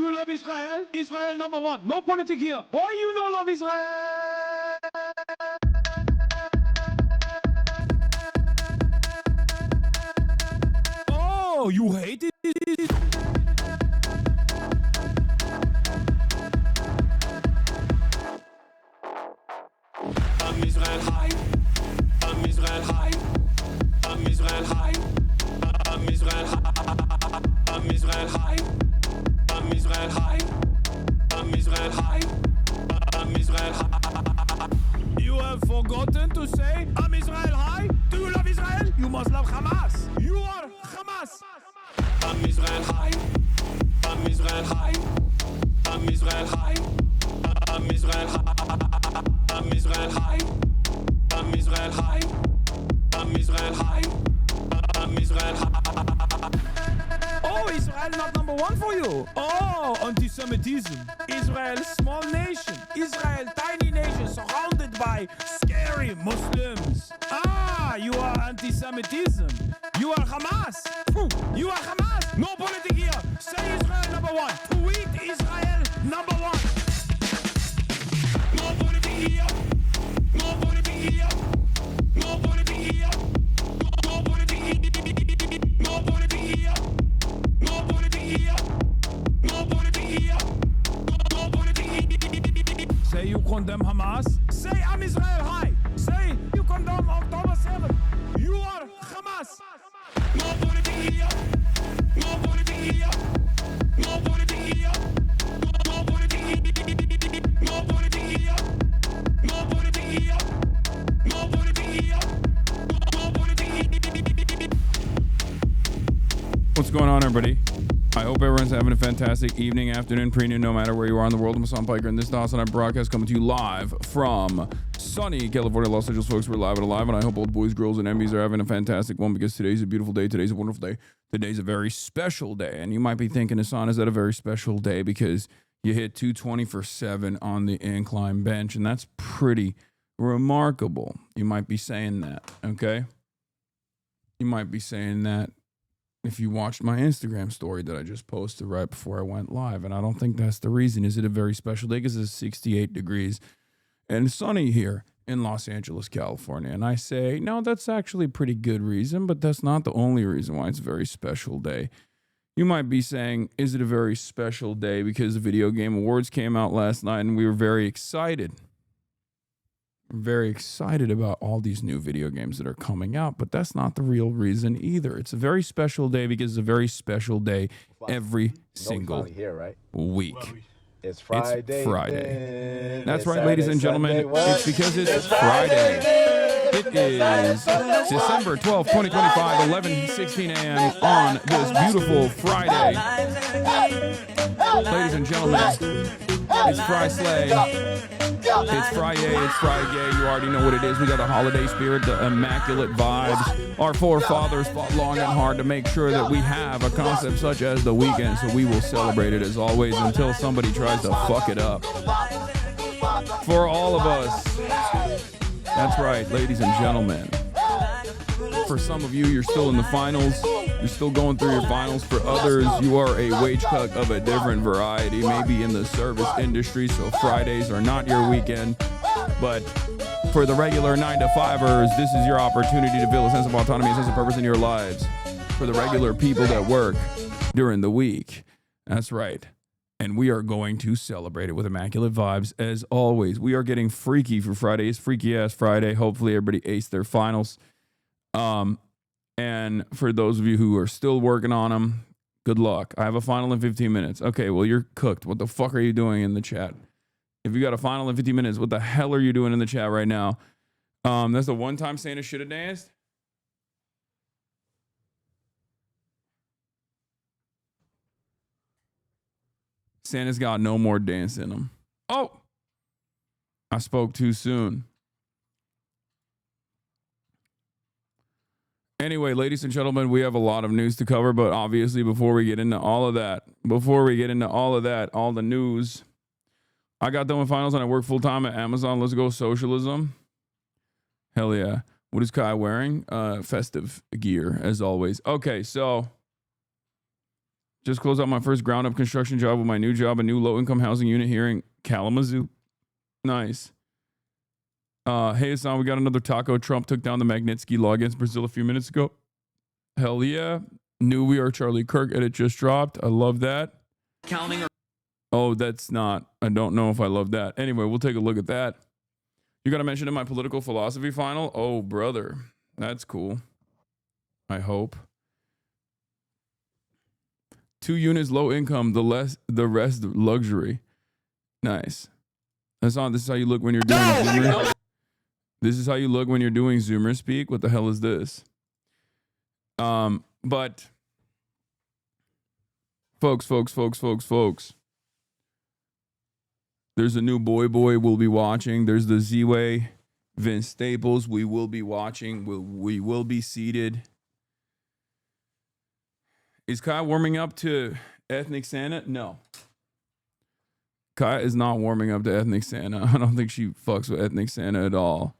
you love Israel? Israel number one. No politics here. Why you don't love Israel? Oh, you hate it? I'm Israel high. I'm Israel high. I'm Israel high. I'm Israel high. I'm Israel high. I'm Israel high. I'm Israel high. I'm Israel high. You have forgotten to say I'm Israel high? Do you love Israel? You must love Hamas. You are Hamas. I'm Israel high. I'm Israel high. I'm Israel high. I'm Israel high. I'm Israel high. I'm Israel high. I'm Israel high. I'm Israel high. Oh, Israel not number one for you. Oh, anti-Semitism. Israel, small nation. Israel, tiny nation surrounded by scary Muslims. Ah, you are anti-Semitism. You are Hamas. You are Hamas. No politics here. Say Israel number one. Tweet Israel number one. No politics here. No politics here. No politics here. No politics here. No politics here. No politics here. No politics here. No politics here. Say you condemn Hamas. Say I'm Israel high. Say you condemn October 7th. You are Hamas. No politics here. No politics here. No politics here. No politics here. No politics here. No politics here. No politics here. No politics here. What's going on, everybody? I hope everyone's having a fantastic evening, afternoon, pre-noon, no matter where you are in the world. I'm Hasan Piker, and this is the HasanAbi Broadcast coming to you live from sunny California, Los Angeles, folks. We're live and alive, and I hope all the boys, girls, and MBs are having a fantastic one because today's a beautiful day. Today's a wonderful day. Today's a very special day, and you might be thinking, Hasan, is that a very special day because you hit 220 for 7 on the incline bench, and that's pretty remarkable. You might be saying that, okay? You might be saying that if you watched my Instagram story that I just posted right before I went live, and I don't think that's the reason. Is it a very special day? Because it's 68 degrees and sunny here in Los Angeles, California. And I say, no, that's actually a pretty good reason, but that's not the only reason why it's a very special day. You might be saying, is it a very special day because the Video Game Awards came out last night and we were very excited. Very excited about all these new video games that are coming out, but that's not the real reason either. It's a very special day because it's a very special day every single week. It's Friday. It's Friday. That's right, ladies and gentlemen. It's because it's Friday. It is December 12th, 2025, 11:16 a.m. on this beautiful Friday. Ladies and gentlemen, it's Friday. It's Friday, it's Friday. You already know what it is. We got the holiday spirit, the immaculate vibes. Our forefathers fought long and hard to make sure that we have a concept such as the weekend, so we will celebrate it as always until somebody tries to fuck it up. For all of us. That's right, ladies and gentlemen. For some of you, you're still in the finals. You're still going through your finals. For others, you are a wage cut of a different variety, maybe in the service industry, so Fridays are not your weekend. But for the regular 9-to-5ers, this is your opportunity to feel a sense of autonomy, a sense of purpose in your lives. For the regular people that work during the week, that's right. And we are going to celebrate it with immaculate vibes as always. We are getting freaky for Friday. It's Freaky Ass Friday. Hopefully everybody aced their finals. And for those of you who are still working on them, good luck. I have a final in 15 minutes. Okay, well, you're cooked. What the fuck are you doing in the chat? If you got a final in 15 minutes, what the hell are you doing in the chat right now? That's the one time Santa should have danced. Santa's got no more dance in him. Oh, I spoke too soon. Anyway, ladies and gentlemen, we have a lot of news to cover, but obviously before we get into all of that, all the news, I got done with finals and I work full-time at Amazon. Let's go socialism. Hell yeah. What is Kai wearing? Festive gear, as always. Okay, so Just closed out my first ground up construction job with my new job, a new low income housing unit here in Kalamazoo. Nice. Hey, Hasan, we got another taco. Trump took down the Magnitsky law against Brazil a few minutes ago. Hell yeah. New We Are Charlie Kirk edit just dropped. I love that. Counting. Oh, that's not. I don't know if I love that. Anyway, we'll take a look at that. You got to mention in my political philosophy final? Oh, brother. That's cool. I hope. 2 units low income, the rest luxury. Nice. Hasan, this is how you look when you're doing Zoomer. This is how you look when you're doing Zoomer speak. What the hell is this? But folks. There's a new boy we'll be watching. There's the Z-Way, Vince Staples. We will be watching. We will be seated. Is Kai warming up to Ethnic Santa? No. Kai is not warming up to Ethnic Santa. I don't think she fucks with Ethnic Santa at all.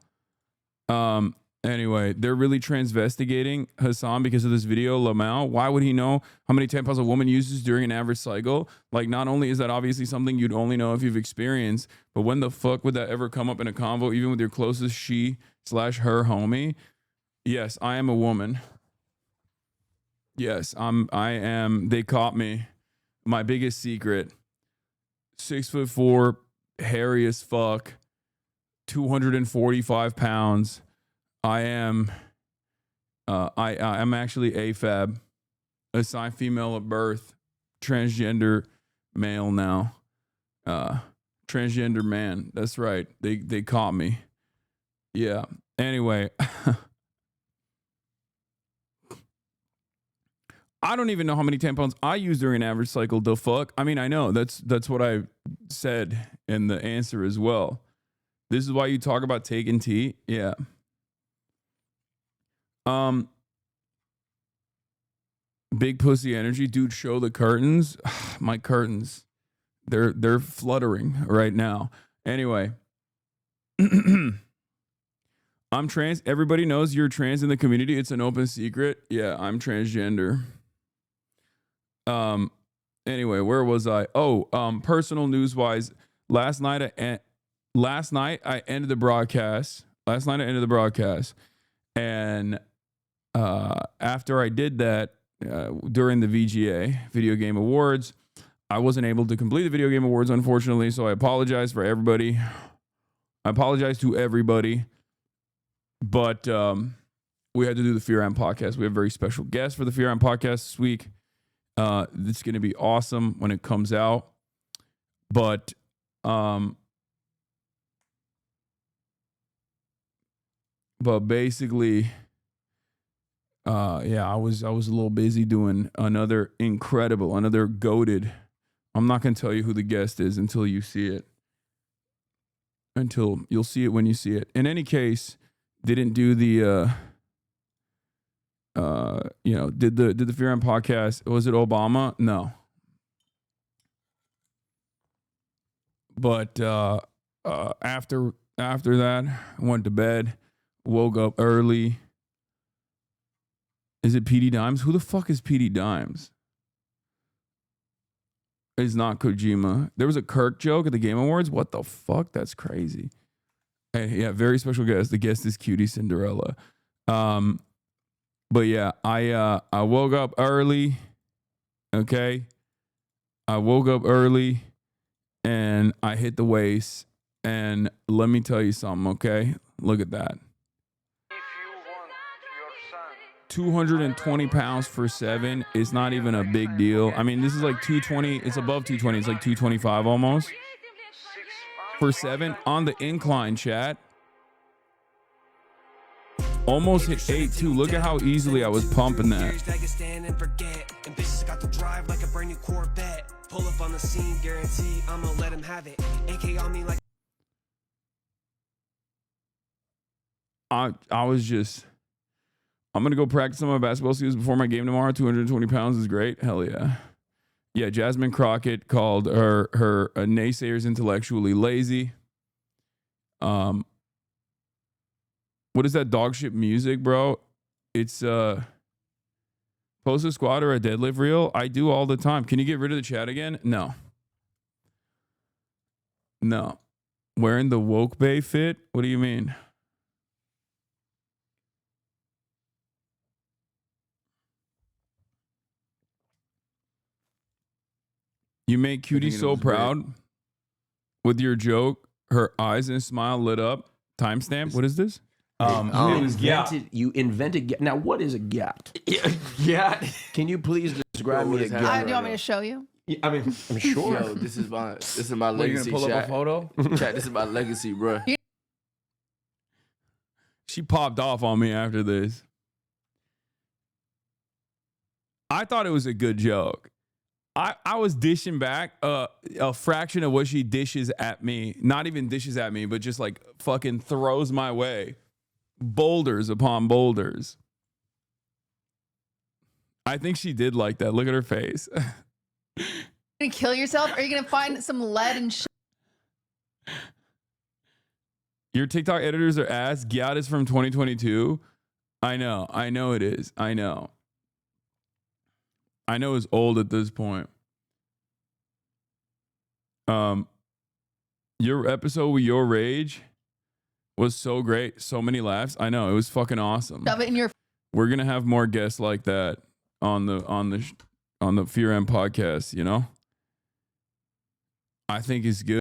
Anyway, they're really transvestigating Hasan because of this video. Lamau, why would he know how many tampons a woman uses during an average cycle? Like, not only is that obviously something you'd only know if you've experienced, but when the fuck would that ever come up in a convo, even with your closest she/her homie? Yes, I am a woman. Yes, I am. They caught me. My biggest secret. 6'4", hairy as fuck, 245 pounds. I am I'm actually AFAB, assigned female at birth, transgender male now. Transgender man. That's right. They caught me. Yeah. Anyway, I don't even know how many tampons I use during an average cycle. The fuck? I mean, I know that's what I said in the answer as well. This is why you talk about taking tea. Yeah. Big pussy energy, dude. Show the curtains. My curtains, they're fluttering right now. Anyway, I'm trans. Everybody knows you're trans in the community. It's an open secret. Yeah, I'm transgender. Anyway, where was I? Oh, personal news wise, last night I ended the broadcast. And after I did that, during the VGA, Video Game Awards, I wasn't able to complete the Video Game Awards, unfortunately, so I apologize for everybody. I apologize to everybody. But we had to do the Fear podcast. We have a very special guest for the Fear podcast this week. It's going to be awesome when it comes out. But basically, yeah, I was a little busy doing another goated. I'm not going to tell you who the guest is until you see it. Until you'll see it when you see it. In any case, didn't do the did the Fear podcast. Was it Obama? No. But after that, I went to bed, woke up early. Is it PD Dimes? Who the fuck is PD Dimes? It's not Kojima. There was a Kirk joke at the Game Awards. What the fuck? That's crazy. Hey, yeah, very special guest. The guest is Cutie Cinderella. But yeah, I woke up early. Okay. I woke up early and I hit the weights. And let me tell you something, okay? Look at that. 220 pounds for 7 is not even a big deal. I mean, this is like 220. It's above 220. It's like 225 almost. For 7 on the incline, chat. Almost hit 8 too. Look at how easily I was pumping that. Pull up on the scene, guarantee I'm gonna let him have it. AK on me like I was just I'm gonna go practice some of my basketball skills before my game tomorrow. 220 pounds is great. Hell yeah. Yeah, Jasmine Crockett called her naysayers intellectually lazy. What is that dog shit music, bro? It's Post a squat or a deadlift reel? I do all the time. Can you get rid of the chat again? No. No. Wearing the woke bay fit? What do you mean? You make Cutie so proud with your joke. Her eyes and smile lit up. Timestamp. What is this? You invented. Now, what is a gat? Yeah. Can you please describe me a gat? Do you want me to show you? I mean, I'm sure. Yo, this is my What, you legacy. gonna pull up a photo? Chat, this is my legacy, bro. She popped off on me after this. I thought it was a good joke. I was dishing back a fraction of what she dishes at me. Not even dishes at me, but just like fucking throws my way. Boulders upon boulders. I think she did like that. Look at her face. You gonna kill yourself? Or are you gonna find some lead and shit? Your TikTok editors are ass. Gyat is from 2022. I know it is. I know it's old at this point. Your episode with Your Rage was so great. So many laughs. I know, it was fucking awesome. Shove it in your. We're gonna have more guests like that on the Fear M podcast. You know, I think it's good.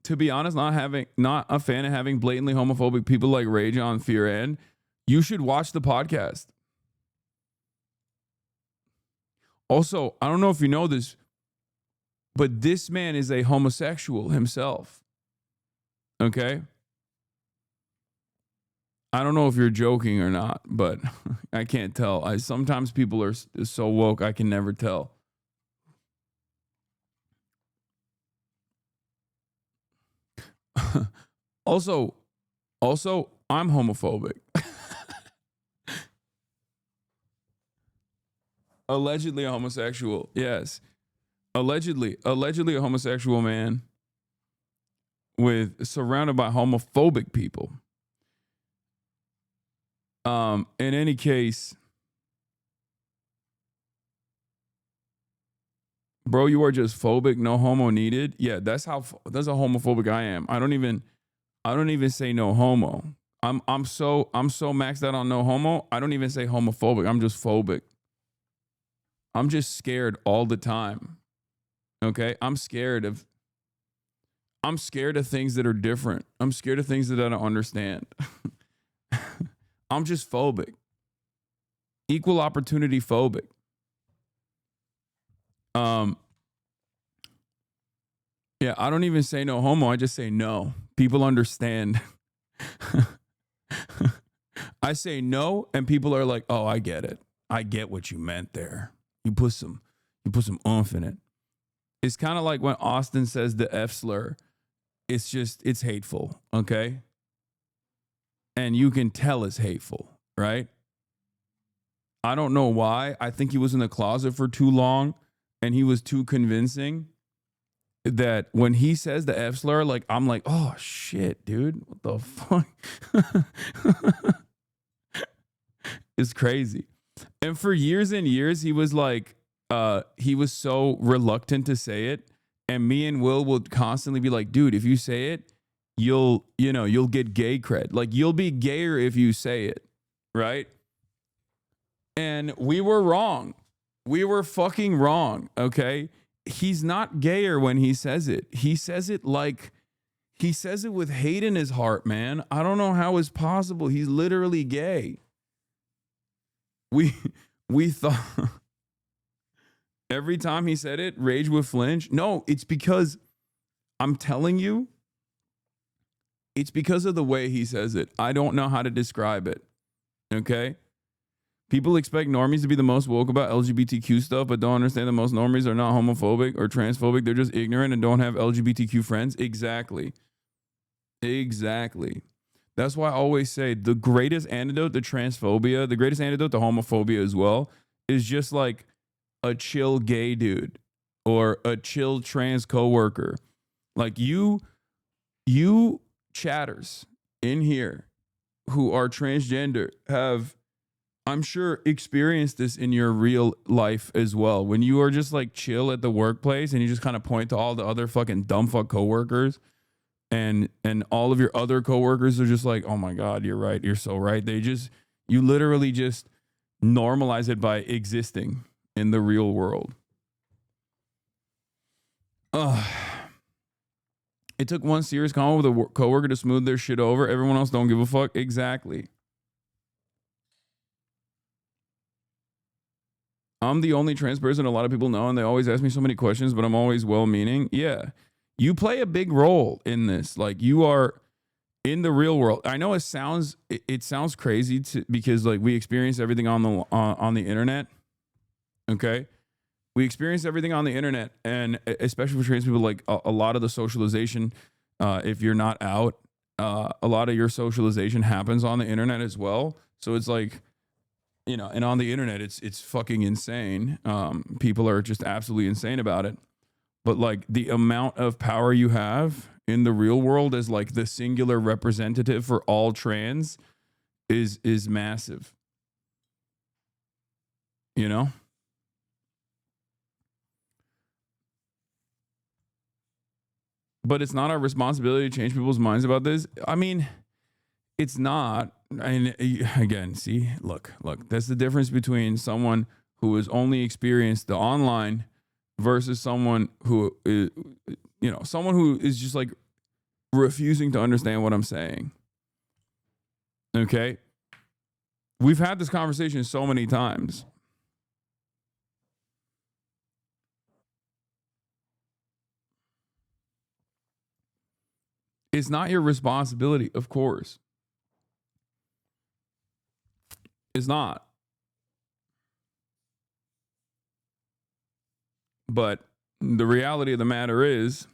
To be honest, not a fan of having blatantly homophobic people like Rage on Fear N. You should watch the podcast. Also, I don't know if you know this, But this man is a homosexual himself. Okay? I don't know if you're joking or not, but I can't tell. Sometimes people are so woke, I can never tell. Also, I'm homophobic. Allegedly a homosexual. Yes. Allegedly a homosexual man surrounded by homophobic people. In any case, bro, you are just phobic, no homo needed. Yeah, that's how homophobic I am. I don't even say no homo. I'm so maxed out on no homo. I don't even say homophobic. I'm just phobic. I'm just scared all the time. Okay? I'm scared of things that are different. I'm scared of things that I don't understand. I'm just phobic. Equal opportunity phobic. Yeah, I don't even say no homo. I just say no. People understand. I say no, and people are like, "Oh, I get it. I get what you meant there. You put some oomph in it." It's kind of like when Austin says the F slur. It's hateful, okay? And you can tell it's hateful, right? I don't know why. I think he was in the closet for too long, and he was too convincing that when he says the F slur, like, I'm like, oh shit, dude, what the fuck? It's crazy. And for years and years, he was like, he was so reluctant to say it. And me and Will would constantly be like, dude, if you say it, you'll get gay cred. Like, you'll be gayer if you say it, right? And we were wrong. We were fucking wrong, okay? He's not gayer when he says it. He says it with hate in his heart, man. I don't know how it's possible. He's literally gay. We thought every time he said it, Rage would flinch. No, it's because I'm telling you, it's because of the way he says it. I don't know how to describe it. Okay? People expect normies to be the most woke about LGBTQ stuff, but don't understand that most normies are not homophobic or transphobic. They're just ignorant and don't have LGBTQ friends. Exactly. That's why I always say the greatest antidote to transphobia, the greatest antidote to homophobia as well, is just like a chill gay dude or a chill trans coworker. Like you chatters in here who are transgender have, I'm sure, experienced this in your real life as well. When you are just like chill at the workplace and you just kind of point to all the other fucking dumb fuck coworkers and all of your other coworkers are just like, oh my God, you're right. You're so right. You literally just normalize it by existing in the real world. It took one serious comment with a coworker to smooth their shit over. Everyone else don't give a fuck. Exactly. I'm the only trans person a lot of people know, and they always ask me so many questions, but I'm always well-meaning. Yeah. You play a big role in this. Like, you are in the real world. I know it sounds crazy because like we experience everything on the internet. Okay? We experience everything on the internet, and especially for trans people, like a lot of the socialization, if you're not out, a lot of your socialization happens on the internet as well. So it's like, you know, and on the internet, it's fucking insane. People are just absolutely insane about it. But like the amount of power you have in the real world as like the singular representative for all trans is massive. You know? But it's not our responsibility to change people's minds about this. I mean, it's not. And again, see, look, that's the difference between someone who has only experienced the online versus someone who is, someone who is just like refusing to understand what I'm saying. Okay? We've had this conversation so many times. It's not your responsibility, of course. It's not. But the reality of the matter is,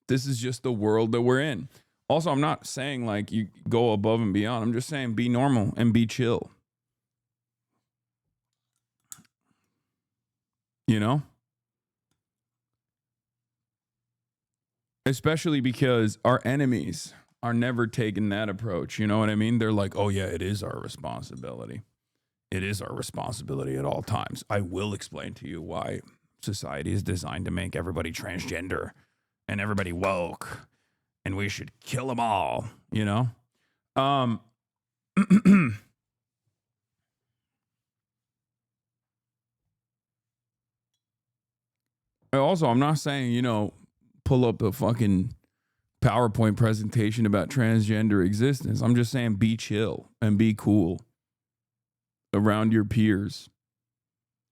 this is just the world that we're in. Also, I'm not saying like you go above and beyond. I'm just saying be normal and be chill. You know? Especially because our enemies are never taking that approach. You know what I mean? They're like, oh yeah, it is our responsibility. It is our responsibility at all times. I will explain to you why society is designed to make everybody transgender and everybody woke and we should kill them all, you know? Also, I'm not saying, you know, pull up a fucking PowerPoint presentation about transgender existence. I'm just saying be chill and be cool around your peers.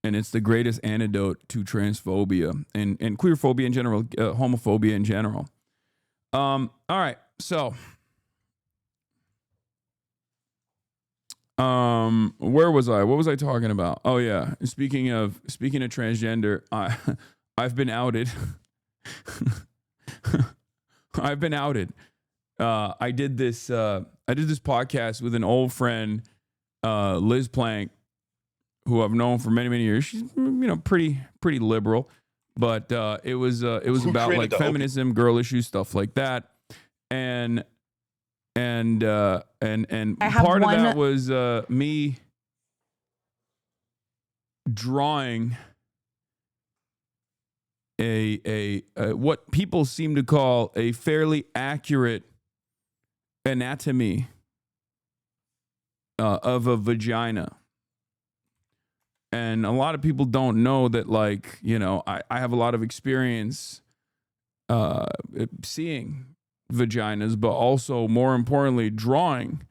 And it's the greatest antidote to transphobia and queerphobia in general, homophobia in general. All right. So, where was I? What was I talking about? Oh yeah. Speaking of transgender, I've been outed. I've been outed. I did this podcast with an old friend, Liz Plank, who I've known for many, many years. She's, you know, pretty liberal, but it was about like feminism, girl issues, stuff like that, and part of that was me drawing a what people seem to call a fairly accurate anatomy of a vagina. And a lot of people don't know that, like, you know, I have a lot of experience seeing vaginas, but also more importantly, drawing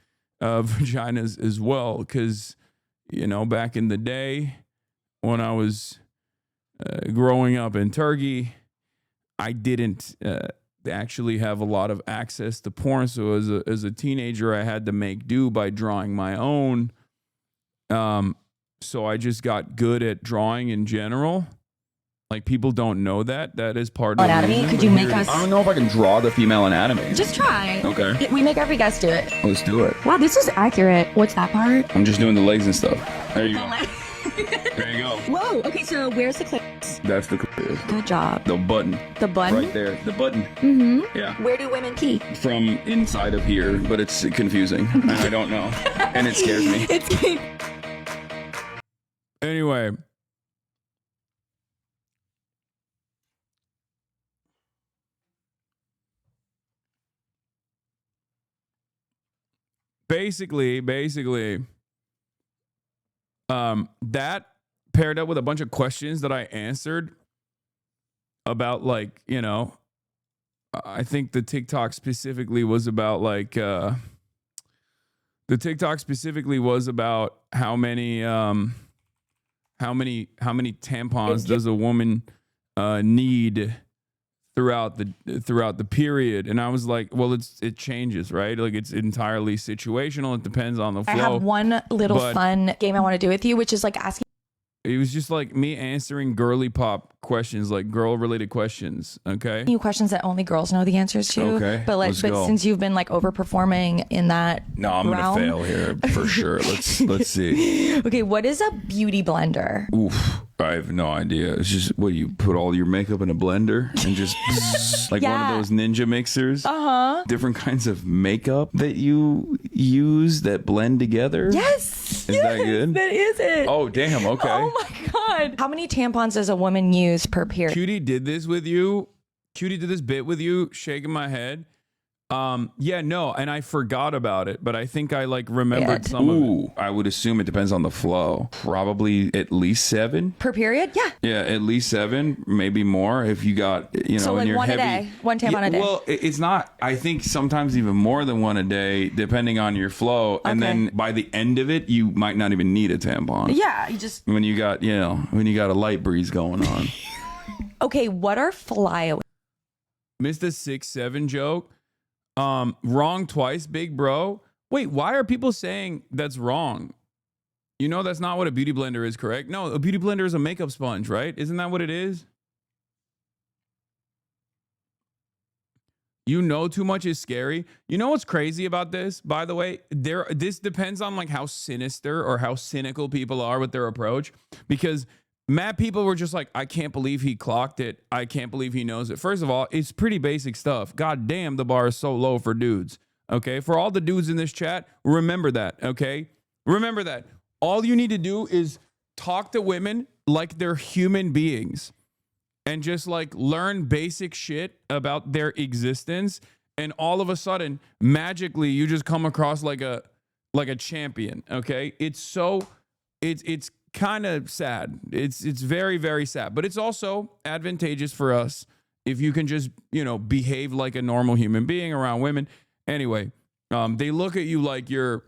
vaginas as well. Because, you know, back in the day when I was growing up in Turkey, I didn't actually have a lot of access to porn. So as a teenager, I had to make do by drawing my own. So I just got good at drawing in general. Like, people don't know that. That is part of the reason. Could you make us? I don't know if I can draw the female anatomy. Just try. Okay. We make every guest do it. Let's do it. Wow, this is accurate. What's that part? I'm just doing the legs and stuff. There you go. There you go. Whoa. Okay, so where's the clips? That's the clip. Good job. The button. The button? Right there. The button. Mm-hmm. Yeah. Where do women pee? From inside of here, but it's confusing. And I don't know. And it scares me. Anyway, basically, that paired up with a bunch of questions that I answered about, like, you know, I think the TikTok specifically was about like, how many tampons does a woman need throughout the period? And I was like, well, it changes, right? Like, it's entirely situational. It depends on the flow. I have one little fun game I want to do with you, which is like asking. It was just like me answering girly pop questions, like girl related questions. Okay. You questions that only girls know the answers to. Okay. But since you've been like overperforming in that. No, I'm realm, gonna fail here for sure. Let's see. Okay, what is a beauty blender? Oof. I have no idea. It's just what you put all your makeup in a blender and just like one of those ninja mixers. Different kinds of makeup that you use that blend together. Yes. Is that good? That is it. Oh damn. Okay. Oh my god. How many tampons does a woman use per period? Cutie did this with you. Cutie did this bit with you, shaking my head. Yeah, no, and I forgot about it, but I think I like remembered some of it. I would assume it depends on the flow. Probably at least 7 per period. Yeah. Yeah, at least 7, maybe more if you got, you know, so like one a day, one tampon a day. Well, it's not. I think sometimes even more than one a day, depending on your flow. And then by the end of it, you might not even need a tampon. Yeah, you just when you got a light breeze going on. Okay, what are flyaways? Missed the 6-7 joke. Wrong twice, big bro. Wait, why are people saying that's wrong? You know that's not what a beauty blender is, correct? No, a beauty blender is a makeup sponge, right? Isn't that what it is? You know too much is scary. You know what's crazy about this, by the way? This depends on like how sinister or how cynical people are with their approach. Because mad people were just like, I can't believe he clocked it. I can't believe he knows it. First of all, it's pretty basic stuff. God damn, the bar is so low for dudes. Okay, for all the dudes in this chat, remember that. Okay, remember that. All you need to do is talk to women like they're human beings. And just like learn basic shit about their existence, and all of a sudden, magically, you just come across like a champion. Okay, it's kind of sad. It's very, very sad, but it's also advantageous for us if you can just behave like a normal human being around women. Anyway, they look at you like you're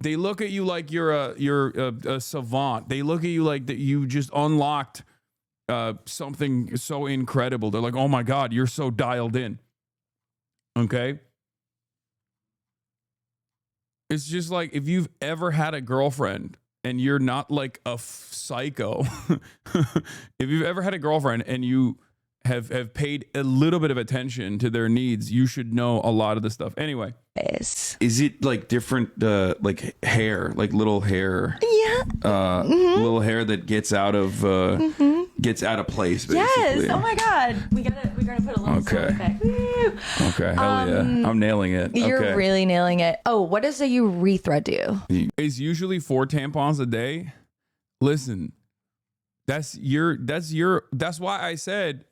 a savant. They look at you like that you just unlocked something so incredible. They're like, oh my God, you're so dialed in. Okay. It's just like if you've ever had a girlfriend and you're not like a psycho, if you've ever had a girlfriend and you have paid a little bit of attention to their needs, you should know a lot of the stuff. Anyway. Is it like different, like hair, like little hair? Yeah. Little hair that gets out of place, basically. Yes. Oh my God. We're gonna put a little sound effect. Woo. Okay. Hell yeah. I'm nailing it. You're really nailing it. Oh, what does a urethra do? It's usually 4 tampons a day. Listen, that's why I said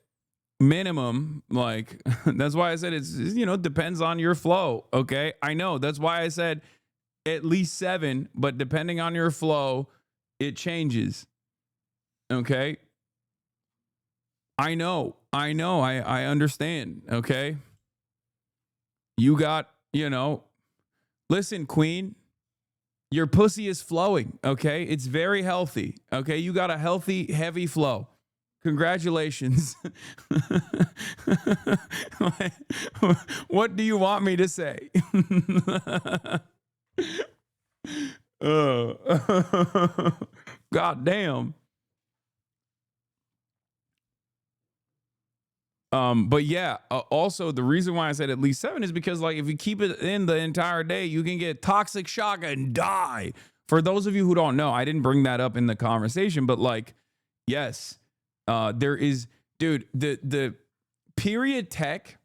minimum, like that's why I said it's depends on your flow. Okay, I know that's why I said at least 7, but depending on your flow it changes. Okay, I know I understand. Okay, you got listen, queen, your pussy is flowing. Okay, it's very healthy. Okay, you got a healthy heavy flow. Congratulations. What do you want me to say? God damn. But yeah, also the reason why I said at least 7 is because like if you keep it in the entire day, you can get toxic shock and die. For those of you who don't know, I didn't bring that up in the conversation, but like, yes. There is, dude, the period tech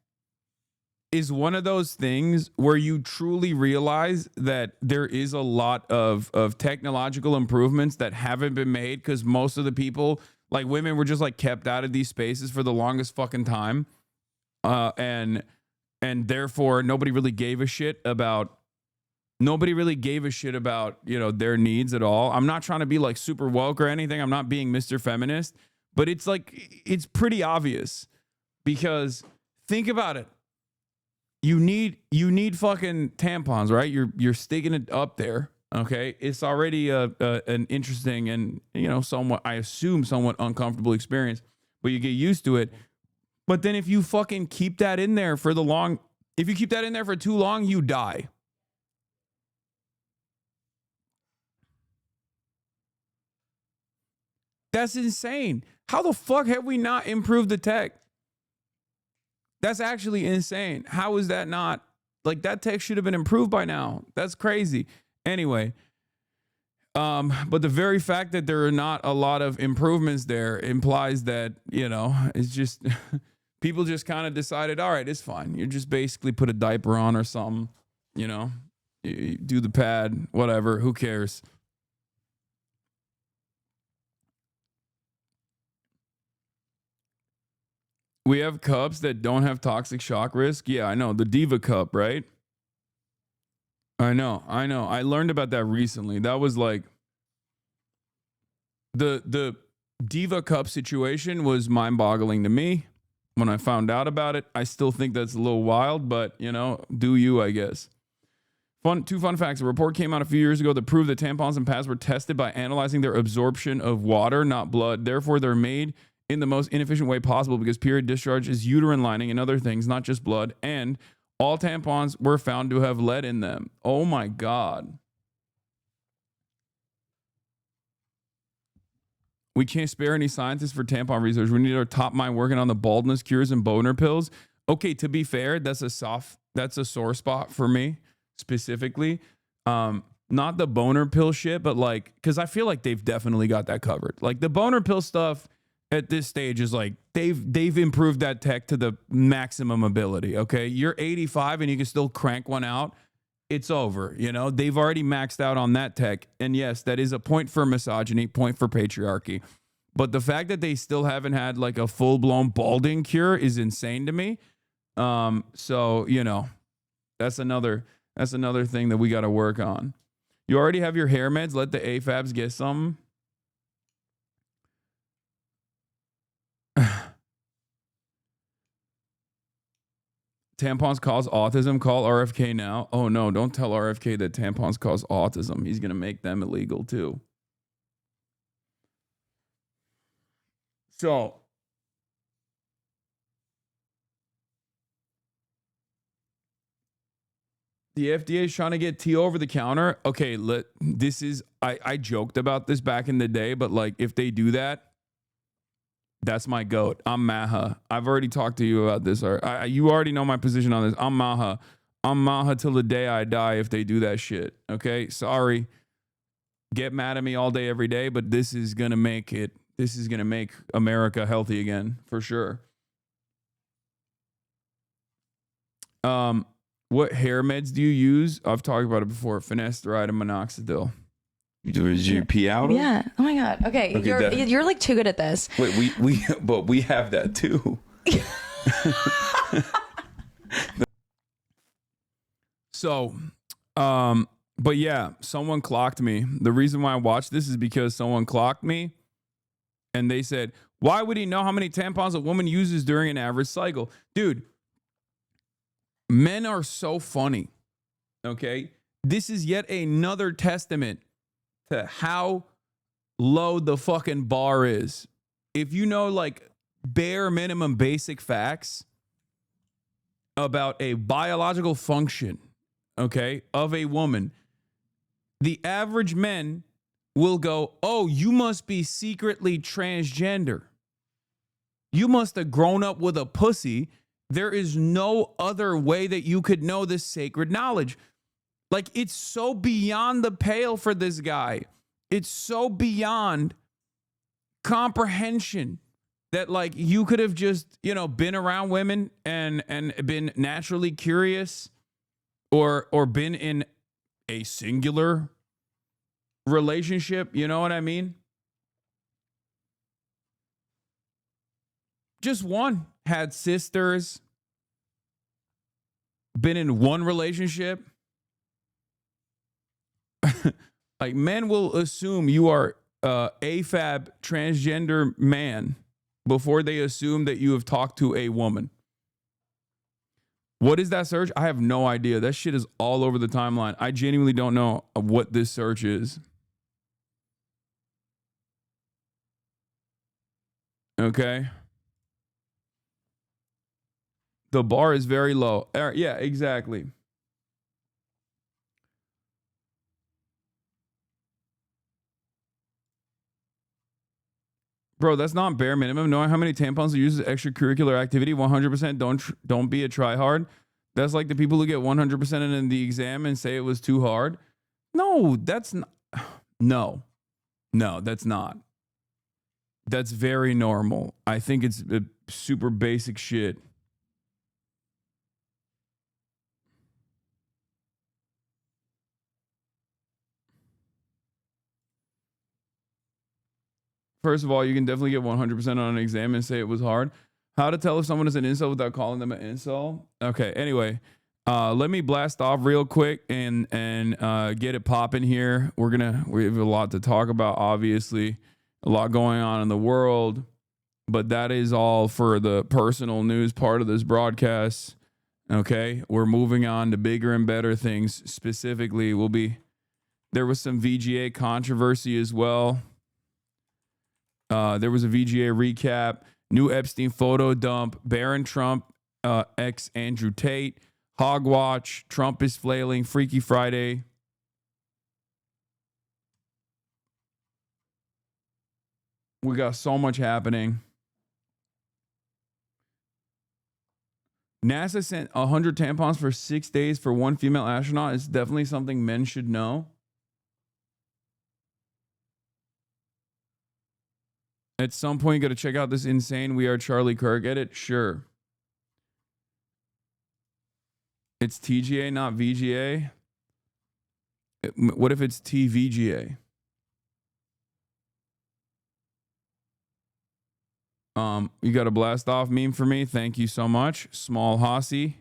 is one of those things where you truly realize that there is a lot of technological improvements that haven't been made because most of the people, like women, were just like kept out of these spaces for the longest fucking time. And therefore nobody really gave a shit about their needs at all. I'm not trying to be like super woke or anything. I'm not being Mr. Feminist. But it's like, it's pretty obvious because think about it. You need fucking tampons, right? You're sticking it up there. Okay. It's already an interesting and, somewhat, I assume somewhat uncomfortable experience, but you get used to it. But then if you fucking keep that in there for too long, you die. That's insane. How the fuck have we not improved the tech? That's actually insane. How is that not? Like that tech should have been improved by now. That's crazy. Anyway, but the very fact that there are not a lot of improvements there implies that, it's just people just kind of decided, all right, it's fine. You just basically put a diaper on or something, you do the pad, whatever, who cares? We have cups that don't have toxic shock risk. Yeah, I know. The Diva cup, right? I know. I learned about that recently. That was like the Diva cup situation was mind-boggling to me when I found out about it. I still think that's a little wild, but do you, I guess. Two fun facts. A report came out a few years ago that proved that tampons and pads were tested by analyzing their absorption of water, not blood. Therefore, they're made in the most inefficient way possible because period discharge is uterine lining and other things, not just blood. And All tampons were found to have lead in them. Oh my God. We can't spare any scientists for tampon research. We need our top mind working on the baldness cures and boner pills. Okay, to be fair, that's a sore spot for me specifically. Not the boner pill shit, but like, because I feel like they've definitely got that covered. Like the boner pill stuff at this stage is like they've improved that tech to the maximum ability. Okay, you're 85 and you can still crank one out. It's over. You know, they've already maxed out on that tech. And yes, that is a point for misogyny, point for patriarchy. But the fact that they still haven't had like a full-blown balding cure is insane to me. So, you know, that's another thing that we got to work on. You already have your hair meds. Let the AFABs get some. Tampons cause autism. Call RFK now. Oh no, don't tell RFK that tampons cause autism. He's going to make them illegal too. So, the FDA is trying to get tea over the counter. Okay, I joked about this back in the day, but like if they do that, that's my goat. I'm Maha. I've already talked to you about this. You already know my position on this. I'm Maha. I'm Maha till the day I die if they do that shit. Okay? Sorry. Get mad at me all day, every day, but this is going to make America healthy again, for sure. What hair meds do you use? I've talked about it before. Finasteride and minoxidil. Did you pee out? Yeah. Oh my God. Okay. You're like too good at this. Wait, we have that too. So, but yeah, someone clocked me. The reason why I watched this is because someone clocked me and they said, why would he know how many tampons a woman uses during an average cycle? Dude, men are so funny. Okay. This is yet another testament to how low the fucking bar is. If you know like bare minimum basic facts about a biological function, okay, of a woman, the average men will go, oh, you must be secretly transgender. You must have grown up with a pussy. There is no other way that you could know this sacred knowledge. Like, it's so beyond the pale for this guy. It's so beyond comprehension that, like, you could have just, you know, been around women and been naturally curious or been in a singular relationship. You know what I mean? Just one. Had sisters. Been in one relationship. Like, men will assume you are AFAB transgender man before they assume that you have talked to a woman. What is that search? I have no idea. That shit is all over the timeline. I genuinely don't know what this search is. Okay. The bar is very low. Yeah, exactly. Bro, that's not bare minimum. Knowing how many tampons you use as extracurricular activity, 100%. Don't be a tryhard. That's like the people who get 100% in the exam and say it was too hard. No, that's not. No, that's not. That's very normal. I think it's super basic shit. First of all, you can definitely get 100% on an exam and say it was hard. How to tell if someone is an incel without calling them an incel? Okay, anyway, let me blast off real quick and get it popping here. We have a lot to talk about, obviously. A lot going on in the world. But that is all for the personal news part of this broadcast. Okay, we're moving on to bigger and better things. Specifically, there was some VGA controversy as well. There was a VGA recap, new Epstein photo dump, Barontrump, ex Andrewtate, Hogwatch, Trump is flailing, Freaky Friday. We got so much happening. NASA sent 100 tampons for 6 days for one female astronaut. It's definitely something men should know. At some point, you got to check out this insane We Are Charlie Kirk edit. Sure. It's TGA, not VGA. What if it's TVGA? You got a blast off meme for me. Thank you so much. Small Hossy.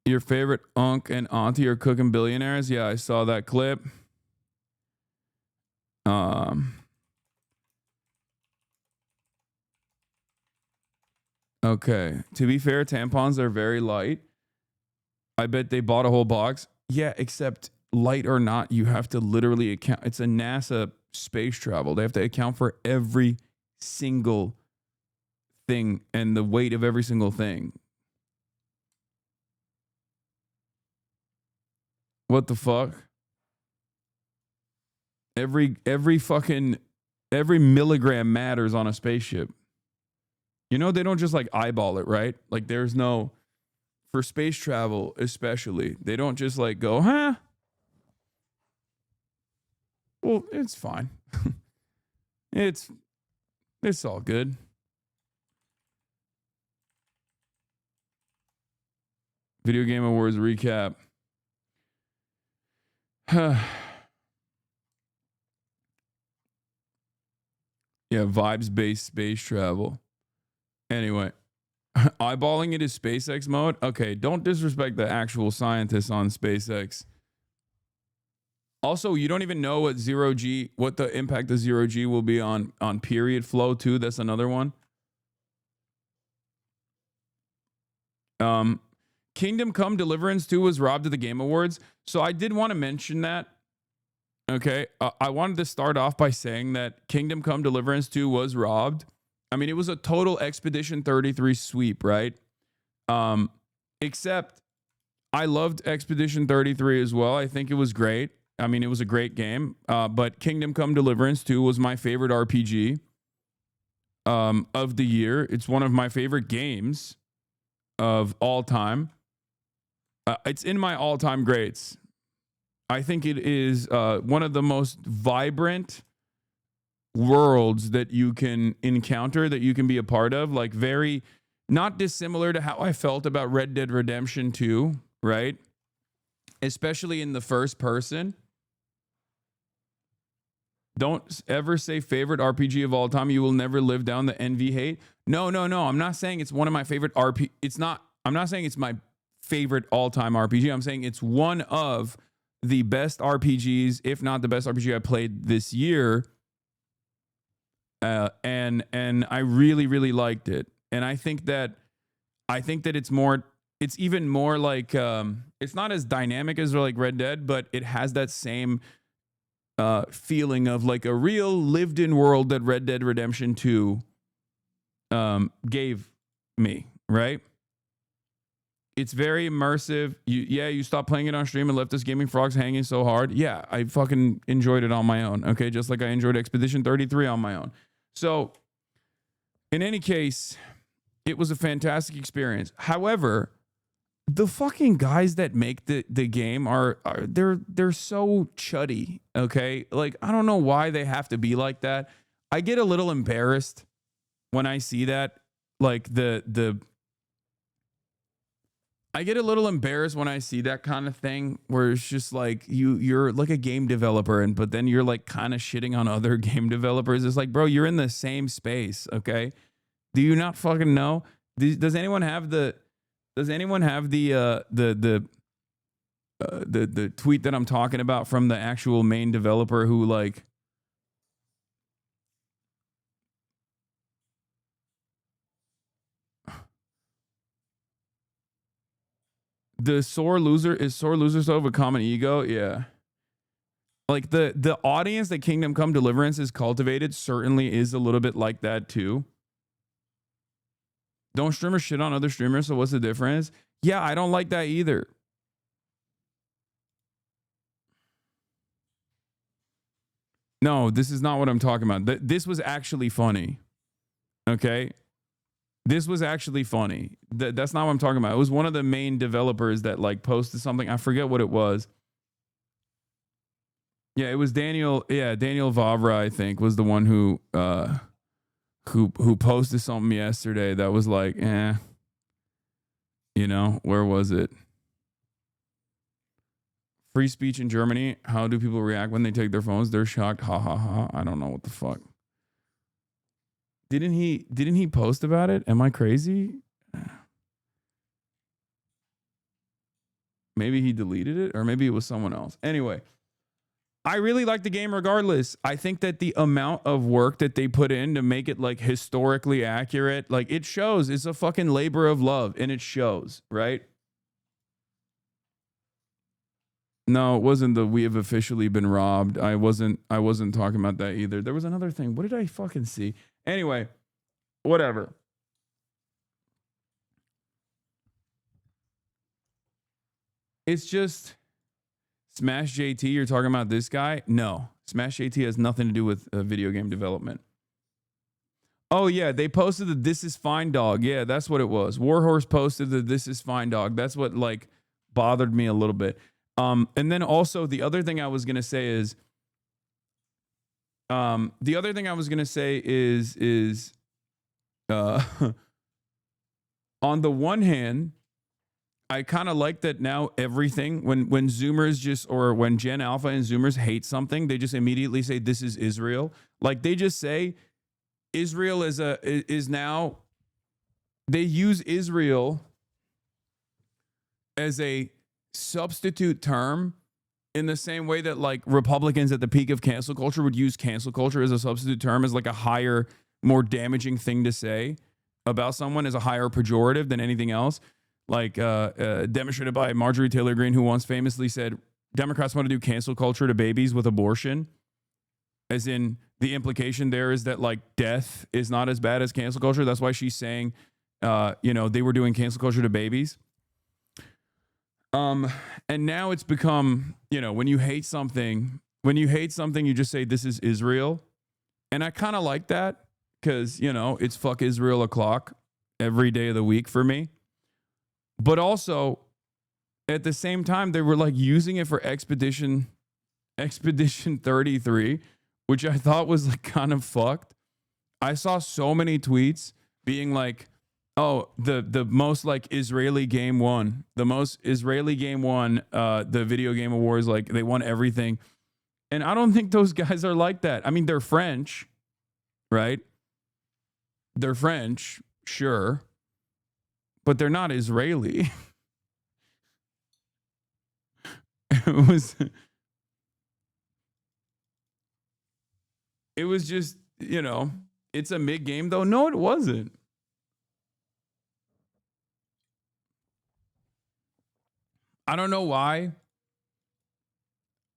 Your favorite unc and auntie are cooking billionaires? Yeah, I saw that clip. Okay. To be fair, tampons are very light. I bet they bought a whole box. Yeah, except light or not, you have to literally account. It's a NASA space travel. They have to account for every single thing and the weight of every single thing. What the fuck? Every milligram matters on a spaceship. You know, they don't just like eyeball it, right? Like there's no, for space travel especially, they don't just like go, huh? Well, it's fine. It's all good. Video Game Awards recap. Yeah, vibes-based space travel. Anyway, eyeballing it is SpaceX mode. Okay, don't disrespect the actual scientists on SpaceX. Also, you don't even know what the impact of 0G will be on period flow too. That's another one. Kingdom Come Deliverance 2 was robbed of the Game Awards. So I did want to mention that. Okay, I wanted to start off by saying that Kingdom Come Deliverance 2 was robbed. I mean, it was a total Expedition 33 sweep, right? Except I loved Expedition 33 as well. I think it was great. I mean, it was a great game. But Kingdom Come Deliverance 2 was my favorite RPG of the year. It's one of my favorite games of all time. It's in my all-time greats. I think it is one of the most vibrant worlds that you can encounter, that you can be a part of. Like very, not dissimilar to how I felt about Red Dead Redemption 2, right? Especially in the first person. Don't ever say favorite RPG of all time. You will never live down the envy hate. No. I'm not saying it's one of my favorite I'm not saying it's my favorite all-time RPG. I'm saying it's one of the best RPGs, if not the best RPG I played this year. And I really, really liked it. And I think that it's even more like, it's not as dynamic as like Red Dead, but it has that same feeling of like a real lived in world that Red Dead Redemption 2 gave me, right? It's very immersive. You stopped playing it on stream and left us gaming frogs hanging so hard. Yeah, I fucking enjoyed it on my own. Okay, just like I enjoyed Expedition 33 on my own. So, in any case, it was a fantastic experience. However, the fucking guys that make the game they're so chuddy. Okay, like I don't know why they have to be like that. I get a little embarrassed when I see that. Like I get a little embarrassed when I see that kind of thing where it's just like you're like a game developer but then you're like kind of shitting on other game developers. It's like, bro, you're in the same space, okay? Do you not fucking know? Does anyone have the tweet that I'm talking about from the actual main developer who like the sore loser so of a common ego? Yeah. Like the audience that Kingdom Come Deliverance is cultivated certainly is a little bit like that too. Don't streamers shit on other streamers, so what's the difference? Yeah, I don't like that either. No, this is not what I'm talking about. This was actually funny. Okay? This was actually funny. That's not what I'm talking about. It was one of the main developers that like posted something. I forget what it was. Yeah, it was Daniel. Yeah, Daniel Vavra, I think, was the one who posted something yesterday that was like, you know, where was it? Free speech in Germany. How do people react when they take their phones? They're shocked. Ha ha ha. I don't know what the fuck. Didn't he post about it? Am I crazy? Maybe he deleted it, or maybe it was someone else. Anyway, I really like the game regardless. I think that the amount of work that they put in to make it like historically accurate, like it shows. It's a fucking labor of love, and it shows, right? No, it wasn't the we have officially been robbed. I wasn't talking about that either. There was another thing. What did I fucking see? Anyway, whatever. It's just Smash JT. You're talking about this guy? No, Smash JT has nothing to do with video game development. Oh yeah, they posted the "This is fine, dog." Yeah, that's what it was. Warhorse posted the "This is fine, dog." That's what like bothered me a little bit. And then also the other thing I was gonna say is, on the one hand, I kind of like that now everything when Zoomers just, or when Gen Alpha and Zoomers hate something, they just immediately say this is Israel. Like they just say Israel is now, they use Israel as a substitute term in the same way that like Republicans at the peak of cancel culture would use cancel culture as a substitute term, as like a higher, more damaging thing to say about someone, as a higher pejorative than anything else. Like demonstrated by Marjorie Taylor Greene, who once famously said, Democrats want to do cancel culture to babies with abortion. As in, the implication there is that like death is not as bad as cancel culture. That's why she's saying, they were doing cancel culture to babies. And now it's become, when you hate something, you just say this is Israel. And I kind of like that because, it's fuck Israel o'clock every day of the week for me. But also, at the same time, they were like using it for Expedition 33, which I thought was like kind of fucked. I saw so many tweets being like, oh, the most like Israeli game won. The most Israeli game won the Video Game Awards. Like they won everything. And I don't think those guys are like that. I mean, they're French, right? They're French, sure. But they're not Israeli. It was just, it's a mid game though. No, it wasn't. I don't know why.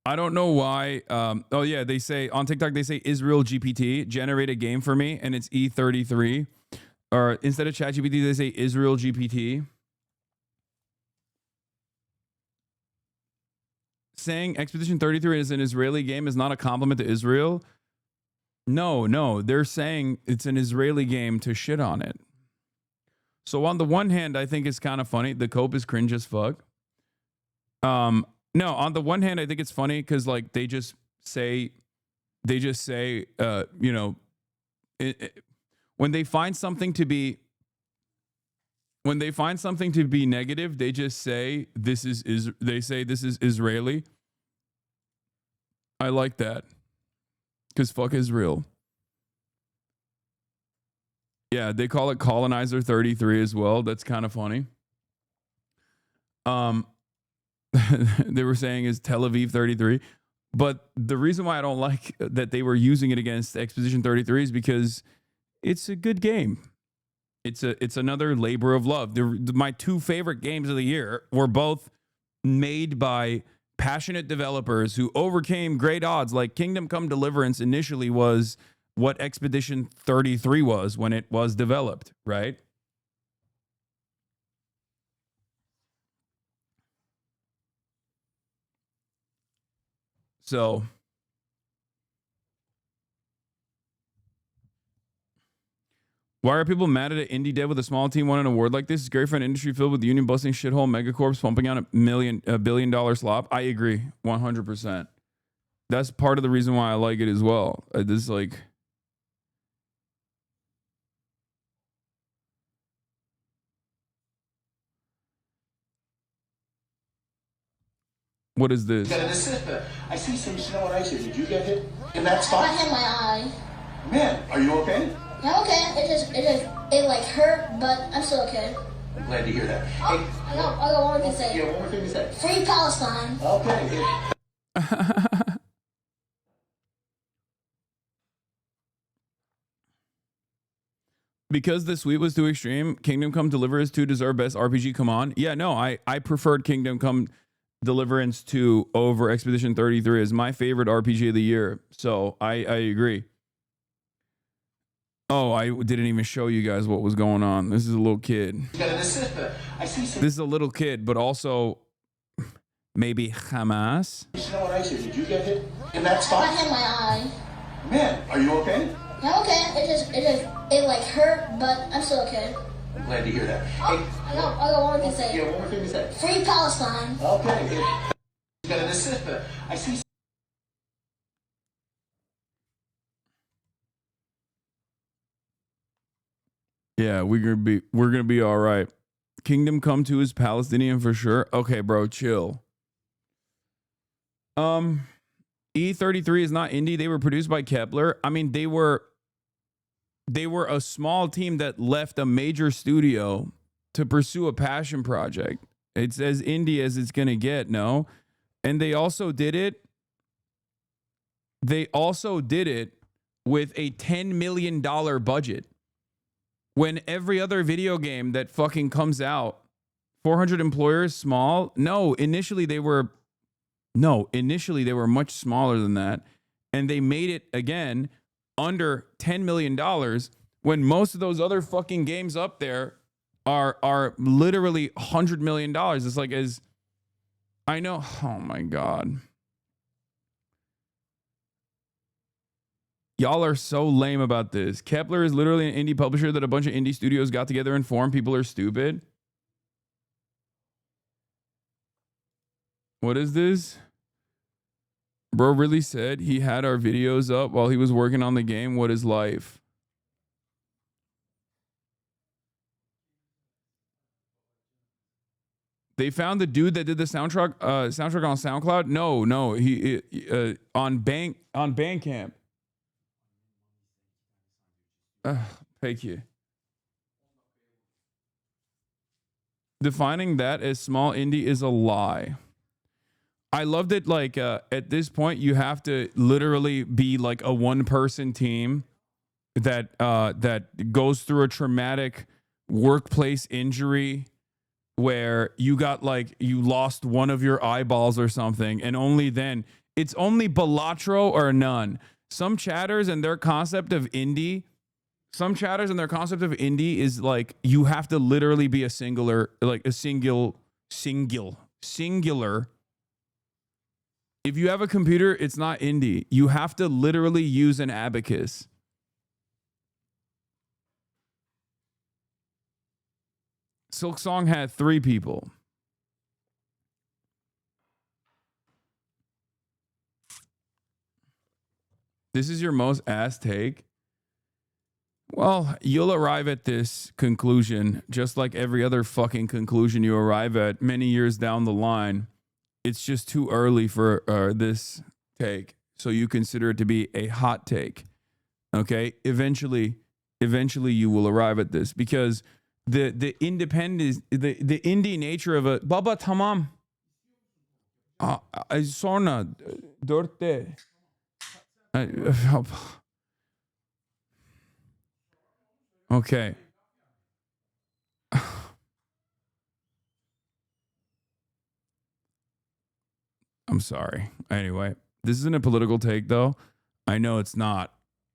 Oh yeah, they say on TikTok, they say Israel GPT, generate a game for me, and it's E33. Or instead of ChatGPT, they say Israel GPT. Saying Expedition 33 is an Israeli game is not a compliment to Israel. No, they're saying it's an Israeli game to shit on it. So on the one hand, I think it's kind of funny. The cope is cringe as fuck. No, on the one hand, I think it's funny because like they just say, when they find something to be negative, they just say this is Israeli. I like that because fuck Israel. Yeah, they call it Colonizer 33 as well. That's kind of funny. They were saying is Tel Aviv 33. But the reason why I don't like that they were using it against Expedition 33 is because it's a good game. It's another labor of love. My two favorite games of the year were both made by passionate developers who overcame great odds. Like Kingdom Come Deliverance initially was what Expedition 33 was when it was developed, right? So why are people mad at an indie dev with a small team won an award like this? It's great for an industry filled with union busting shithole megacorps pumping out $1 billion slop. I agree 100%. That's part of the reason why I like it as well. This like, what is this? I see some snow and ice here. Did you get hit in that spot? I hit my eye. Man, are you okay? Yeah, okay. It like hurt, but I'm still okay. I'm glad to hear that. Oh, Hey, I got one more thing to say. yeah, one more thing to say. Free Palestine. Okay. Because the sweep was too extreme, Kingdom Come Deliverance 2 deserved best RPG. Come on. Yeah, no, I preferred Kingdom Come Deliverance 2 over Expedition 33 as my favorite RPG of the year. So I agree. Oh, I didn't even show you guys what was going on. This is a little kid. I see some This is a little kid, but also maybe Hamas. snow and ice here. Did you get hit in that I spot? hit my eye. Man, are you okay? Yeah, okay. It like hurt, but I'm still okay. I'm glad to hear that. Oh, Hey, I got one more thing to say. yeah, one more thing to say. Free Palestine. Okay. I see. Yeah, we're gonna be all right. Kingdom Come 2 is Palestinian for sure. Okay, bro, chill. E33 is not indie. They were produced by Kepler. I mean, they were a small team that left a major studio to pursue a passion project. It's as indie as it's gonna get, no? And they also did it. They also did it with a $10 million budget. When every other video game that fucking comes out, 400 employers, small. No, initially they were much smaller than that. And they made it again under $10 million when most of those other fucking games up there are literally $100 million. It's like, as I know, oh my God. Y'all are so lame about this. Kepler is literally an indie publisher that a bunch of indie studios got together and formed. People are stupid. What is this? Bro really said he had our videos up while he was working on the game. What is life? They found the dude that did the soundtrack on SoundCloud. No, he on Bandcamp. Thank you. Defining that as small indie is a lie. I loved it. Like at this point, you have to literally be like a one-person team that goes through a traumatic workplace injury where you lost one of your eyeballs or something, and only then it's only Balatro or none. Some chatters and their concept of indie is like you have to literally be a singular. If you have a computer, it's not indie. You have to literally use an abacus. Silk Song had 3 people. This is your most ass take? Well, you'll arrive at this conclusion just like every other fucking conclusion you arrive at many years down the line. It's just too early for this take, so you consider it to be a hot take. Okay? Eventually you will arrive at this because the independence, the indie nature of a Baba tamam. Sonra dörtte. Okay. I'm sorry. Anyway, this isn't a political take though. I know it's not.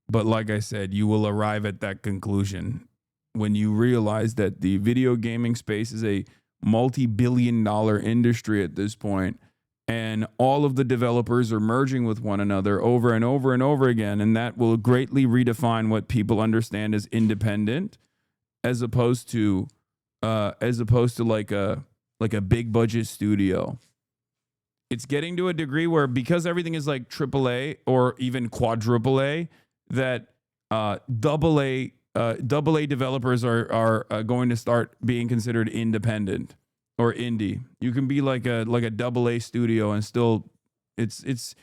But like I said, you will arrive at that conclusion when you realize that the video gaming space is a multi-billion-dollar industry at this point, and all of the developers are merging with one another over and over and over again, and that will greatly redefine what people understand as independent, as opposed to like a big budget studio. It's getting to a degree where, because everything is like AAA or even quadruple A, that double A developers are going to start being considered independent or indie. You can be like a double A studio and still it's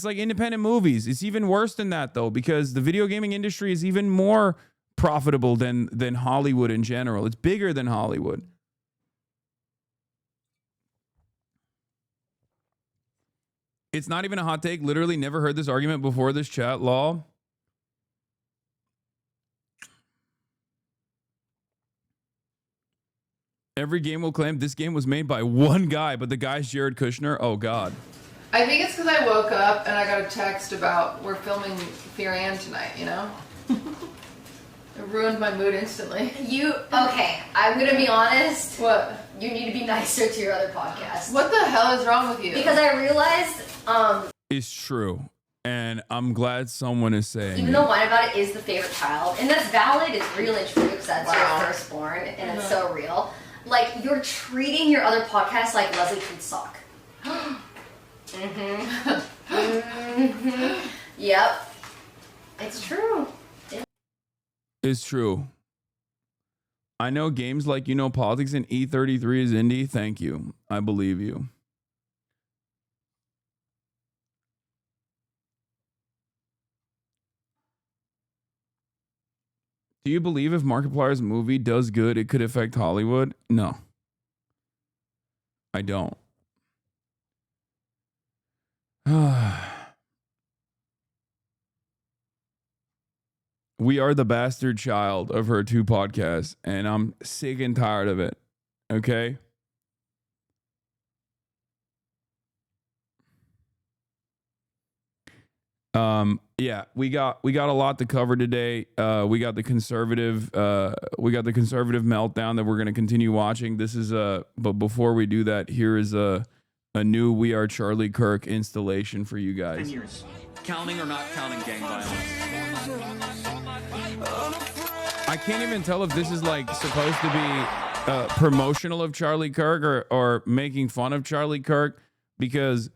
like independent movies. It's even worse than that though, because the video gaming industry is even more profitable than Hollywood in general. It's bigger than Hollywood. It's not even a hot take. Literally never heard this argument before this chat, lol. Every game will claim this game was made by one guy, but the guy's Jared Kushner. Oh, God. I think it's because I woke up and I got a text about we're filming Frea tonight, you know? It ruined my mood instantly. Okay, I'm gonna be honest. What? You need to be nicer to your other podcast. What the hell is wrong with you? Because I realized, It's true. And I'm glad someone is saying even though Wine About It is the favorite child, and that's valid, it's real and true, because that's your firstborn, and it's so real. Like, you're treating your other podcasts like Leslie can suck. Yep. It's true. It's true. I know games like You Know Politics and E33 is indie. Thank you. I believe you. Do you believe if Markiplier's movie does good, it could affect Hollywood? No. I don't. We are the bastard child of her two podcasts, and I'm sick and tired of it. Okay? Yeah, we got a lot to cover today. We got the conservative meltdown that we're going to continue watching. This is but before we do that, here is a new We Are Charlie Kirk installation for you guys. 10 years. Counting or not counting gang violence? I can't even tell if this is like supposed to be promotional of Charlie Kirk or making fun of Charlie Kirk, because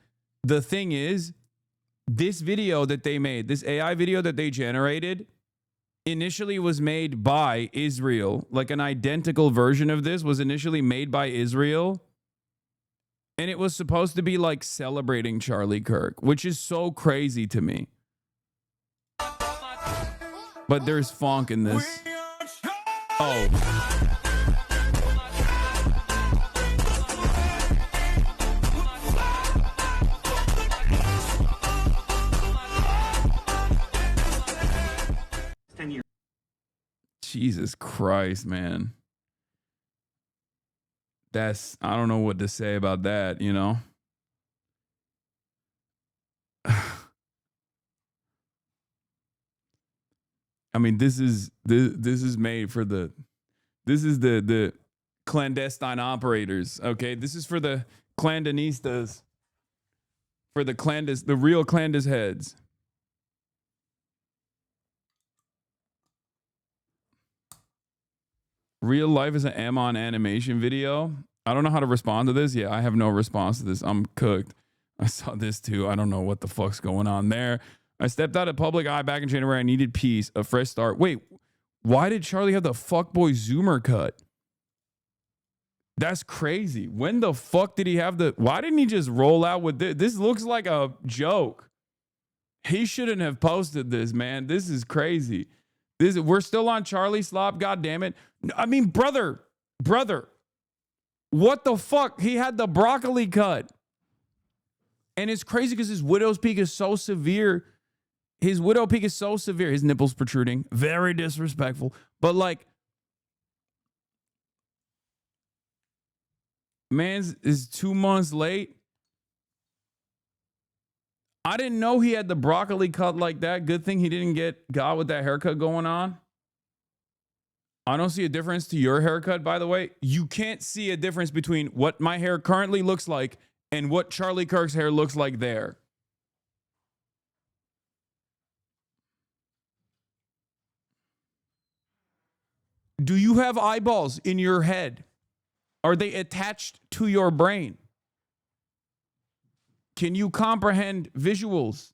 the thing is, this video that they made, this AI video that they generated, initially was made by Israel. Like an identical version of this was initially made by Israel. And it was supposed to be like celebrating Charlie Kirk, which is so crazy to me. But there's funk in this. Oh. Jesus Christ, man. I don't know what to say about that, you know? I mean, this is made for the clandestine operators, okay? This is for the clandanistas, for the real clandest heads. Real life is an Amon animation video. I don't know how to respond to this. Yeah, I have no response to this. I'm cooked. I saw this too. I don't know what the fuck's going on there. I stepped out of public eye back in January. I needed peace, a fresh start. Wait, why did Charlie have the fuckboy zoomer cut? That's crazy. When the fuck did he have why didn't he just roll out with this? This looks like a joke. He shouldn't have posted this, man. This is crazy. We're still on Charlie Slop, god damn it. I mean, brother, what the fuck? He had the broccoli cut. And it's crazy because his widow's peak is so severe. His widow peak is so severe. His nipples protruding. Very disrespectful. But like, man is 2 months late. I didn't know he had the broccoli cut like that. Good thing he didn't get God with that haircut going on. I don't see a difference to your haircut, by the way. You can't see a difference between what my hair currently looks like and what Charlie Kirk's hair looks like there. Do you have eyeballs in your head? Are they attached to your brain? Can you comprehend visuals?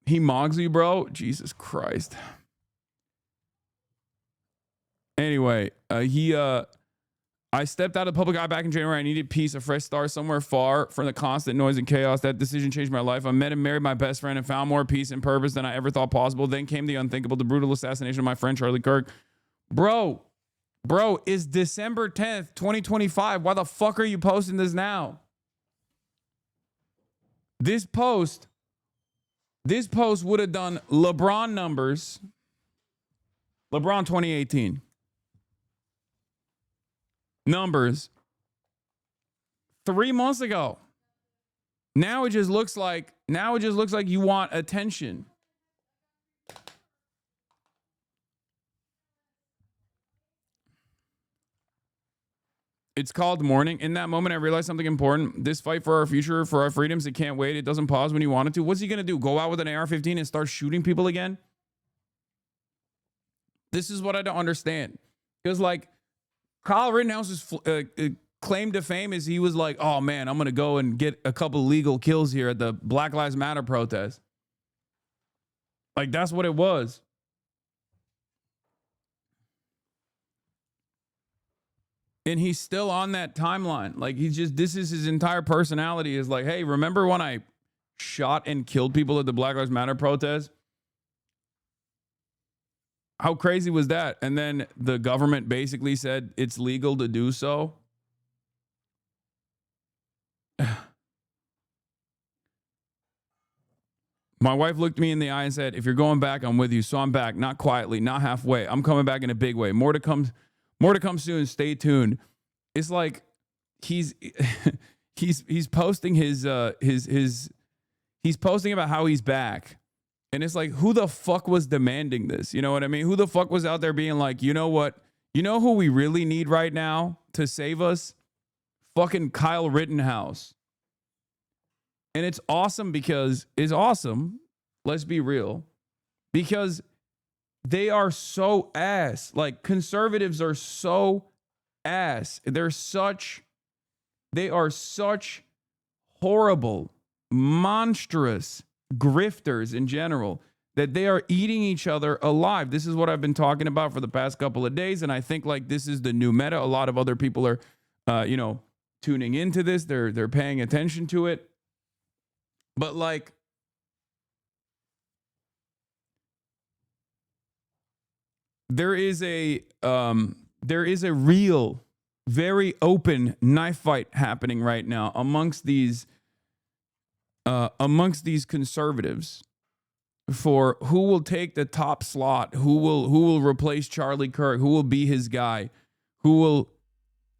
He mogs you, bro? Jesus Christ. Anyway, I stepped out of the public eye back in January. I needed peace, a fresh start somewhere far from the constant noise and chaos. That decision changed my life. I met and married my best friend and found more peace and purpose than I ever thought possible. Then came the unthinkable, the brutal assassination of my friend Charlie Kirk. Bro, it's December 10th, 2025. Why the fuck are you posting this now? This post would have done LeBron numbers. LeBron 2018. Numbers 3 months ago. Now it just looks like you want attention. It's called mourning. In that moment, I realized something important. This fight for our future, for our freedoms, it can't wait. It doesn't pause when you want it to. What's he going to do? Go out with an AR-15 and start shooting people again? This is what I don't understand. Because, like, Kyle Rittenhouse's claim to fame is he was like, oh, man, I'm going to go and get a couple legal kills here at the Black Lives Matter protest. Like, that's what it was. And he's still on that timeline. Like, this is his entire personality is like, hey, remember when I shot and killed people at the Black Lives Matter protest? How crazy was that? And then the government basically said it's legal to do so. My wife looked me in the eye and said, if you're going back, I'm with you. So I'm back, not quietly, not halfway. I'm coming back in a big way. More to come soon. Stay tuned. It's like he's posting he's posting about how he's back. And it's like, who the fuck was demanding this? You know what I mean? Who the fuck was out there being like, you know what? You know who we really need right now to save us? Fucking Kyle Rittenhouse. And it's awesome because it's awesome. Let's be real. Because they are so ass. Like, conservatives are so ass. They are such horrible, monstrous grifters in general that they are eating each other alive. This is what I've been talking about for the past couple of days. And I think like this is the new meta. A lot of other people are, tuning into this. They're paying attention to it. But like, there is a real, very open knife fight happening right now amongst these conservatives for who will take the top slot, who will replace Charlie Kirk, who will be his guy, who will.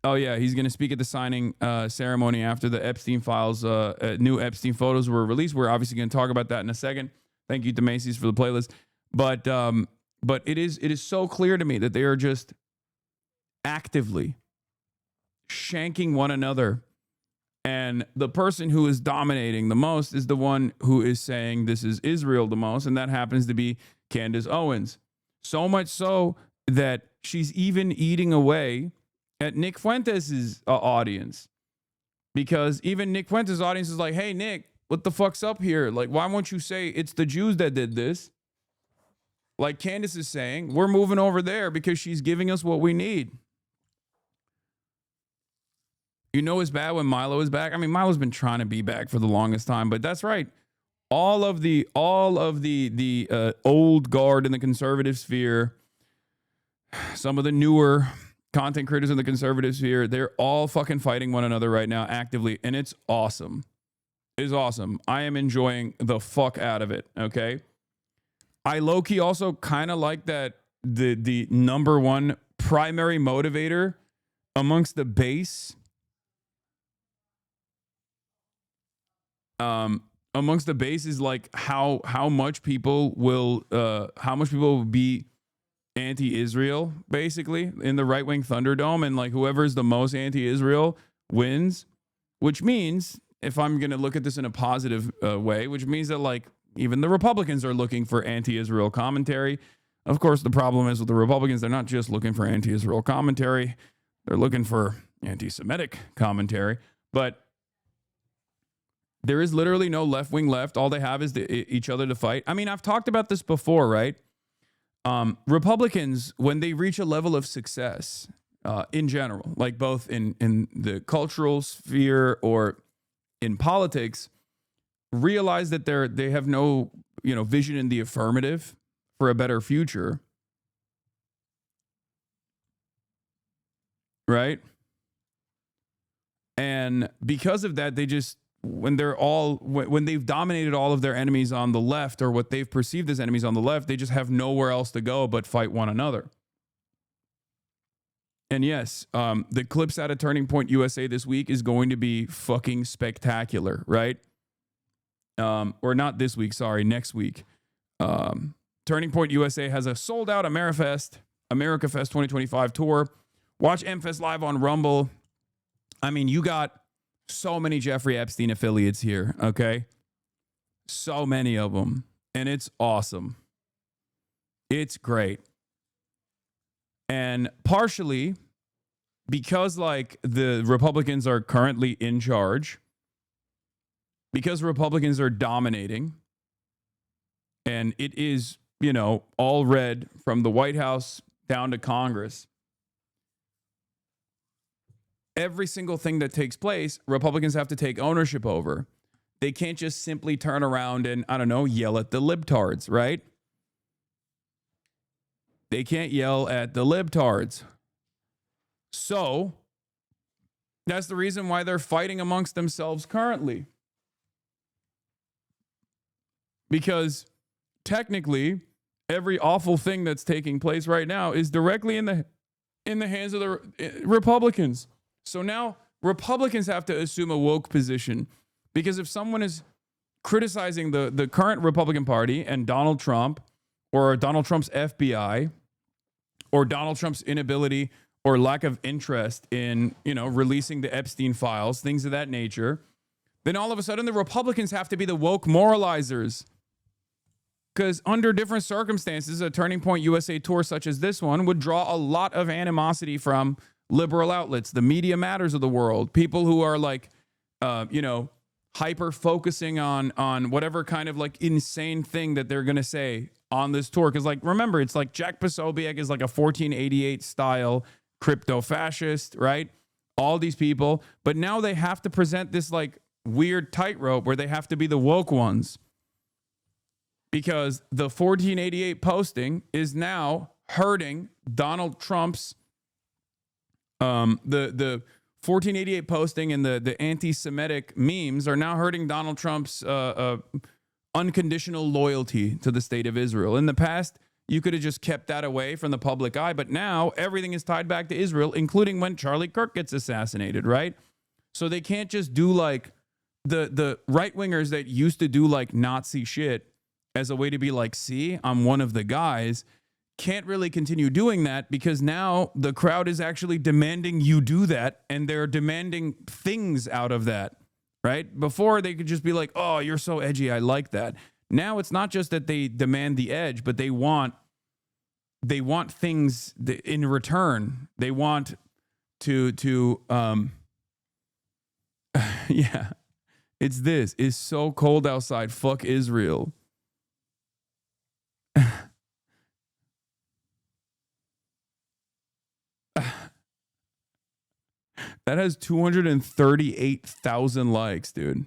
Oh yeah, he's going to speak at the signing ceremony after the Epstein files, new Epstein photos were released. We're obviously going to talk about that in a second. Thank you to Macy's for the playlist, but it is so clear to me that they are just actively shanking one another. And the person who is dominating the most is the one who is saying this is Israel the most. And that happens to be Candace Owens. So much so that she's even eating away at Nick Fuentes' audience. Because even Nick Fuentes' audience is like, hey, Nick, what the fuck's up here? Like, why won't you say it's the Jews that did this? Like Candace is saying, we're moving over there because she's giving us what we need. You know it's bad when Milo is back. I mean, Milo's been trying to be back for the longest time, but that's right. All of the old guard in the conservative sphere, some of the newer content creators in the conservative sphere, they're all fucking fighting one another right now actively, and it's awesome. It's awesome. I am enjoying the fuck out of it, okay? I low-key also kind of like that the number one primary motivator amongst the base is like how much people will be anti-Israel, basically, in the right-wing Thunderdome, and like whoever's the most anti-Israel wins, which means, if I'm going to look at this in a positive way, which means that like even the Republicans are looking for anti-Israel commentary. Of course, the problem is with the Republicans, they're not just looking for anti-Israel commentary, they're looking for anti-Semitic commentary, but there is literally no left-wing left. All they have is each other to fight. I mean, I've talked about this before, right? Republicans, when they reach a level of success in general, like both in the cultural sphere or in politics, realize that they have no vision in the affirmative for a better future, right? And because of that, they just when they've dominated all of their enemies on the left, or what they've perceived as enemies on the left, they just have nowhere else to go but fight one another. And yes, the clips out of Turning Point USA this week is going to be fucking spectacular, right? Or not this week, sorry, next week. Turning Point USA has a sold-out AmeriFest 2025 tour. Watch MFest live on Rumble. I mean, you got so many Jeffrey Epstein affiliates here, okay? So many of them. And it's awesome. It's great. And partially because like the Republicans are currently in charge, because Republicans are dominating, and it is, all red from the White House down to Congress. Every single thing that takes place, Republicans have to take ownership over. They can't just simply turn around and, yell at the libtards, right? They can't yell at the libtards. So, that's the reason why they're fighting amongst themselves currently. Because technically, every awful thing that's taking place right now is directly in the hands of the Republicans. So now Republicans have to assume a woke position, because if someone is criticizing the current Republican Party and Donald Trump, or Donald Trump's FBI, or Donald Trump's inability or lack of interest in, releasing the Epstein files, things of that nature, then all of a sudden the Republicans have to be the woke moralizers. Because under different circumstances, a Turning Point USA tour such as this one would draw a lot of animosity from liberal outlets, the Media Matters of the world, people who are like, hyper focusing on whatever kind of like insane thing that they're going to say on this tour. Because like, remember, it's like Jack Posobiec is like a 1488 style crypto fascist, right? All these people, but now they have to present this like weird tightrope where they have to be the woke ones. Because the 1488 posting is now hurting Donald Trump's the 1488 posting and the anti-Semitic memes are now hurting Donald Trump's unconditional loyalty to the state of Israel. In the past, you could have just kept that away from the public eye, but now everything is tied back to Israel, including when Charlie Kirk gets assassinated, right? So they can't just do like the right-wingers that used to do like Nazi shit as a way to be like, see, I'm one of the guys, can't really continue doing that, because now the crowd is actually demanding you do that, and they're demanding things out of that, right? Before, they could just be like, oh, you're so edgy, I like that. Now it's not just that they demand the edge, but they want things in return. They want to yeah, it's so cold outside, fuck Israel. That has 238,000 likes, dude.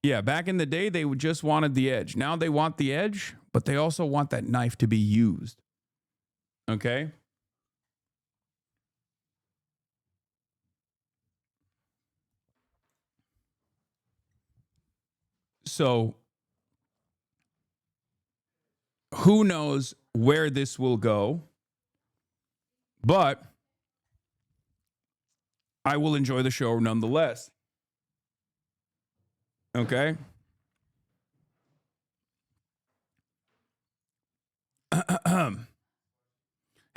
Yeah, back in the day, they just wanted the edge. Now they want the edge, but they also want that knife to be used. Okay? So, who knows where this will go? But I will enjoy the show nonetheless. Okay?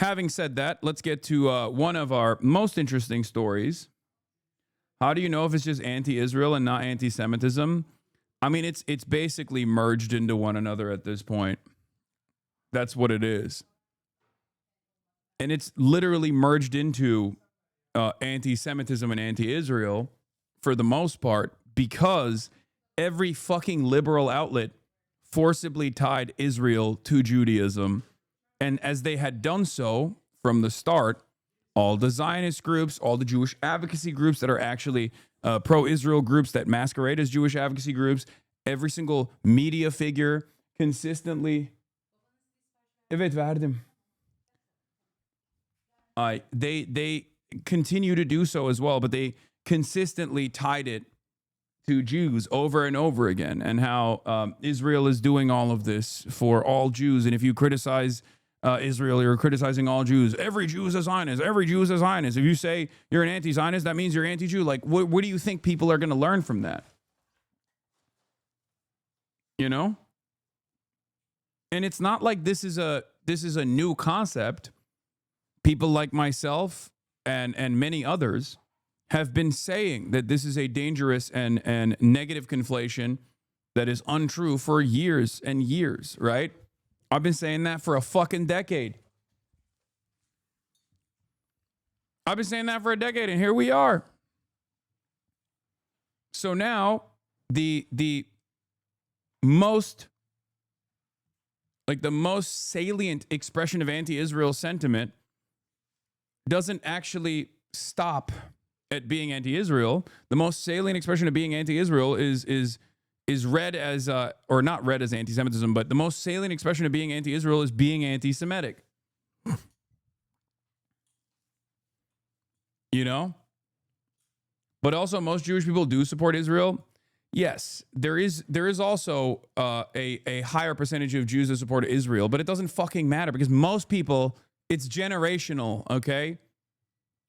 Having said that, let's get to one of our most interesting stories. How do you know if it's just anti-Israel and not anti-Semitism? I mean, it's basically merged into one another at this point. That's what it is. And it's literally merged into anti-Semitism and anti-Israel for the most part, because every fucking liberal outlet forcibly tied Israel to Judaism. And as they had done so from the start, all the Zionist groups, all the Jewish advocacy groups that are actually pro-Israel groups that masquerade as Jewish advocacy groups, every single media figure consistently... They continue to do so as well, but they consistently tied it to Jews over and over again, and how Israel is doing all of this for all Jews. And if you criticize Israel, you're criticizing all Jews. Every Jew is a Zionist. Every Jew is a Zionist. If you say you're an anti-Zionist, that means you're anti-Jew. Like, what do you think people are going to learn from that? You know? And it's not like this is a new concept. People like myself and many others have been saying that this is a dangerous and negative conflation that is untrue for years and years, right? I've been saying that for a fucking decade. I've been saying that for a decade, and here we are. So now the most salient expression of anti-Israel sentiment doesn't actually stop at being anti-Israel. The most salient expression of being anti-Israel is read as, or not read as anti-Semitism, but the most salient expression of being anti-Israel is being anti-Semitic. You know? But also, most Jewish people do support Israel. Yes, there is also a higher percentage of Jews that support Israel, but it doesn't fucking matter, because most people, it's generational, okay?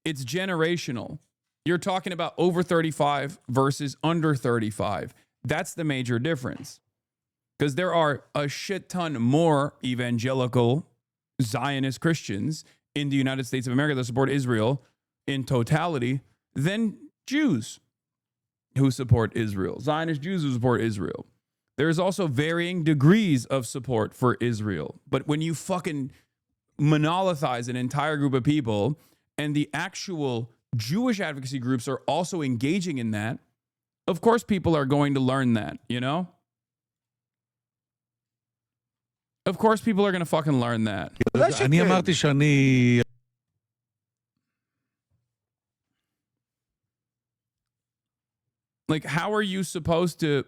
It's generational. You're talking about over 35 versus under 35. That's the major difference. Because there are a shit ton more evangelical Zionist Christians in the United States of America that support Israel in totality than Jews who support Israel. Zionist Jews who support Israel. There's also varying degrees of support for Israel. But when you fucking monolithize an entire group of people, and the actual Jewish advocacy groups are also engaging in that, of course people are going to learn that, you know? Of course people are going to fucking learn that. אני אמרתי שאני... Like, how are you supposed to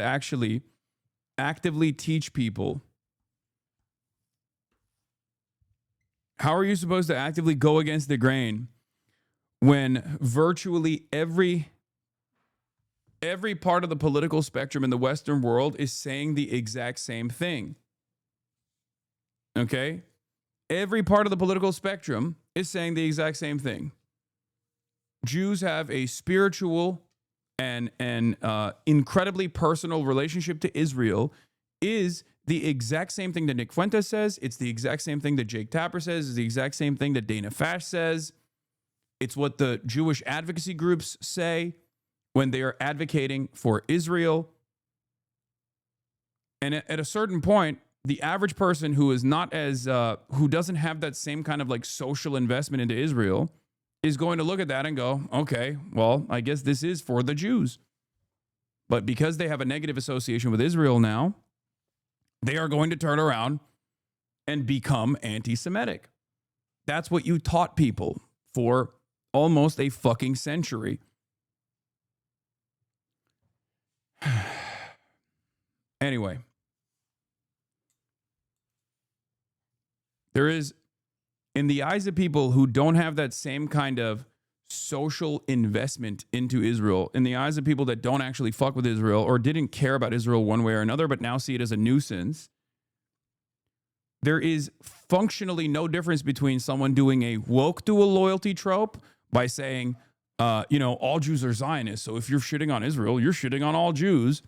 actually actively teach people? How are you supposed to actively go against the grain when virtually every part of the political spectrum in the Western world is saying the exact same thing? Okay? Every part of the political spectrum is saying the exact same thing. Jews have a spiritual and incredibly personal relationship to Israel is the exact same thing that Nick Fuentes says. It's the exact same thing that Jake Tapper says. It's the exact same thing that Dana Fash says. It's what the Jewish advocacy groups say when they are advocating for Israel. And at a certain point, the average person who is not as, who doesn't have that same kind of like social investment into Israel is going to look at that and go, okay, well, I guess this is for the Jews. But because they have a negative association with Israel now, they are going to turn around and become anti-Semitic. That's what you taught people for almost a fucking century. Anyway, there is, in the eyes of people who don't have that same kind of social investment into Israel, in the eyes of people that don't actually fuck with Israel or didn't care about Israel one way or another, but now see it as a nuisance, there is functionally no difference between someone doing a woke dual loyalty trope, by saying, all Jews are Zionists. So if you're shitting on Israel, you're shitting on all Jews,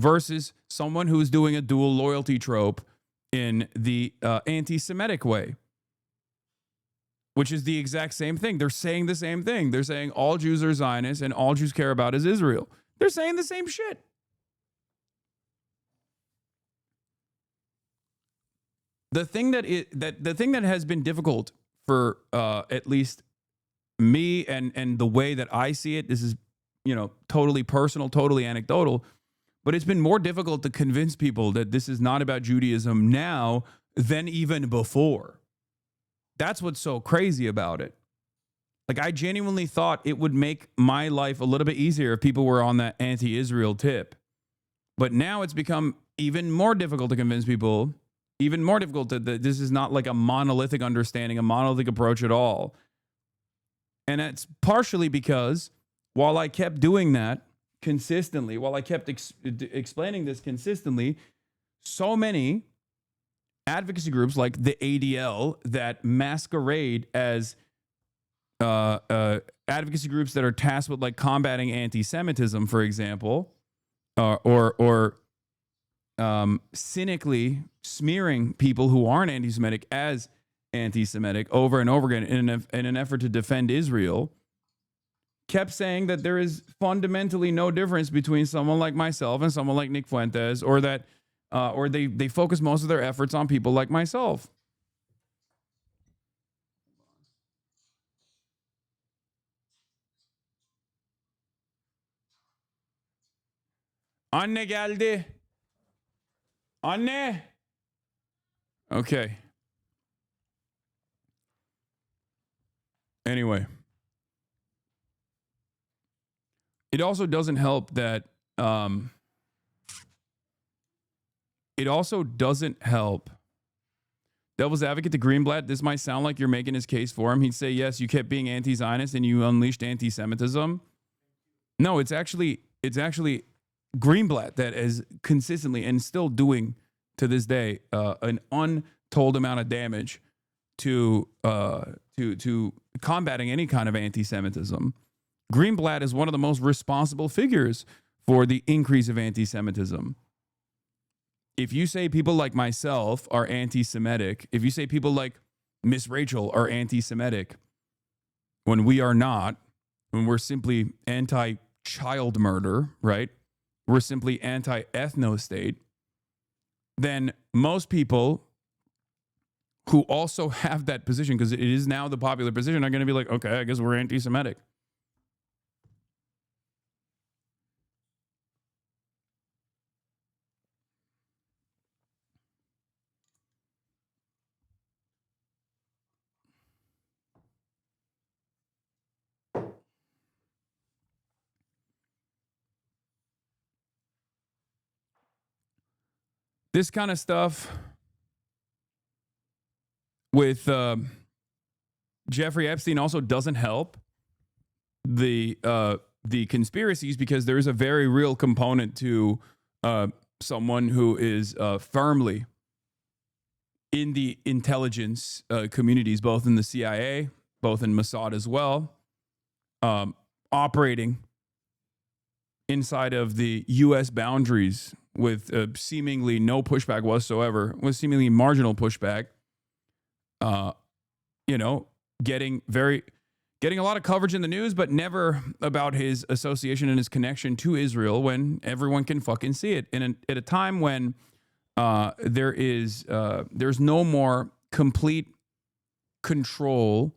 versus someone who is doing a dual loyalty trope in the anti-Semitic way, which is the exact same thing. They're saying the same thing. They're saying all Jews are Zionists and all Jews care about is Israel. They're saying the same shit. The thing that has been difficult for at least me and the way that I see it, this is, totally personal, totally anecdotal, but it's been more difficult to convince people that this is not about Judaism now than even before. That's what's so crazy about it. Like, I genuinely thought it would make my life a little bit easier if people were on that anti-Israel tip. But now it's become even more difficult to convince people, even more difficult that this is not like a monolithic understanding, a monolithic approach at all. And it's partially because while I kept doing that consistently, while I kept explaining this consistently, so many advocacy groups like the ADL that masquerade as advocacy groups that are tasked with like combating anti-Semitism, for example, or cynically smearing people who aren't anti-Semitic as anti-Semitic over and over again in an effort to defend Israel, kept saying that there is fundamentally no difference between someone like myself and someone like Nick Fuentes, or that or they focus most of their efforts on people like myself. Anne geldi. Anne. Okay. Anyway. It also doesn't help that Devil's advocate to Greenblatt, this might sound like you're making his case for him. He'd say, yes, you kept being anti-Zionist and you unleashed anti-Semitism. No, it's actually Greenblatt that is consistently and still doing to this day an untold amount of damage to combating any kind of anti-Semitism. Greenblatt is one of the most responsible figures for the increase of anti-Semitism. If you say people like myself are anti-Semitic, if you say people like Miss Rachel are anti-Semitic, when we are not, when we're simply anti-child murder, right? We're simply anti-ethno-state, then most people who also have that position, because it is now the popular position, are going to be like, okay, I guess we're anti-Semitic. This kind of stuff with Jeffrey Epstein also doesn't help the conspiracies, because there is a very real component to someone who is firmly in the intelligence communities, both in the CIA, both in Mossad as well, operating inside of the U.S. boundaries with seemingly no pushback whatsoever, with seemingly marginal pushback, getting a lot of coverage in the news, but never about his association and his connection to Israel when everyone can fucking see it. And at a time when there's no more complete control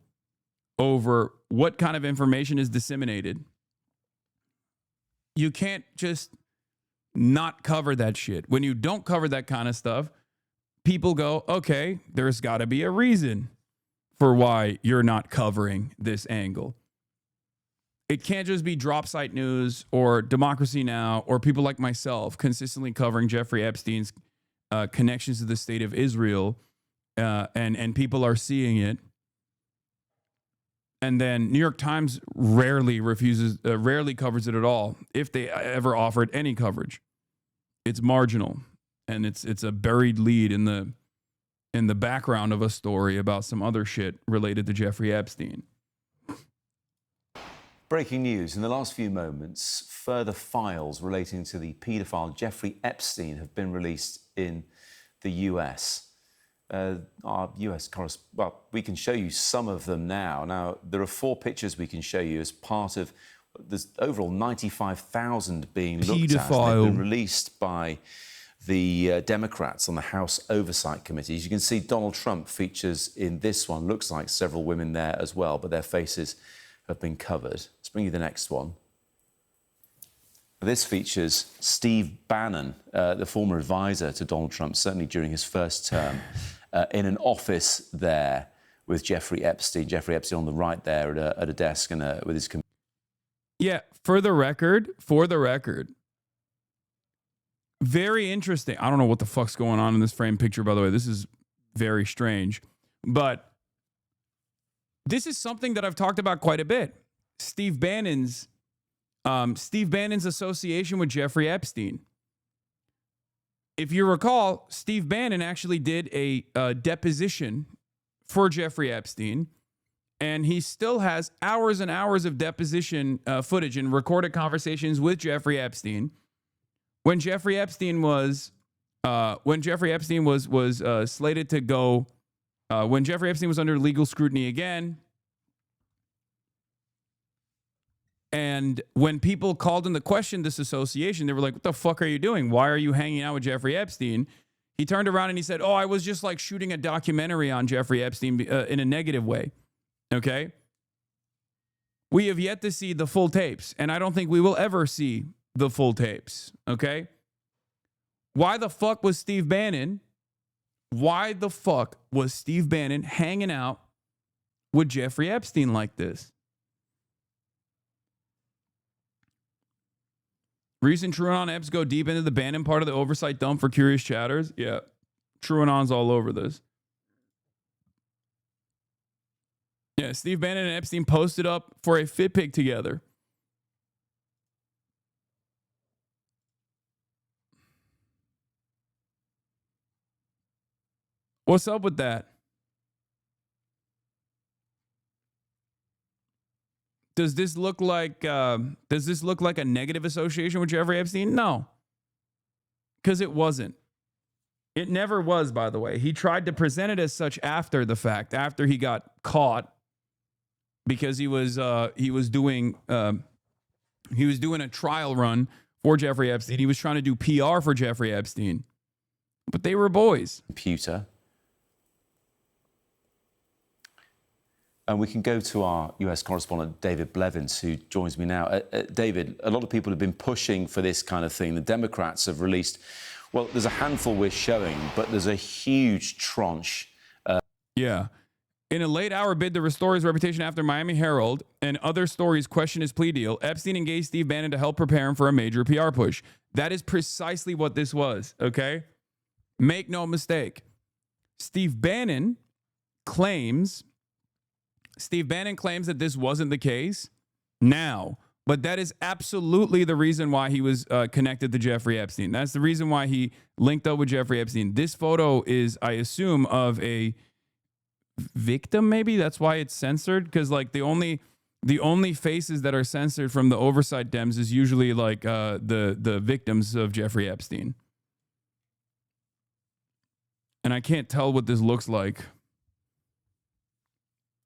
over what kind of information is disseminated, you can't just not cover that shit. When you don't cover that kind of stuff, people go, okay, there's got to be a reason for why you're not covering this angle. It can't just be Drop Site News or Democracy Now! Or people like myself consistently covering Jeffrey Epstein's connections to the state of Israel, and people are seeing it. And then New York Times rarely covers it at all, if they ever offered any coverage. It's marginal, and it's a buried lead in the background of a story about some other shit related to Jeffrey Epstein. Breaking news. In the last few moments, further files relating to the paedophile Jeffrey Epstein have been released in the US. Our US correspondent, well, we can show you some of them now. Now, there are 4 pictures we can show you as part of, there's overall 95,000 being looked at. They've been released by the Democrats on the House Oversight Committee. As you can see, Donald Trump features in this one. Looks like several women there as well, but their faces have been covered. Let's bring you the next one. This features Steve Bannon, the former advisor to Donald Trump, certainly during his first term, in an office there with Jeffrey Epstein. Jeffrey Epstein on the right there at a desk and with his computer. Yeah, for the record, very interesting. I don't know what the fuck's going on in this frame picture, by the way. This is very strange. But this is something that I've talked about quite a bit. Steve Bannon's association with Jeffrey Epstein. If you recall, Steve Bannon actually did a deposition for Jeffrey Epstein, and he still has hours and hours of deposition footage and recorded conversations with Jeffrey Epstein. When Jeffrey Epstein was slated to go, when Jeffrey Epstein was under legal scrutiny again, and when people called into question this association, they were like, "What the fuck are you doing? Why are you hanging out with Jeffrey Epstein?" He turned around and he said, "Oh, I was just like shooting a documentary on Jeffrey Epstein in a negative way." Okay? We have yet to see the full tapes, and I don't think we will ever see the full tapes. Okay? Why the fuck was Steve Bannon hanging out with Jeffrey Epstein like this? Recent TrueAnon eps go deep into the Bannon part of the oversight dump for curious chatters. Yeah, TrueAnon's all over this. Yeah, Steve Bannon and Epstein posted up for a fit pic together. What's up with that? Does this look like a negative association with Jeffrey Epstein? No. Because it wasn't. It never was, by the way. He tried to present it as such after the fact, after he got caught, because he was doing a trial run for Jeffrey Epstein. He was trying to do PR for Jeffrey Epstein. But they were boys. Computer. And we can go to our US correspondent, David Blevins, who joins me now. David, a lot of people have been pushing for this kind of thing. The Democrats have released, well, there's a handful we're showing, but there's a huge tranche. Yeah. In a late-hour bid to restore his reputation after Miami Herald and other stories question his plea deal, Epstein engaged Steve Bannon to help prepare him for a major PR push. That is precisely what this was, okay? Make no mistake. Steve Bannon claims that this wasn't the case now, but that is absolutely the reason why he was connected to Jeffrey Epstein. That's the reason why he linked up with Jeffrey Epstein. This photo is, I assume, of a victim, maybe? That's why it's censored, because like the only faces that are censored from the oversight Dems is usually like the victims of Jeffrey Epstein. And I can't tell what this looks like.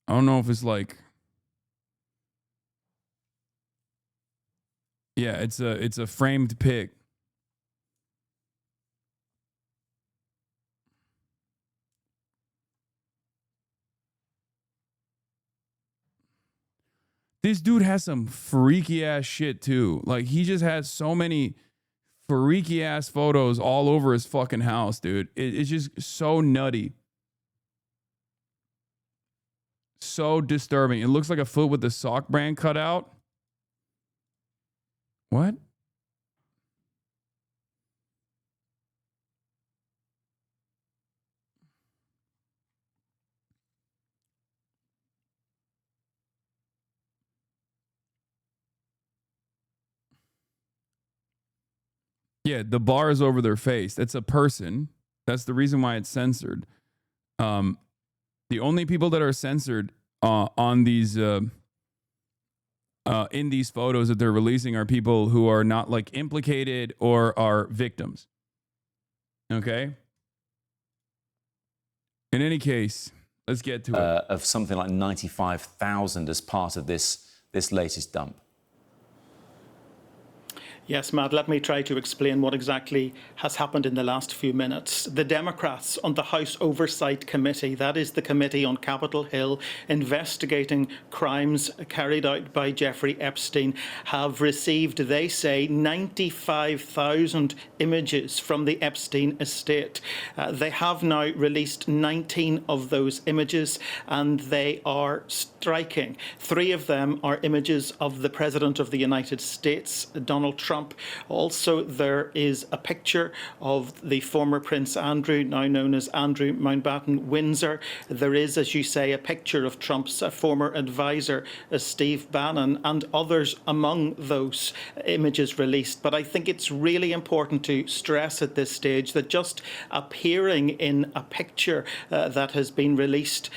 I don't know if it's like, yeah, it's a framed pic. This dude has some freaky ass shit too. Like he just has so many freaky ass photos all over his fucking house, dude. It's just so nutty. So disturbing. It looks like a foot with the sock brand cut out. What? Yeah, the bar is over their face. That's a person. That's the reason why it's censored. The only people that are censored on these in these photos that they're releasing are people who are not like implicated or are victims. Okay. In any case, let's get to it. Of something like 95,000 as part of this latest dump. Yes, Matt, let me try to explain what exactly has happened in the last few minutes. The Democrats on the House Oversight Committee, that is the committee on Capitol Hill investigating crimes carried out by Jeffrey Epstein, have received, they say, 95,000 images from the Epstein estate. They have now released 19 of those images, and they are striking. 3 of them are images of the President of the United States, Donald Trump. Also, there is a picture of the former Prince Andrew, now known as Andrew Mountbatten Windsor. There is, as you say, a picture of Trump's former advisor, Steve Bannon, and others among those images released. But I think it's really important to stress at this stage that just appearing in a picture that has been released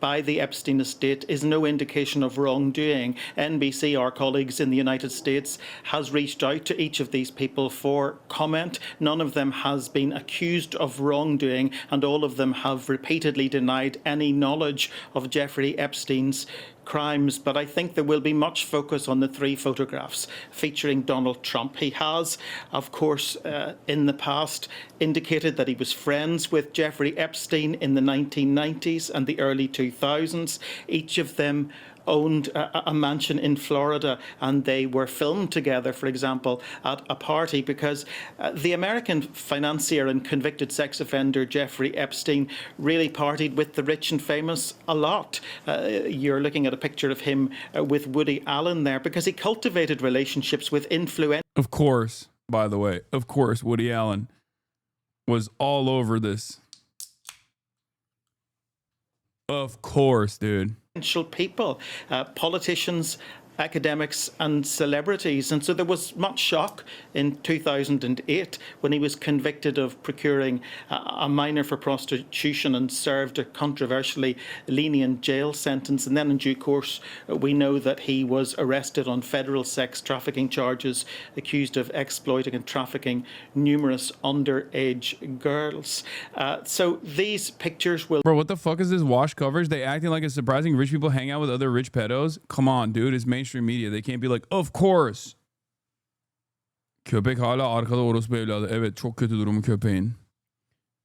by the Epstein estate is no indication of wrongdoing. NBC, our colleagues in the United States, has reached out to each of these people for comment. None of them has been accused of wrongdoing, and all of them have repeatedly denied any knowledge of Jeffrey Epstein's crimes. But I think there will be much focus on the 3 photographs featuring Donald Trump. He has, of course, in the past indicated that he was friends with Jeffrey Epstein in the 1990s and the early 2000s. Each of them owned a mansion in Florida, and they were filmed together, for example, at a party, because the American financier and convicted sex offender Jeffrey Epstein really partied with the rich and famous a lot. You're looking at a picture of him with Woody Allen there, because he cultivated relationships with influential... Of course, by the way, of course, Woody Allen was all over this. Of course, dude. People, politicians, academics and celebrities. And so there was much shock in 2008 when he was convicted of procuring a minor for prostitution and served a controversially lenient jail sentence. And then in due course, we know that he was arrested on federal sex trafficking charges, accused of exploiting and trafficking numerous underage girls. So these pictures will... Bro, what the fuck is this wash coverage? They acting like it's surprising rich people hang out with other rich pedos? Come on, dude. It's mainstream media. They can't be like, of course. Köpek hala arkada orospu evladı. Evet, çok kötü durumu köpeğin.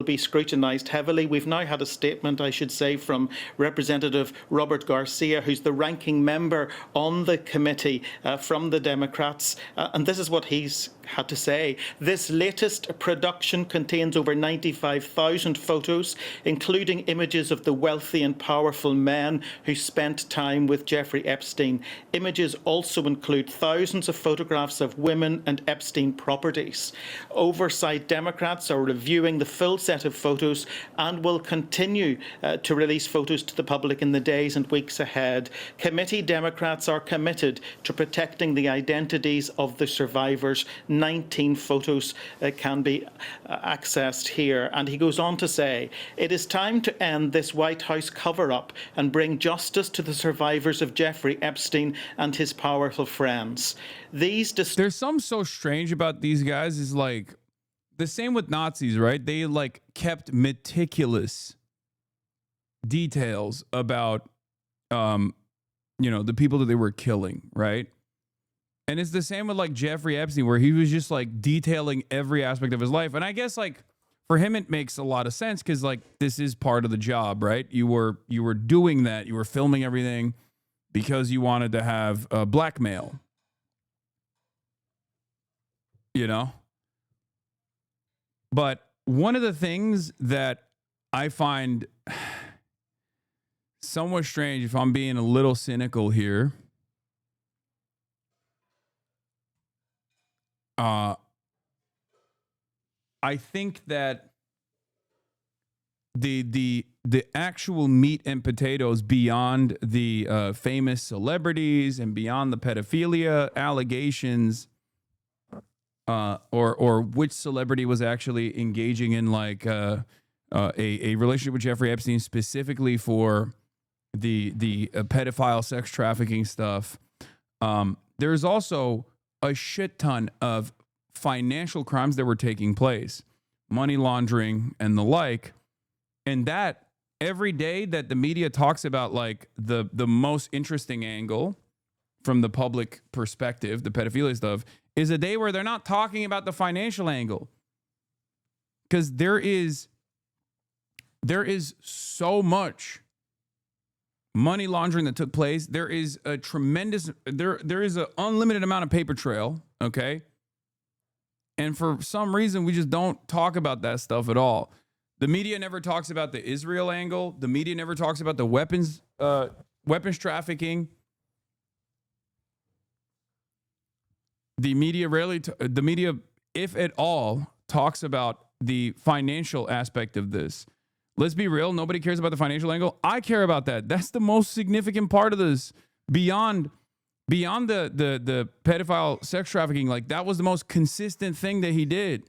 Be scrutinised heavily. We've now had a statement, I should say, from Representative Robert Garcia, who's the ranking member on the committee from the Democrats. And this is what he's had to say. This latest production contains over 95,000 photos, including images of the wealthy and powerful men who spent time with Jeffrey Epstein. Images also include thousands of photographs of women and Epstein properties. Oversight Democrats are reviewing the full set of photos and will continue to release photos to the public in the days and weeks ahead. Committee Democrats are committed to protecting the identities of the survivors. 19 photos can be accessed here. And he goes on to say, it is time to end this White House cover-up and bring justice to the survivors of Jeffrey Epstein and his powerful friends. There's something so strange about these guys is like, the same with Nazis, right? They like kept meticulous details about, the people that they were killing, right? And it's the same with like Jeffrey Epstein, where he was just like detailing every aspect of his life. And I guess like for him, it makes a lot of sense because like this is part of the job, right? You were doing that. You were filming everything because you wanted to have blackmail, But one of the things that I find somewhat strange, if I'm being a little cynical here, I think that the actual meat and potatoes beyond the famous celebrities and beyond the pedophilia allegations, or which celebrity was actually engaging in like a relationship with Jeffrey Epstein specifically for the pedophile sex trafficking stuff. there's also a shit ton of financial crimes that were taking place, money laundering and the like. And that every day that the media talks about like the most interesting angle from the public perspective, the pedophilia stuff, is a day where they're not talking about the financial angle. Because there is so much money laundering that took place. There is a tremendous, there is an unlimited amount of paper trail, okay? And for some reason, we just don't talk about that stuff at all. The media never talks about the Israel angle. The media never talks about the weapons trafficking. The media rarely, if at all, talks about the financial aspect of this. Let's be real. Nobody cares about the financial angle. I care about that. That's the most significant part of this. Beyond the pedophile sex trafficking, like that was the most consistent thing that he did.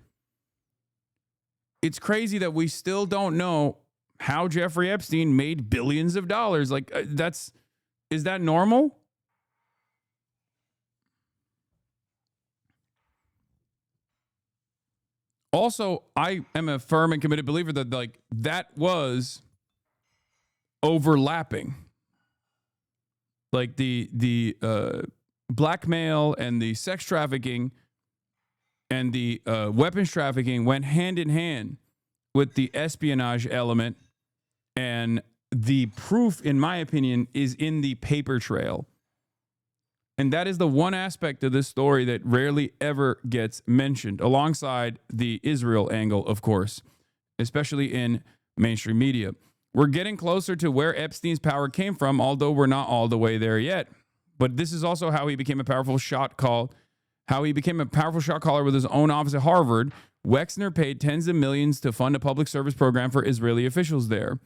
It's crazy that we still don't know how Jeffrey Epstein made billions of dollars. Like is that normal? Also, I am a firm and committed believer that like that was overlapping. Like the blackmail and the sex trafficking and the weapons trafficking went hand in hand with the espionage element. And the proof, in my opinion, is in the paper trail. And that is the one aspect of this story that rarely ever gets mentioned, alongside the Israel angle, of course, especially in mainstream media. We're getting closer to where Epstein's power came from, although we're not all the way there yet. But this is also how he became a powerful shot caller with his own office at Harvard. Wexner paid tens of millions to fund a public service program for Israeli officials there.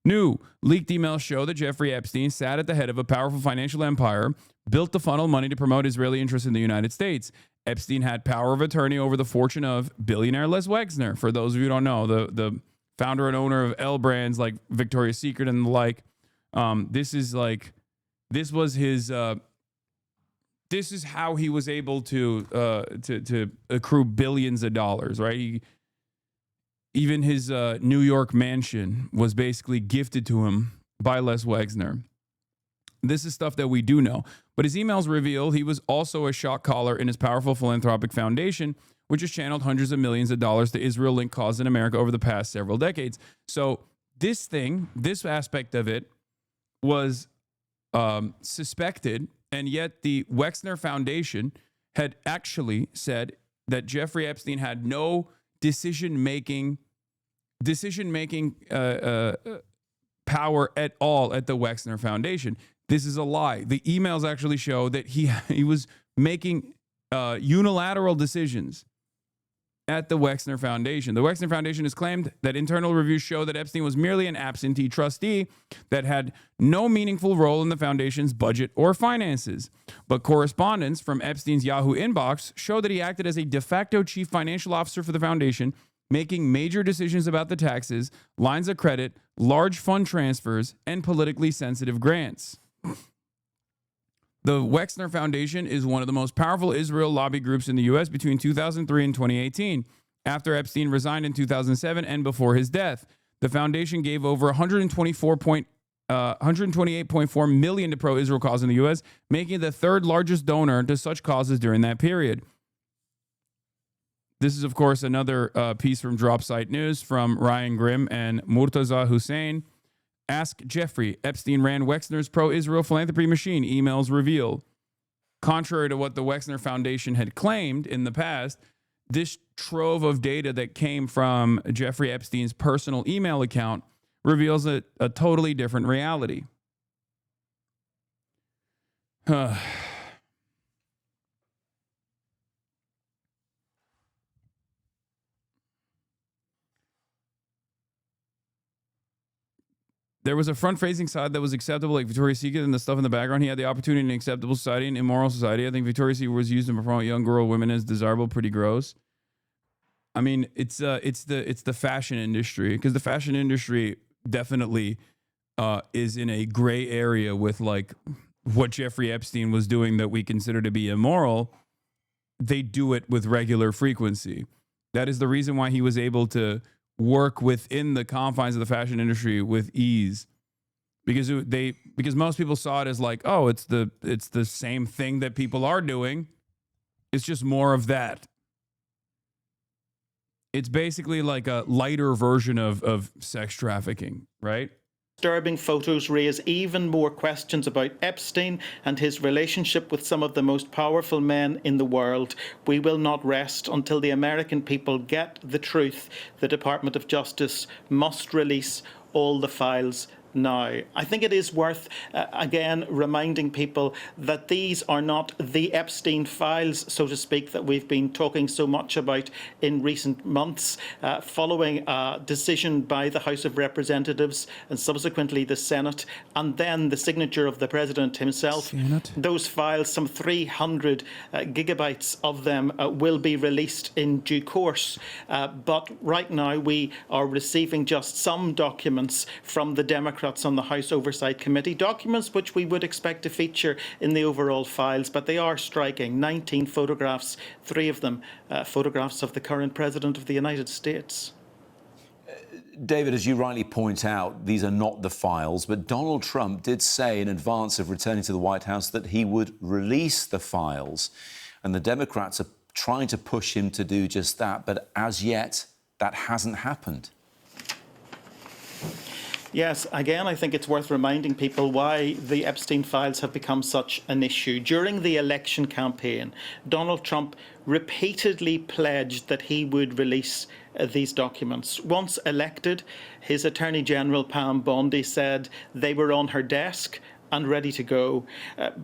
New leaked emails show that Jeffrey Epstein sat at the head of a powerful financial empire, built to funnel money to promote Israeli interests in the United States. Epstein had power of attorney over the fortune of billionaire Les Wexner. For those of you who don't know, the founder and owner of L Brands like Victoria's Secret and the like. This is how he was able to accrue billions of dollars, right? Even his New York mansion was basically gifted to him by Les Wexner. This is stuff that we do know. But his emails reveal he was also a shot caller in his powerful philanthropic foundation, which has channeled hundreds of millions of dollars to Israel-linked causes in America over the past several decades. So this aspect of it was suspected, and yet the Wexner Foundation had actually said that Jeffrey Epstein had no decision-making power at all at the Wexner Foundation. This is a lie. The emails actually show that he was making unilateral decisions at the Wexner Foundation. The Wexner Foundation has claimed that internal reviews show that Epstein was merely an absentee trustee that had no meaningful role in the foundation's budget or finances. But correspondence from Epstein's Yahoo inbox show that he acted as a de facto chief financial officer for the foundation, making major decisions about the taxes, lines of credit, large fund transfers, and politically sensitive grants. The Wexner Foundation is one of the most powerful Israel lobby groups in the U.S. between 2003 and 2018. After Epstein resigned in 2007 and before his death, the foundation gave over $128.4 million to pro-Israel cause in the U.S., making it the third largest donor to such causes during that period. This is, of course, another piece from Dropsite News from Ryan Grimm and Murtaza Hussein. Ask Jeffrey. Epstein ran Wexner's pro-Israel philanthropy machine, emails reveal. Contrary to what the Wexner Foundation had claimed in the past, this trove of data that came from Jeffrey Epstein's personal email account reveals a totally different reality. There was a front-facing side that was acceptable, like Victoria's Secret and the stuff in the background. He had the opportunity in an acceptable society and immoral society. I think Victoria's Secret was used to promote young girl women as desirable, pretty gross. I mean, it's the fashion industry, because the fashion industry definitely is in a gray area with like what Jeffrey Epstein was doing that we consider to be immoral, they do it with regular frequency. That is the reason why he was able to work within the confines of the fashion industry with ease, because most people saw it as like, oh, it's the same thing that people are doing. It's just more of that. It's basically like a lighter version of sex trafficking, right? Disturbing photos raise even more questions about Epstein and his relationship with some of the most powerful men in the world. We will not rest until the American people get the truth. The Department of Justice must release all the files now. I think it is worth, again, reminding people that these are not the Epstein files, so to speak, that we've been talking so much about in recent months, following a decision by the House of Representatives and subsequently the Senate, and then the signature of the President himself. Senate. Those files, some 300 gigabytes of them, will be released in due course. But right now we are receiving just some documents from the Democrats on the House Oversight Committee, documents which we would expect to feature in the overall files, but they are striking. 19 photographs, 3 of them photographs of the current President of the United States. David, as you rightly point out, these are not the files, but Donald Trump did say in advance of returning to the White House that he would release the files, and the Democrats are trying to push him to do just that, but as yet, that hasn't happened. Yes, again, I think it's worth reminding people why the Epstein files have become such an issue. During the election campaign, Donald Trump repeatedly pledged that he would release these documents. Once elected, his Attorney General, Pam Bondi, said they were on her desk and ready to go.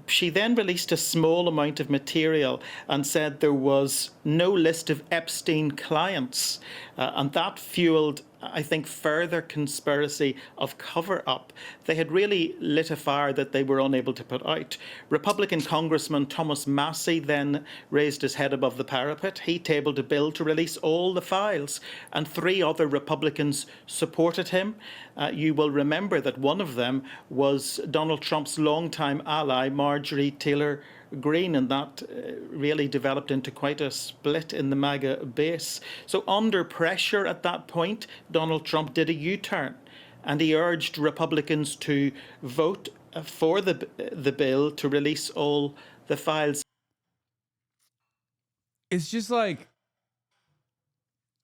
She then released a small amount of material and said there was no list of Epstein clients. And that fueled, I think, further conspiracy of cover-up. They had really lit a fire that they were unable to put out. Republican Congressman Thomas Massie then raised his head above the parapet. He tabled a bill to release all the files, and 3 other Republicans supported him. You will remember that one of them was Donald Trump's longtime ally, Marjorie Taylor Greene, and that really developed into quite a split in the MAGA base. So under pressure at that point, Donald Trump did a U-turn, and he urged Republicans to vote for the bill to release all the files. It's just like,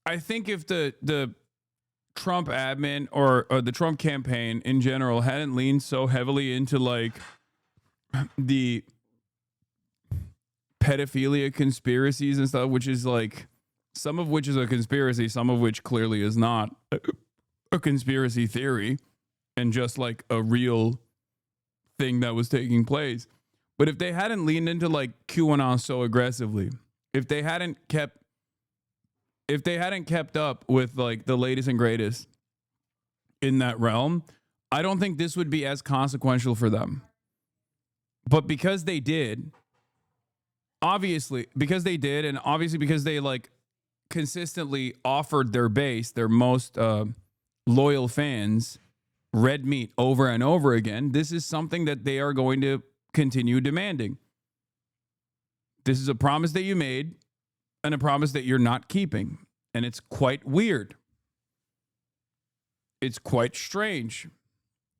I think if the Trump admin or the Trump campaign in general hadn't leaned so heavily into like the pedophilia conspiracies and stuff, which is like, some of which is a conspiracy, some of which clearly is not a conspiracy theory and just like a real thing that was taking place. But if they hadn't leaned into like QAnon so aggressively, if they hadn't kept up with like the latest and greatest in that realm, I don't think this would be as consequential for them. But because they did, obviously because they like consistently offered their base, their most loyal fans, red meat over and over again, this is something that they are going to continue demanding. This is a promise that you made and a promise that you're not keeping. And it's quite weird. It's quite strange.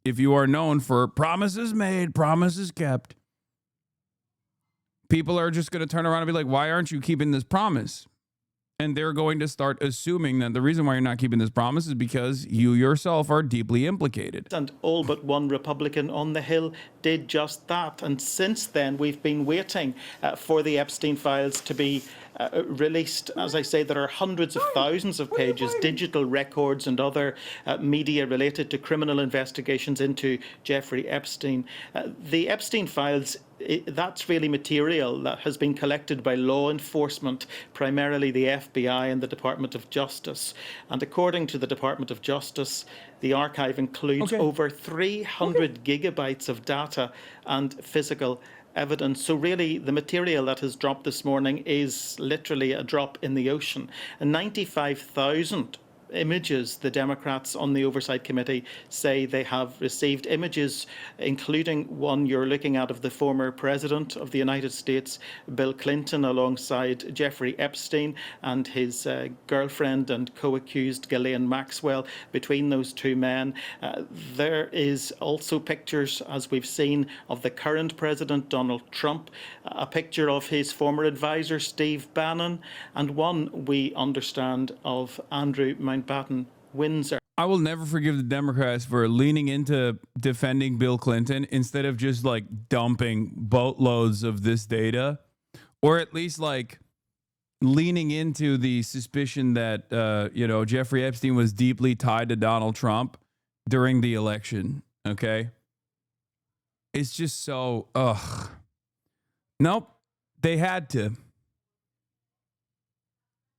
If you are known for promises made, promises kept, people are just going to turn around and be like, why aren't you keeping this promise? And they're going to start assuming that the reason why you're not keeping this promise is because you yourself are deeply implicated. And all but one Republican on the Hill did just that. And since then, we've been waiting for the Epstein files to be released. As I say, there are hundreds of thousands of pages, digital records and other media related to criminal investigations into Jeffrey Epstein. The Epstein files, that's really material that has been collected by law enforcement, primarily the FBI and the Department of Justice. And according to the Department of Justice, the archive includes over 300 gigabytes of data and physical evidence. So really, the material that has dropped this morning is literally a drop in the ocean. And 95,000 images. The Democrats on the Oversight Committee say they have received images, including one you're looking at of the former President of the United States, Bill Clinton, alongside Jeffrey Epstein and his girlfriend and co-accused Ghislaine Maxwell. Between those two men, there is also pictures, as we've seen, of the current President, Donald Trump, a picture of his former advisor, Steve Bannon, and one, we understand, of Andrew Mountbatten Windsor. I will never forgive the Democrats for leaning into defending Bill Clinton instead of just like dumping boatloads of this data, or at least like leaning into the suspicion that, Jeffrey Epstein was deeply tied to Donald Trump during the election. Okay. It's just so, Nope. They had to.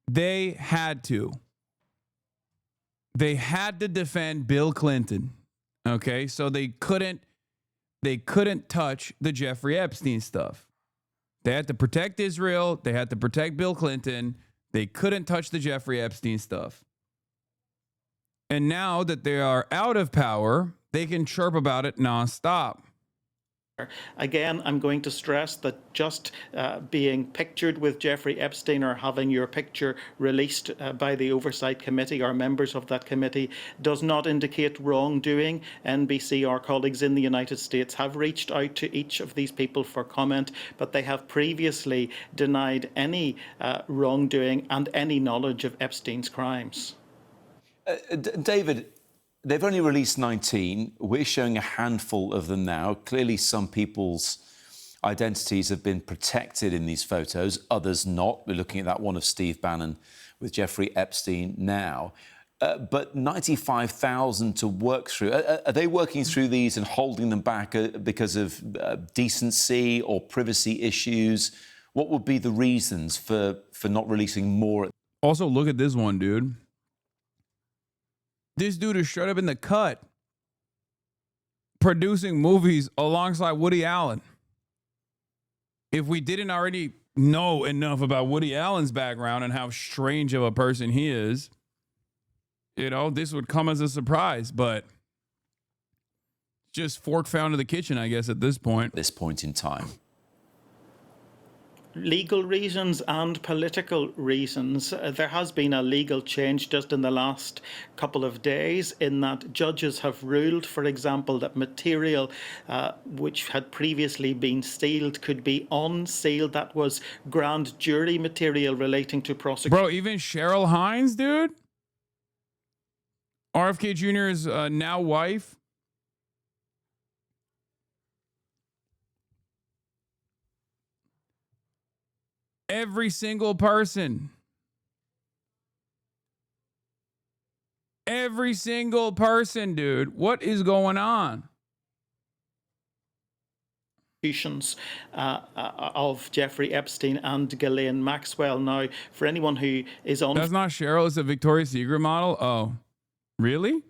They had to defend Bill Clinton. Okay. So they couldn't touch the Jeffrey Epstein stuff. They had to protect Israel. They had to protect Bill Clinton. They couldn't touch the Jeffrey Epstein stuff. And now that they are out of power, they can chirp about it nonstop. Again, I'm going to stress that just being pictured with Jeffrey Epstein or having your picture released by the Oversight Committee or members of that committee does not indicate wrongdoing. NBC, our colleagues in the United States, have reached out to each of these people for comment, but they have previously denied any wrongdoing and any knowledge of Epstein's crimes. David, they've only released 19. We're showing a handful of them now. Clearly, some people's identities have been protected in these photos, others not. We're looking at that one of Steve Bannon with Jeffrey Epstein now. But 95,000 to work through. Are they working through these and holding them back because of decency or privacy issues? What would be the reasons for not releasing more? Also, look at this one, dude. This dude is straight up in the cut producing movies alongside Woody Allen. If we didn't already know enough about Woody Allen's background and how strange of a person he is, this would come as a surprise, but just fork found in the kitchen, I guess, at this point. This point in time. Legal reasons and political reasons. There has been a legal change just in the last couple of days in that judges have ruled, for example, that material which had previously been sealed could be unsealed. That was grand jury material relating to prosecution. Bro, even Cheryl Hines, dude? RFK Jr.'s now wife? Every single person. Every single person, dude. What is going on? Of Jeffrey Epstein and Ghislaine Maxwell. Now, for anyone who is on... That's not Cheryl, it's a Victoria's Secret model? Oh, really?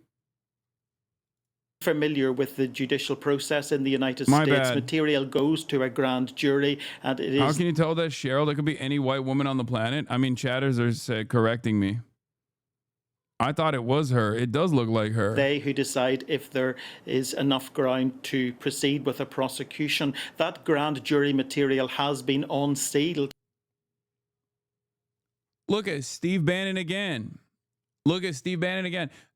Familiar with the judicial process in the United States. Bad. Material goes to a grand jury, and it is... How can you tell that Cheryl? That could be any white woman on the planet. I mean, chatters are correcting me. I thought it was her. It does look like her. They who decide if there is enough ground to proceed with a prosecution. That grand jury material has been unsealed. Look at Steve Bannon again.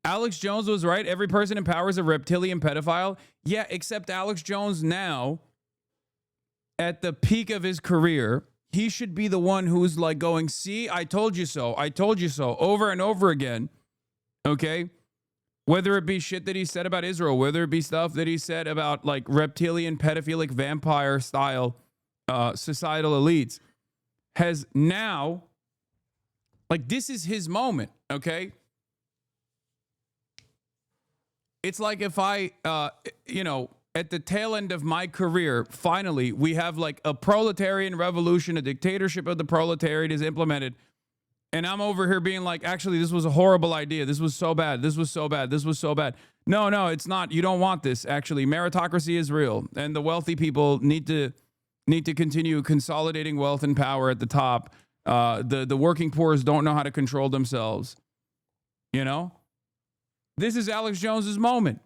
Alex Jones was right. Every person in power is a reptilian pedophile. Yeah, except Alex Jones now, at the peak of his career, he should be the one who's like going, see, I told you so, over and over again. Okay? Whether it be shit that he said about Israel, whether it be stuff that he said about like reptilian, pedophilic, vampire style societal elites, has now, like, this is his moment, okay? It's like if I, at the tail end of my career, finally, we have like a proletarian revolution, a dictatorship of the proletariat is implemented. And I'm over here being like, actually, this was a horrible idea. This was so bad. This was so bad. This was so bad. No, it's not. You don't want this. Actually, meritocracy is real. And the wealthy people need to continue consolidating wealth and power at the top. The working poor don't know how to control themselves. You know? This is Alex Jones's moment.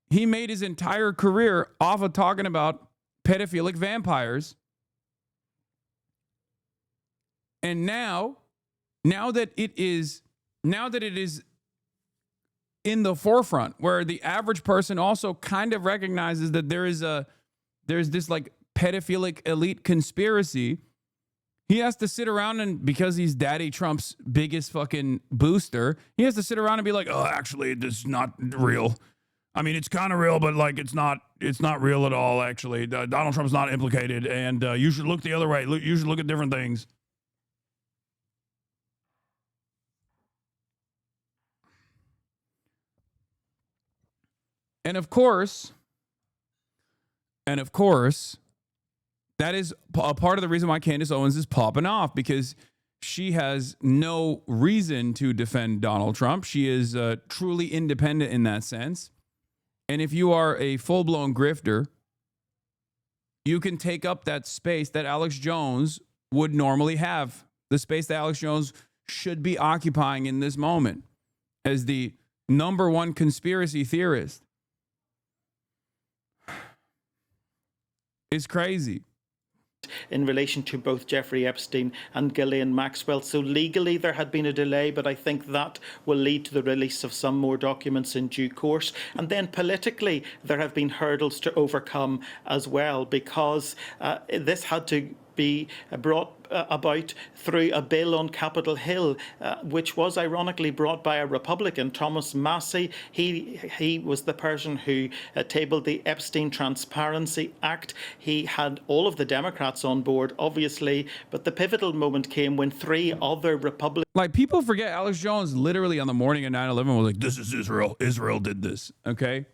He made his entire career off of talking about pedophilic vampires. And now that it is in the forefront, where the average person also kind of recognizes that there's this like pedophilic elite conspiracy, he has to sit around and, because he's Daddy Trump's biggest fucking booster, he has to sit around and be like, oh, actually, this is not real. I mean, it's kind of real, but like it's not real at all, actually. Donald Trump's not implicated, and you should look the other way. You should look at different things. And of course, that is a part of the reason why Candace Owens is popping off, because she has no reason to defend Donald Trump. She is truly independent in that sense. And if you are a full-blown grifter, you can take up that space that Alex Jones would normally have, the space that Alex Jones should be occupying in this moment as the number one conspiracy theorist. It's crazy. In relation to both Jeffrey Epstein and Ghislaine Maxwell. So legally there had been a delay, but I think that will lead to the release of some more documents in due course. And then politically there have been hurdles to overcome as well, because this had to be brought about through a bill on Capitol Hill, which was ironically brought by a Republican, Thomas Massie. He was the person who tabled the Epstein Transparency Act. He had all of the Democrats on board, obviously, but the pivotal moment came when 3 other Republicans... Like, people forget Alex Jones literally on the morning of 9/11 was like, this is Israel. Israel did this, okay?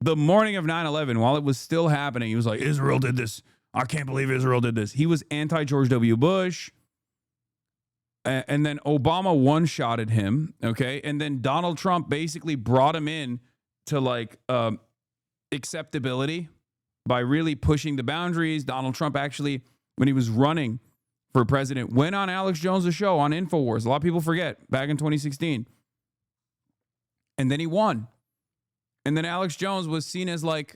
The morning of 9/11, while it was still happening, he was like, Israel did this. I can't believe Israel did this. He was anti-George W. Bush. And then Obama one-shotted him, okay? And then Donald Trump basically brought him in to, like, acceptability by really pushing the boundaries. Donald Trump actually, when he was running for president, went on Alex Jones' show on InfoWars. A lot of people forget, back in 2016. And then he won. And then Alex Jones was seen as, like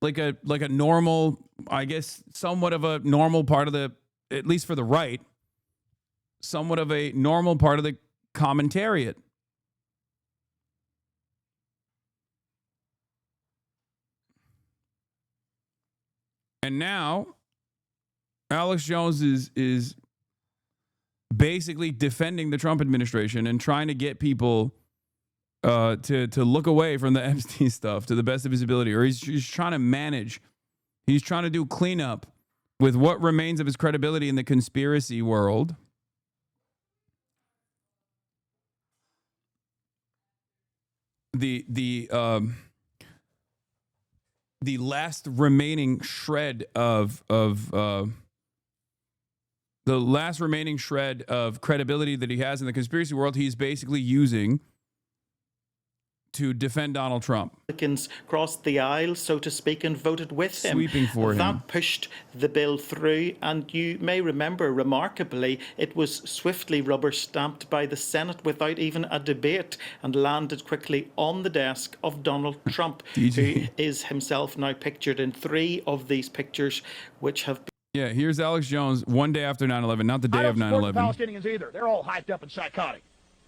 a normal, I guess, somewhat of a normal part of the, at least for the right, somewhat of a normal part of the commentariat. And now Alex Jones is basically defending the Trump administration and trying to get people to look away from the Epstein stuff to the best of his ability, or he's trying to manage. He's trying to do cleanup with what remains of his credibility in the conspiracy world. The last remaining shred of credibility that he has in the conspiracy world, he's basically using to defend Donald Trump. Republicans crossed the aisle, so to speak, and voted with him. Sweeping for him. That pushed the bill through, and you may remember, remarkably, it was swiftly rubber-stamped by the Senate without even a debate and landed quickly on the desk of Donald Trump, who is himself now pictured in 3 of these pictures, which have been... Yeah, here's Alex Jones one day after 9/11, not the day of 9/11. I don't support the Palestinians either. They're all hyped up and psychotic.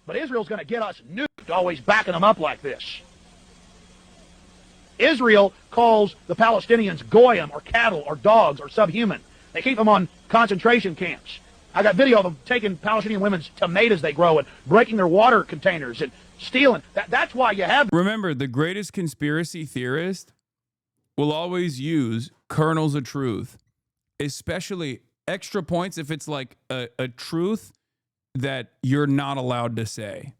But Israel's going to get us nuked, always backing them up like this. Israel calls the Palestinians goyim or cattle or dogs or subhuman. They keep them on concentration camps. I got video of them taking Palestinian women's tomatoes they grow and breaking their water containers and stealing. That's why you have... Remember, the greatest conspiracy theorist will always use kernels of truth, especially extra points if it's like a truth that you're not allowed to say,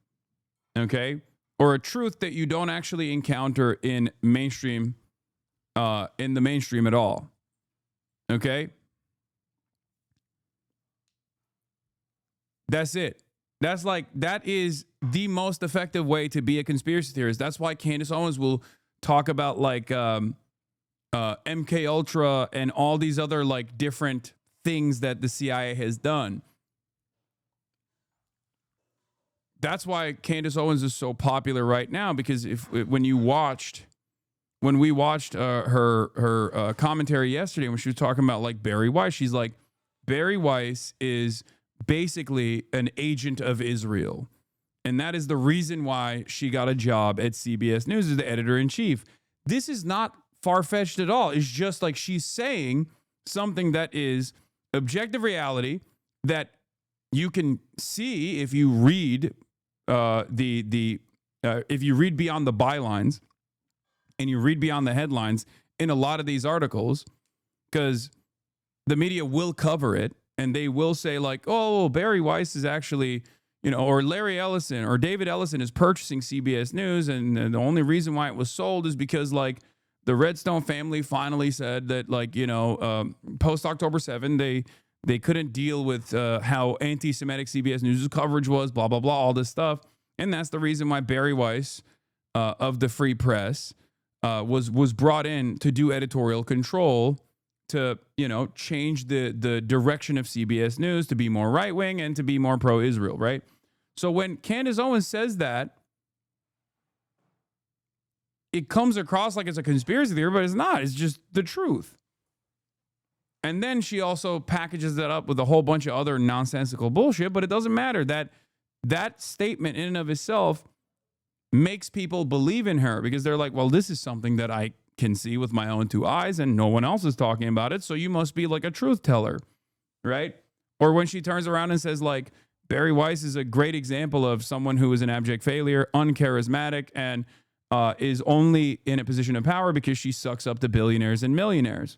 okay? Or a truth that you don't actually encounter in mainstream, in the mainstream at all, okay? That's it. That is the most effective way to be a conspiracy theorist. That's why Candace Owens will talk about like MK Ultra and all these other like different things that the CIA has done. that's why Candace Owens is so popular right now, because when we watched her commentary yesterday when she was talking about like Barry Weiss, she's like, Barry Weiss is basically an agent of Israel. And that is the reason why she got a job at CBS News as the editor-in-chief. This is not far-fetched at all. It's just like she's saying something that is objective reality that you can see if you read if you read beyond the bylines and you read beyond the headlines in a lot of these articles, because the media will cover it and they will say like, oh, Barry Weiss is actually, or Larry Ellison or David Ellison is purchasing CBS News, and the only reason why it was sold is because like the Redstone family finally said that like, post October 7, they couldn't deal with how anti-Semitic CBS News coverage was, blah, blah, blah, all this stuff. And that's the reason why Barry Weiss of the Free Press was brought in to do editorial control to, change the direction of CBS News to be more right-wing and to be more pro-Israel, right? So when Candace Owens says that, it comes across like it's a conspiracy theory, but it's not. It's just the truth. And then she also packages that up with a whole bunch of other nonsensical bullshit, but it doesn't matter. That statement in and of itself makes people believe in her because they're like, well, this is something that I can see with my own two eyes and no one else is talking about it, so you must be like a truth teller, right? Or when she turns around and says like, Barry Weiss is a great example of someone who is an abject failure, uncharismatic, and is only in a position of power because she sucks up to billionaires and millionaires.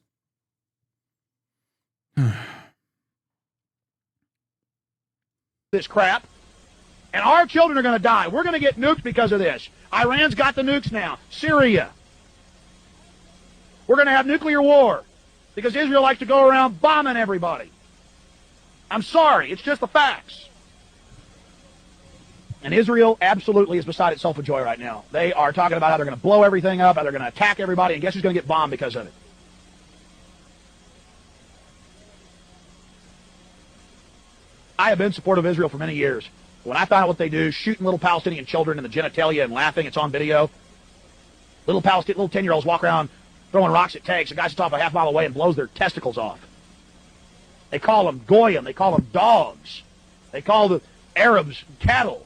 This crap, and our children are going to die. We're going to get nuked because of this. Iran's got the nukes now. Syria. We're going to have nuclear war because Israel likes to go around bombing everybody. I'm sorry, it's just the facts. And Israel absolutely is beside itself with joy right now. They are talking about how they're going to blow everything up, how they're going to attack everybody, and guess who's going to get bombed because of it? I have been supportive of Israel for many years. When I found out what they do, shooting little Palestinian children in the genitalia and laughing, it's on video. Little 10-year-olds walk around throwing rocks at tanks. A guy sits off a half mile away and blows their testicles off. They call them goyim. They call them dogs. They call the Arabs cattle.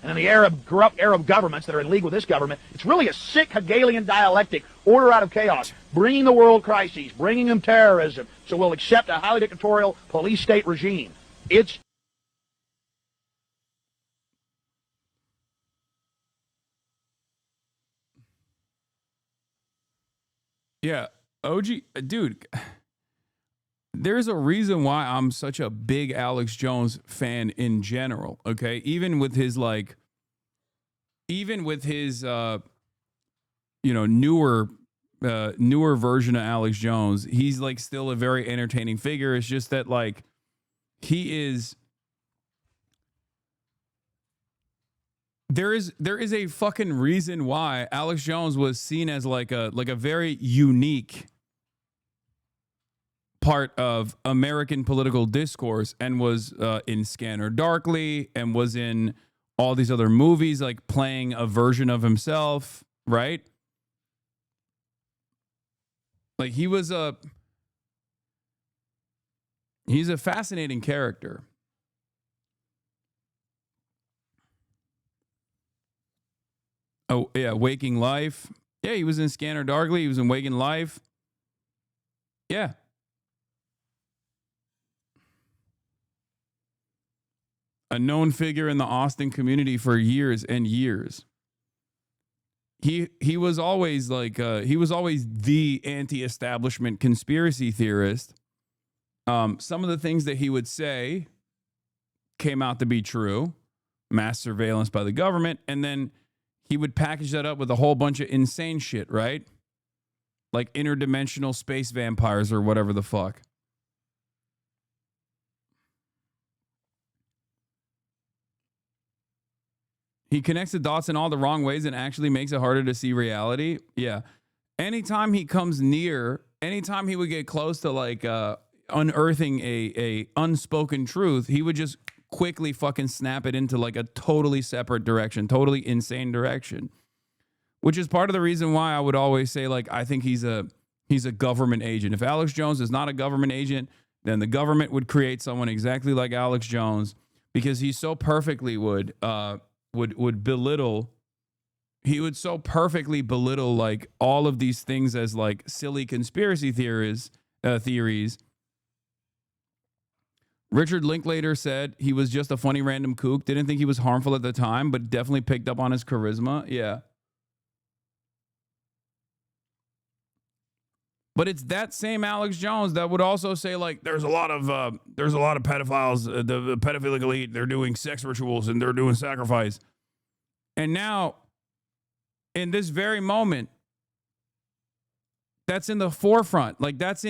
And then the corrupt Arab governments that are in league with this government, it's really a sick Hegelian dialectic, order out of chaos, bringing the world crises, bringing them terrorism, so we'll accept a highly dictatorial police state regime. It's yeah, OG, dude, there's a reason why I'm such a big Alex Jones fan in general, okay? Even with his newer version of Alex Jones, he's like still a very entertaining figure. It's just that like he is there is a fucking reason why Alex Jones was seen as like a very unique part of American political discourse, and was in Scanner Darkly and was in all these other movies, like playing a version of himself, right? Like he's a fascinating character. Oh, yeah, Waking Life. Yeah, he was in Scanner Darkly. He was in Waking Life. Yeah. A known figure in the Austin community for years and years. He was always like the anti-establishment conspiracy theorist. Some of the things that he would say came out to be true. Mass surveillance by the government, and then he would package that up with a whole bunch of insane shit, right? Like interdimensional space vampires or whatever the fuck. He connects the dots in all the wrong ways and actually makes it harder to see reality. Yeah. Anytime he comes near, anytime he would get close to like unearthing a unspoken truth, he would just quickly fucking snap it into like a totally separate direction, totally insane direction. Which is part of the reason why I would always say, like, I think he's a government agent. If Alex Jones is not a government agent, then the government would create someone exactly like Alex Jones, because he so perfectly would belittle. He would so perfectly belittle like all of these things as like silly conspiracy theories. Richard Linklater said he was just a funny random kook. Didn't think he was harmful at the time, but definitely picked up on his charisma. Yeah. But it's that same Alex Jones that would also say, like, there's a lot of pedophiles, the pedophilic elite, they're doing sex rituals and they're doing sacrifice. And now, in this very moment, that's in the forefront. Like, that's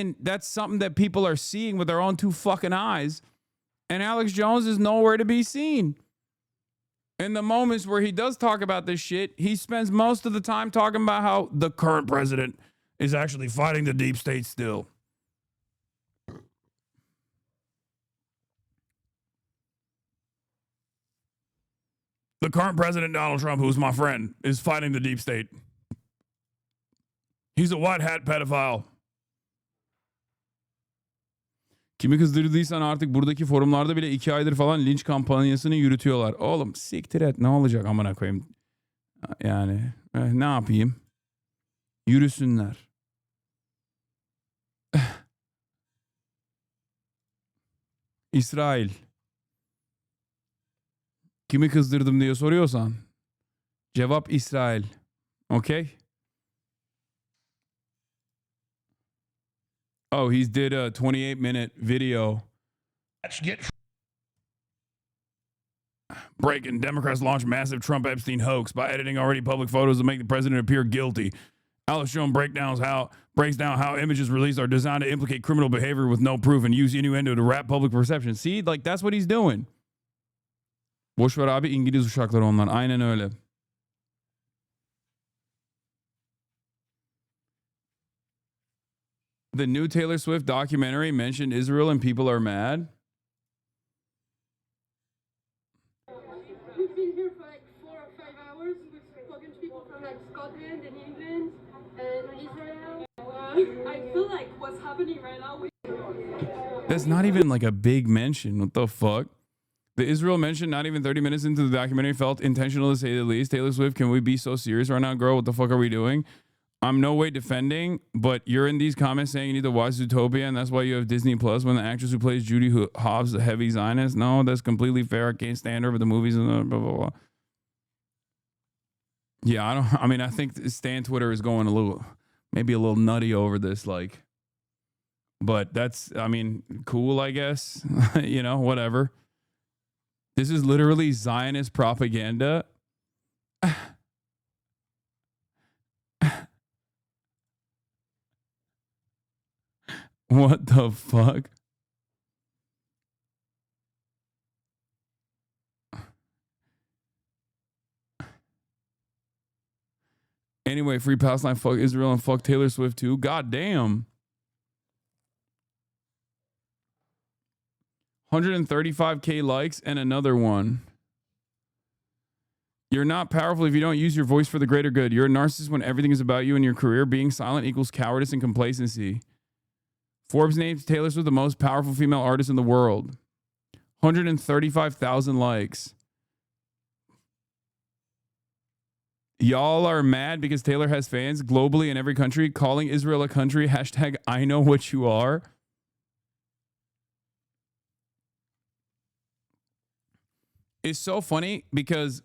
something that people are seeing with their own two fucking eyes. And Alex Jones is nowhere to be seen. In the moments where he does talk about this shit, he spends most of the time talking about how the current president is actually fighting the deep state still. The current president, Donald Trump, who's my friend, is fighting the deep state. He's a white hat pedophile. Kimi kızdırdıysan artık buradaki forumlarda bile 2 aydır falan linç kampanyasını yürütüyorlar. Oğlum siktir et, ne olacak amına koyayım. Yani ne yapayım? Yürüsünler. İsrail. Kimi kızdırdım diye soruyorsan cevap İsrail. Okay? Oh, he did a 28-minute video. Breaking. Democrats launch massive Trump Epstein hoax by editing already public photos to make the president appear guilty. Alex Jones breaks down how images released are designed to implicate criminal behavior with no proof and use innuendo to wrap public perception. See, like that's what he's doing. Boş ver abi, İngiliz uşakları onlar. Aynen öyle. The new Taylor Swift documentary mentioned Israel and people are mad. We've been here for like 4 or 5 hours. We've spoken to people from like Scotland and England and Israel. I feel like what's happening right now. That's not even like a big mention. What the fuck? The Israel mention, not even 30 minutes into the documentary, felt intentional to say the least. Taylor Swift, can we be so serious right now, girl? What the fuck are we doing? I'm no way defending, but you're in these comments saying you need to watch Zootopia, and that's why you have Disney Plus when the actress who plays Judy Hobbs, the heavy Zionist. No, that's completely fair. I can't stand her, but the movies and blah, blah, blah. Yeah, I think Stan Twitter is going maybe a little nutty over this, like, but that's, cool, I guess. Whatever. This is literally Zionist propaganda. What the fuck? Anyway, free Palestine, fuck Israel, and fuck Taylor Swift too. God damn. 135K likes and another one. You're not powerful if you don't use your voice for the greater good. You're a narcissist when everything is about you and your career. Being silent equals cowardice and complacency. Forbes names Taylor Swift the most powerful female artist in the world. 135,000 likes. Y'all are mad because Taylor has fans globally in every country, calling Israel a country. Hashtag I know what you are. It's so funny because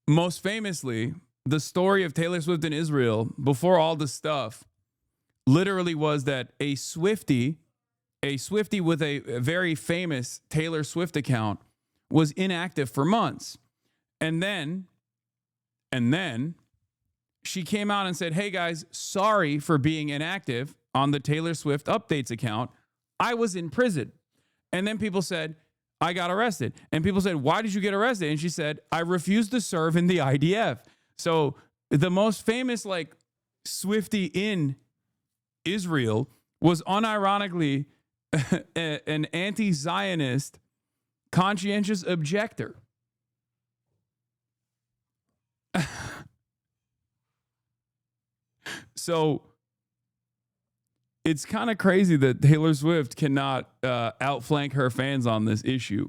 most famously, the story of Taylor Swift in Israel before all the stuff literally was that a Swiftie with a very famous Taylor Swift account was inactive for months. And then she came out and said, hey guys, sorry for being inactive on the Taylor Swift updates account. I was in prison. And then people said, I got arrested. And people said, why did you get arrested? And she said, I refused to serve in the IDF. So the most famous like Swiftie in Israel was unironically an anti-Zionist conscientious objector. So it's kind of crazy that Taylor Swift cannot outflank her fans on this issue.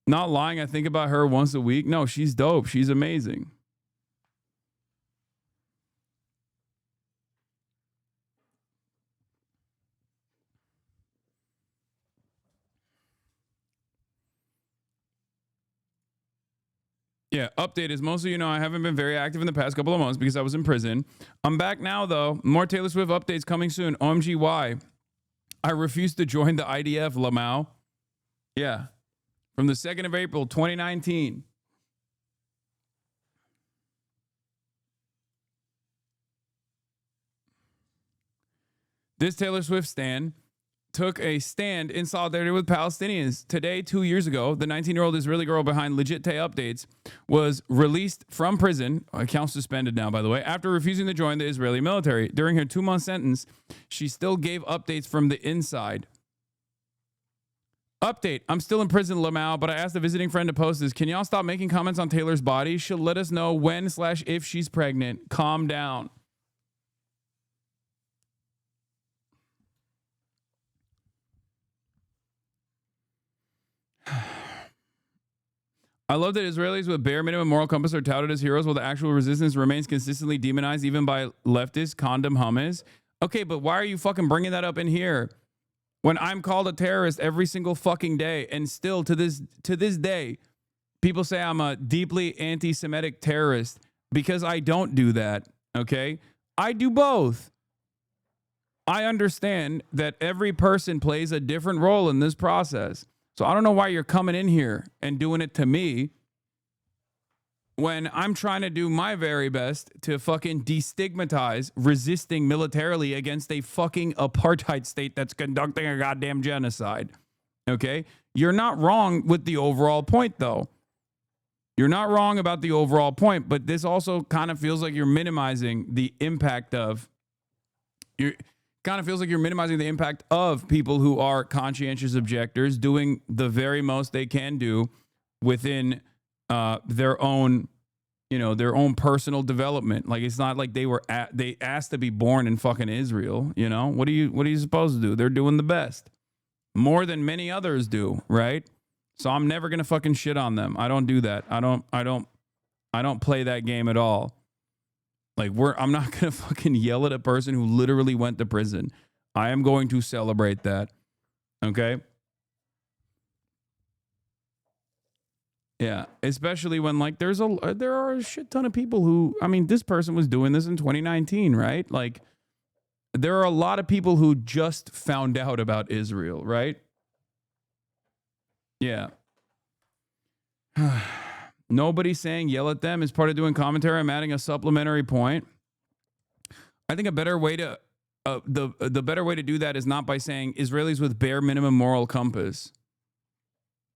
Not lying, I think about her once a week. No, she's dope. She's amazing. Yeah, update is most of you know I haven't been very active in the past couple of months because I was in prison. I'm back now, though. More Taylor Swift updates coming soon. OMG, why? I refused to join the IDF, Lamau. Yeah. From the 2nd of April, 2019. This Taylor Swift stan took a stand in solidarity with Palestinians. Today, 2 years ago, the 19-year-old Israeli girl behind Legit Tay Updates was released from prison, account suspended now, by the way, after refusing to join the Israeli military. During her 2-month sentence, she still gave updates from the inside. Update, I'm still in prison, Lamau, but I asked a visiting friend to post this. Can y'all stop making comments on Taylor's body? She'll let us know when/if she's pregnant. Calm down. I love that Israelis with bare minimum moral compass are touted as heroes while the actual resistance remains consistently demonized even by leftist condom hummus. Okay, but why are you fucking bringing that up in here when I'm called a terrorist every single fucking day, and still to this day people say I'm a deeply anti-Semitic terrorist because I don't do that, okay? I do both. I understand that every person plays a different role in this process. So I don't know why you're coming in here and doing it to me when I'm trying to do my very best to fucking destigmatize resisting militarily against a fucking apartheid state that's conducting a goddamn genocide. Okay? You're not wrong with the overall point, though. You're not wrong about the overall point, but this also kind of feels like you're minimizing the impact of people who are conscientious objectors doing the very most they can do within their own personal development. Like, it's not like they asked to be born in fucking Israel. You know, what are you supposed to do? They're doing the best, more than many others do, right? So I'm never gonna fucking shit on them. I don't do that. I don't play that game at all. Like, I'm not going to fucking yell at a person who literally went to prison. I am going to celebrate that. Okay? Yeah, especially when, like, there are a shit ton of people who, I mean, this person was doing this in 2019, right? Like, there are a lot of people who just found out about Israel, right? Yeah. Nobody's saying yell at them is part of doing commentary. I'm adding a supplementary point. I think a better way to the better way to do that is not by saying Israelis with bare minimum moral compass,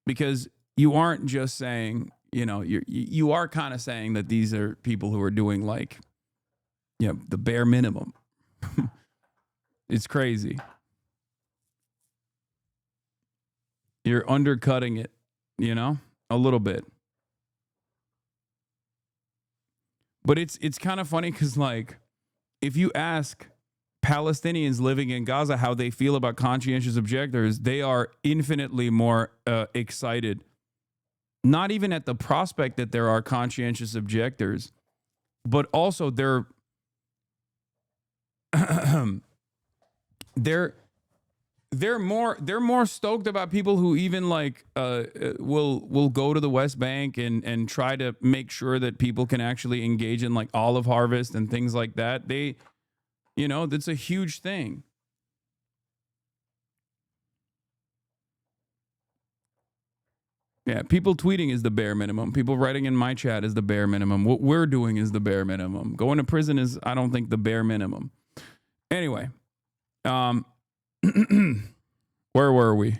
because you aren't just saying, you know, you are kind of saying that these are people who are doing, like, you know, the bare minimum. It's crazy. You're undercutting it, you know, a little bit. But it's kind of funny because, like, if you ask Palestinians living in Gaza how they feel about conscientious objectors, they are infinitely more excited. Not even at the prospect that there are conscientious objectors, but also they're more stoked about people who even, like, will go to the West Bank and try to make sure that people can actually engage in, like, olive harvest and things like that. They, you know, that's a huge thing. Yeah, people tweeting is the bare minimum. People writing in my chat is the bare minimum. What we're doing is the bare minimum. Going to prison is, I don't think, the bare minimum. Anyway, where were we?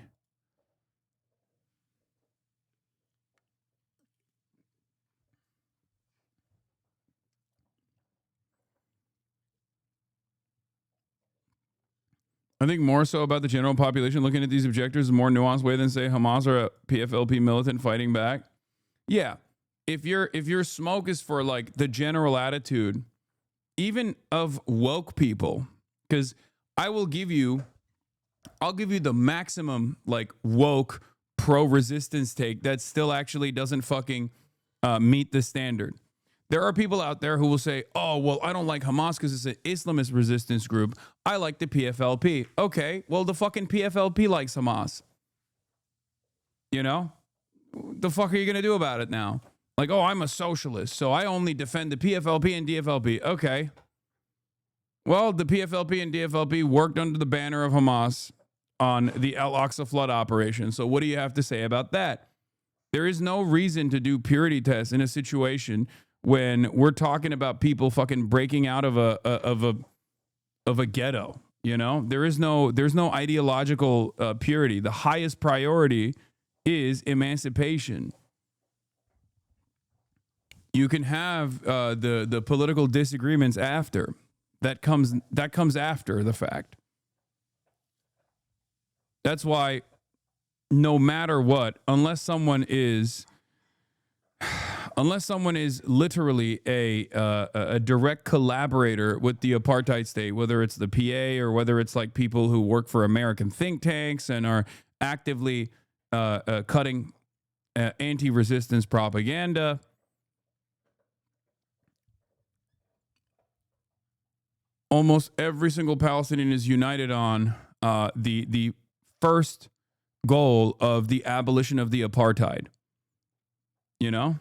I think more so about the general population looking at these objectives in a more nuanced way than say Hamas or a PFLP militant fighting back. Yeah, if your smoke is for like the general attitude, even of woke people, because I'll give you the maximum like woke pro-resistance take that still actually doesn't fucking meet the standard. There are people out there who will say, oh, well, I don't like Hamas because it's an Islamist resistance group. I like the PFLP. Okay, well, the fucking PFLP likes Hamas. You know? The fuck are you going to do about it now? Like, oh, I'm a socialist, so I only defend the PFLP and DFLP. Okay. Well, the PFLP and DFLP worked under the banner of Hamas on the Al-Aqsa flood operation. So what do you have to say about that? There is no reason to do purity tests in a situation when we're talking about people fucking breaking out of a ghetto. You know, there's no ideological purity. The highest priority is emancipation. You can have the political disagreements after. That comes after the fact. That's why no matter what, unless someone is literally a direct collaborator with the apartheid state, whether it's the PA or whether it's like people who work for American think tanks and are actively cutting anti-resistance propaganda, almost every single Palestinian is united on the first goal of the abolition of the apartheid. You know?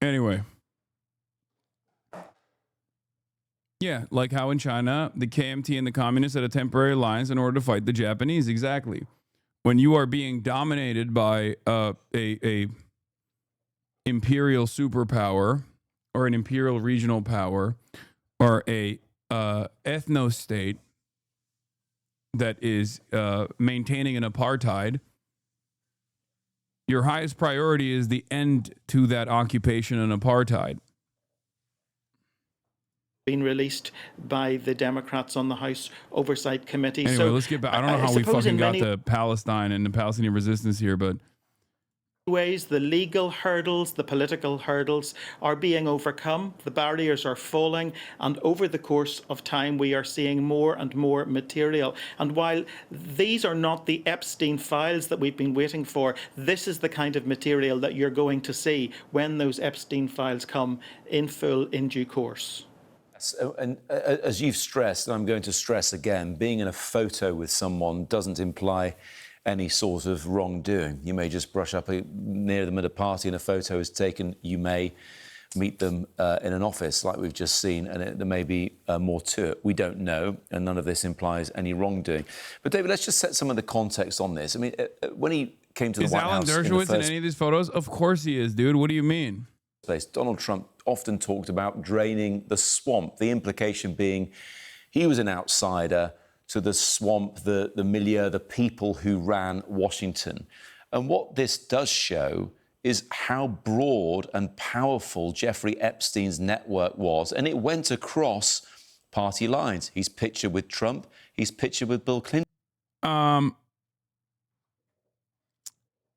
Anyway. Yeah, like how in China, the KMT and the communists had a temporary alliance in order to fight the Japanese. Exactly. When you are being dominated by a imperial superpower or an imperial regional power or a ethno-state that is maintaining an apartheid, your highest priority is the end to that occupation and apartheid. Been released by the Democrats on the House Oversight Committee. Anyway, let's get back. I don't know how we fucking got to Palestine and the Palestinian resistance here, but ways the legal hurdles, the political hurdles are being overcome. The barriers are falling, and over the course of time, we are seeing more and more material. And while these are not the Epstein files that we've been waiting for, this is the kind of material that you're going to see when those Epstein files come in full in due course. And as you've stressed, and I'm going to stress again, being in a photo with someone doesn't imply any sort of wrongdoing. You may just brush up near them at a party and a photo is taken. You may meet them in an office like we've just seen, and there may be more to it. We don't know, and none of this implies any wrongdoing. But David, let's just set some of the context on this. I mean, when he came to the White House... Is Alan Dershowitz in any of these photos? Of course he is, dude. What do you mean? Donald Trump often talked about draining the swamp, the implication being he was an outsider to the swamp, the milieu, the people who ran Washington. And what this does show is how broad and powerful Jeffrey Epstein's network was. And it went across party lines. He's pictured with Trump. He's pictured with Bill Clinton. I'm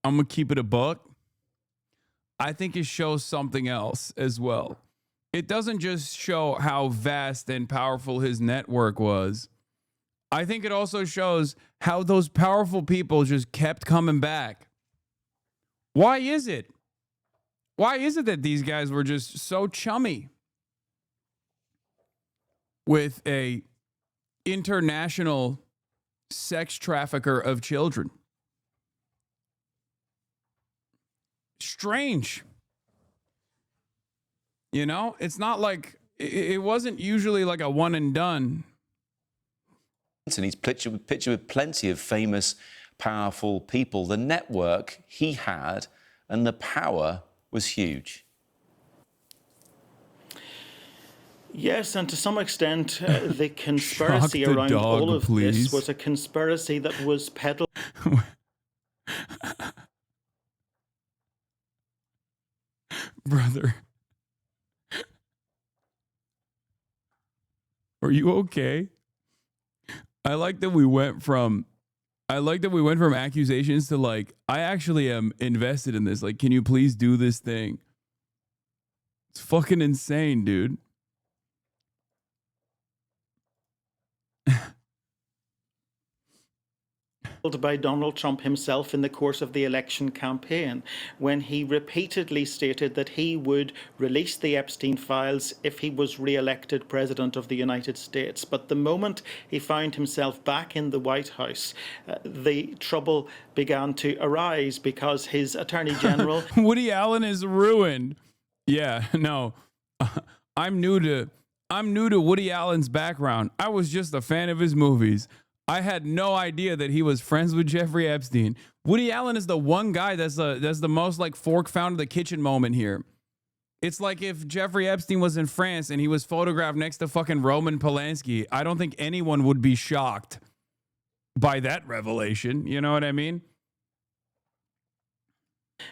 going to keep it a buck. I think it shows something else as well. It doesn't just show how vast and powerful his network was. I think it also shows how those powerful people just kept coming back. Why is it? Why is it that these guys were just so chummy with a international sex trafficker of children? Strange. You know, it's not like it wasn't usually like a one and done. And he's pictured with plenty of famous, powerful people. The network he had and the power was huge. Yes, and to some extent, the conspiracy the around dog, all of please. this was a conspiracy that was peddled. Brother. Are you okay? I like that we went from accusations to like, I actually am invested in this. Like, can you please do this thing? It's fucking insane, dude. By Donald Trump himself in the course of the election campaign, when he repeatedly stated that he would release the Epstein files if he was re-elected president of the United States. But the moment he found himself back in the White House, the trouble began to arise because his attorney general... Woody Allen is ruined. Yeah, no. I'm new to Woody Allen's background. I was just a fan of his movies. I had no idea that he was friends with Jeffrey Epstein. Woody Allen is the one guy that's the most like fork found in the kitchen moment here. It's like if Jeffrey Epstein was in France and he was photographed next to fucking Roman Polanski. I don't think anyone would be shocked by that revelation. You know what I mean?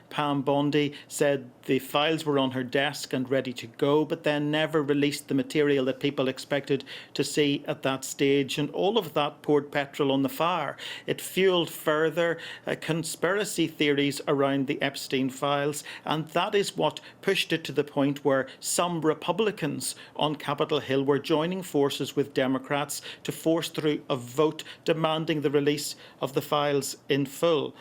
Pam Bondi said the files were on her desk and ready to go, but then never released the material that people expected to see at that stage. And all of that poured petrol on the fire. It fueled further conspiracy theories around the Epstein files. And that is what pushed it to the point where some Republicans on Capitol Hill were joining forces with Democrats to force through a vote demanding the release of the files in full.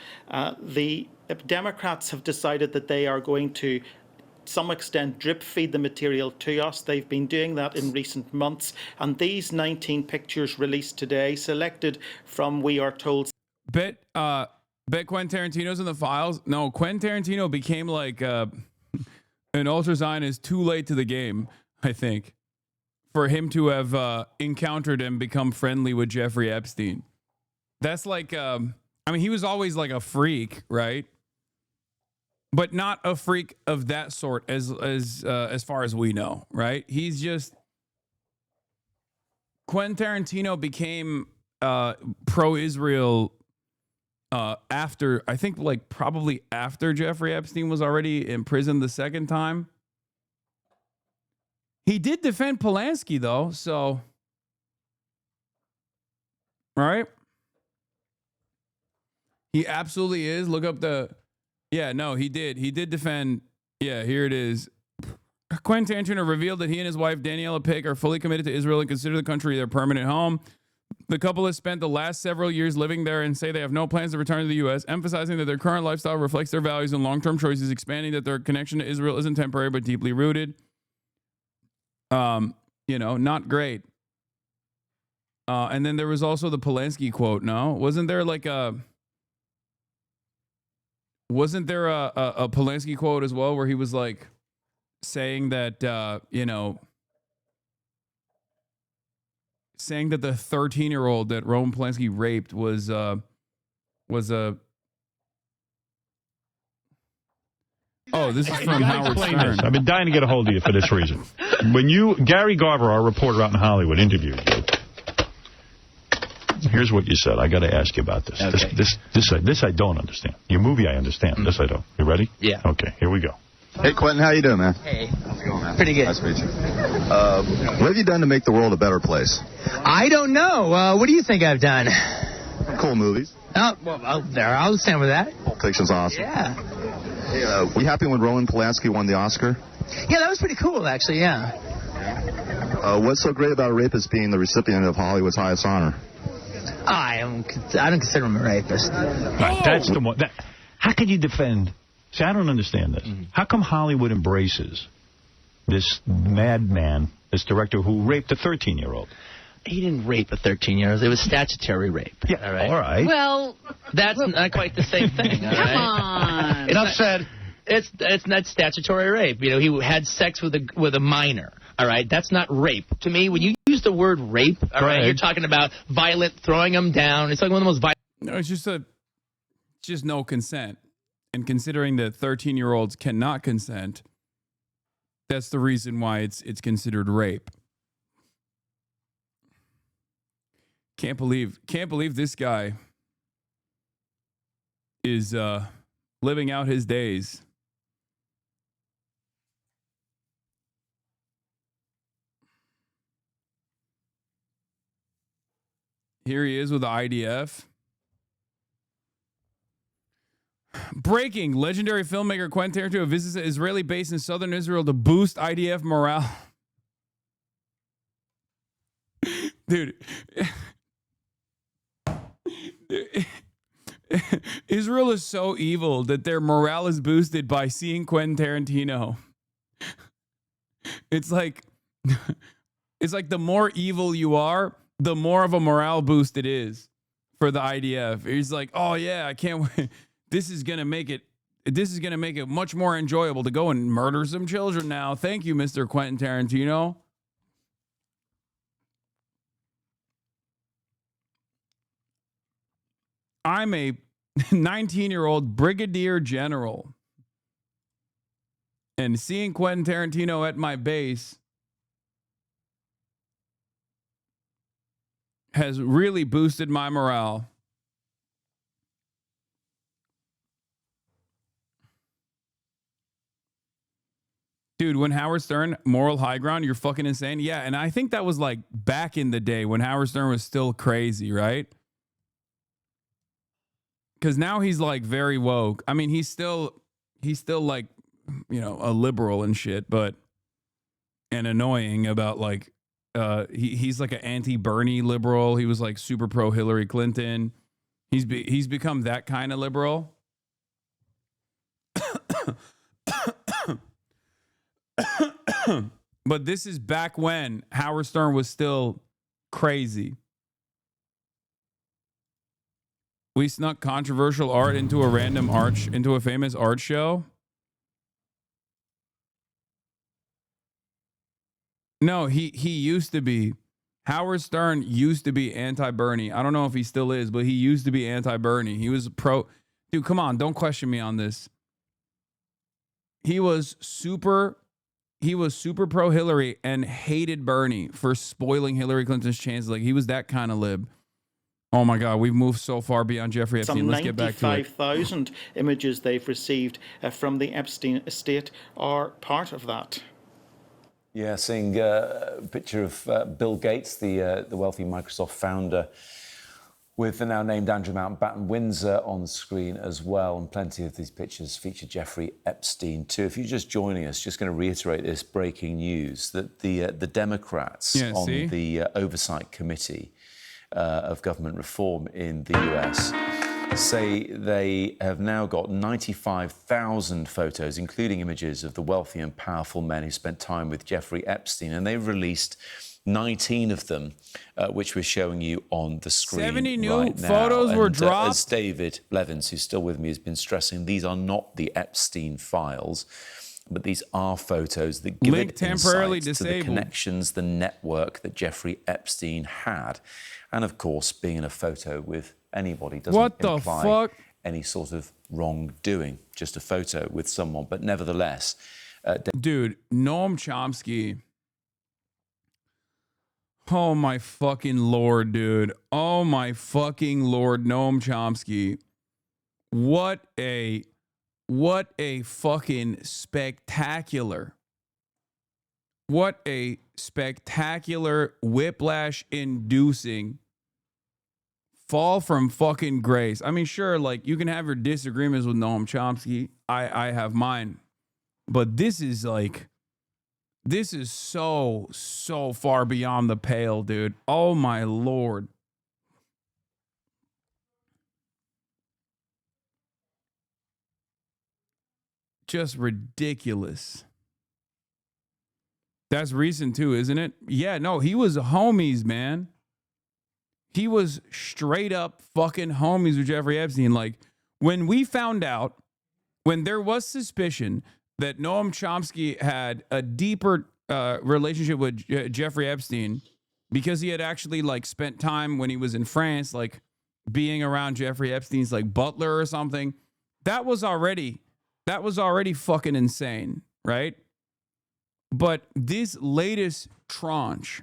The Democrats have decided that they are going to some extent drip feed the material to us. They've been doing that in recent months. And these 19 pictures released today, selected from, we are told... Bet Quentin Tarantino's in the files? No, Quentin Tarantino became like an ultra-Zionist too late to the game, I think, for him to have encountered and become friendly with Jeffrey Epstein. That's like... I mean, he was always like a freak, right? But not a freak of that sort as far as we know, right? He's just... Quentin Tarantino became pro-Israel after, I think like probably after Jeffrey Epstein was already in prison the second time. He did defend Polanski though, so... All right? He absolutely is. Look up the... Yeah, no, he did. He did defend... Yeah, here it is. Quentin Tarantino revealed that he and his wife, Daniela Pick, are fully committed to Israel and consider the country their permanent home. The couple has spent the last several years living there and say they have no plans to return to the U.S., emphasizing that their current lifestyle reflects their values and long-term choices, expanding that their connection to Israel isn't temporary but deeply rooted. You know, not great. And then there was also the Polanski quote, no? Wasn't there like a... Wasn't there a Polanski quote as well where he was like saying that, you know, saying that the 13-year-old that Roman Polanski raped was a... Oh, this is from Howard Stern. I've been dying to get a hold of you for this reason. When Gary Garver, our reporter out in Hollywood, interviewed you, here's what you said. I got to ask you about this. Okay. This I don't understand. Your movie I understand. This I don't. You ready? Yeah. Okay, here we go. Hey, Quentin, how you doing, man? Hey. How's it going, man? Pretty good. Nice to meet you. What have you done to make the world a better place? I don't know. What do you think I've done? Cool movies. Oh, well, I'll stand with that. Pulp Fiction's awesome. Yeah. Hey, were you happy when Roman Polanski won the Oscar? Yeah, that was pretty cool, actually, yeah. What's so great about a rapist being the recipient of Hollywood's highest honor? I don't consider him a rapist. Right, that's the one. How can you defend... See, I don't understand this. Mm-hmm. How come Hollywood embraces this madman, this director who raped a 13-year-old? He didn't rape a 13-year-old. It was statutory rape. Yeah, all right. Well, that's not quite the same thing. All right? Come on. Enough said. It's not statutory rape. You know, he had sex with a minor. All right, that's not rape. To me, when you use the word rape, all right, you're talking about violent, throwing them down. It's like one of the most violent. No, it's just no consent. And considering that 13-year-olds cannot consent, that's the reason why it's considered rape. Can't believe this guy is living out his days. Here he is with the IDF. Breaking. Legendary filmmaker Quentin Tarantino visits an Israeli base in southern Israel to boost IDF morale. Dude. Israel is so evil that their morale is boosted by seeing Quentin Tarantino. It's like the more evil you are, the more of a morale boost it is for the IDF. He's like, oh yeah, I can't wait. This is gonna make it much more enjoyable to go and murder some children now. Thank you, Mr. Quentin Tarantino. I'm a 19-year-old brigadier general, and seeing Quentin Tarantino at my base has really boosted my morale. Dude, when Howard Stern, moral high ground, you're fucking insane. Yeah, and I think that was like back in the day when Howard Stern was still crazy, right? Because now he's like very woke. I mean, he's still like, you know, a liberal and shit, but and annoying about like he's like an anti-Bernie liberal. He was like super pro Hillary Clinton. He's become that kind of liberal. But this is back when Howard Stern was still crazy. We snuck controversial art into a famous art show. No, he used to be. Howard Stern used to be anti-Bernie. I don't know if he still is, but he used to be anti-Bernie. He was pro. Dude, come on, don't question me on this. He was super pro Hillary and hated Bernie for spoiling Hillary Clinton's chances. Like, he was that kind of lib. Oh my God, we've moved so far beyond Jeffrey Epstein. Let's get back to it. Some 95,000 images they've received from the Epstein estate are part of that. Yeah, seeing a picture of Bill Gates, the wealthy Microsoft founder, with the now named Andrew Mountbatten Windsor on the screen as well. And plenty of these pictures feature Jeffrey Epstein too. If you're just joining us, just going to reiterate this breaking news that the Democrats on the Oversight Committee of Government Reform in the US say they have now got 95,000 photos, including images of the wealthy and powerful men who spent time with Jeffrey Epstein, and they've released 19 of them, which we're showing you on the screen 70 new right now. photos were dropped. As David Levins, who's still with me, has been stressing, these are not the Epstein files, but these are photos that give Link it temporarily insight to the connections, the network that Jeffrey Epstein had. And of course, being in a photo with anybody doesn't imply any sort of wrongdoing, just a photo with someone. But nevertheless... Dude, Noam Chomsky... Oh my fucking Lord, dude. Oh my fucking Lord, Noam Chomsky. What a fucking spectacular. What a spectacular whiplash-inducing fall from fucking grace. I mean, sure, like, you can have your disagreements with Noam Chomsky. I have mine. But this is like... This is so far beyond the pale, dude. Oh, my Lord. Just ridiculous. That's recent, too, isn't it? Yeah, no, he was homies, man. He was straight up fucking homies with Jeffrey Epstein. Like, when we found out, when there was suspicion that Noam Chomsky had a deeper relationship with Jeffrey Epstein because he had actually like spent time when he was in France, like being around Jeffrey Epstein's like butler or something. That was already fucking insane, right? But this latest tranche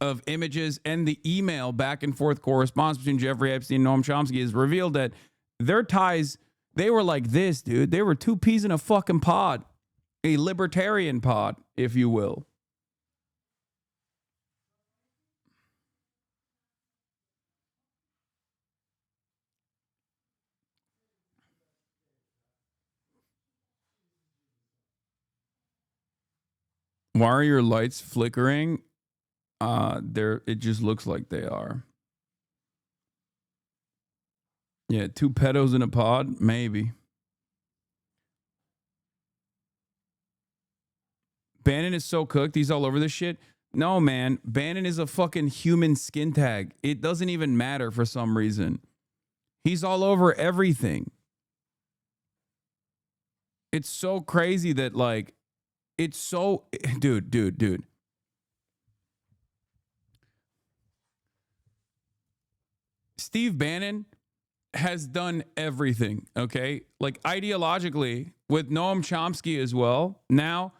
of images and the email back and forth correspondence between Jeffrey Epstein and Noam Chomsky has revealed that their ties, they were like this, dude. They were two peas in a fucking pod. A libertarian pod, if you will. Why are your lights flickering? It just looks like they are. Yeah, two pedos in a pod? Maybe. Bannon is so cooked, he's all over this shit. No, man. Bannon is a fucking human skin tag. It doesn't even matter for some reason. He's all over everything. It's so crazy that, like, it's so... Dude. Steve Bannon has done everything, okay? Like, ideologically, with Noam Chomsky as well. Now,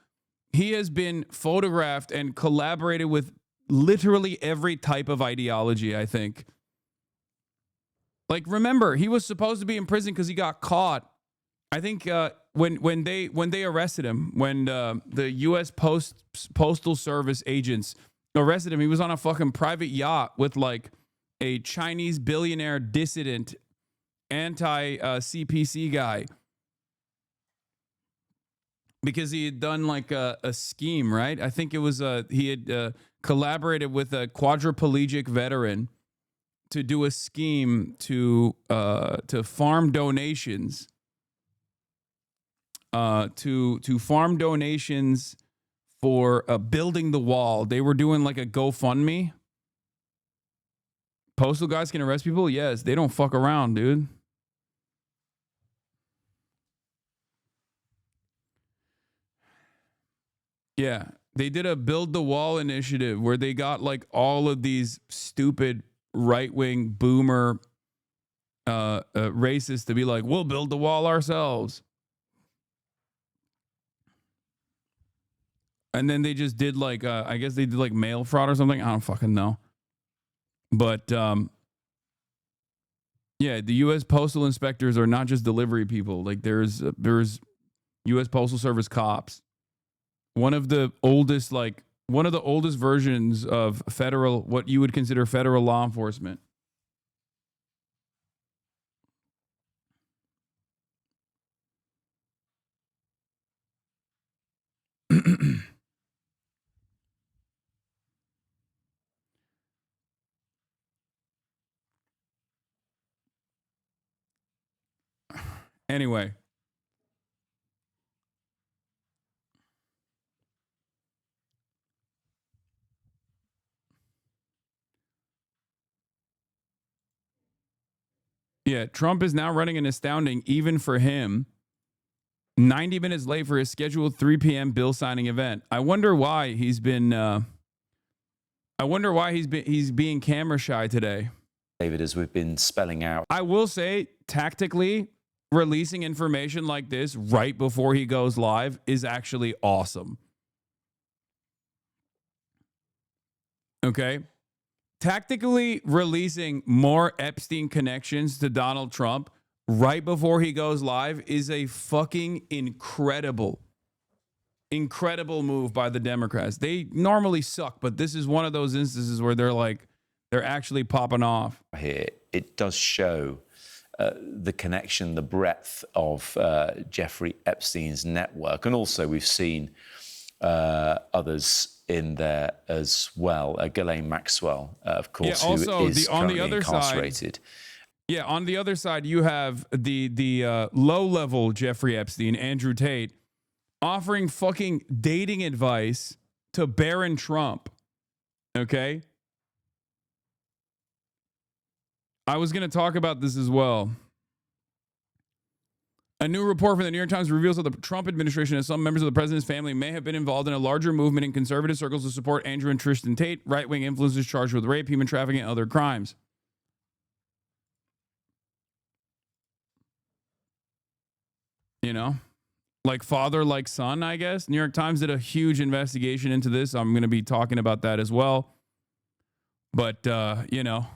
he has been photographed and collaborated with literally every type of ideology, I think. Like, remember, he was supposed to be in prison because he got caught. I think when they arrested him, when the U.S. Postal Service agents arrested him, he was on a fucking private yacht with, like, a Chinese billionaire dissident anti-CPC guy. Because he had done like a scheme, right? I think it was he had collaborated with a quadriplegic veteran to do a scheme to farm donations. To farm donations for building the wall. They were doing like a GoFundMe. Postal guys can arrest people? Yes, they don't fuck around, dude. Yeah, they did a build the wall initiative where they got like all of these stupid right-wing boomer racists to be like, we'll build the wall ourselves. And then they just did like, I guess they did like mail fraud or something. I don't fucking know. But yeah, the U.S. postal inspectors are not just delivery people. Like there's U.S. Postal Service cops. One of the oldest versions of federal, what you would consider federal law enforcement. Anyway. Yeah, Trump is now running an astounding, even for him, 90 minutes late for his scheduled 3 p.m. bill signing event. I wonder why he's been. He's being camera shy today. David, as we've been spelling out, I will say, tactically, releasing information like this right before he goes live is actually awesome. Okay. Tactically releasing more Epstein connections to Donald Trump right before he goes live is a fucking incredible move by the Democrats. They normally suck, but this is one of those instances where they're actually popping off. Here, it does show the connection, the breadth of Jeffrey Epstein's network. And also we've seen others in there as well. Ghislaine Maxwell, of course, yeah, also, who is on currently the other incarcerated. Yeah, on the other side, you have the low-level Jeffrey Epstein, Andrewtate, offering fucking dating advice to Barontrump. Okay? I was going to talk about this as well. A new report from the New York Times reveals that the Trump administration and some members of the president's family may have been involved in a larger movement in conservative circles to support Andrew and Tristan Tate, right-wing influencers charged with rape, human trafficking, and other crimes. You know? Like father, like son, I guess. New York Times did a huge investigation into this. I'm going to be talking about that as well. But you know,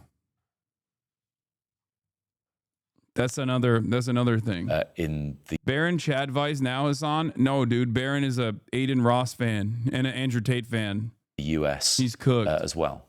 that's another thing. In the Baron Chad Vice now is on. No, dude, Baron is a Aiden Ross fan and an Andrew Tate fan. US, he's cooked as well.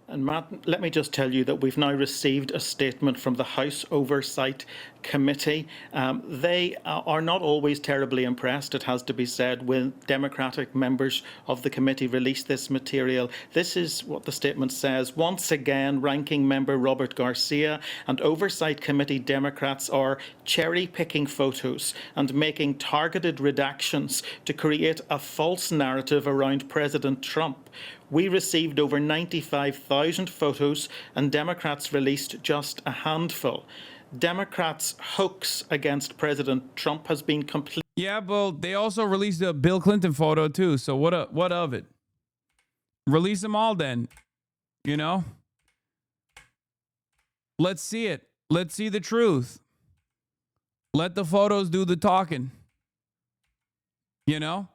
And Matt, let me just tell you that we've now received a statement from the House Oversight Committee. They are not always terribly impressed, it has to be said, when Democratic members of the committee release this material. This is what the statement says. Once again, Ranking Member Robert Garcia and Oversight Committee Democrats are cherry-picking photos and making targeted redactions to create a false narrative around President Trump. We received over 95,000 photos and Democrats released just a handful. Democrats' hoax against President Trump has been complete. Yeah, well, they also released a Bill Clinton photo too. So what of it? Release them all then. You know? Let's see it. Let's see the truth. Let the photos do the talking. You know?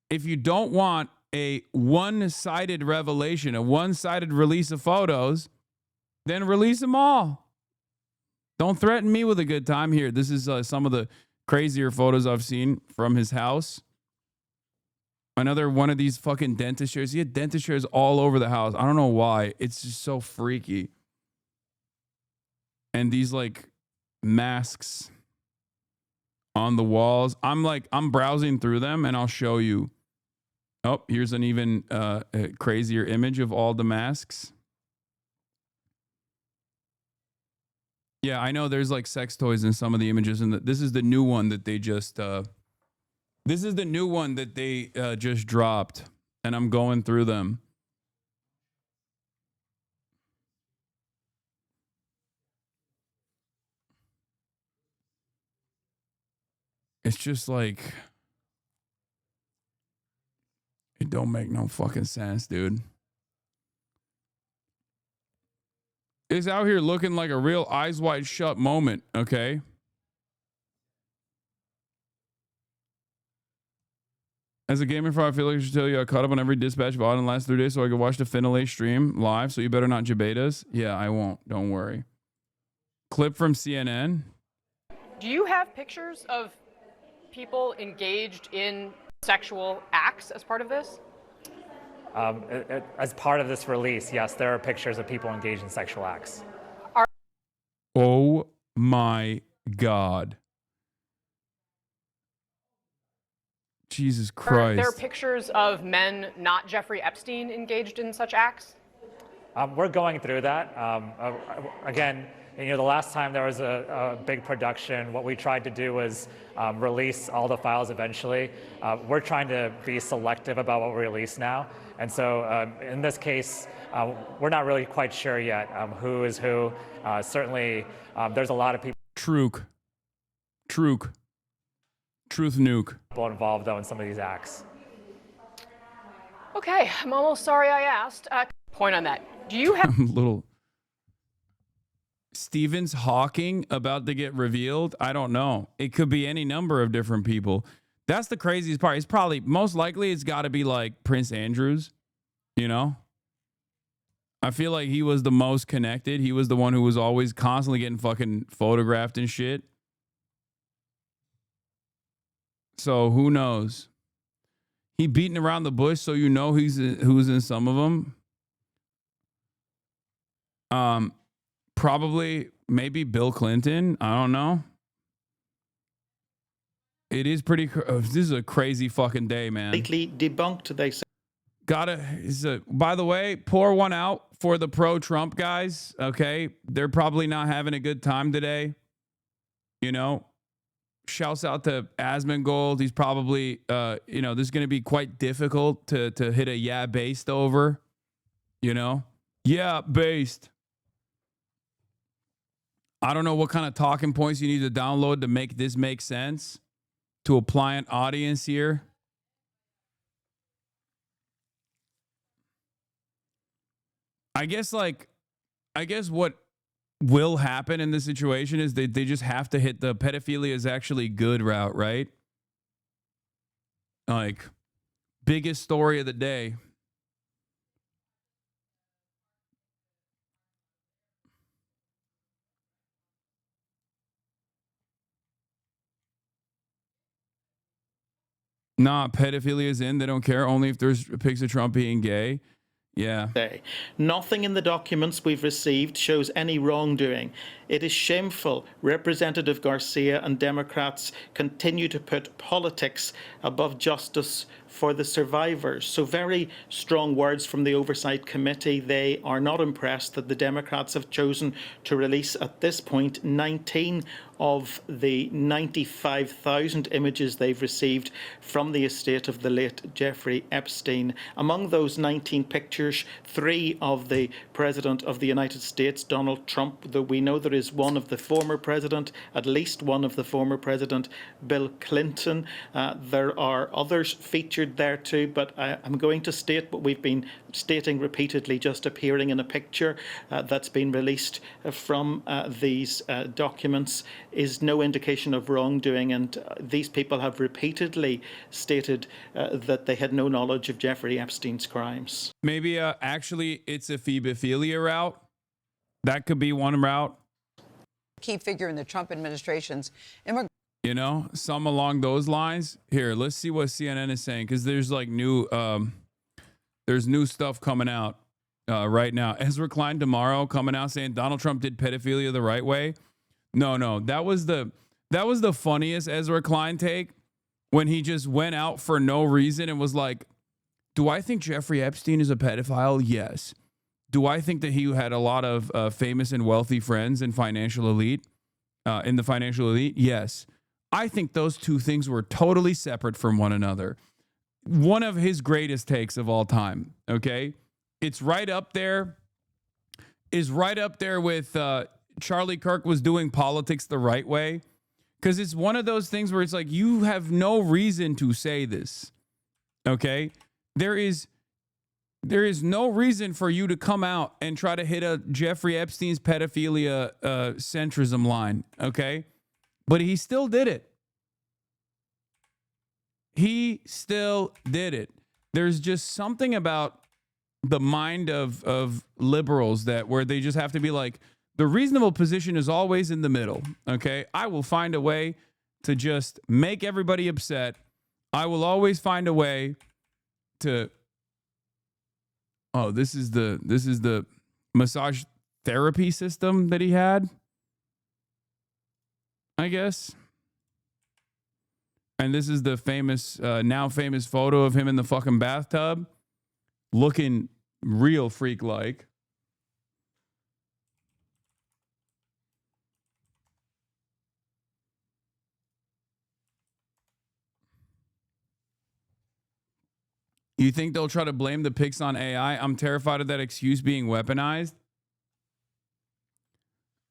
If you don't want a one-sided revelation, a one-sided release of photos, then release them all. Don't threaten me with a good time here. This is some of the crazier photos I've seen from his house. Another one of these fucking dentist chairs. He had dentist chairs all over the house. I don't know why. It's just so freaky. And these like masks on the walls. I'm browsing through them and I'll show you. Oh, here's an even crazier image of all the masks. Yeah, I know there's like sex toys in some of the images, and this is the new one that they just just dropped, and I'm going through them. It's just like, it don't make no fucking sense, dude. It's out here looking like a real eyes wide shut moment, okay? As a gamer, I feel like I should tell you I caught up on every dispatch VOD in the last 3 days so I could watch the Finale stream live, so you better not debate us. Yeah, I won't. Don't worry. Clip from CNN. Do you have pictures of people engaged in sexual acts as part of this? As part of this release, yes, there are pictures of people engaged in sexual acts. Oh my God. Jesus Christ. There are pictures of men, not Jeffrey Epstein, engaged in such acts? We're going through that. Again, the last time there was a big production, what we tried to do was release all the files eventually. We're trying to be selective about what we release now. And so in this case, we're not really quite sure yet who is who. Certainly, there's a lot of people. Truth nuke. People involved, though, in some of these acts. Okay, I'm almost sorry I asked. Point on that. Do you have little Stevens Hawking about to get revealed? I don't know. It could be any number of different people. That's the craziest part. It's probably, most likely, it's got to be like Prince Andrews, you know? I feel like he was the most connected. He was the one who was always constantly getting fucking photographed and shit. So who knows? He beating around the bush, so you know who's in some of them. Probably, maybe Bill Clinton. I don't know. It is pretty. This is a crazy fucking day, man. Completely debunked, they say. By the way, pour one out for the pro-Trump guys. Okay, they're probably not having a good time today. You know, shouts out to Asmongold. He's probably, this is going to be quite difficult to hit a yeah based over. You know, yeah based. I don't know what kind of talking points you need to download to make this make sense to a pliant audience here. I guess what will happen in this situation is they just have to hit the pedophilia is actually good route, right? Like, biggest story of the day. Nah, pedophilia is in. They don't care. Only if there's pics of Trump being gay. Yeah. Nothing in the documents we've received shows any wrongdoing. It is shameful. Representative Garcia and Democrats continue to put politics above justice for the survivors. So very strong words from the Oversight Committee. They are not impressed that the Democrats have chosen to release at this point 19 of the 95,000 images they've received from the estate of the late Jeffrey Epstein. Among those 19 pictures, 3 of the President of the United States, Donald Trump, though we know there is one of the former president, at least one of the former president, Bill Clinton. There are others featured there too, but I'm going to state what we've been stating repeatedly, just appearing in a picture that's been released from these documents is no indication of wrongdoing, and these people have repeatedly stated that they had no knowledge of Jeffrey Epstein's crimes. Maybe actually it's a phobophilia route. That could be one route. Key figure in the Trump administration's you know, some along those lines. Here, let's see what CNN is saying, because there's like new stuff coming out right now. Ezra Klein tomorrow coming out saying Donald Trump did pedophilia the right way. No, that was the funniest Ezra Klein take, when he just went out for no reason and was like, do I think Jeffrey Epstein is a pedophile? Yes. Do I think that he had a lot of famous and wealthy friends and financial elite in the financial elite? Yes. I think those two things were totally separate from one another. One of his greatest takes of all time. Okay. It's right up there. Is right up there with Charlie Kirk was doing politics the right way. Because it's one of those things where it's like, you have no reason to say this. Okay. There is no reason for you to come out and try to hit a Jeffrey Epstein's pedophilia centrism line. Okay. But he still did it. He still did it. There's just something about the mind of liberals that where they just have to be like, the reasonable position is always in the middle. Okay. I will find a way to just make everybody upset. I will always find a way to, oh, this is the massage therapy system that he had, I guess. And this is the famous, now famous photo of him in the fucking bathtub, looking real freak-like. You think they'll try to blame the pics on AI? I'm terrified of that excuse being weaponized.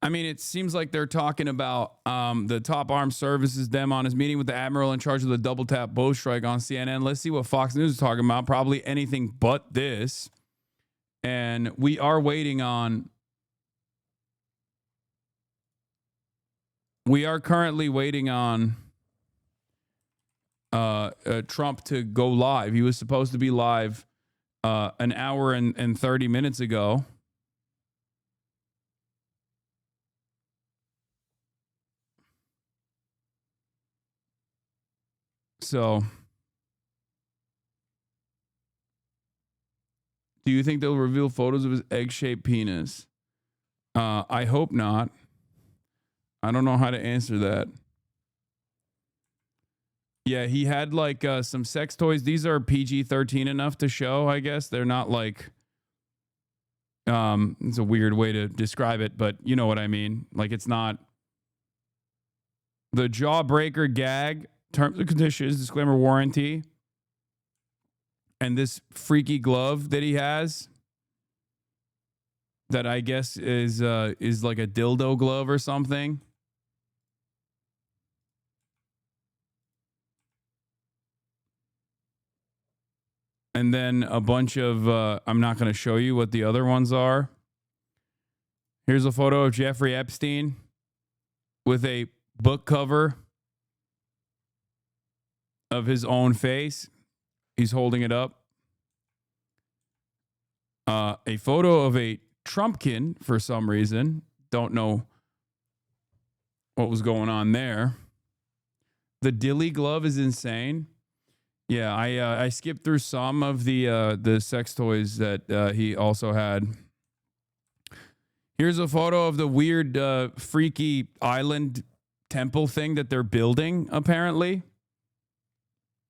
I mean, it seems like they're talking about the top armed services dem on his meeting with the admiral in charge of the double tap bow strike on CNN. Let's see what Fox News is talking about. Probably anything but this. And we are waiting on. We are currently waiting on Trump to go live. He was supposed to be live an hour and 30 minutes ago. So, do you think they'll reveal photos of his egg-shaped penis? I hope not. I don't know how to answer that. Yeah, he had like some sex toys. These are PG-13 enough to show, I guess. They're not like, it's a weird way to describe it, but you know what I mean. Like, it's not the jawbreaker gag, terms and conditions, disclaimer, warranty, and this freaky glove that he has that I guess is like a dildo glove or something. And then a bunch of, I'm not going to show you what the other ones are. Here's a photo of Jeffrey Epstein with a book cover of his own face. He's holding it up. A photo of a Trumpkin for some reason. Don't know what was going on there. The dilly glove is insane. Yeah, I skipped through some of the sex toys that he also had. Here's a photo of the weird, freaky island temple thing that they're building. Apparently,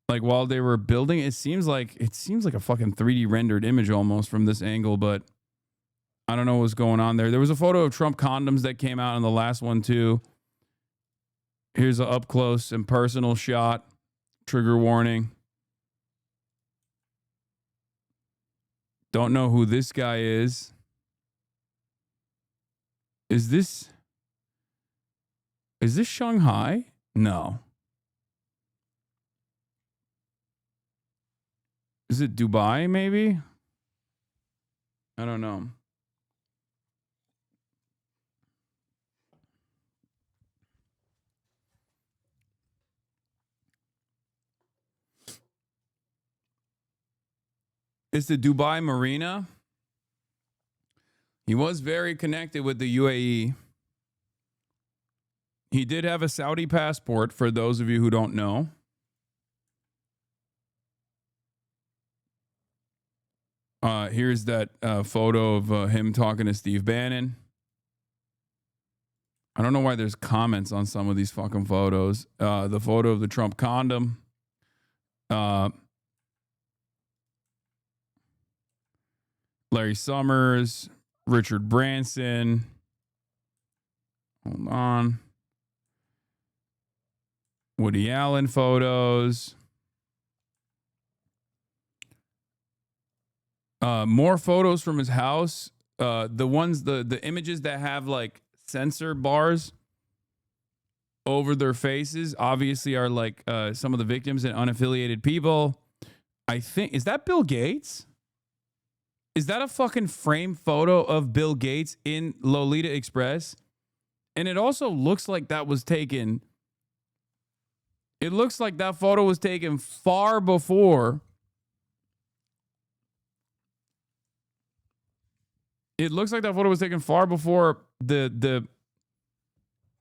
like while they were building, it seems like a fucking 3D rendered image almost from this angle, but I don't know what's going on there. There was a photo of Trump condoms that came out in the last one too. Here's an up close and personal shot. Trigger warning. Don't know who this guy is. Is this Shanghai? No. Is it Dubai maybe? I don't know. It's the Dubai Marina. He was very connected with the UAE. He did have a Saudi passport, for those of you who don't know. Here's that photo of him talking to Steve Bannon. I don't know why there's comments on some of these fucking photos. The photo of the Trump condom. Larry Summers, Richard Branson. Hold on. Woody Allen photos. More photos from his house. The images that have like censor bars over their faces obviously are like some of the victims and unaffiliated people. I think, is that Bill Gates? Is that a fucking frame photo of Bill Gates in Lolita Express? And it also looks like that was taken. It looks like that photo was taken far before. It looks like that photo was taken far before the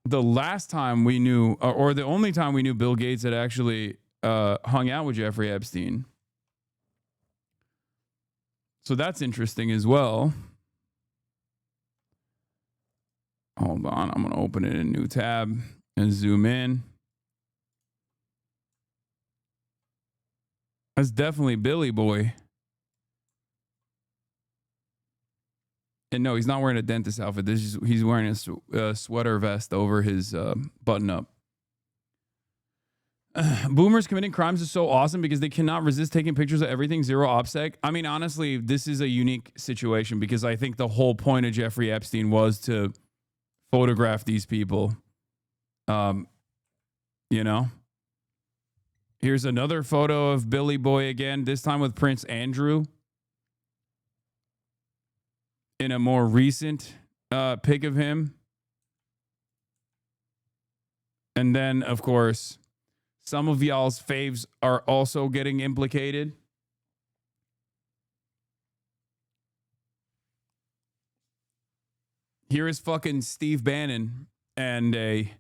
last time we knew, or the only time we knew Bill Gates had actually hung out with Jeffrey Epstein. So that's interesting as well. Hold on. I'm going to open it in a new tab and zoom in. That's definitely Billy Boy. And no, he's not wearing a dentist outfit. He's wearing a sweater vest over his button-up. Boomers committing crimes is so awesome because they cannot resist taking pictures of everything, zero OPSEC. I mean, honestly, this is a unique situation because I think the whole point of Jeffrey Epstein was to photograph these people. You know? Here's another photo of Billy Boy again, this time with Prince Andrew. In a more recent pic of him. And then, of course, some of y'all's faves are also getting implicated. Here is fucking Steve Bannon and a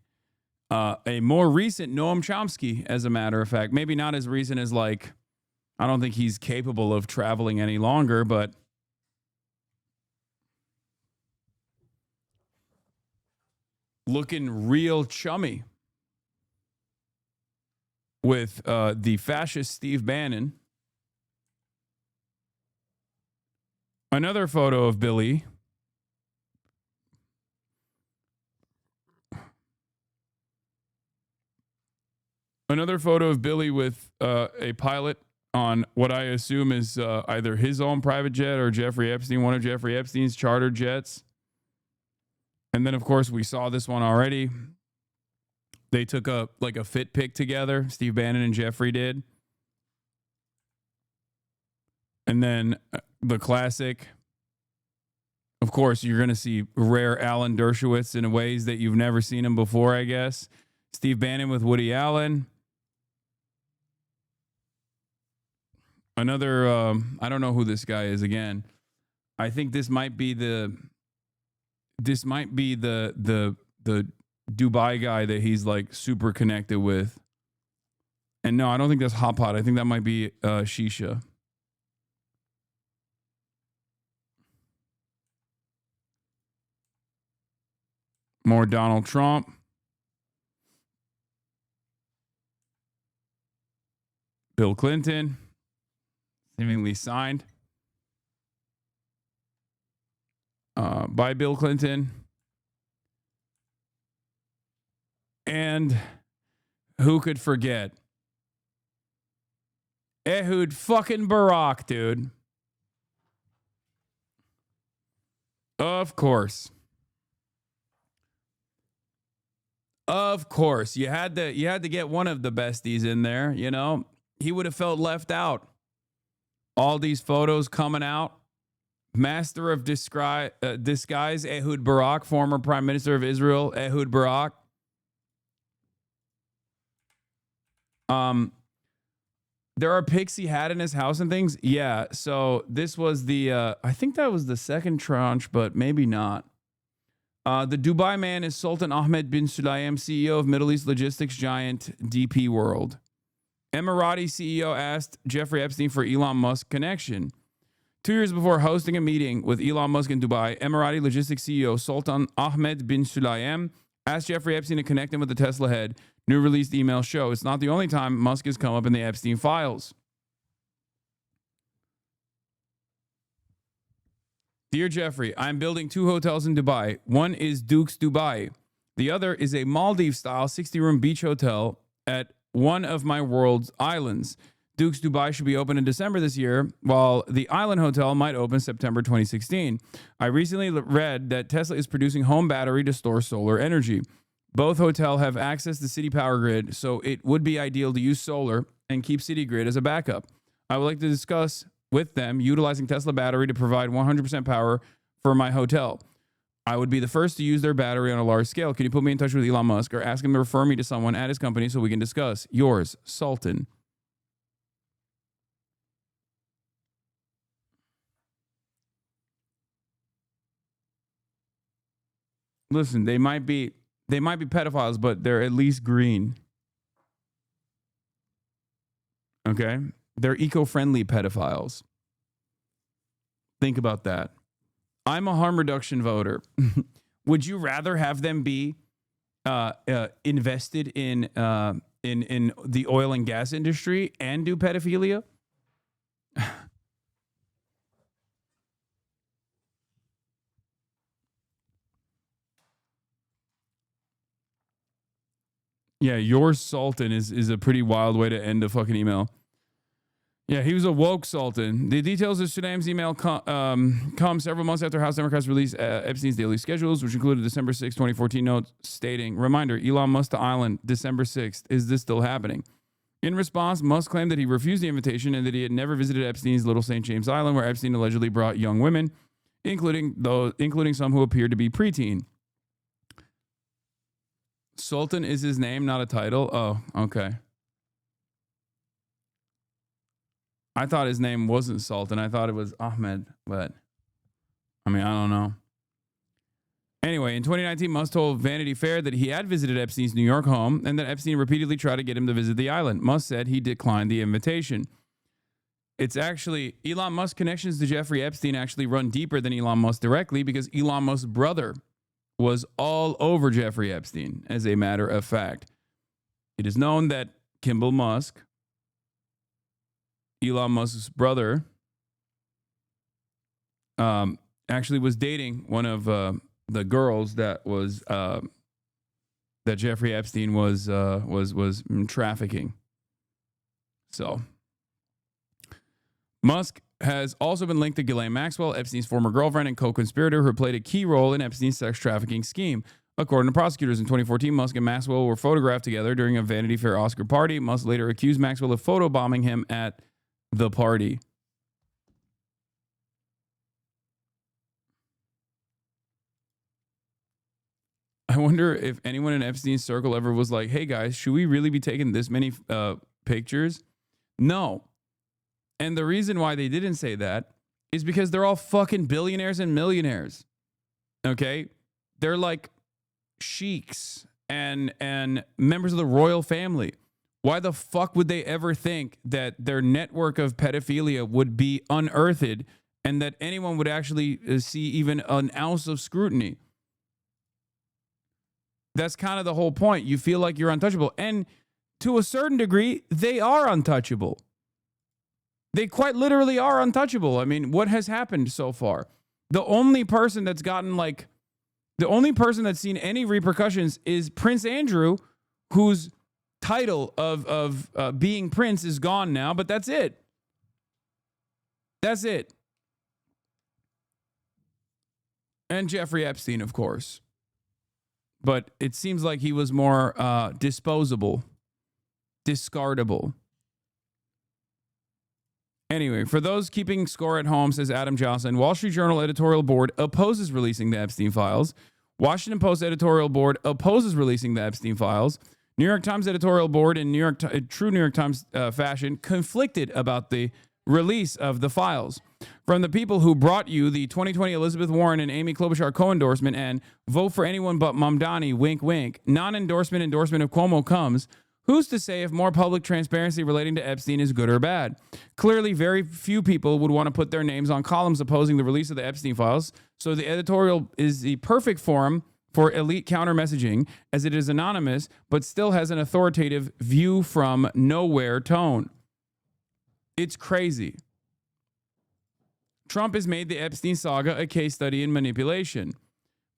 more recent Noam Chomsky, as a matter of fact. Maybe not as recent as, like, I don't think he's capable of traveling any longer, but looking real chummy with the fascist Steve Bannon. Another photo of Billy. Another photo of Billy with a pilot on what I assume is either his own private jet or Jeffrey Epstein, one of Jeffrey Epstein's chartered jets. And then, of course, we saw this one already. They took a fit pic together. Steve Bannon and Jeffrey did. And then the classic. Of course, you're going to see rare Alan Dershowitz in ways that you've never seen him before, I guess. Steve Bannon with Woody Allen. Another, I don't know who this guy is again. I think this might be the Dubai guy that he's like super connected with. And no, I don't think that's hot pot. I think that might be shisha. More Donald Trump. Bill Clinton. Seemingly signed by Bill Clinton. And who could forget? Ehud fucking Barak, dude. Of course. Of course. You had to get one of the besties in there, you know? He would have felt left out. All these photos coming out. Master of disguise, Ehud Barak, former Prime Minister of Israel, Ehud Barak. There are pics he had in his house and things. Yeah, so this was the, I think that was the second tranche, but maybe not. The Dubai man is Sultan Ahmed bin Sulayem, CEO of Middle East logistics giant DP World. Emirati CEO asked Jeffrey Epstein for Elon Musk connection. 2 years before hosting a meeting with Elon Musk in Dubai, Emirati logistics CEO Sultan Ahmed bin Sulayem asked Jeffrey Epstein to connect him with the Tesla head. New released emails show it's not the only time Musk has come up in the Epstein files. Dear Jeffrey, I'm building 2 hotels in Dubai. One is Duke's Dubai. The other is a Maldives-style 60-room beach hotel at one of my world's islands. Duke's Dubai should be open in December this year, while the Island Hotel might open September 2016. I recently read that Tesla is producing home battery to store solar energy. Both hotels have access to city power grid, so it would be ideal to use solar and keep city grid as a backup. I would like to discuss with them utilizing Tesla battery to provide 100% power for my hotel. I would be the first to use their battery on a large scale. Can you put me in touch with Elon Musk or ask him to refer me to someone at his company so we can discuss? Yours, Sultan. Listen, they might be pedophiles, but they're at least green. Okay? They're eco-friendly pedophiles. Think about that. I'm a harm reduction voter. Would you rather have them be invested in the oil and gas industry and do pedophilia? Yeah, your Sultan is a pretty wild way to end a fucking email. Yeah, he was a woke Sultan. The details of Sulayem's email come several months after House Democrats released Epstein's daily schedules, which included December 6, 2014 note stating, reminder, Elon Musk to Island, December 6th. Is this still happening? In response, Musk claimed that he refused the invitation and that he had never visited Epstein's Little St. James Island, where Epstein allegedly brought young women, including some who appeared to be preteen. Sultan is his name, not a title. Oh, okay. I thought his name wasn't Sultan. I thought it was Ahmed, but I mean, I don't know. Anyway, in 2019, Musk told Vanity Fair that he had visited Epstein's New York home and that Epstein repeatedly tried to get him to visit the island. Musk said he declined the invitation. It's actually, Elon Musk's connections to Jeffrey Epstein actually run deeper than Elon Musk directly because Elon Musk's brother was all over Jeffrey Epstein, as a matter of fact. It is known that Kimball Musk, Elon Musk's brother, actually was dating one of the girls that was that Jeffrey Epstein was trafficking. So Musk has also been linked to Ghislaine Maxwell, Epstein's former girlfriend and co-conspirator who played a key role in Epstein's sex trafficking scheme. According to prosecutors, in 2014, Musk and Maxwell were photographed together during a Vanity Fair Oscar party. Musk later accused Maxwell of photobombing him at the party. I wonder if anyone in Epstein's circle ever was like, hey guys, should we really be taking this many pictures? No. And the reason why they didn't say that is because they're all fucking billionaires and millionaires. Okay? They're like sheiks and members of the royal family. Why the fuck would they ever think that their network of pedophilia would be unearthed and that anyone would actually see even an ounce of scrutiny? That's kind of the whole point. You feel like you're untouchable. And to a certain degree, they are untouchable. They quite literally are untouchable. I mean, what has happened so far? The only person that's gotten the only person that's seen any repercussions is Prince Andrew, whose title of being prince is gone now, but that's it. That's it. And Jeffrey Epstein, of course. But it seems like he was more disposable, discardable. Anyway, for those keeping score at home, says Adam Johnson, Wall Street Journal editorial board opposes releasing the Epstein files. Washington Post editorial board opposes releasing the Epstein files. New York Times editorial board in true New York Times fashion conflicted about the release of the files. From the people who brought you the 2020 Elizabeth Warren and Amy Klobuchar co-endorsement and vote for anyone but Mamdani, wink, wink, non-endorsement endorsement of Cuomo comes, who's to say if more public transparency relating to Epstein is good or bad? Clearly, very few people would want to put their names on columns opposing the release of the Epstein files, so the editorial is the perfect forum for elite counter-messaging, as it is anonymous, but still has an authoritative view from nowhere tone. It's crazy. Trump has made the Epstein saga a case study in manipulation.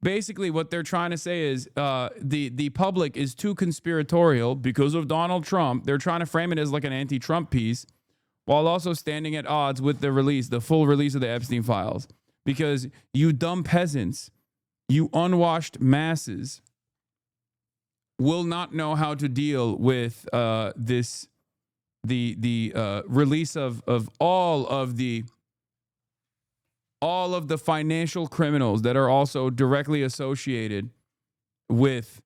Basically, what they're trying to say is the public is too conspiratorial because of Donald Trump. They're trying to frame it as like an anti-Trump piece while also standing at odds with the full release of the Epstein files. Because you dumb peasants, you unwashed masses will not know how to deal with the release of all of the financial criminals that are also directly associated with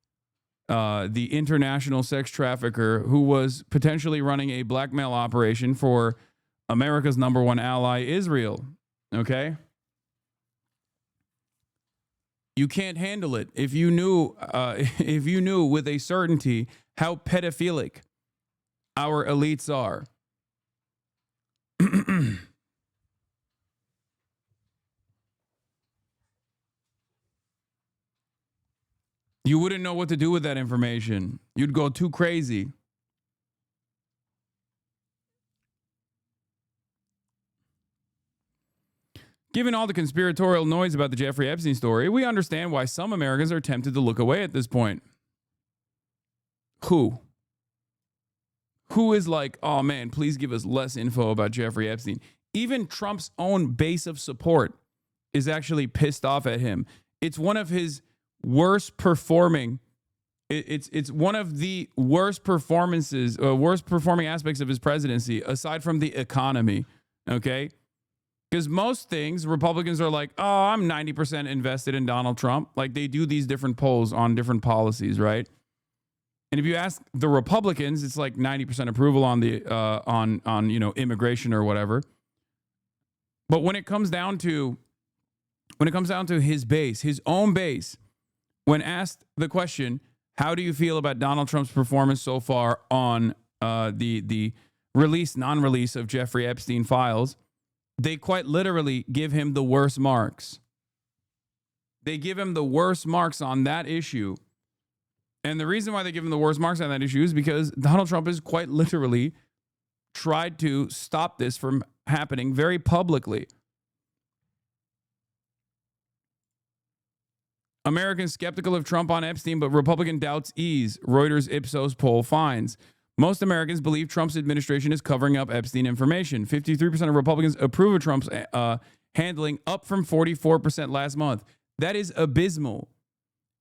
the international sex trafficker who was potentially running a blackmail operation for America's number one ally, Israel. Okay? You can't handle it if you knew with a certainty how pedophilic our elites are. You wouldn't know what to do with that information. You'd go too crazy. Given all the conspiratorial noise about the Jeffrey Epstein story, we understand why some Americans are tempted to look away at this point. Who is like, oh man, please give us less info about Jeffrey Epstein? Even Trump's own base of support is actually pissed off at him. It's one of his worst performing. It's one of the worst performances, worst performing aspects of his presidency, aside from the economy. Okay. Because most things, Republicans are like, oh, I'm 90% invested in Donald Trump. Like they do these different polls on different policies, right? And if you ask the Republicans, it's like 90% approval on the on immigration or whatever. But when it comes down to his base, his own base, when asked the question, how do you feel about Donald Trump's performance so far on the release, non-release of Jeffrey Epstein files? They quite literally give him the worst marks. They give him the worst marks on that issue. And the reason why they give him the worst marks on that issue is because Donald Trump has quite literally tried to stop this from happening very publicly. Americans skeptical of Trump on Epstein, but Republican doubts ease, Reuters Ipsos poll finds. Most Americans believe Trump's administration is covering up Epstein information. 53% of Republicans approve of Trump's handling, up from 44% last month. That is abysmal.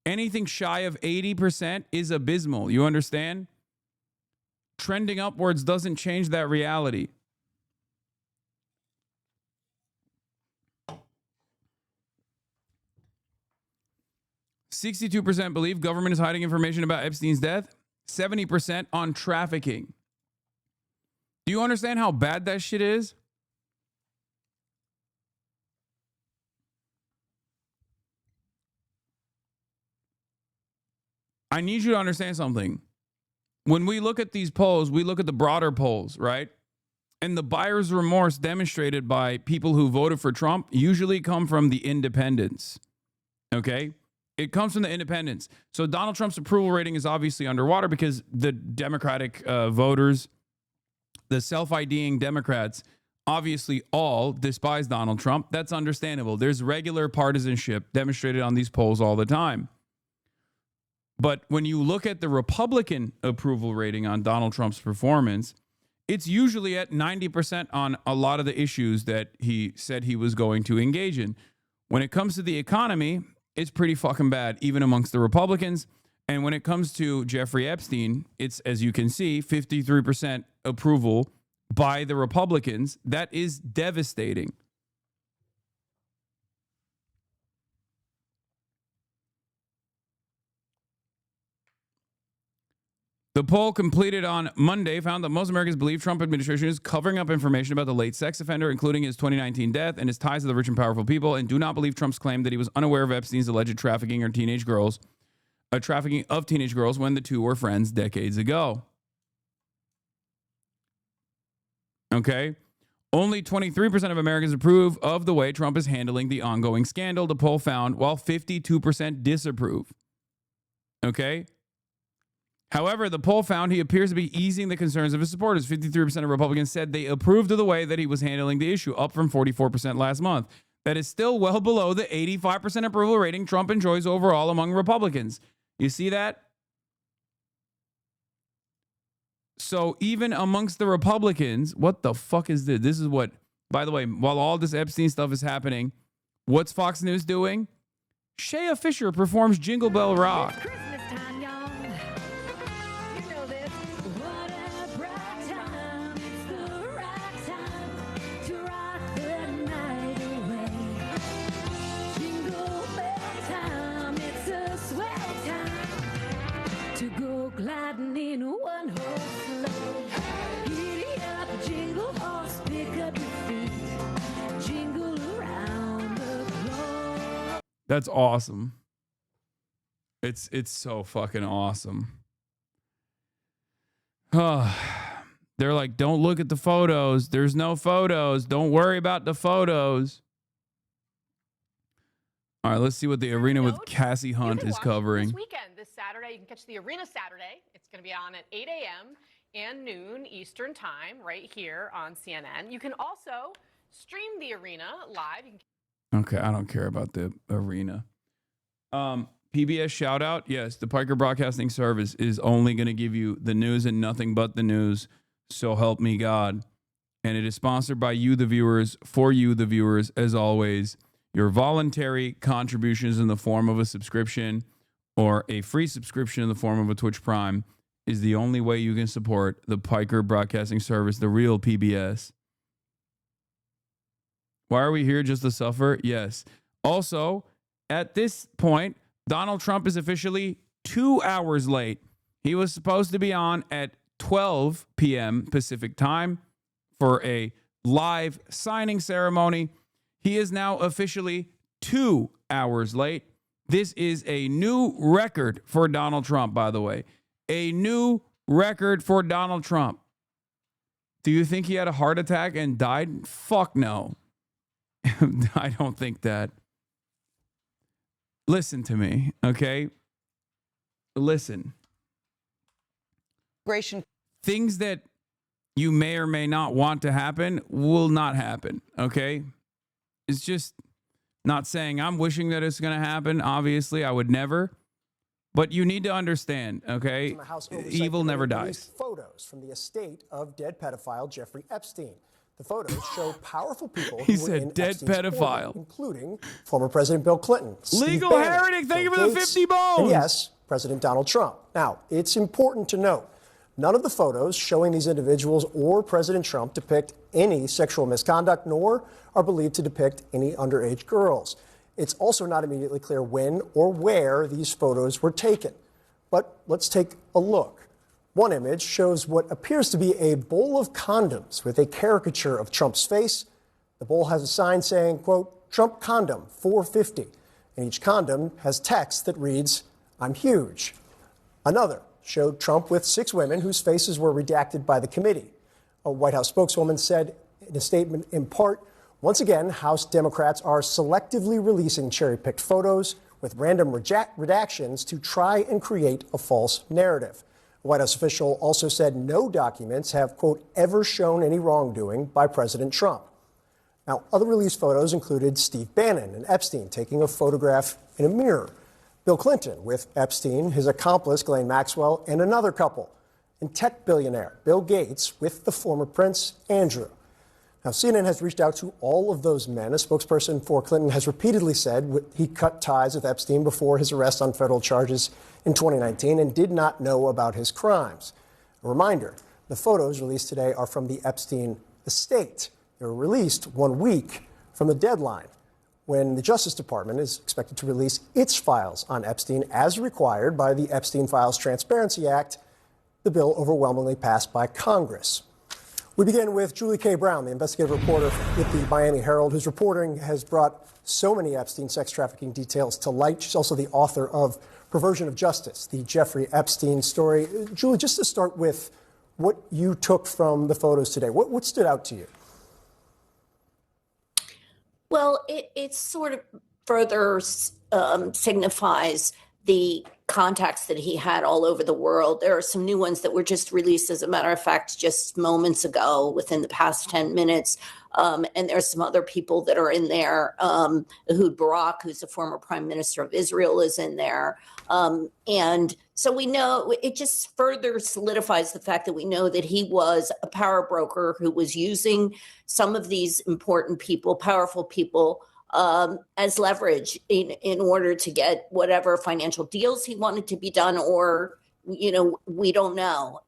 Anything shy of 80% is abysmal. You understand? Trending upwards doesn't change that reality. "62% believe government is hiding information about Epstein's death. 70% on trafficking." Do you understand how bad that shit is? I need you to understand something. when we look at these polls, we look at the broader polls, right? And the buyer's remorse demonstrated by people who voted for Trump usually come from the independents. Okay? It comes from the independents. So Donald Trump's approval rating is obviously underwater because the Democratic voters, the self-IDing Democrats, obviously all despise Donald Trump. That's understandable. There's regular partisanship demonstrated on these polls all the time. But when you look at the Republican approval rating on Donald Trump's performance, it's usually at 90% on a lot of the issues that he said he was going to engage in. When it comes to the economy, it's pretty fucking bad, even amongst the Republicans. And when it comes to Jeffrey Epstein, it's, as you can see, 53% approval by the Republicans. That is devastating. The poll completed on Monday found that most Americans believe Trump administration is covering up information about the late sex offender, including his 2019 death and his ties to the rich and powerful people, and do not believe Trump's claim that he was unaware of Epstein's alleged trafficking of teenage girls when the two were friends decades ago. Okay? Only 23% of Americans approve of the way Trump is handling the ongoing scandal, the poll found, while 52% disapprove. Okay? However, the poll found he appears to be easing the concerns of his supporters. 53% of Republicans said they approved of the way that he was handling the issue, up from 44% last month. That is still well below the 85% approval rating Trump enjoys overall among Republicans. You see that? So even amongst the Republicans, what the fuck is this? This is what, by the way, while all this Epstein stuff is happening, what's Fox News doing? Shea Fisher performs Jingle Bell Rock. Gliding in one horse slow. Giddy up, jingle horse, pick up your feet, jingle around the globe. That's awesome. It's so fucking awesome. They're like, don't look at the photos. There's no photos. Don't worry about the photos. All right, let's see what the arena with Cassie Hunt is covering. This weekend, this Saturday, you can catch the arena Saturday. It's going to be on at 8 a.m. and noon Eastern time, right here on CNN. You can also stream the arena live. Okay, I don't care about the arena. PBS shout out. Yes, the Piker Broadcasting Service is only going to give you the news and nothing but the news. So help me God. And it is sponsored by you, the viewers, for you, the viewers, as always. Your voluntary contributions in the form of a subscription or a free subscription in the form of a Twitch Prime is the only way you can support the Piker Broadcasting Service, the real PBS. Why are we here, just to suffer? Yes. Also, at this point, Donald Trump is officially 2 hours late. He was supposed to be on at 12 p.m. Pacific time for a live signing ceremony. He is now officially 2 hours late. This is a new record for Donald Trump, by the way. A new record for Donald Trump. Do you think he had a heart attack and died? Fuck no. I don't think that. Listen to me, okay? Listen. Things that you may or may not want to happen will not happen, okay? It's just not saying I'm wishing that it's going to happen. Obviously, I would never. But you need to understand, okay? Evil never dies. Photos from the estate of dead pedophile Jeffrey Epstein. The photos show powerful people He who were said in dead Epstein's pedophile. corner, including former President Bill Clinton, Steve Legal Bannon, heretic, thank you Bill for the Gates, 50 bones. and yes, President Donald Trump. Now, it's important to note, none of the photos showing these individuals or President Trump depict any sexual misconduct, nor are believed to depict any underage girls. It's also not immediately clear when or where these photos were taken. But let's take a look. One image shows what appears to be a bowl of condoms with a caricature of Trump's face. The bowl has a sign saying, quote, Trump condom, $4.50. And each condom has text that reads, I'm huge. Another showed Trump with 6 women whose faces were redacted by the committee. A White House spokeswoman said in a statement, in part, once again, House Democrats are selectively releasing cherry-picked photos with random redactions to try and create a false narrative. A White House official also said no documents have, quote, ever shown any wrongdoing by President Trump. Now, other released photos included Steve Bannon and Epstein taking a photograph in a mirror, Bill Clinton with Epstein, his accomplice Ghislaine Maxwell, and another couple, and tech billionaire Bill Gates with the former Prince Andrew. Now, CNN has reached out to all of those men. A spokesperson for Clinton has repeatedly said he cut ties with Epstein before his arrest on federal charges in 2019 and did not know about his crimes. A reminder, the photos released today are from the Epstein estate. They were released 1 week from the deadline when the Justice Department is expected to release its files on Epstein as required by the Epstein Files Transparency Act, the bill overwhelmingly passed by Congress. We begin with Julie K. Brown, the investigative reporter with the Miami Herald, whose reporting has brought so many Epstein sex trafficking details to light. She's also the author of Perversion of Justice, the Jeffrey Epstein story. Julie, just to start with what you took from the photos today, what stood out to you? Well, it sort of further signifies the contacts that he had all over the world. There are some new ones that were just released, as a matter of fact, just moments ago, within the past 10 minutes. And there's some other people that are in there. Ehud Barak, who's the former prime minister of Israel, is in there. And so we know it just further solidifies the fact that we know that he was a power broker who was using some of these important people, powerful people, as leverage in order to get whatever financial deals he wanted to be done, or, you know, we don't know.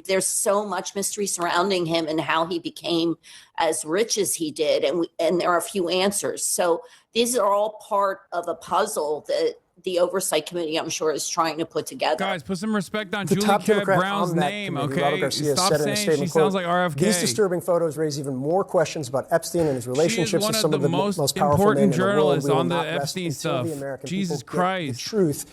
There's so much mystery surrounding him and how he became as rich as he did. And there are a few answers. So these are all part of a puzzle that the Oversight Committee, I'm sure, is trying to put together. Guys, put some respect on The Julie top K. Democrat Brown's on that name, committee, okay? Robert Garcia, Stop said in a saying statement, she quote, sounds like RFK. These disturbing photos raise even more questions about Epstein and his relationships with some of the most powerful important men in the world. journalists We will on the not rest Epstein until stuff. the American Jesus people get Christ. the truth.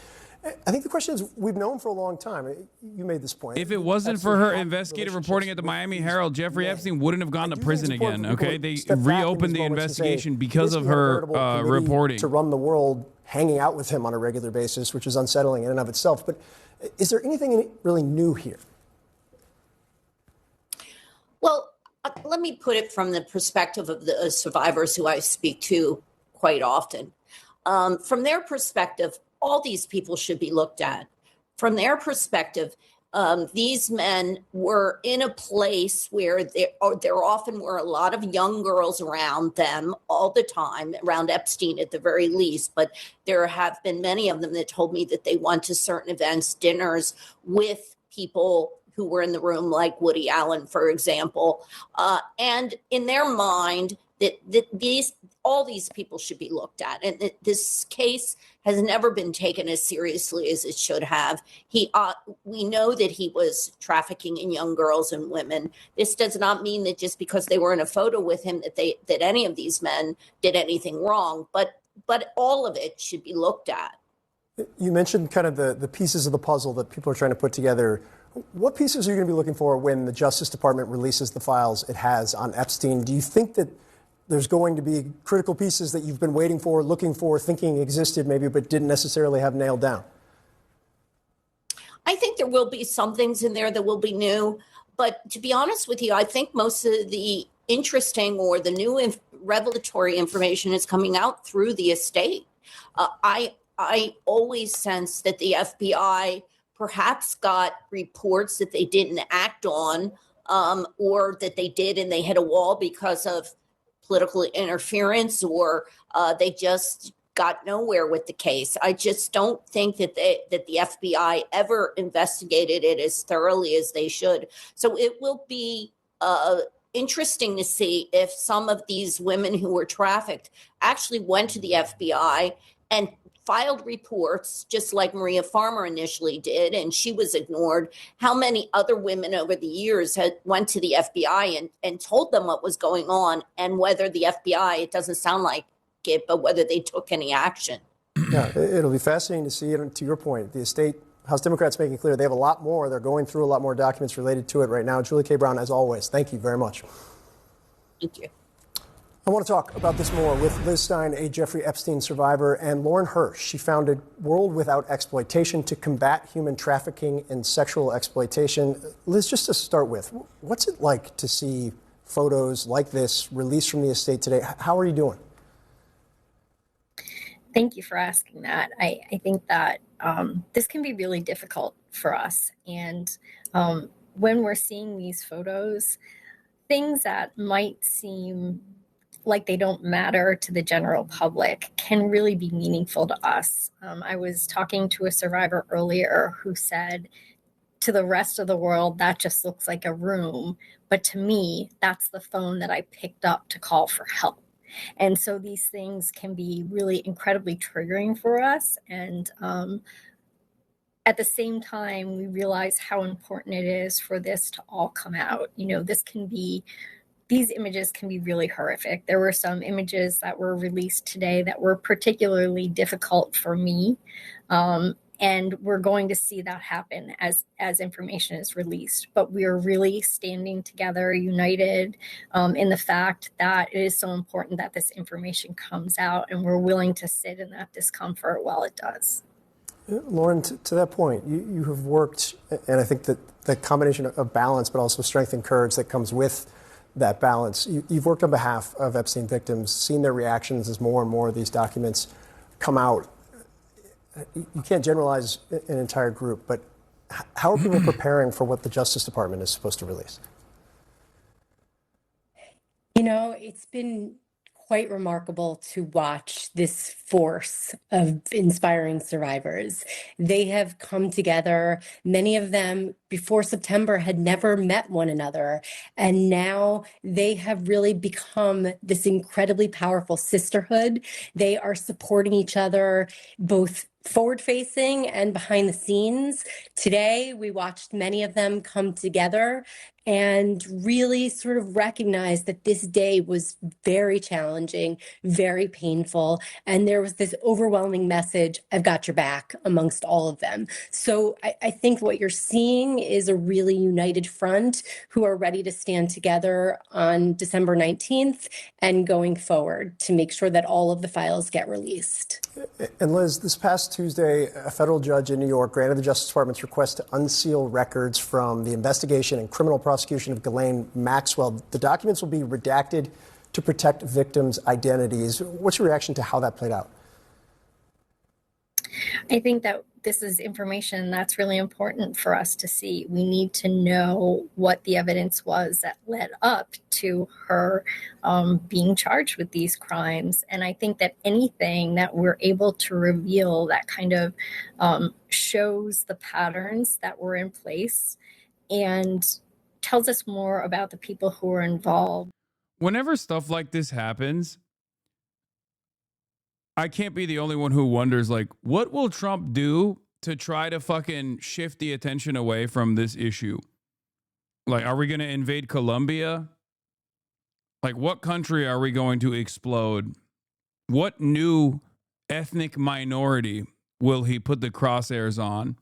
I think the question is, we've known for a long time. You made this point. If it wasn't for her investigative reporting at the Miami Herald, Jeffrey Epstein wouldn't have gone to prison again, okay? They reopened the investigation because of her reporting. To run the world, hanging out with him on a regular basis, which is unsettling in and of itself. But is there anything really new here? Well, let me put it from the perspective of the survivors who I speak to quite often. From their perspective, all these people should be looked at. From their perspective, these men were in a place where there often were a lot of young girls around them all the time, around Epstein at the very least. But there have been many of them that told me that they went to certain events, dinners with people who were in the room, like Woody Allen, for example. And in their mind, that all these people should be looked at. And this case has never been taken as seriously as it should have. We know that he was trafficking in young girls and women. This does not mean that just because they were in a photo with him that any of these men did anything wrong, but all of it should be looked at. You mentioned kind of the pieces of the puzzle that people are trying to put together. What pieces are you going to be looking for when the Justice Department releases the files it has on Epstein? Do you think that there's going to be critical pieces that you've been waiting for, looking for, thinking existed maybe, but didn't necessarily have nailed down? I think there will be some things in there that will be new. But to be honest with you, I think most of the interesting or the new revelatory information is coming out through the estate. I always sense that the FBI perhaps got reports that they didn't act on, or that they did and they hit a wall because of political interference, or they just got nowhere with the case. I just don't think that the FBI ever investigated it as thoroughly as they should. So it will be interesting to see if some of these women who were trafficked actually went to the FBI and filed reports, just like Maria Farmer initially did, and she was ignored. How many other women over the years went to the FBI and told them what was going on, and whether the FBI, it doesn't sound like it, but whether they took any action. Yeah, it'll be fascinating to see it. To your point, the estate House Democrats making clear they have a lot more. They're going through a lot more documents related to it right now. Julie K. Brown, as always, thank you very much. Thank you. I want to talk about this more with Liz Stein, a Jeffrey Epstein survivor, and Lauren Hirsch. She founded World Without Exploitation to combat human trafficking and sexual exploitation. Liz, just to start with, what's it like to see photos like this released from the estate today? How are you doing? Thank you for asking that. I think that this can be really difficult for us. And when we're seeing these photos, things that might seem like they don't matter to the general public can really be meaningful to us. I was talking to a survivor earlier who said, to the rest of the world, that just looks like a room. But to me, that's the phone that I picked up to call for help. And so these things can be really incredibly triggering for us. And at the same time, we realize how important it is for this to all come out. You know, these images can be really horrific. There were some images that were released today that were particularly difficult for me. And we're going to see that happen as information is released. But we are really standing together, united in the fact that it is so important that this information comes out, and we're willing to sit in that discomfort while it does. Lauren, to that point, you have worked, and I think that the combination of balance, but also strength and courage that comes with that balance. You've worked on behalf of Epstein victims, seen their reactions as more and more of these documents come out. You can't generalize an entire group, but how are people preparing for what the Justice Department is supposed to release? You know, it's been quite remarkable to watch this force of inspiring survivors. They have come together. Many of them before September had never met one another. And now they have really become this incredibly powerful sisterhood. They are supporting each other, both forward-facing and behind the scenes. Today, we watched many of them come together and really sort of recognize that this day was very challenging, very painful, and there was this overwhelming message, I've got your back, amongst all of them. So I think what you're seeing is a really united front who are ready to stand together on December 19th and going forward to make sure that all of the files get released. And Liz, this past Tuesday, a federal judge in New York granted the Justice Department's request to unseal records from the investigation and criminal prosecution of Ghislaine Maxwell. The documents will be redacted to protect victims' identities. What's your reaction to how that played out? I think that this is information that's really important for us to see. We need to know what the evidence was that led up to her being charged with these crimes. And I think that anything that we're able to reveal that kind of shows the patterns that were in place and tells us more about the people who are involved. Whenever stuff like this happens, I can't be the only one who wonders, like, what will Trump do to try to fucking shift the attention away from this issue? Like, are we going to invade Colombia? Like, what country are we going to explode? What new ethnic minority will he put the crosshairs on?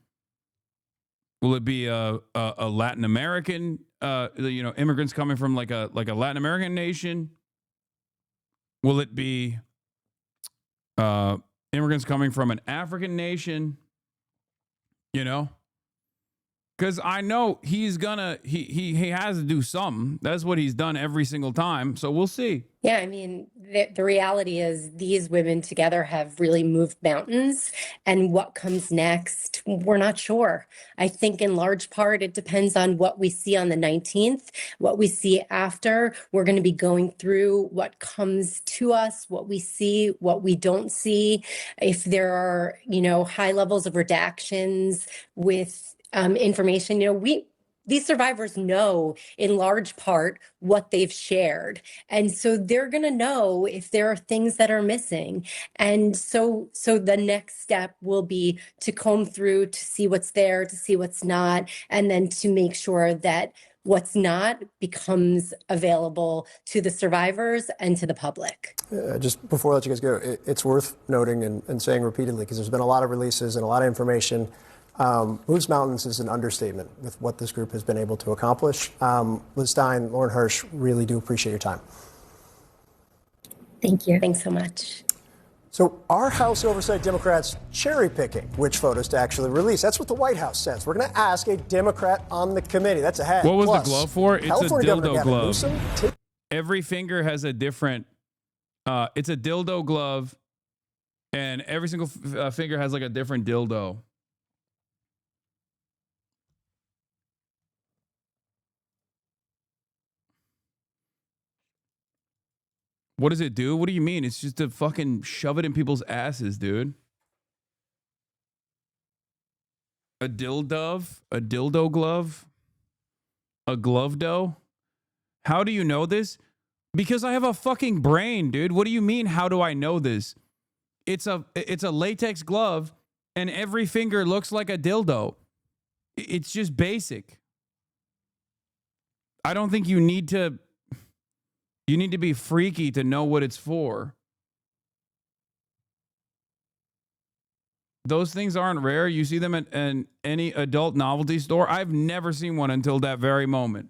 Will it be a Latin American, immigrants coming from like a Latin American nation? Will it be immigrants coming from an African nation? You know, because I know he's gonna he has to do something. That's what he's done every single time. So we'll see. Yeah, I mean, the reality is these women together have really moved mountains, and what comes next, we're not sure. I think in large part, it depends on what we see on the 19th, what we see after. We're going to be going through what comes to us, what we see, what we don't see. If there are, high levels of redactions with information, these survivors know in large part what they've shared. And so they're going to know if there are things that are missing. And so the next step will be to comb through, to see what's there, to see what's not, and then to make sure that what's not becomes available to the survivors and to the public. Just before I let you guys go, it's worth noting and saying repeatedly, because there's been a lot of releases and a lot of information. Moves mountains is an understatement with what this group has been able to accomplish. Liz Stein, Lauren Hirsch, really do appreciate your time. Thank you. Thanks so much. So are House Oversight Democrats cherry picking which photos to actually release? That's what the White House says. We're going to ask a Democrat on the committee. That's a head. What was Plus, the glove for? It's California a Governor dildo Gavin glove. Newsom Every finger has a different. It's a dildo glove, and every single finger has like a different dildo. What does it do? What do you mean? It's just to fucking shove it in people's asses, dude. A dildo glove, a glove dough. How do you know this? Because I have a fucking brain, dude. What do you mean? How do I know this? It's a latex glove, and every finger looks like a dildo. It's just basic. I don't think you need to. You need to be freaky to know what it's for. Those things aren't rare. You see them at any adult novelty store. I've never seen one until that very moment.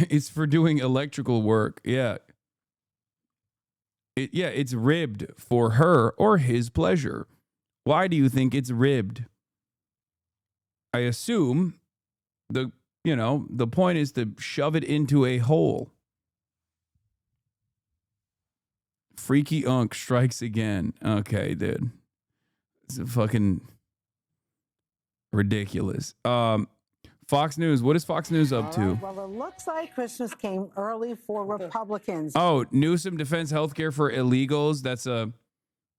It's for doing electrical work. Yeah. It's ribbed for her or his pleasure. Why do you think it's ribbed? I assume the point is to shove it into a hole. Freaky Unk strikes again. Okay, dude. It's fucking ridiculous. Fox News. What is Fox News up to? Right, well, it looks like Christmas came early for Republicans. Oh, Newsom defends healthcare for illegals.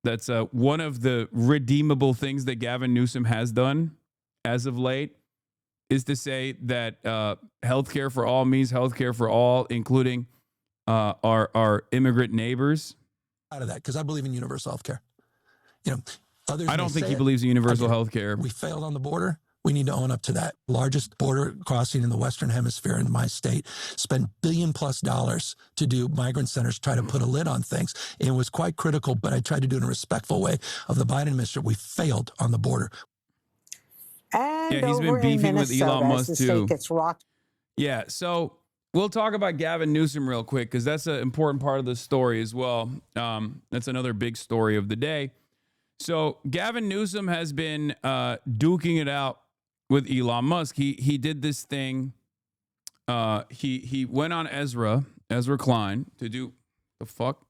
That's one of the redeemable things that Gavin Newsom has done as of late, is to say that healthcare for all means healthcare for all, including our immigrant neighbors. Out of that, because I believe in universal healthcare. Others. I don't think he believes in universal healthcare. We failed on the border. We need to own up to that. Largest border crossing in the Western Hemisphere in my state. Spent $1 billion+ to do migrant centers, try to put a lid on things. It was quite critical, but I tried to do it in a respectful way of the Biden administration. We failed on the border. And yeah, he's been beefing with Elon Musk too. Yeah, so we'll talk about Gavin Newsom real quick because that's an important part of the story as well. That's another big story of the day. So Gavin Newsom has been duking it out with Elon Musk. He did this thing. He went on Ezra Klein to do the fuck.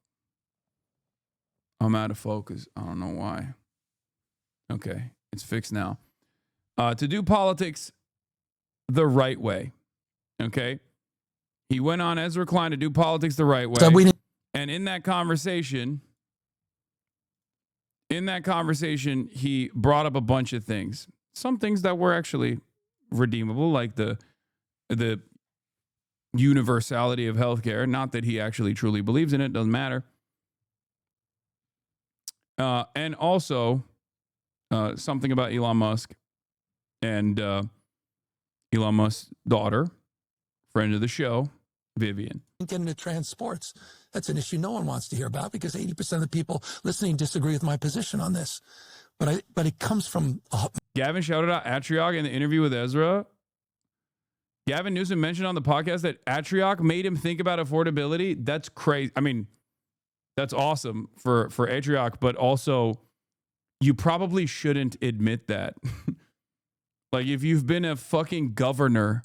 I'm out of focus. I don't know why. Okay, it's fixed now. To do politics the right way. Okay, he went on Ezra Klein to do politics the right way. And in that conversation, he brought up a bunch of things. Some things that were actually redeemable, like the universality of healthcare. Not that he actually truly believes in it, doesn't matter. And also something about Elon Musk and Elon Musk's daughter, friend of the show, Vivian. Get into transports. That's an issue no one wants to hear about because 80% of the people listening disagree with my position on this. But it comes from... Gavin shouted out Atriok in the interview with Ezra. Gavin Newsom mentioned on the podcast that Atriok made him think about affordability. That's crazy. I mean, that's awesome for Atriok, but also you probably shouldn't admit that. Like, if you've been a fucking governor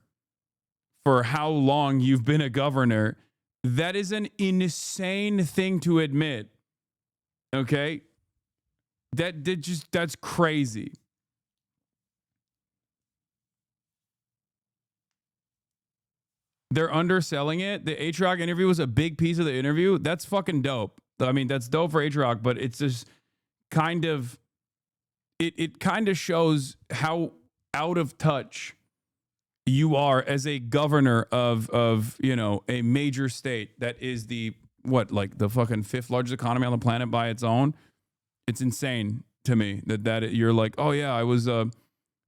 for how long you've been a governor, that is an insane thing to admit. Okay? That's crazy. They're underselling it. The Atriok interview was a big piece of the interview. That's fucking dope. I mean, that's dope for Atriok, but it's just kind of, it kind of shows how out of touch you are as a governor of a major state that is the fucking 5th largest economy on the planet by its own. It's insane to me that you're like, oh yeah, I was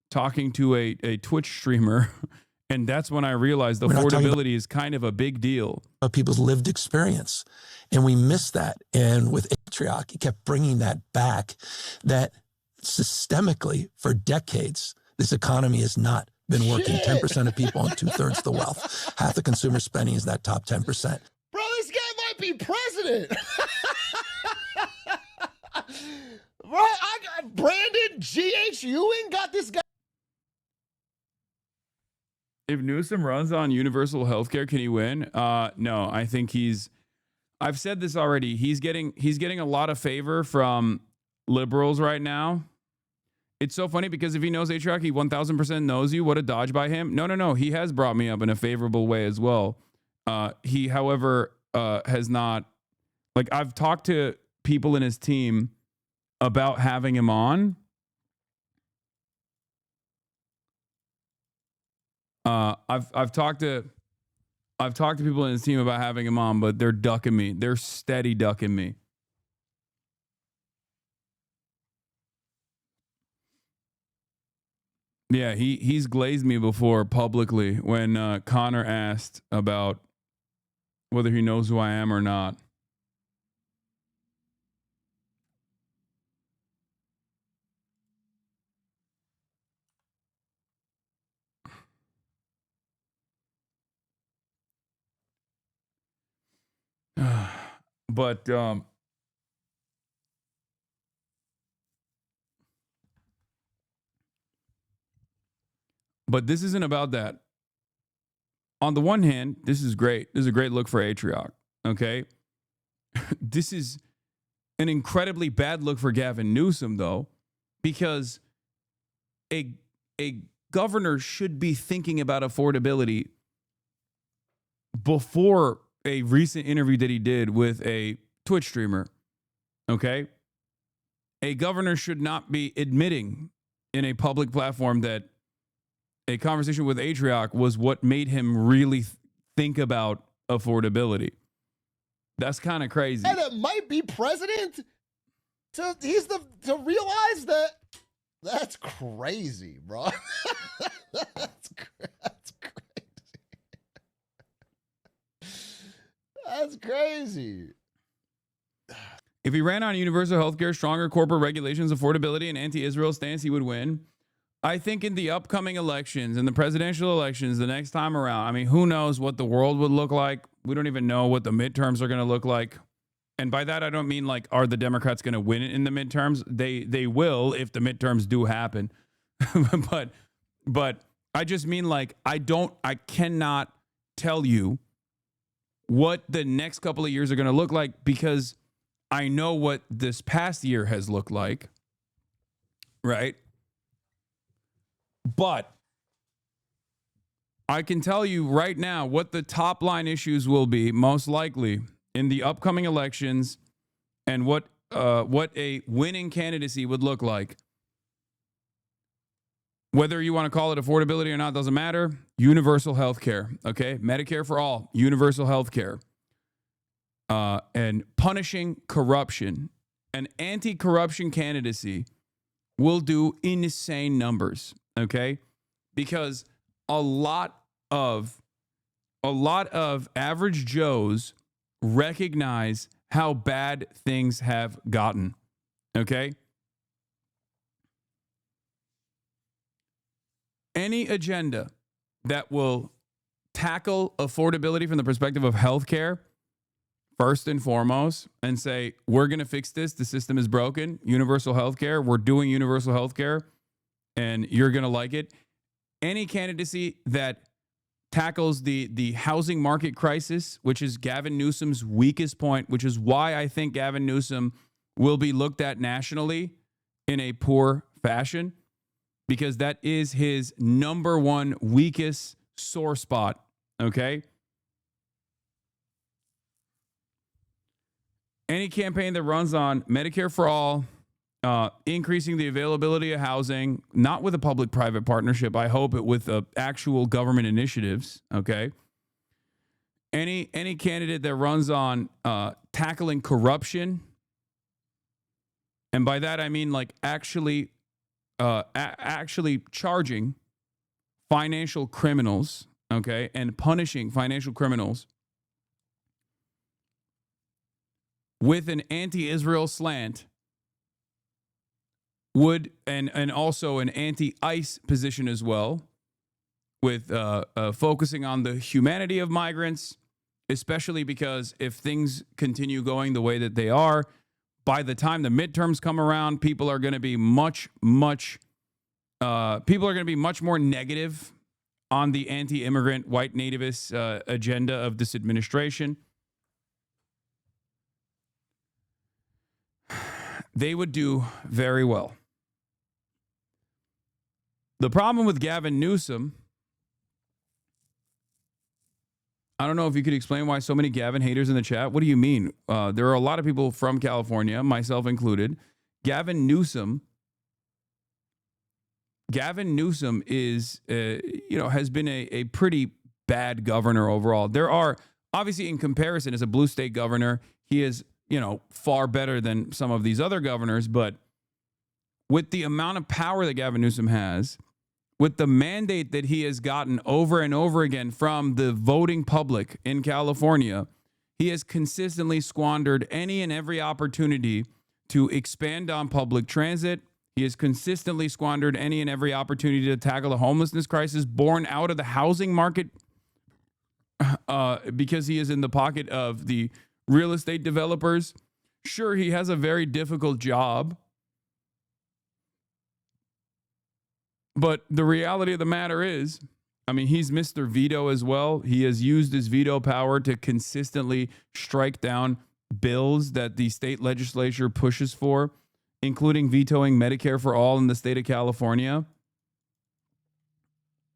talking to a Twitch streamer And that's when I realized We're not talking affordability is kind of a big deal. About people's lived experience. And we missed that. And with Patriarch, he kept bringing that back, that systemically for decades, this economy has not been working. 10% of people own 2/3 of the wealth. Half the consumer spending is that top 10%. Bro, this guy might be president. Bro, I got Brandon G.H. Ewing got this guy. If Newsom runs on universal health care, can he win? No, I think I've said this already. He's getting a lot of favor from liberals right now. It's so funny because if he knows Atriarch, he 1000% knows you. What a dodge by him. No. He has brought me up in a favorable way as well. He, however, has not, like, I've talked to people in his team about having him on. I've talked to people in his team about having him on, but they're ducking me. They're steady ducking me. Yeah, he's glazed me before publicly when Connor asked about whether he knows who I am or not. But this isn't about that. On the one hand, this is great. This is a great look for Atriarch. Okay. This is an incredibly bad look for Gavin Newsom, though, because a governor should be thinking about affordability before a recent interview that he did with a Twitch streamer. Okay. A governor should not be admitting in a public platform that a conversation with Atriarch was what made him really think about affordability. That's kind of crazy. And it might be president to realize that. That's crazy, bro. That's crazy. That's crazy. If he ran on universal healthcare, stronger corporate regulations, affordability, and anti-Israel stance, he would win. I think in the upcoming elections, in the presidential elections, the next time around, I mean, who knows what the world would look like? We don't even know what the midterms are going to look like. And by that, I don't mean like, are the Democrats going to win it in the midterms? They will if the midterms do happen. but I just mean like, I cannot tell you what the next couple of years are going to look like because I know what this past year has looked like. Right? But I can tell you right now what the top line issues will be most likely in the upcoming elections and what a winning candidacy would look like. Whether you want to call it affordability or not doesn't matter. Universal health care, okay? Medicare for all, universal health care. And punishing corruption. An anti-corruption candidacy will do insane numbers. Okay, because a lot of average Joes recognize how bad things have gotten. Okay, any agenda that will tackle affordability from the perspective of healthcare, first and foremost, and say we're going to fix this. The system is broken. Universal healthcare. We're doing universal healthcare. And you're going to like it. Any candidacy that tackles the housing market crisis, which is Gavin Newsom's weakest point, which is why I think Gavin Newsom will be looked at nationally in a poor fashion, because that is his number one weakest sore spot, okay? Any campaign that runs on Medicare for all, increasing the availability of housing, not with a public-private partnership. I hope it with actual government initiatives. Okay. Any candidate that runs on tackling corruption, and by that I mean like actually charging financial criminals, okay, and punishing financial criminals with an anti-Israel slant would, and also an anti-ICE position as well, with focusing on the humanity of migrants, especially because if things continue going the way that they are, by the time the midterms come around, people are going to be much more negative on the anti-immigrant white nativist agenda of this administration. They would do very well. The problem with Gavin Newsom, I don't know if you could explain why so many Gavin haters in the chat. What do you mean? There are a lot of people from California, myself included. Gavin Newsom is, has been a pretty bad governor overall. There are, obviously, in comparison, as a blue state governor, he is, far better than some of these other governors. But with the amount of power that Gavin Newsom has, with the mandate that he has gotten over and over again from the voting public in California, he has consistently squandered any and every opportunity to expand on public transit. He has consistently squandered any and every opportunity to tackle the homelessness crisis born out of the housing market because he is in the pocket of the real estate developers. Sure, he has a very difficult job, but the reality of the matter is, he's Mr. Veto as well. He has used his veto power to consistently strike down bills that the state legislature pushes for, including vetoing Medicare for all in the state of California.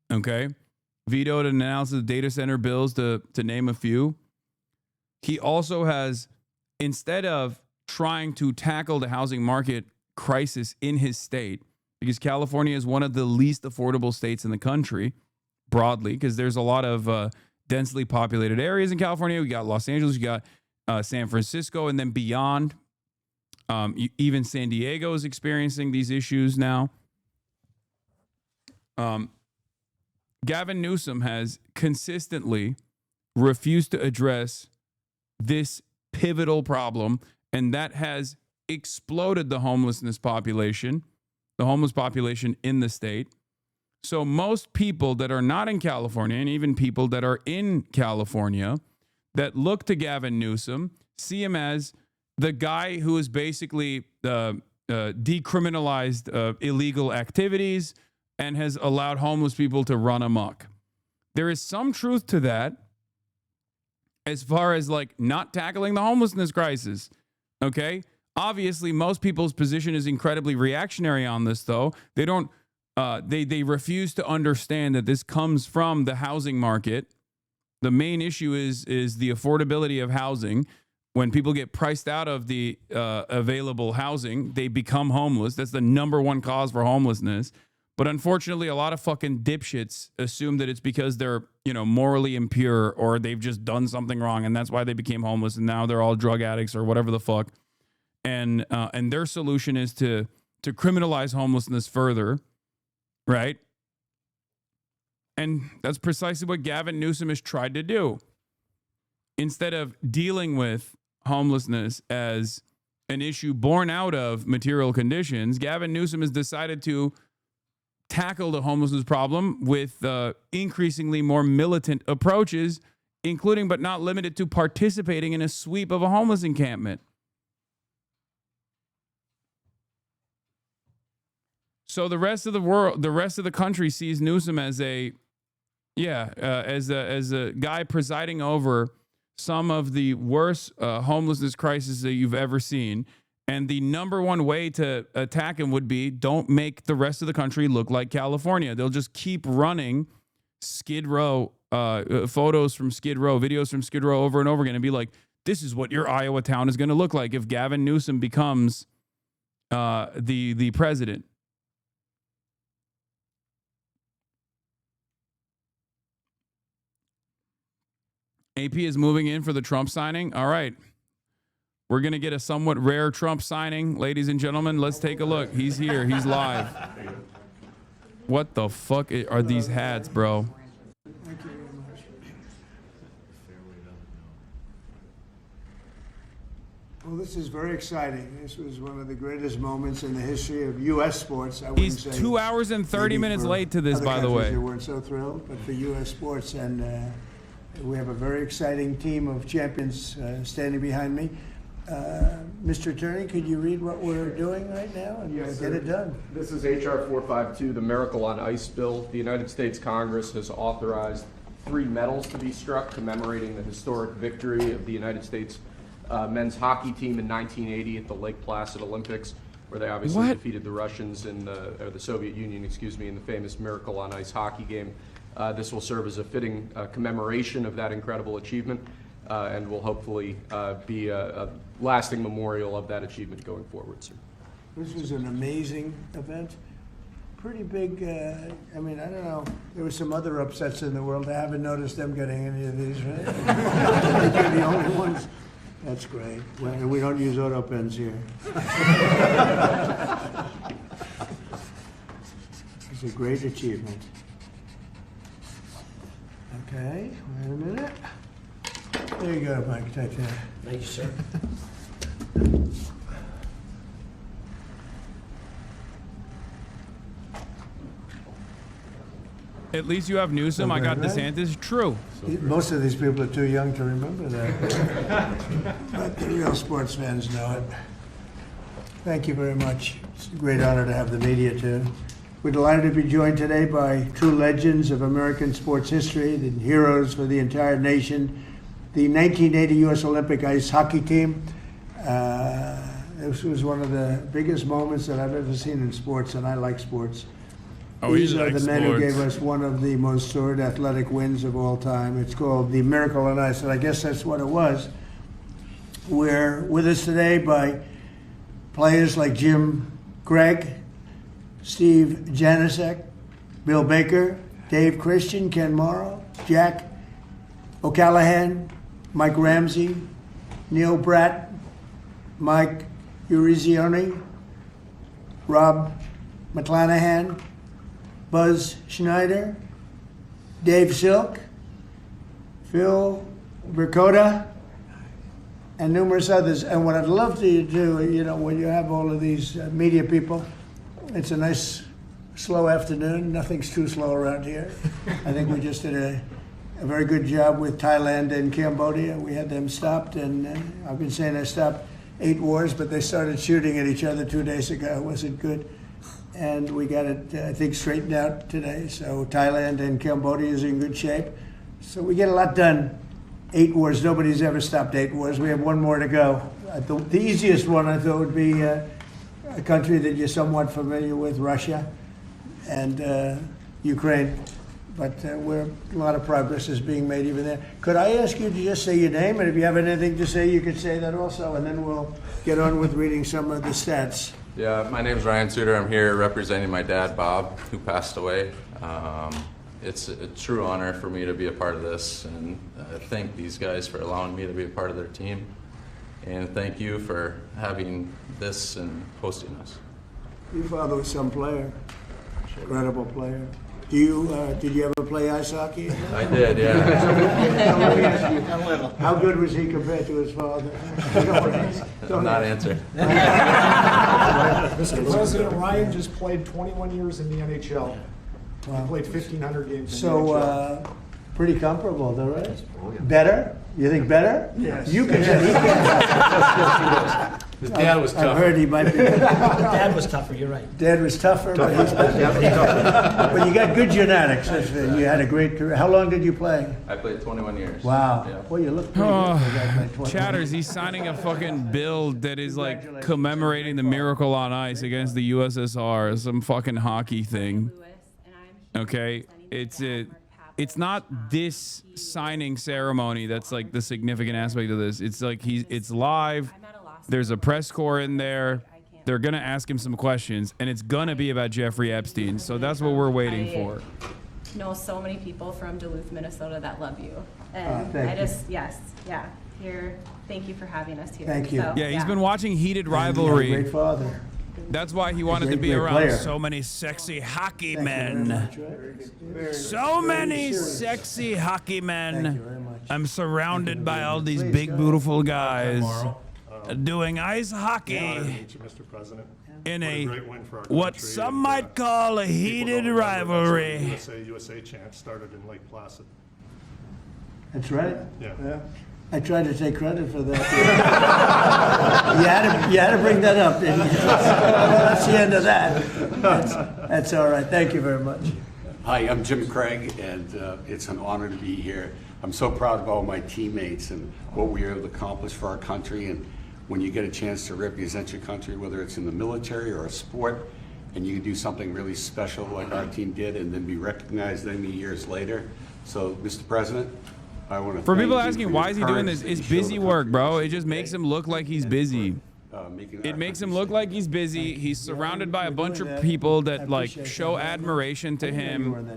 Okay. Vetoed and announced the data center bills, to name a few. He also has, instead of trying to tackle the housing market crisis in his state, because California is one of the least affordable states in the country, broadly, because there's a lot of densely populated areas in California. We got Los Angeles, you got San Francisco, and then beyond. Even San Diego is experiencing these issues now. Gavin Newsom has consistently refused to address this pivotal problem, and that has exploded the homeless population in the state. So most people that are not in California, and even people that are in California that look to Gavin Newsom, see him as the guy who has basically decriminalized illegal activities and has allowed homeless people to run amok. There is some truth to that as far as not tackling the homelessness crisis. Okay? Obviously, most people's position is incredibly reactionary on this, though. They don't. They refuse to understand that this comes from the housing market. The main issue is the affordability of housing. When people get priced out of the available housing, they become homeless. That's the number one cause for homelessness. But unfortunately, a lot of fucking dipshits assume that it's because they're, morally impure or they've just done something wrong, and that's why they became homeless, and now they're all drug addicts or whatever the fuck. And their solution is to criminalize homelessness further, right? And that's precisely what Gavin Newsom has tried to do. Instead of dealing with homelessness as an issue born out of material conditions, Gavin Newsom has decided to tackle the homelessness problem with increasingly more militant approaches, including but not limited to participating in a sweep of a homeless encampment. So the rest of the world, the rest of the country sees Newsom as a guy presiding over some of the worst homelessness crises that you've ever seen. And the number one way to attack him would be, don't make the rest of the country look like California. They'll just keep running Skid Row photos from Skid Row, videos from Skid Row over and over again and be like, this is what your Iowa town is going to look like if Gavin Newsom becomes the president. AP is moving in for the Trump signing. All right. We're going to get a somewhat rare Trump signing. Ladies and gentlemen, let's take a look. He's here. He's live. What the fuck are these hats, bro? Thank you very much. Well, this is very exciting. This was one of the greatest moments in the history of U.S. sports. I He's 2 hours and 30 minutes late to this, by the way. They weren't so thrilled, but for U.S. sports, and we have a very exciting team of champions standing behind me. Mr. Attorney, could you read what we're doing right now and get it done? This is H.R. 452, the Miracle on Ice bill. The United States Congress has authorized 3 medals to be struck commemorating the historic victory of the United States men's hockey team in 1980 at the Lake Placid Olympics, where they obviously defeated the Russians or the Soviet Union, in the famous Miracle on Ice hockey game. This will serve as a fitting commemoration of that incredible achievement. And will hopefully be a lasting memorial of that achievement going forward, sir. This was an amazing event. Pretty big, I mean, I don't know. There were some other upsets in the world. I haven't noticed them getting any of these, right? They're the only ones. That's great. We don't use auto pens here. It's a great achievement. Okay, wait a minute. There you go, Mike. Take that. Thank you, sir. At least you have Newsom. I got DeSantis. True. Most of these people are too young to remember that. But the real sports fans know it. Thank you very much. It's a great honor to have the media, too. We're delighted to be joined today by true legends of American sports history, the heroes for the entire nation. The 1980 U.S. Olympic ice hockey team. This was one of the biggest moments that I've ever seen in sports, and I like sports. Oh, These are the men who gave us one of the most storied athletic wins of all time. It's called the Miracle on Ice, and I guess that's what it was. We're with us today by players like Jim Gregg, Steve Janicek, Bill Baker, Dave Christian, Ken Morrow, Jack O'Callahan, Mike Ramsey, Neil Bratt, Mike Urizioni, Rob McClanahan, Buzz Schneider, Dave Silk, Phil Bercoda, and numerous others. And what I'd love to do, you know, when you have all of these media people, it's a nice, slow afternoon. Nothing's too slow around here. I think we just did a very good job with Thailand and Cambodia. We had them stopped, and I've been saying I stopped 8 wars, but they started shooting at each other 2 days ago. Was it good? And we got it, I think, straightened out today. So Thailand and Cambodia is in good shape. So we get a lot done. 8 wars. Nobody's ever stopped 8 wars. We have 1 more to go. The easiest one, I thought, would be a country that you're somewhat familiar with, Russia and Ukraine. But a lot of progress is being made even there. Could I ask you to just say your name? And if you have anything to say, you could say that also. And then we'll get on with reading some of the stats. Yeah, my name is Ryan Suter. I'm here representing my dad, Bob, who passed away. It's a true honor for me to be a part of this, and thank these guys for allowing me to be a part of their team. And thank you for having this and hosting us. Your father was some player, incredible player. Did you ever play ice hockey? I did, yeah. How good was he compared to his father? Don't not answer. Mr. President, Ryan just played 21 years in the NHL. He played 1,500 games in the NHL. Pretty comparable, though, right? Better? You think better? Yes. You can say he can. His dad was tougher. I've heard he might be. Dad was tougher, you're right. Dad was tougher, but you got good genetics. You had a great career. How long did you play? I played 21 years. Wow. Yeah. Well, you look pretty good. Chatters, he's signing a fucking bill that is like commemorating the Miracle on Ice against the USSR, some fucking hockey thing. Okay, it's not this signing ceremony that's like the significant aspect of this. It's like it's live. There's a press corps in there. They're gonna ask him some questions, and it's gonna be about Jeffrey Epstein. So that's what we're waiting for. Know so many people from Duluth, Minnesota that love you, and here. Thank you for having us here. Thank you. So, Yeah, he's been watching Heated Rivalry. Great father. That's why he wanted to be great around player. so many sexy hockey Thank you very men. much, right? So many serious. sexy hockey men. Thank you very much. I'm surrounded by all these Please, big, go beautiful guys Tomorrow. doing ice hockey Honor to meet you, Mr. President. in What a great win for our what country, some and, might call a people heated don't remember rivalry. that's when the USA chant started in Lake Placid. That's right. Yeah. I tried to take credit for that. you had to bring that up, didn't you? That's the end of that. That's all right. Thank you very much. Hi, I'm Jim Craig, and it's an honor to be here. I'm so proud of all my teammates and what we were able to accomplish for our country. And when you get a chance to represent your country, whether it's in the military or a sport, and you do something really special like our team did, and then be recognized many years later. So, Mr. President, I want to For thank people you asking for why your is he doing courage this, that it's you showed busy the work, country bro. this It just day. makes him look like he's busy. Making It our makes him country look like he's busy. He's surrounded by a bunch of people that like show admiration to him.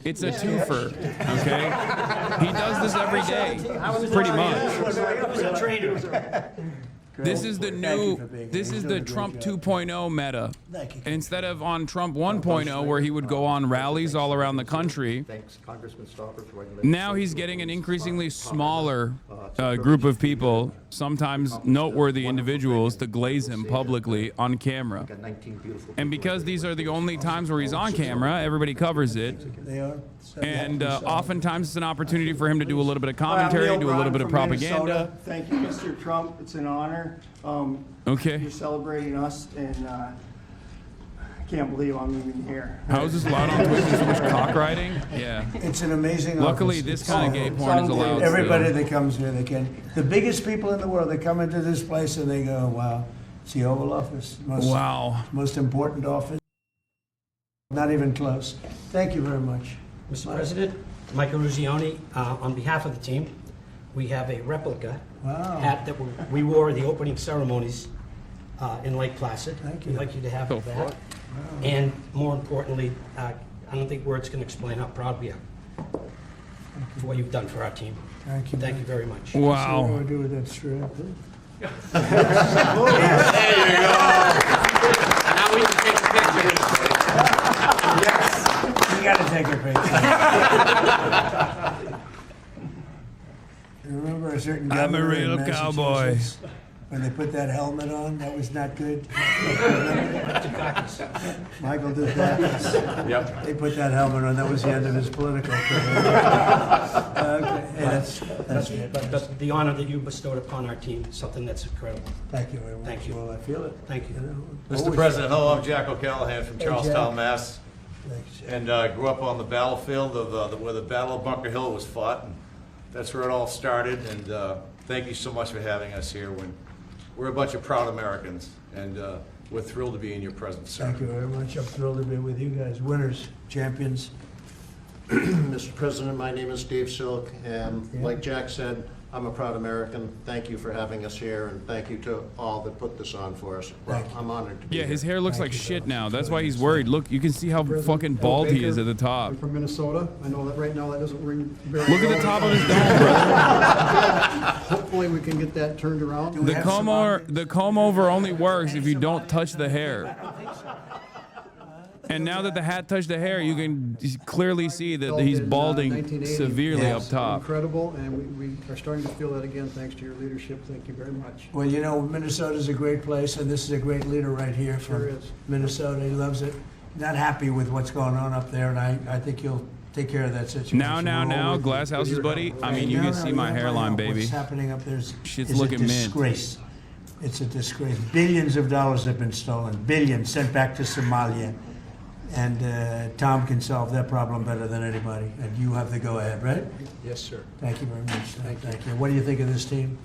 It's a twofer, okay? He does this every day, pretty much. This is the new, this is the Trump 2.0 meta. Instead of on Trump 1.0, where he would go on rallies all around the country, Thanks, Congressman Stopper, for now he's getting an increasingly smaller group of people, sometimes noteworthy individuals, to glaze him publicly on camera. And because these are the only times where he's on camera, everybody covers it. They are. And oftentimes it's an opportunity for him to do a little bit of Hi, I'm commentary, Neil do a little Brown bit of from propaganda. Minnesota. Thank you, Mr. Trump. It's an honor. Okay. You're celebrating us, and I can't believe I'm even here. How is this allowed on Twitch? So much cock riding? Yeah. It's an amazing Luckily, office. this kind of gay porn is allowed. Everybody still. that comes here, they can. The biggest people in the world, they come into this place and they go, wow, it's the Oval Office. Most important office. Not even close. Thank you very much. Mr. President, Michael Ruzioni, on behalf of the team, we have a replica hat that we wore at the opening ceremonies in Lake Placid. Thank you. We'd like you to have that. Wow. And more importantly, I don't think words can explain how proud we are for what you've done for our team. Thank you. Thank you very much. Wow. What do I do with that strap? There you go. Now we can take a picture. You got to take a picture. You remember a certain I'm a governor real in cowboy. Massachusetts, when they put that helmet on, that was not good. Michael did that. Yep. They put that helmet on. That was the end of his political career. Okay. Hey, that's good. But the honor that you bestowed upon our team is something that's incredible. Thank you very much. Thank you. Well, I feel it. Thank you. Mr. President, hello, I'm Jack O'Callahan from Hey, Charlestown, Jack. Mass. And grew up on the battlefield of where the Battle of Bunker Hill was fought. And that's where it all started. And thank you so much for having us here. We're a bunch of proud Americans, and we're thrilled to be in your presence, sir. Thank you very much. I'm thrilled to be with you guys. Winners, champions. Mr. President, my name is Dave Silk, and like Jack said, I'm a proud American. Thank you for having us here, and thank you to all that put this on for us. Well, I'm honored to be Yeah, here. his hair looks like shit now. That's why he's worried. Look, you can see how fucking bald he is at the top. I'm from Minnesota. I know that right now that doesn't ring very Look at the top of his dome, brother. Hopefully we can get that turned around. The comb over only works if you don't touch the hair. And now that the hat touched the hair, you can clearly see that he's balding severely up top. Incredible, and we are starting to feel that again thanks to your leadership. Thank you very much. Well, you know, Minnesota's a great place, and this is a great leader right here Sure from is. Minnesota. He loves it. Not happy with what's going on up there, and I think he'll take care of that situation. Now, glass houses, buddy. I mean, you can see my hairline, baby. What's happening up there is Shit's a looking mint. disgrace. It's a disgrace. Billions of dollars have been stolen. Billions sent back to Somalia. And Tom can solve that problem better than anybody. And you have the go-ahead, right? Yes, sir. Thank you very much. Thank you. What do you think of this team?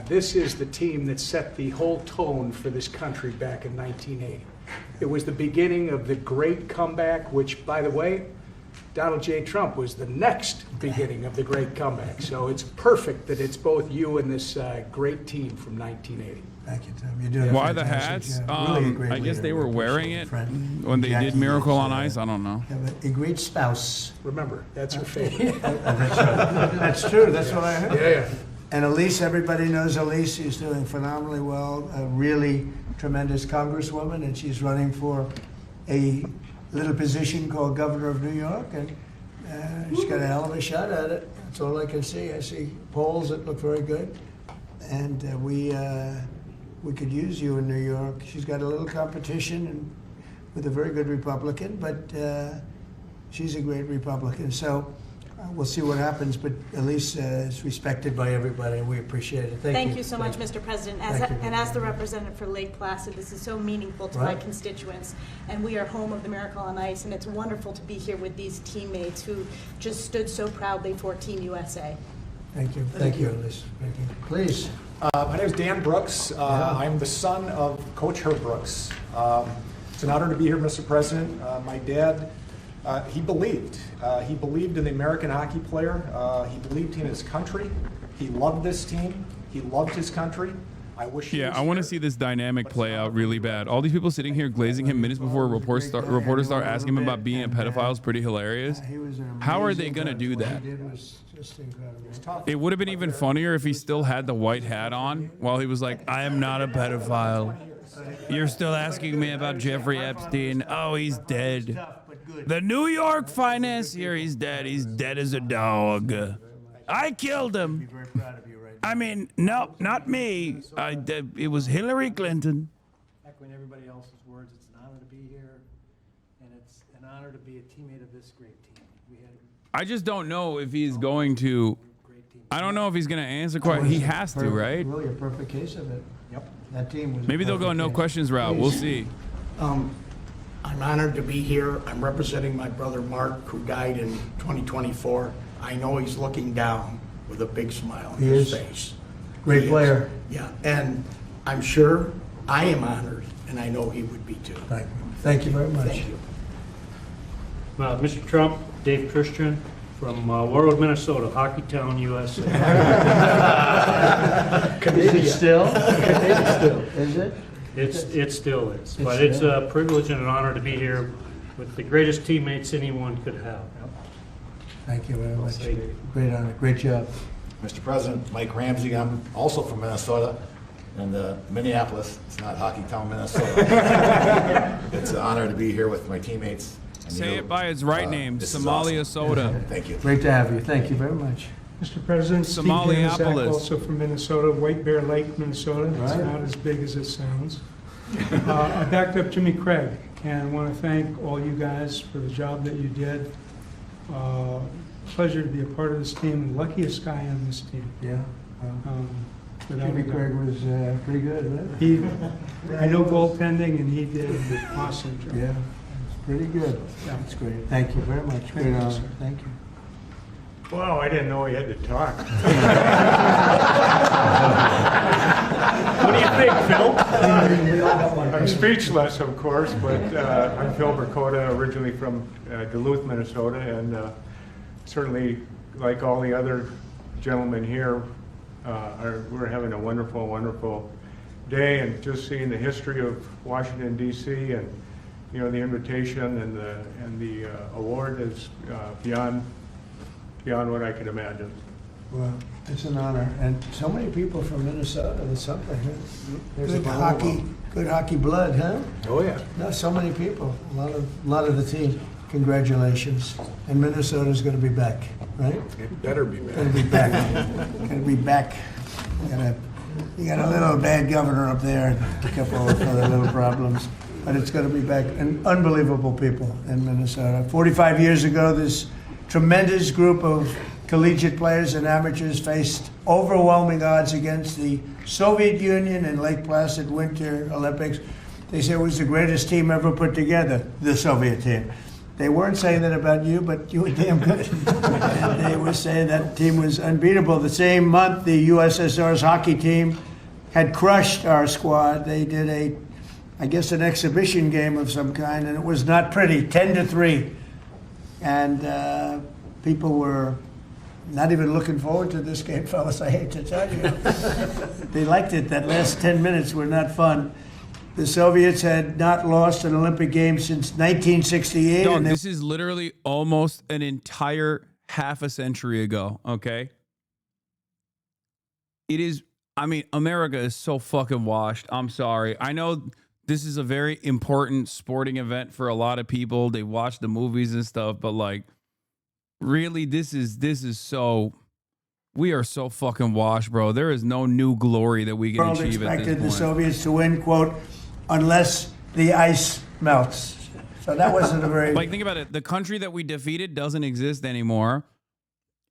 This is the team that set the whole tone for this country back in 1980. It was the beginning of the great comeback, which, by the way, Donald J. Trump was the next beginning of the great comeback. So it's perfect that it's both you and this great team from 1980. Thank you, Tom. You're doing a Why the fantastic hats? job. Really a great I guess leader. they were We wearing appreciate it when they did Miracle on Ice. I don't know. A great spouse. Remember, that's her favorite. That's true. That's true. That's what I heard. Yeah, yeah. And Elise, everybody knows Elise. She's doing phenomenally well. A really tremendous congresswoman, and she's running for a little position called governor of New York, and she's got a hell of a shot at it. That's all I can see. I see polls that look very good, and we could use you in New York. She's got a little competition and with a very good Republican, but she's a great Republican. So we'll see what happens, but Elise is respected by everybody, and we appreciate it. Thank you so much, Mr. President. As the representative for Lake Placid, this is so meaningful to my constituents, and we are home of the Miracle on Ice, and it's wonderful to be here with these teammates who just stood so proudly for Team USA. Thank you. Thank you, Elise. Thank you. Please. My name is Dan Brooks. I'm the son of Coach Herb Brooks. It's an honor to be here, Mr. President. My dad, he believed in the American hockey player. He believed in his country. He loved this team. He loved his country. I wish. Yeah, I want to see this dynamic play out really bad. All these people sitting here glazing him minutes before reporters start asking him about being a pedophile is pretty hilarious. How are they going to do that? It would have been even funnier if he still had the white hat on while he was like, I am not a pedophile. You're still asking me about Jeffrey Epstein. Oh, he's dead. The New York financier, he's dead. He's dead as a dog. I killed him. I mean, no, not me. It was Hillary Clinton. Echoing everybody else's words, it's an honor to be here, and it's an honor to be a teammate of this great team. I just don't know if he's going to. I don't know if he's going to answer quite. He has to, right? Really a perfect case of it. Yep. That team was. Maybe they'll go no questions route. We'll see. I'm honored to be here. I'm representing my brother Mark, who died in 2024. I know he's looking down with a big smile on his face. Great player. Yeah, and I'm sure I am honored, and I know he would be too. Thank you. Thank you very much. Thank you. Mr. Trump, Dave Christian from Warwood, Minnesota, Hockeytown, USA. Is it still? Is it? It still is. But still? it's a privilege and an honor to be here with the greatest teammates anyone could have. Thank you very much. Great honor. Great job. Mr. President, Mike Ramsey. I'm also from Minnesota, and Minneapolis. It's not Hockeytown, Minnesota. It's an honor to be here with my teammates. Say it by its right name, Somalia awesome. Soda. Thank you. Great to have you. Thank you very much. Mr. President, Steve Gansack, also from Minnesota, White Bear Lake, Minnesota. It's Right. not as big as it sounds. I backed up Jimmy Craig, and I want to thank all you guys for the job that you did. Pleasure to be a part of this team, and luckiest guy on this team. Yeah. Without Jimmy a doubt. Craig was pretty good, right? I know goaltending, and he did an awesome job. Yeah, it's pretty good. That's great. Thank you very much. Great you, honor. sir. Thank you. Wow, I didn't know he had to talk. What do you think, Phil? I'm speechless, of course, but I'm Phil Burkota, originally from Duluth, Minnesota, and certainly, like all the other gentlemen here, we're having a wonderful, wonderful day, and just seeing the history of Washington, D.C., and the invitation and the award is beyond what I could imagine. Well, it's an honor, and so many people from Minnesota. There's something. There's Good a hockey blood, huh? Oh yeah. No, so many people. A lot of the team. Congratulations. And Minnesota's going to be back, right? It better be back. Going to be back. Going to be back. You got a little bad governor up there, a couple of other little problems, but it's going to be back. And unbelievable people in Minnesota. 45 years ago, this tremendous group of collegiate players and amateurs faced overwhelming odds against the Soviet Union in Lake Placid Winter Olympics. They said it was the greatest team ever put together, the Soviet team. They weren't saying that about you, but you were damn good. And they were saying that team was unbeatable. The same month, the USSR's hockey team had crushed our squad. They did I guess an exhibition game of some kind, and it was not pretty, 10-3. And people were not even looking forward to this game, fellas, I hate to tell you. They liked it. That last 10 minutes were not fun. The Soviets had not lost an Olympic game since 1968. Dog, this is literally almost an entire half a century ago, okay? it is, I mean, America is so fucking washed. I'm sorry. I know this is a very important sporting event for a lot of people. They watch the movies and stuff, but like, really, this is so, we are so fucking washed, bro. There is no new glory that we can World achieve at this expected point. the Soviets to win, quote, unless the ice melts. So that wasn't a very... Like, think about it. The country that we defeated doesn't exist anymore.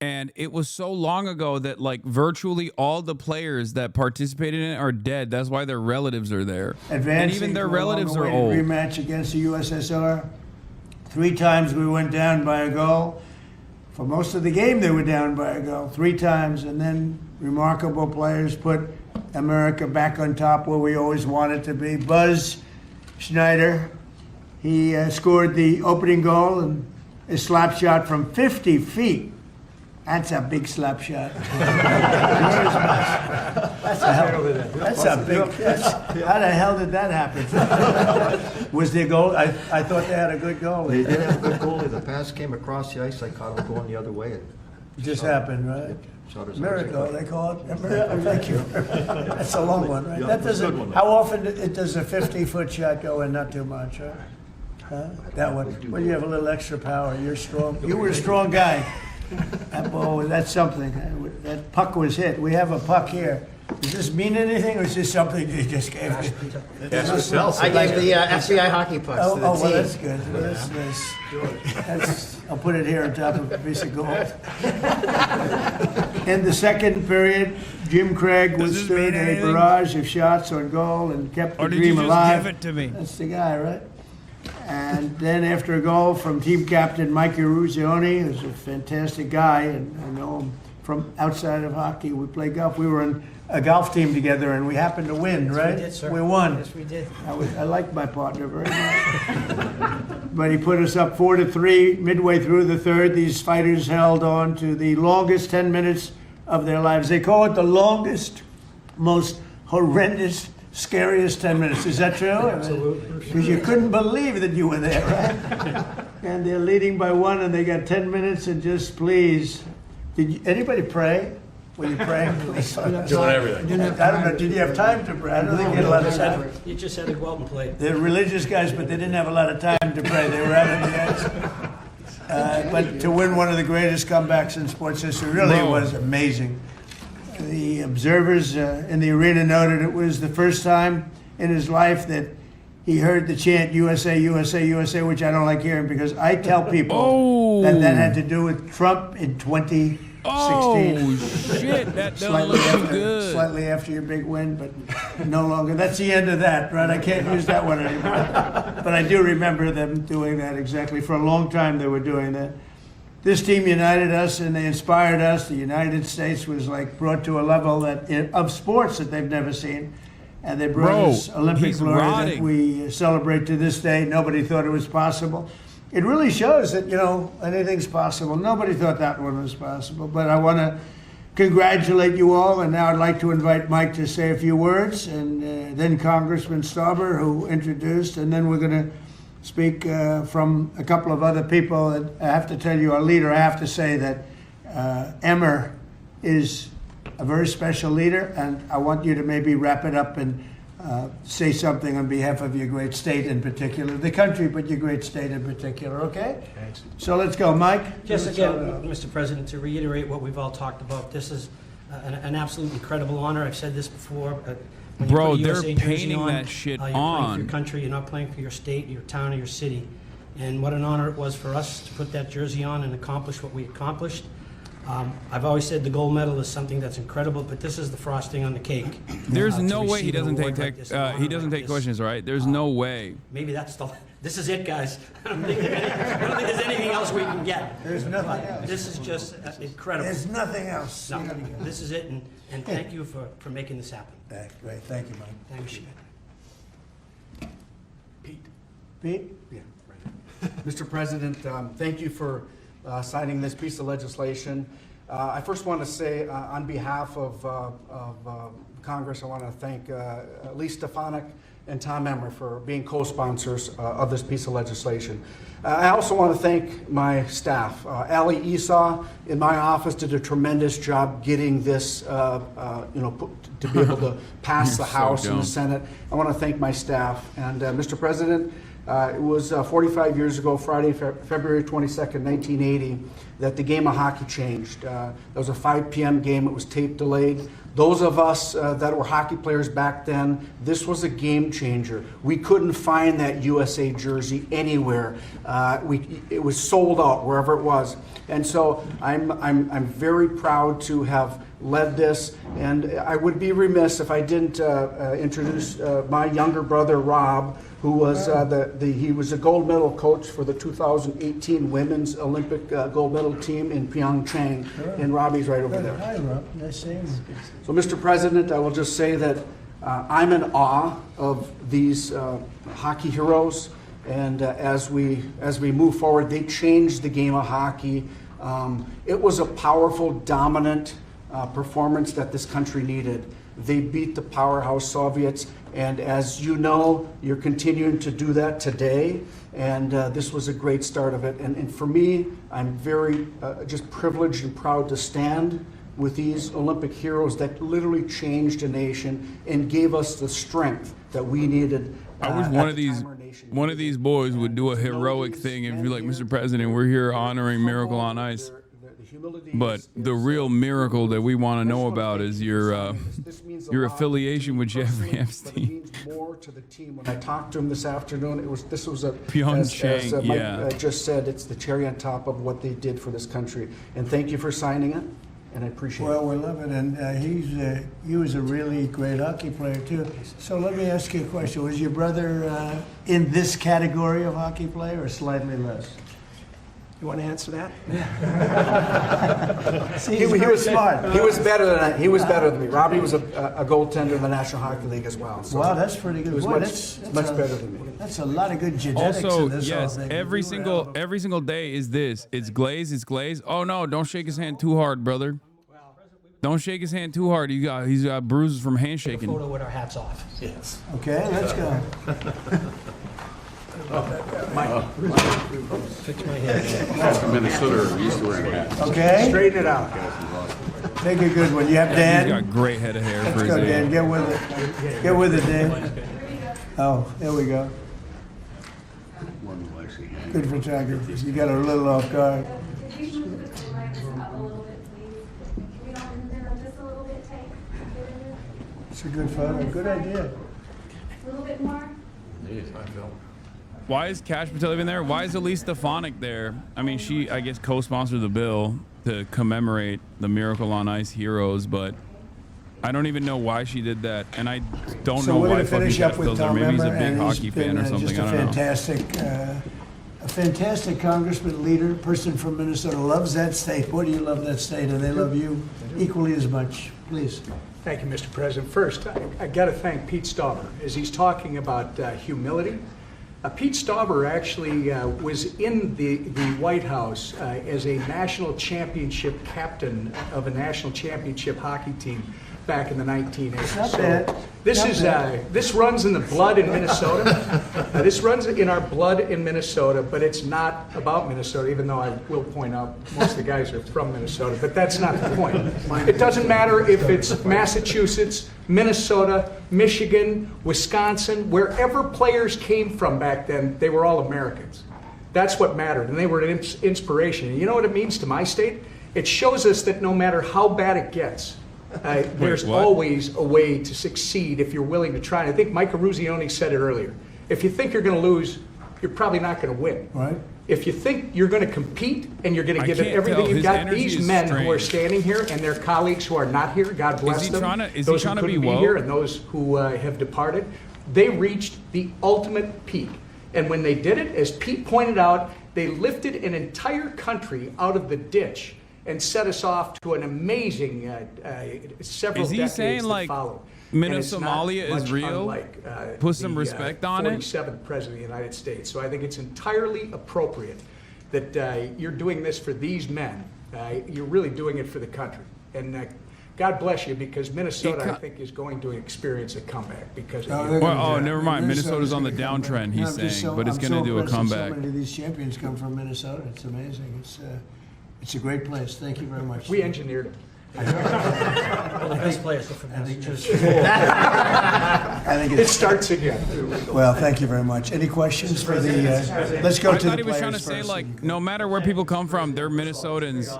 And it was so long ago that, like, virtually all the players that participated in it are dead. That's why their relatives are there. Advancing and even their to a relatives are long-awaited old. rematch against the USSR. 3 times we went down by a goal. For most of the game, they were down by a goal. 3 times. And then remarkable players put America back on top where we always wanted to be. Buzz Schneider, he scored the opening goal and a slap shot from 50 feet. That's a big slap shot. That's a big. How the hell did that happen? Was there goal? I thought they had a good goal. They did have a good goalie. The pass came across the ice. I caught him going the other way. It just happened, right? Miracle, they call it. A miracle. Thank you. That's a long one, right? That doesn't. How often does a 50-foot shot go in? Not too much, right? Huh? That one. Well, you have a little extra power. You're strong. You were a strong guy. That ball, that's something. That puck was hit. We have a puck here. Does this mean anything, or is this something you just gave me? I gave the FBI hockey pucks to the well, team. that's good. Well, that's nice. I'll put it here on top of a piece of gold. In the second period, Jim Craig withstood a barrage of shots on goal and kept the dream alive. Give it to me? That's the guy, right? And then after a goal from team captain Mike Eruzione, who's a fantastic guy, and I know him from outside of hockey. We played golf. We were on a golf team together, and we happened to win, right? We did, sir. We won. Yes, we did. I liked my partner very much. But he put us up 4-3 midway through the third. These fighters held on to the longest 10 minutes of their lives. They call it the longest, most horrendous, scariest 10 minutes. Is that true? Absolutely. Because you couldn't believe that you were there, right? And they're leading by 1, and they got 10 minutes, and just please. Did anybody pray? Were you praying? Doing everything. I don't know. Did you have time to pray? I don't think you had a lot of time. You just had to go out and play. They're religious guys, but they didn't have a lot of time to pray. They were out on the ice. But to win one of the greatest comebacks in sports history really was amazing. The observers in the arena noted it was the first time in his life that he heard the chant USA, USA, USA, which I don't like hearing because I tell people that had to do with Trump in 2016. Oh, shit. That doesn't look too good. Slightly after your big win, but no longer. That's the end of that, right? I can't use that one anymore. But I do remember them doing that exactly. For a long time they were doing that. This team united us and they inspired us. The United States was like brought to a level that of sports that they've never seen. And they brought us Olympic glory that we celebrate to this day. Nobody thought it was possible. It really shows that, you know, anything's possible. Nobody thought that one was possible. But I want to congratulate you all. And now I'd like to invite Mike to say a few words. And then Congressman Stauber, who introduced. And then we're going to speak from a couple of other people. And I have to tell you, our leader, I have to say that Emmer is a very special leader, and I want you to maybe wrap it up and say something on behalf of your great state in particular, the country, but your great state in particular, okay? Thanks. So let's go, Mike. Just again, Mr. President, to reiterate what we've all talked about, this is an absolutely incredible honor. I've said this before. When you Bro, put a they're USA jersey painting on, that shit you're playing for on. your country, you're not playing for your state, your town, or your city. And what an honor it was for us to put that jersey on and accomplish what we accomplished. I've always said the gold medal is something that's incredible, but this is the frosting on the cake. There's no way he receive an doesn't award take like this, an honor he doesn't like take this. questions, right? There's no way. Maybe that's this is it, guys. I don't think there's anything else we can get. There's nothing else. This is just incredible. There's nothing else. No, this is it, and thank you for making this happen. Great, thank you, Mike. Thank you. Pete? Yeah, right. Mr. President, thank you for signing this piece of legislation. I first want to say, on behalf of Congress, I want to thank Lee Stefanik and Tom Emmer for being co-sponsors of this piece of legislation. I also want to thank my staff. Ali Esau in my office did a tremendous job getting this, to be able to pass the House and the Senate. I want to thank my staff. And Mr. President, it was 45 years ago, Friday, February 22nd, 1980, that the game of hockey changed. That was a 5 p.m. game. It was tape delayed. Those of us that were hockey players back then, this was a game changer. We couldn't find that USA jersey anywhere. It was sold out wherever it was. And so I'm very proud to have led this, and I would be remiss if I didn't introduce my younger brother, Rob, who was he was a gold medal coach for the 2018 Women's Olympic gold medal team in Pyeongchang, and Robbie's right over there. Hi, Rob. Nice seeing you. So, Mr. President, I will just say that I'm in awe of these hockey heroes, and as we move forward, they changed the game of hockey. It was a powerful, dominant performance that this country needed. They beat the powerhouse Soviets, and as you know, you're continuing to do that today, and this was a great start of it. And for me, I'm very just privileged and proud to stand with these Olympic heroes that literally changed a nation and gave us the strength that we needed. I wish one of these boys would do a heroic thing and be like, Mr. President, we're here honoring Miracle on Ice. But the real miracle that we want to know about is your affiliation with Jeffrey Epstein. It means more to the team. When I talked to him this afternoon, this was a Pyeongchang, as Mike just said, it's the cherry on top of what they did for this country. And thank you for signing it, and I appreciate it. Well, we love it, and he was a really great hockey player too. So let me ask you a question: was your brother in this category of hockey player, or slightly less? You want to answer that? See, he was smart. He was better than me. Robbie was a goaltender in the National Hockey League as well. So wow, that's pretty good. He was Boy, much better than me. That's a lot of good genetics Also, in this yes, whole thing. every single day is this. It's glaze. Oh no, don't shake his hand too hard, brother. Don't shake his hand too hard. He's got bruises from handshaking. Photo with our hats off. Yes. Okay, let's go. Fix my hair. That's from Minnesota. We used to wear hats. Okay. Straighten it out. Take a good one. You have Dan? He's got great head of hair Let's for his go, age. Dan. Get with it. Get with it, Dan. Oh, there we go. Good photography. You got a little off guard. It's a good photo. Good idea. A little bit more. Why is Cash Patel even there? Why is Elise Stefanik there? I mean, she, I guess, co-sponsored the bill to commemorate the Miracle on Ice heroes, but I don't even know why she did that, and I don't know why fucking Cash Patel's there. Maybe he's a big hockey fan or something. Just I don't know. A fantastic congressman, leader, person from Minnesota. Loves that state. Boy, do you love that state, and they love you equally as much. Please. Thank you, Mr. President. First, I got to thank Pete Stauber as he's talking about humility. Pete Stauber actually was in the White House as a national championship captain of a national championship hockey team back in the 1980s. So this runs in the blood in Minnesota. This runs in our blood in Minnesota, but it's not about Minnesota, even though I will point out most of the guys are from Minnesota, but that's not the point. It doesn't matter if it's Massachusetts, Minnesota, Michigan, Wisconsin, wherever players came from back then, they were all Americans. That's what mattered, and they were an inspiration. And you know what it means to my state? It shows us that no matter how bad it gets, there's always a way to succeed if you're willing to try. And I think Mike Ruzioni said it earlier. If you think you're going to lose, you're probably not going to win. Right. If you think you're going to compete and you're going to give it everything you've got, these men who are standing here and their colleagues who are not here, God bless them, those who couldn't be here and those who have departed, they reached the ultimate peak. And when they did it, as Pete pointed out, they lifted an entire country out of the ditch and set us off to an amazing several decades that followed. Somalia is real? Put some respect on it? 47th President of the United States. So I think it's entirely appropriate that you're doing this for these men. You're really doing it for the country. And God bless you, because Minnesota, I think, is going to experience a comeback because of you. Well, never mind. Minnesota's on the downtrend, he's saying, but it's going to do a comeback. So many of these champions come from Minnesota. It's amazing. It's a great place. Thank you very much. We engineered it. Well, the best players are from Massachusetts. It starts again. Well, thank you very much. Any questions for the? Let's go I to thought the he was trying to players say, first. like, no matter where people come from, they're Minnesotans,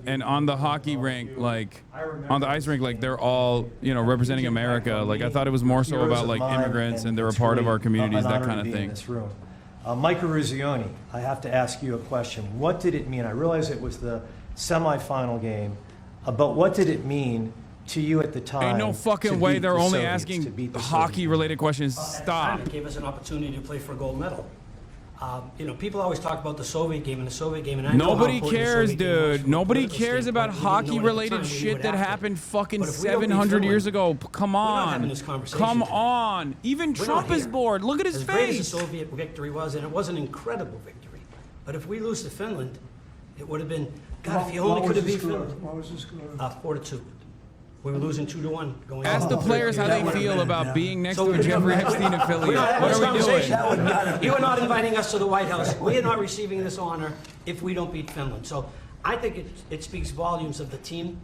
and on the hockey rink, like, on the ice rink, like, they're all, representing America. Like, I thought it was more so about, like, immigrants, and they're a part of our communities, that kind of thing. Mike Ruzioni, I have to ask you a question. What did it mean? I realize it was the semifinal game, but what did it mean to you at the time? Ain't no fucking way they're only asking hockey-related questions. Stop. It gave us an opportunity to play for a gold medal. People always talk about the Soviet game and the Soviet game, and I know Nobody how important the cares, Soviet game was dude. from a Nobody political cares about standpoint. We didn't know it at the hockey-related time, we knew shit it that after. happened fucking But if we don't beat 700 years Finland, ago. Come we're not on. having this conversation Come today. on. Even We're Trump not is here. bored. Look at his As great as face. the Soviet victory was, and it was an incredible victory, but if we lose to Finland, it would have been, God, if you only could have beat Finland. What was the score? 4-2. We were losing 2-1 going. Ask the players how they feel about being next to a Jeffrey Epstein affiliate. What are we doing? You are not inviting us to the White House. We are not receiving this honor if we don't beat Finland. So I think it speaks volumes of the team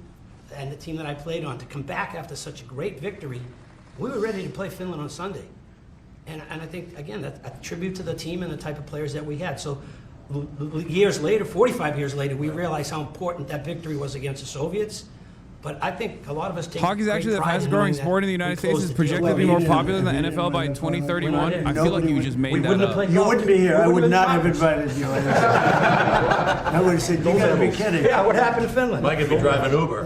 and the team that I played on to come back after such a great victory. We were ready to play Finland on Sunday. And I think, again, that's a tribute to the team and the type of players that we had. So years later, 45 years later, we realized how important that victory was against the Soviets. But I think a lot of us take Hockey is great actually the pride in fastest growing knowing sport in the that United we States. closed Is the projected deal. to be more popular than the NFL by 2031. I feel like you just made that up. You wouldn't be here. I would not have invited you. I would have said, you gotta be kidding. Yeah, what happened to Finland? Mike could be driving Uber.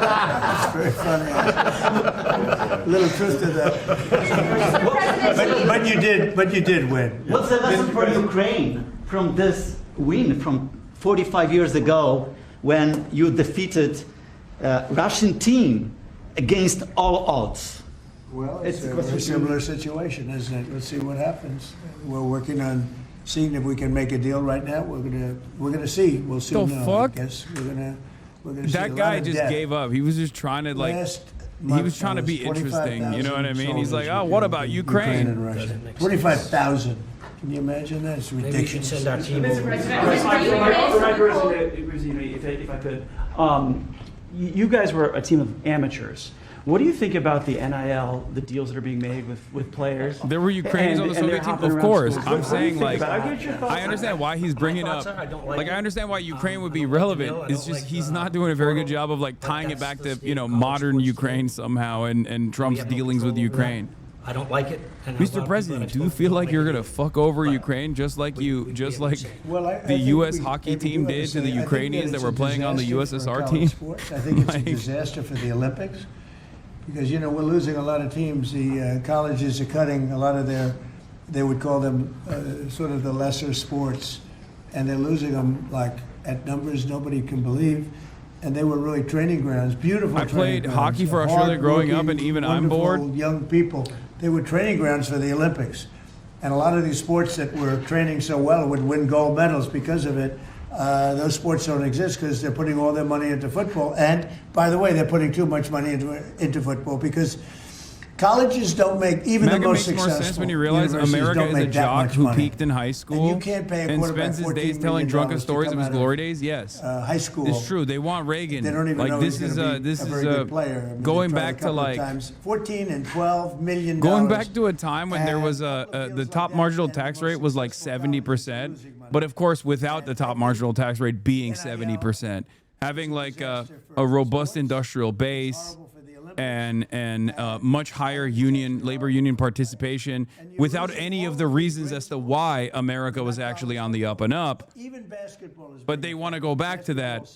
That's very funny. A little twist of that. But you did win. What's the lesson for Ukraine from this win from 45 years ago when you defeated Russian team against all odds? Well, it's a very similar situation, isn't it? Let's see what happens. We're working on seeing if we can make a deal right now. We're gonna see. We'll soon know. fuck? I guess we're gonna see That a guy lot of just death. gave up. He was just trying to like. He was trying to be interesting. You know what I mean? He's like, oh, what about Ukraine? and Russia. 25,000. Can you imagine that? It's ridiculous. Maybe we should send our team over. If I could, you guys were a team of amateurs. What do you think about the NIL, the deals that are being made with players? There were Ukrainians on the And they're Soviet team, hopping of around course. schools. I'm What do you saying think like, about it? Get your thoughts I understand why he's bringing up. I don't like Like I it. understand why Ukraine would be relevant. It's just he's not doing a very good job of like tying it back to modern Ukraine somehow and Trump's dealings with Ukraine. I don't like it. And Mr. President, do you feel like you're gonna fuck over Ukraine just like the U.S. hockey team did to the Ukrainians that were playing on the USSR team? I think it's a disaster for the Olympics because we're losing a lot of teams. The colleges are cutting a lot of they would call them sort of the lesser sports, and they're losing them like at numbers nobody can believe. And they were really training grounds, beautiful. I played hockey for Australia growing up, and even I'm bored. Young people, they were training grounds for the Olympics, and a lot of these sports that were training so well would win gold medals because of it. Those sports don't exist because they're putting all their money into football. And by the way, they're putting too much money into football because colleges don't make even the most successful. It makes more sense when you realize universities America don't is a make that jock much who money. peaked in high school And you can't pay a and quarterback spends his $14 days telling million drunken to stories come of his out of, glory days. Yes, high school. It's true. They want Reagan. They don't even like know this he's is gonna be this a is very good player. I mean, going they tried back a to couple of like times. 14 and 12 million. going back to a time when there was the top marginal tax rate was like 70%, but of course without the top marginal tax rate being 70%, having like a robust industrial base. And much higher labor union participation without any of the reasons as to why America was actually on the up and up. But they want to go back to that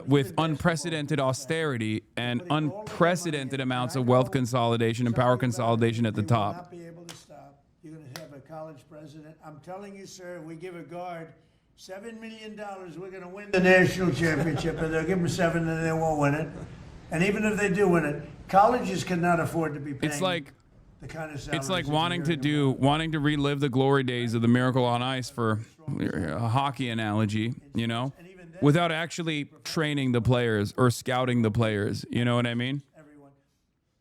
with unprecedented austerity and unprecedented amounts of wealth consolidation and power consolidation at the top. You're going to have a college president. I'm telling you, sir, we give a guard $7 million, we're going to win the national championship, and they'll give them 7 and they won't win it. And even if they do win it, colleges cannot afford to be paying the kind of salaries. It's like wanting to relive the glory days of the Miracle on Ice for a hockey analogy, without actually training the players or scouting the players. You know what I mean?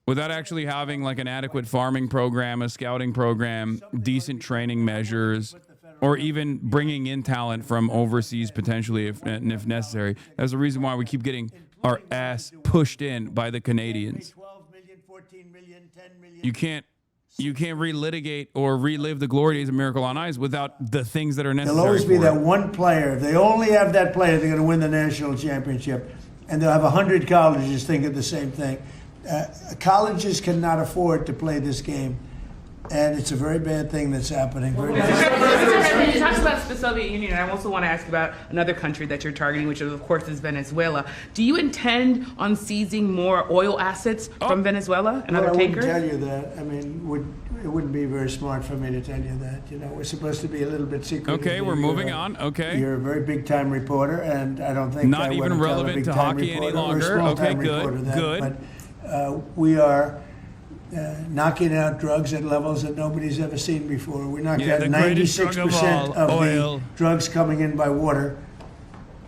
Without actually having like an adequate farming program, a scouting program, decent training measures, or even bringing in talent from overseas potentially if necessary. That's the reason why we keep getting our ass pushed in by the Canadians. You can't relitigate or relive the glory days of Miracle on Ice without the things that are necessary. There'll always be for that it. one player. If they only have that player, they're going to win the national championship. And they'll have 100 colleges thinking the same thing. Colleges cannot afford to play this game. And it's a very bad thing that's happening. Mr. President, you talked about the Soviet Union, and I also want to ask about another country that you're targeting, which of course is Venezuela. Do you intend on seizing more oil assets from Venezuela and other takers? I wouldn't tell you that. I mean, it wouldn't be very smart for me to tell you that. You know, we're supposed to be a little bit secretive. Okay, we're moving on. Okay. You're a very big-time reporter, and I don't think Not I even want to tell a relevant to big-time hockey any reporter or a longer. small-time Okay, good, reporter that. good. But we are knocking out drugs at levels that nobody's ever seen before. We knocked out the greatest drug of 96% all, of oil. the drugs coming in by water.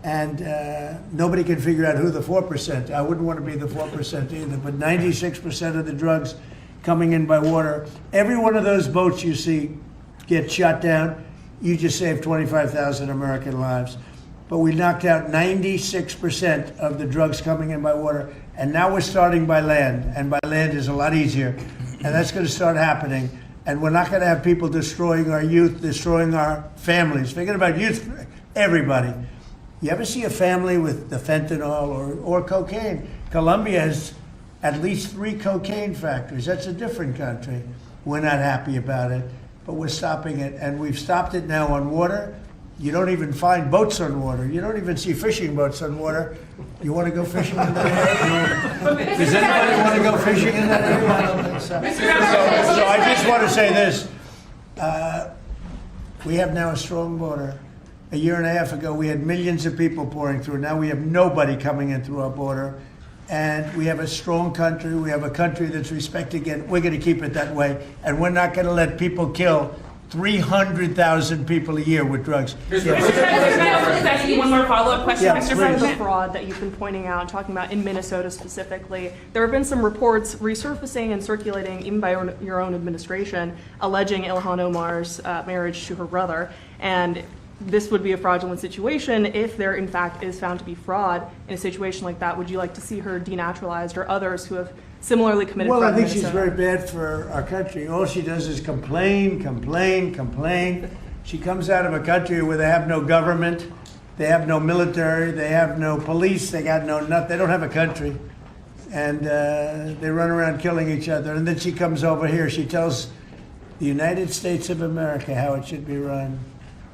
And nobody can figure out who the 4%. I wouldn't want to be the 4% either, but 96% of the drugs coming in by water. Every one of those boats you see get shot down, you just saved 25,000 American lives. But we knocked out 96% of the drugs coming in by water. And now we're starting by land. And by land is a lot easier. And that's going to start happening. And we're not going to have people destroying our youth, destroying our families. Forget about youth, everybody. You ever see a family with the fentanyl or cocaine? Colombia has at least 3 cocaine factories. That's a different country. We're not happy about it, but we're stopping it. And we've stopped it now on water. You don't even find boats on water. You don't even see fishing boats on water. You want to go fishing in that area? Does anybody want to go fishing in that area? I don't think so. So I just want to say this. We have now a strong border. A year and a half ago, we had millions of people pouring through. Now we have nobody coming in through our border. And we have a strong country. We have a country that's respected. And we're going to keep it that way. And we're not going to let people kill 300,000 people a year with drugs. Mr. President, can I also just ask you one more follow-up question, Yeah, Mr. please. President? The fraud that you've been pointing out, talking about in Minnesota specifically. There have been some reports resurfacing and circulating, even by your own administration, alleging Ilhan Omar's marriage to her brother. And this would be a fraudulent situation if there, in fact, is found to be fraud in a situation like that. Would you like to see her denaturalized or others who have similarly committed fraud? Well, I think in she's Minnesota? very bad for our country. All she does is complain, complain, complain. She comes out of a country where they have no government, they have no military, they have no police, they got no nothing. They don't have a country. And they run around killing each other. And then she comes over here, she tells the United States of America how it should be run.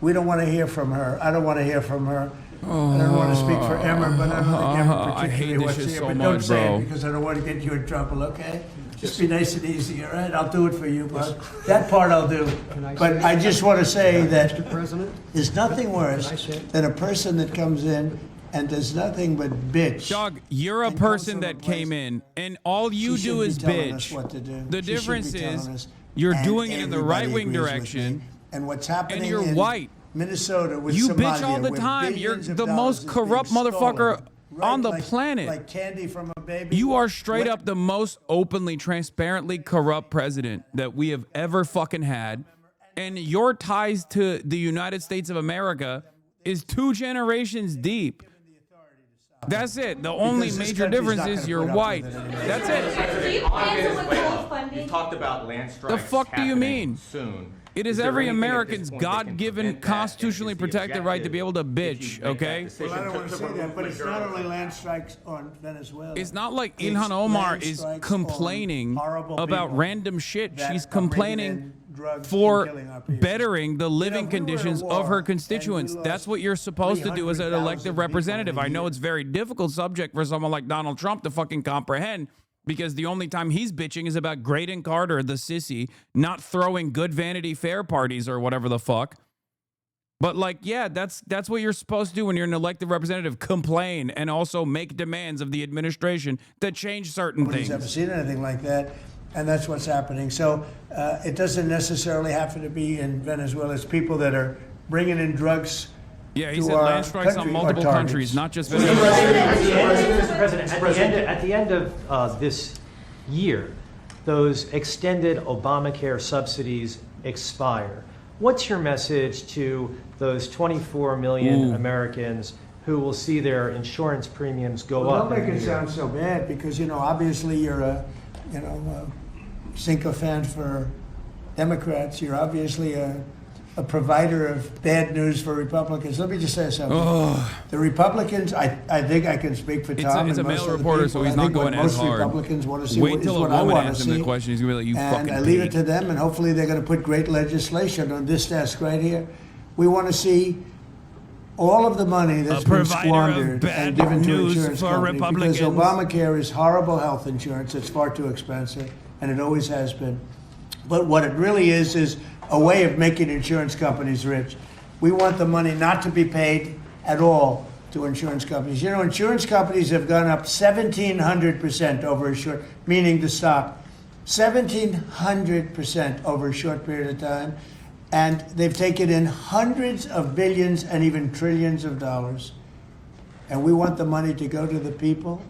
We don't want to hear from her. I don't want to hear from her. I don't want to speak for Emma, but I don't think Emma I hate particularly this wants to shit hear. so But much, don't say bro. it because I don't want to get you in trouble, okay? Just be nice and easy, all right? I'll do it for you, but that part I'll do. But I just want to say that there's nothing worse than a person that comes in and does nothing but bitch. Dog, you're a person that came in, and all you She do shouldn't is be telling us bitch. what to do. The She should difference be telling is us, you're and doing it in the everybody right-wing agrees with direction, me. And what's happening and you're in white. Minnesota with You Somalia, bitch all the where time. You're billions of the dollars most is being corrupt stolen, motherfucker right, on the like- planet. Like candy from a baby. You are straight up the most openly, transparently corrupt president that we have ever fucking had. And your ties to the United States of America is 2 generations deep. That's it. The only Because this major country's difference not is gonna you're put up white. with it anymore. That's it. Do you plan to withhold funding? You talked about land strikes. The fuck do you mean? Soon. It is there every anything at this American's point that can God-given, prevent that? constitutionally And is the protected right to be able to objective bitch, if you make that okay? decision Well, I don't want to say that, but remove it's not Maduro? only land strikes on Venezuela. It's not like It's Ilhan Omar land is strikes complaining on horrible about people random shit. that She's are bringing complaining in drugs for and killing our people. bettering the living if we were at a conditions war of her and constituents. we That's lost what you're supposed to do as an 300,000 elected people representative. in a I know year. it's a very difficult subject for someone like Donald Trump to fucking comprehend, because the only time he's bitching is about Graydon Carter, the sissy, not throwing good Vanity Fair parties or whatever the fuck. But like, yeah, that's what you're supposed to do when you're an elected representative. Complain and also make demands of the administration to change certain Nobody's things. ever seen anything like that, and that's what's happening. So it doesn't necessarily have to be in Venezuela. It's people that are bringing in drugs Yeah, he to said our land strikes on country, multiple our countries, not just Mr. Venezuela. President, at the end of this year, those extended Obamacare subsidies expire. What's your message to those 24 million Americans who will see their insurance premiums go Well, up? don't make in a it year? sound so bad because, you know, obviously you're a sycophant for Democrats. You're obviously a provider of bad news for Republicans. Let me just say something. The Republicans, I think I can speak for Tom. It's a and most male of the reporter, people. so he's I not think going what as most hard. Republicans want to see Wait is till a what I woman want to asks him the see. question. He's going to be like, you And fucking I leave it pig. to them, and hopefully they're going to put great legislation on this desk right here. We want to see all of the money that's been squandered and given to insurance companies. Because Obamacare is horrible health insurance. It's far too expensive, and it always has been. But what it really is a way of making insurance companies rich. We want the money not to be paid at all to insurance companies. You know, insurance companies have gone up 1,700% over a short, meaning the stock, 1,700% over a short period of time. And they've taken in hundreds of billions and even trillions of dollars. And we want the money to go to the people.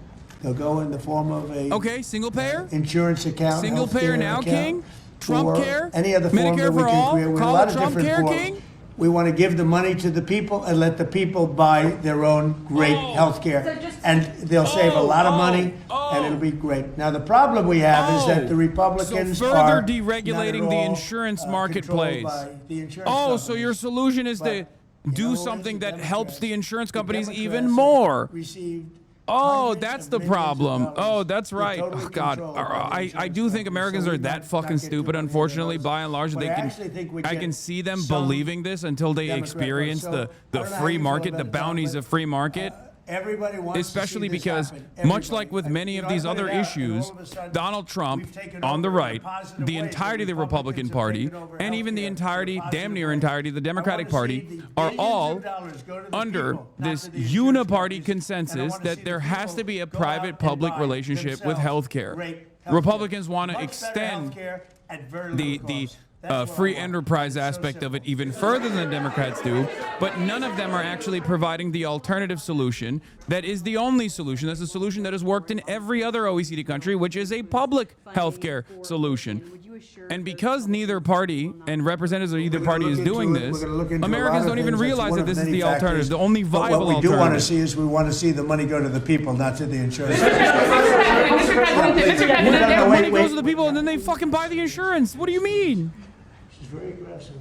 They'll go in the form of a single payer insurance account, Single payer healthcare now, account, King? Trump or care? any other form Medicare that we for can all? create. We have a Call lot it of Trump different care, forms. King? We want to give the money to the people and let the people buy their own great health care. And they'll save a lot of money, and it'll be great. Now, the problem we have is that the Republicans so are further deregulating the insurance marketplace. So your solution is to do something that helps the insurance companies even more. Oh, that's the problem. Oh, that's right. Oh, God. I do think Americans are that fucking stupid, unfortunately, by and large. I can see them believing this until they experience the free market, the bounties of free market. Everybody wants Especially to see this because, happen. much like with many of these other issues, Donald Trump, on the right, the entirety of the Republican Party, and even the entirety, damn near entirety, of the Democratic Party, are all under this uniparty consensus that there has to be a private-public relationship with healthcare. Republicans want to extend the free enterprise aspect of it even further than the Democrats do, but none of them are actually providing the alternative solution that is the only solution. That's a solution that has worked in every other OECD country, which is a public healthcare solution. And because neither party and representatives of either party is doing this, Americans don't even realize that this is the alternative, the only viable What we do want to alternative. see is we want to see the money go to the people, not to the insurance. Money goes to the people and then they fucking buy the insurance. What do you mean? She's very aggressive.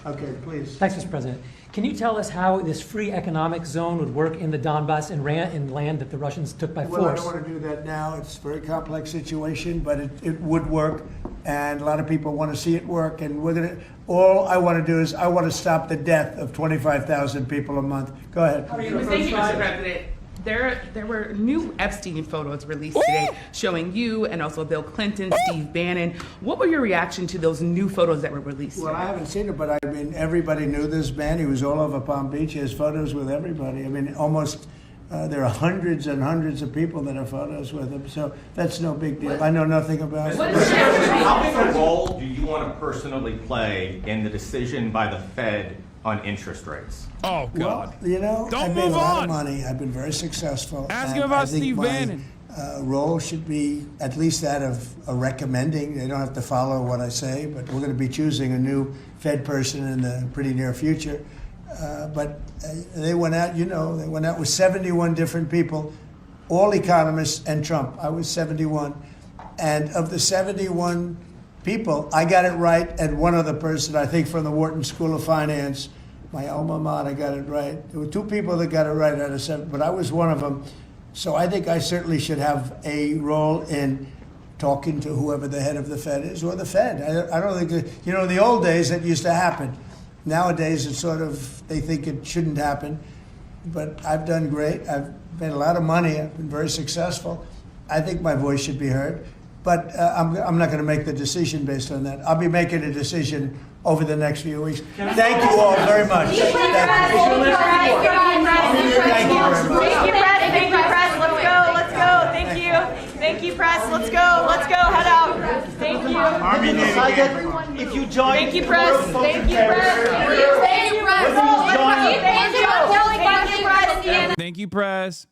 Okay, please. Thanks, Mr. President. Can you tell us how this free economic zone would work in the Donbass and in land that the Russians took by Well, I force? don't want to do that now. It's a very complex situation, but it would work, and a lot of people want to see it work. And all I want to do is I want to stop the death of 25,000 people a month. Go ahead. Thank you, Mr. President. There were new Epstein photos released today showing you and also Bill Clinton, Steve Bannon. What were your reaction to those new photos that were released Well, today? I haven't seen it, but I mean, everybody knew this man. He was all over Palm Beach. He has photos with everybody. I mean, almost, there are hundreds and hundreds of people that have photos with him. So that's no big deal. I know nothing about it. How big a role do you want to personally play in the decision by the Fed on interest rates? Oh, God. Well, you know, I've made a lot of money. I've been very successful. Ask and him about I think Steve my, Bannon. Role should be at least that of a recommending. They don't have to follow what I say, but we're going to be choosing a new Fed person in the pretty near future. But they went out, they went out with 71 different people, all economists and Trump. I was 71. And of the 71 people, I got it right, and one other person, I think from the Wharton School of Finance, my alma mater, got it right. There were two people that got it right out of 7, but I was one of them. So I think I certainly should have a role in talking to whoever the head of the Fed is, or the Fed. I don't think that, in the old days that used to happen. Nowadays it's sort of, they think it shouldn't happen. But I've done great. I've made a lot of money. I've been very successful. I think my voice should be heard. But I'm not going to make the decision based on that. I'll be making a decision over the next few weeks. Thank you all very much. Thank you, Brett. Let's go. Thank you. Thank you, press. Let's go. Let's go. Head out. Thank you. Army decided if you join. Thank you, press. Thank you, press. Thank you, press. Thank you, press.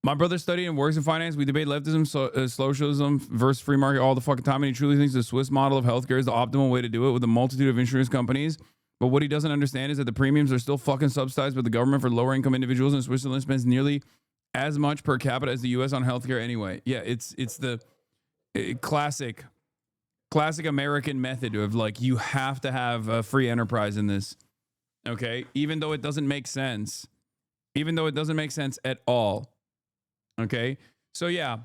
My brother studied and works in finance. We debate leftism, socialism versus free market all the fucking time, and he truly thinks the Swiss model of healthcare is the optimal way to do it with a multitude of insurance companies. But what he doesn't understand is that the premiums are still fucking subsidized by the government for lower income individuals, and Switzerland spends nearly as much per capita as the U.S. on healthcare anyway. Yeah, it's the classic American method of like, you have to have a free enterprise in this, okay? Even though it doesn't make sense. Even though it doesn't make sense at all. Okay, so yeah,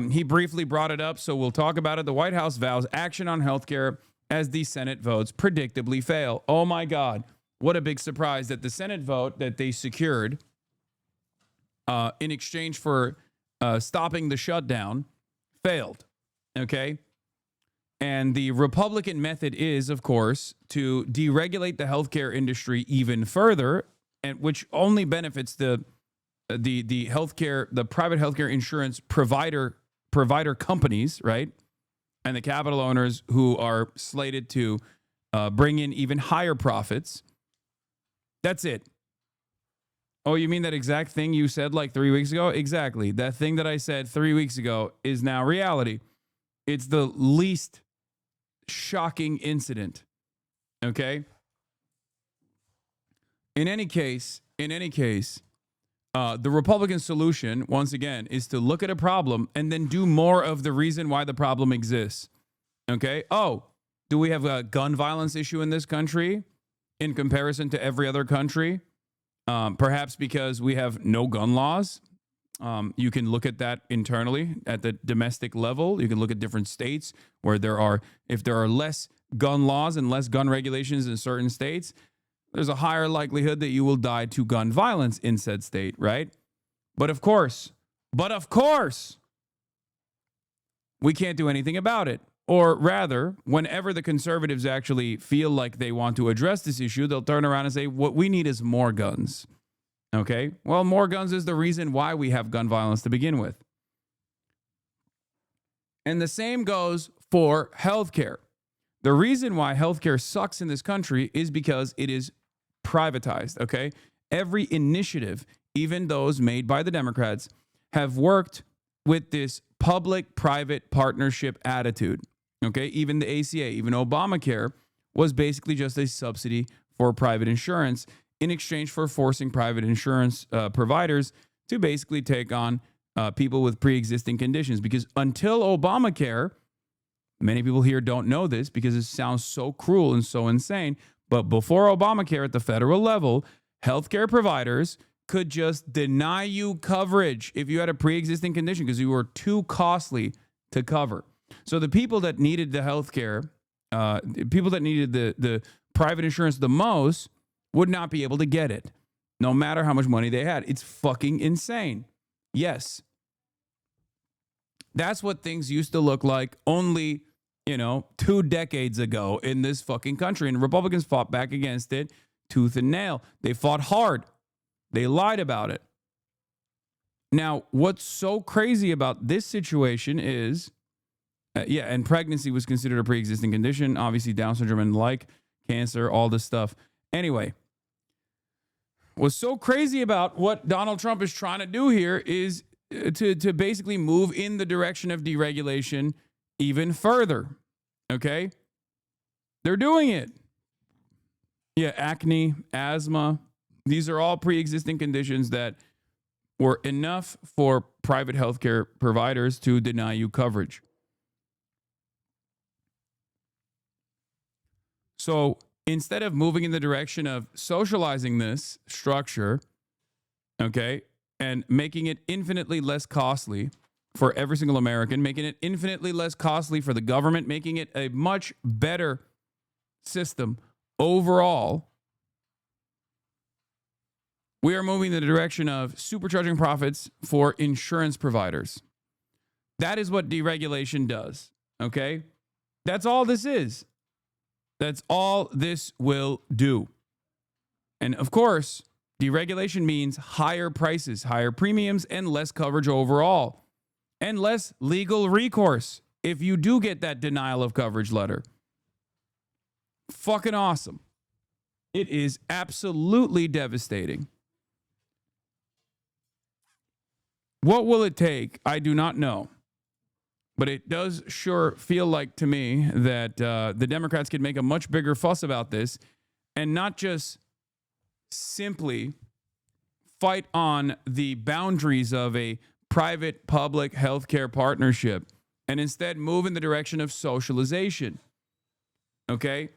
he briefly brought it up, so we'll talk about it. The White House vows action on healthcare as the Senate votes predictably fail. Oh my God, what a big surprise that the Senate vote that they secured in exchange for stopping the shutdown failed. Okay, and the Republican method is, of course, to deregulate the healthcare industry even further, and which only benefits the healthcare, the private healthcare insurance provider companies, right? And the capital owners who are slated to bring in even higher profits. That's it. Oh, you mean that exact thing you said like 3 weeks ago? Exactly. That thing that I said 3 weeks ago is now reality. It's the least shocking incident. Okay? In any case, the Republican solution, once again, is to look at a problem and then do more of the reason why the problem exists. Okay? Oh, do we have a gun violence issue in this country in comparison to every other country? Perhaps because we have no gun laws. You can look at that internally at the domestic level. You can look at different states where if there are less gun laws and less gun regulations in certain states, there's a higher likelihood that you will die to gun violence in said state, right? But of course, we can't do anything about it. Or rather, whenever the conservatives actually feel like they want to address this issue, they'll turn around and say, what we need is more guns. Okay? Well, more guns is the reason why we have gun violence to begin with. And the same goes for healthcare. The reason why healthcare sucks in this country is because it is privatized, okay? Every initiative, even those made by the Democrats, have worked with this public-private partnership attitude, okay? Even the ACA, even Obamacare was basically just a subsidy for private insurance in exchange for forcing private insurance providers to basically take on people with pre-existing conditions. Because until Obamacare, many people here don't know this because it sounds so cruel and so insane, but before Obamacare at the federal level, healthcare providers could just deny you coverage if you had a pre-existing condition because you were too costly to cover. So the people that needed the healthcare, people that needed the private insurance the most would not be able to get it, no matter how much money they had. It's fucking insane. Yes. That's what things used to look like only, 2 decades ago in this fucking country. And Republicans fought back against it tooth and nail. They fought hard. They lied about it. Now, what's so crazy about this situation is, and pregnancy was considered a pre-existing condition. Obviously, Down syndrome and like, cancer, all this stuff. Anyway, what's so crazy about what Donald Trump is trying to do here is to basically move in the direction of deregulation even further. Okay? They're doing it. Yeah, acne, asthma, these are all pre-existing conditions that were enough for private healthcare providers to deny you coverage. So instead of moving in the direction of socializing this structure, okay, and making it infinitely less costly for every single American, making it infinitely less costly for the government, making it a much better system overall, we are moving in the direction of supercharging profits for insurance providers. That is what deregulation does, okay? That's all this is. That's all this will do. And of course, deregulation means higher prices, higher premiums, and less coverage overall. and less legal recourse if you do get that denial of coverage letter. Fucking awesome. It is absolutely devastating. What will it take? I do not know. But it does sure feel like to me that the Democrats could make a much bigger fuss about this and not just simply fight on the boundaries of a private-public healthcare partnership and instead move in the direction of socialization. Okay?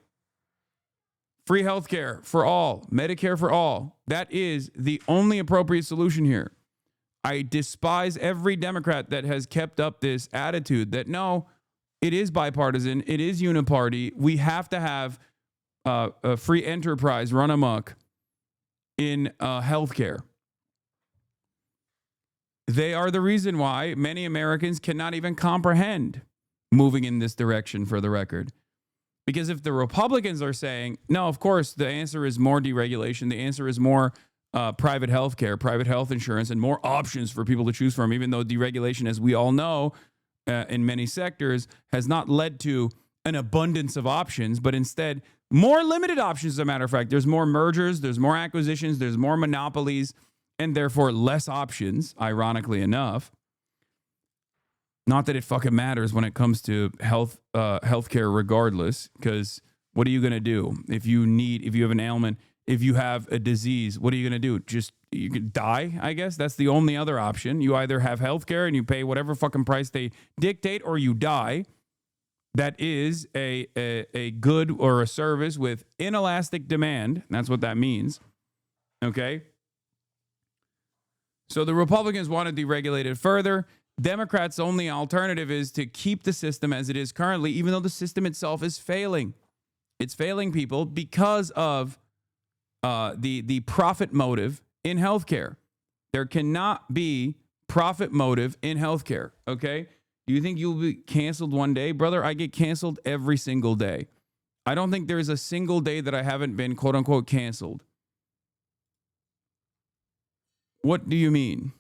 Free healthcare for all, Medicare for all. That is the only appropriate solution here. I despise every Democrat that has kept up this attitude that, no, it is bipartisan, it is uniparty. We have to have a free enterprise run amok in healthcare. They are the reason why many Americans cannot even comprehend moving in this direction, for the record. Because if the Republicans are saying, no, of course, the answer is more deregulation, the answer is more private health care, private health insurance, and more options for people to choose from, even though deregulation, as we all know, in many sectors, has not led to an abundance of options, but instead more limited options, as a matter of fact. There's more mergers, there's more acquisitions, there's more monopolies, and therefore less options, ironically enough. Not that it fucking matters when it comes to healthcare regardless, because what are you going to do if you have an ailment, if you have a disease, what are you going to do? Just, you could die, I guess. That's the only other option. You either have healthcare and you pay whatever fucking price they dictate, or you die. That is a good or a service with inelastic demand. That's what that means. Okay? So the Republicans want to deregulate it further. Democrats' only alternative is to keep the system as it is currently, even though the system itself is failing. It's failing people because of the profit motive in healthcare. There cannot be profit motive in healthcare, okay? Do you think you'll be canceled one day? Brother, I get canceled every single day. I don't think there's a single day that I haven't been, quote unquote, canceled. What do you mean?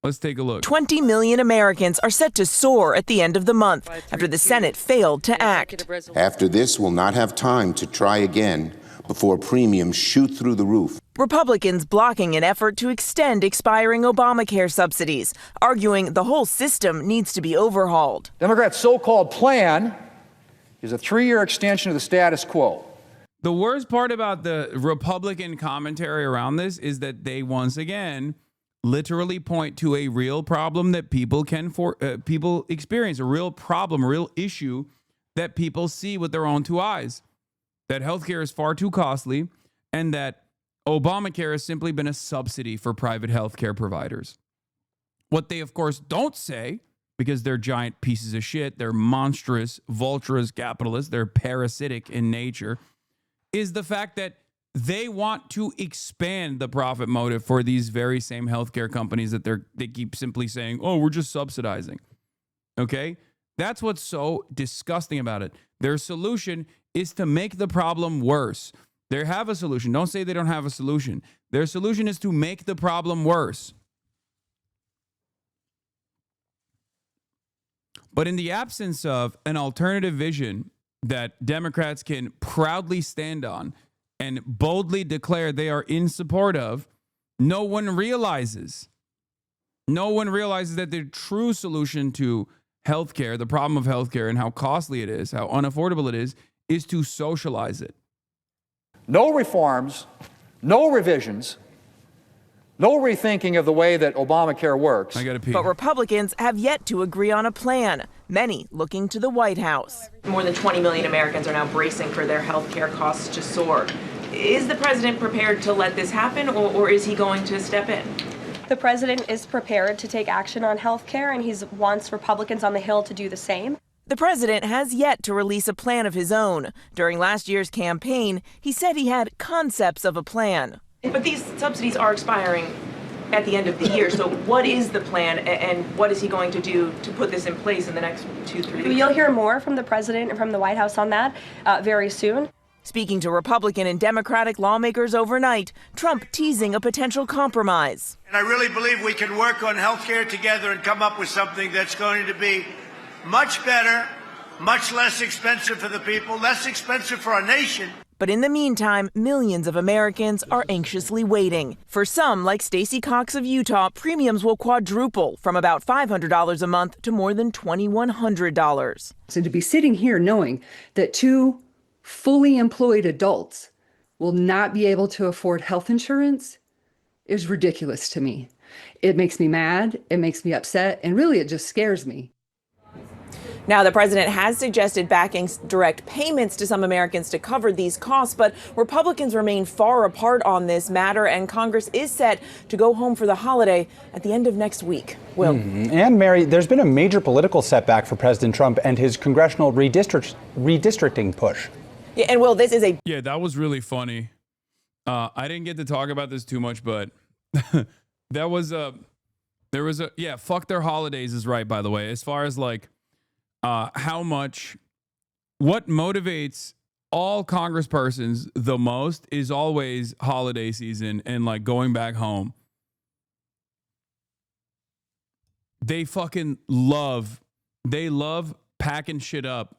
Let's take a look. 20 million Americans are set to soar at the end of the month after the Senate failed to act. After this, we'll not have time to try again before premiums shoot through the roof. Republicans blocking an effort to extend expiring Obamacare subsidies, arguing the whole system needs to be overhauled. Democrats' so-called plan is a 3-year extension of the status quo. The worst part about the Republican commentary around this is that they once again literally point to a real problem that people people experience, a real problem, a real issue that people see with their own two eyes. That healthcare is far too costly, and that Obamacare has simply been a subsidy for private healthcare providers. What they, of course, don't say, because they're giant pieces of shit, they're monstrous, vulturous capitalists, they're parasitic in nature, is the fact that they want to expand the profit motive for these very same healthcare companies that they keep simply saying, oh, we're just subsidizing. Okay? That's what's so disgusting about it. Their solution is to make the problem worse. They have a solution. Don't say they don't have a solution. Their solution is to make the problem worse. But in the absence of an alternative vision that Democrats can proudly stand on and boldly declare they are in support of, no one realizes that the true solution to healthcare, the problem of healthcare and how costly it is, how unaffordable it is to socialize it. No reforms, no revisions, no rethinking of the way that Obamacare works. I gotta pee. But Republicans have yet to agree on a plan, many looking to the White House. More than 20 million Americans are now bracing for their health care costs to soar. Is the president prepared to let this happen, or is he going to step in? The president is prepared to take action on health care, and he wants Republicans on the Hill to do the same. The president has yet to release a plan of his own. During last year's campaign, he said he had concepts of a plan. But these subsidies are expiring at the end of the year, so what is the plan, and what is he going to do to put this in place in the next 2-3 weeks? You'll hear more from the president and from the White House on that very soon. Speaking to Republican and Democratic lawmakers overnight, Trump teasing a potential compromise. And I really believe we can work on health care together and come up with something that's going to be much better, much less expensive for the people, less expensive for our nation. But in the meantime, millions of Americans are anxiously waiting. For some, like Stacey Cox of Utah, premiums will quadruple from about $500 a month to more than $2,100. So to be sitting here knowing that 2 fully employed adults will not be able to afford health insurance is ridiculous to me. It makes me mad, it makes me upset, and really it just scares me. Now, the president has suggested backing direct payments to some Americans to cover these costs, but Republicans remain far apart on this matter, and Congress is set to go home for the holiday at the end of next week. Will. And Mary, there's been a major political setback for President Trump and his congressional redistricting push. Yeah, and Will, this is a... Yeah, that was really funny. I didn't get to talk about this too much, but there was a, yeah, fuck their holidays is right, by the way, as far as like, what motivates all congresspersons the most is always holiday season and like going back home. They love packing shit up.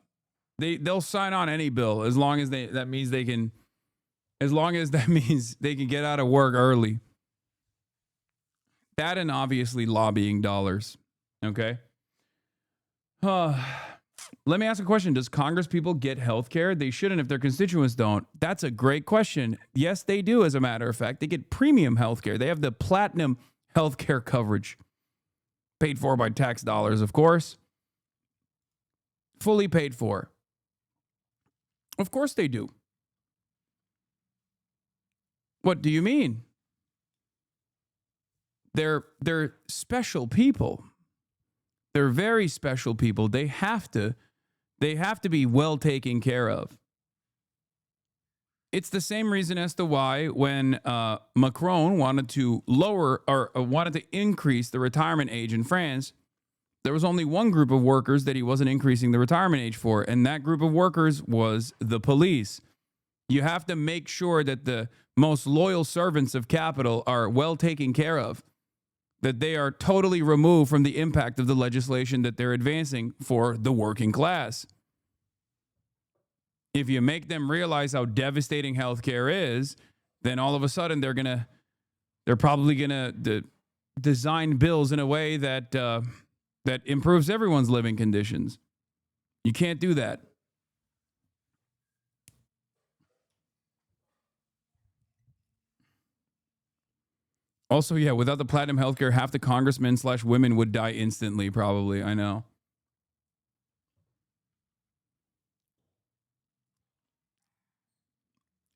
They'll sign on any bill as long as that means they can get out of work early. That and obviously lobbying dollars. Okay. Let me ask a question. Does Congress people get health care? They shouldn't if their constituents don't. That's a great question. Yes, they do, as a matter of fact. They get premium health care. They have the platinum health care coverage. Paid for by tax dollars, of course. Fully paid for. Of course they do. What do you mean? They're special people. They're very special people. They have to be well taken care of. It's the same reason as to why when Macron wanted to wanted to increase the retirement age in France, there was only one group of workers that he wasn't increasing the retirement age for, and that group of workers was the police. You have to make sure that the most loyal servants of capital are well taken care of, that they are totally removed from the impact of the legislation that they're advancing for the working class. If you make them realize how devastating healthcare is, then all of a sudden they're probably gonna design bills in a way that that improves everyone's living conditions. You can't do that. Also, yeah, without the platinum healthcare, half the congressmen/women would die instantly, probably. I know.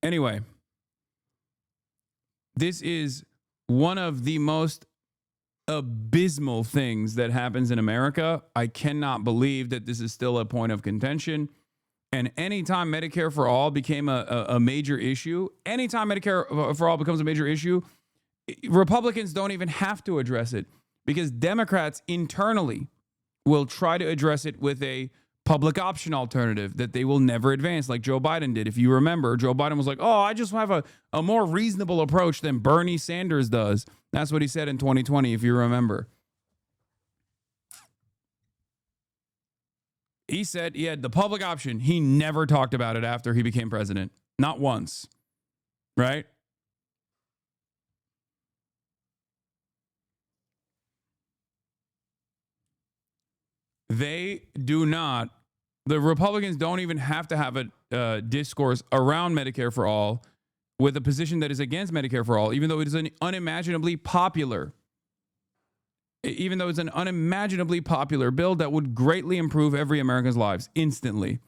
Anyway, this is one of the most abysmal things that happens in America. I cannot believe that this is still a point of contention. And anytime Medicare for All became a major issue, anytime Medicare for All becomes a major issue, Republicans don't even have to address it because Democrats internally will try to address it with a public option alternative that they will never advance, like Joe Biden did. If you remember, Joe Biden was like, oh, I just have a more reasonable approach than Bernie Sanders does. That's what he said in 2020, if you remember. He said he had the public option. He never talked about it after he became president. Not once. Right? They do not, the Republicans don't even have to have a discourse around Medicare for All with a position that is against Medicare for All, even though it is an unimaginably popular bill that would greatly improve every American's lives instantly.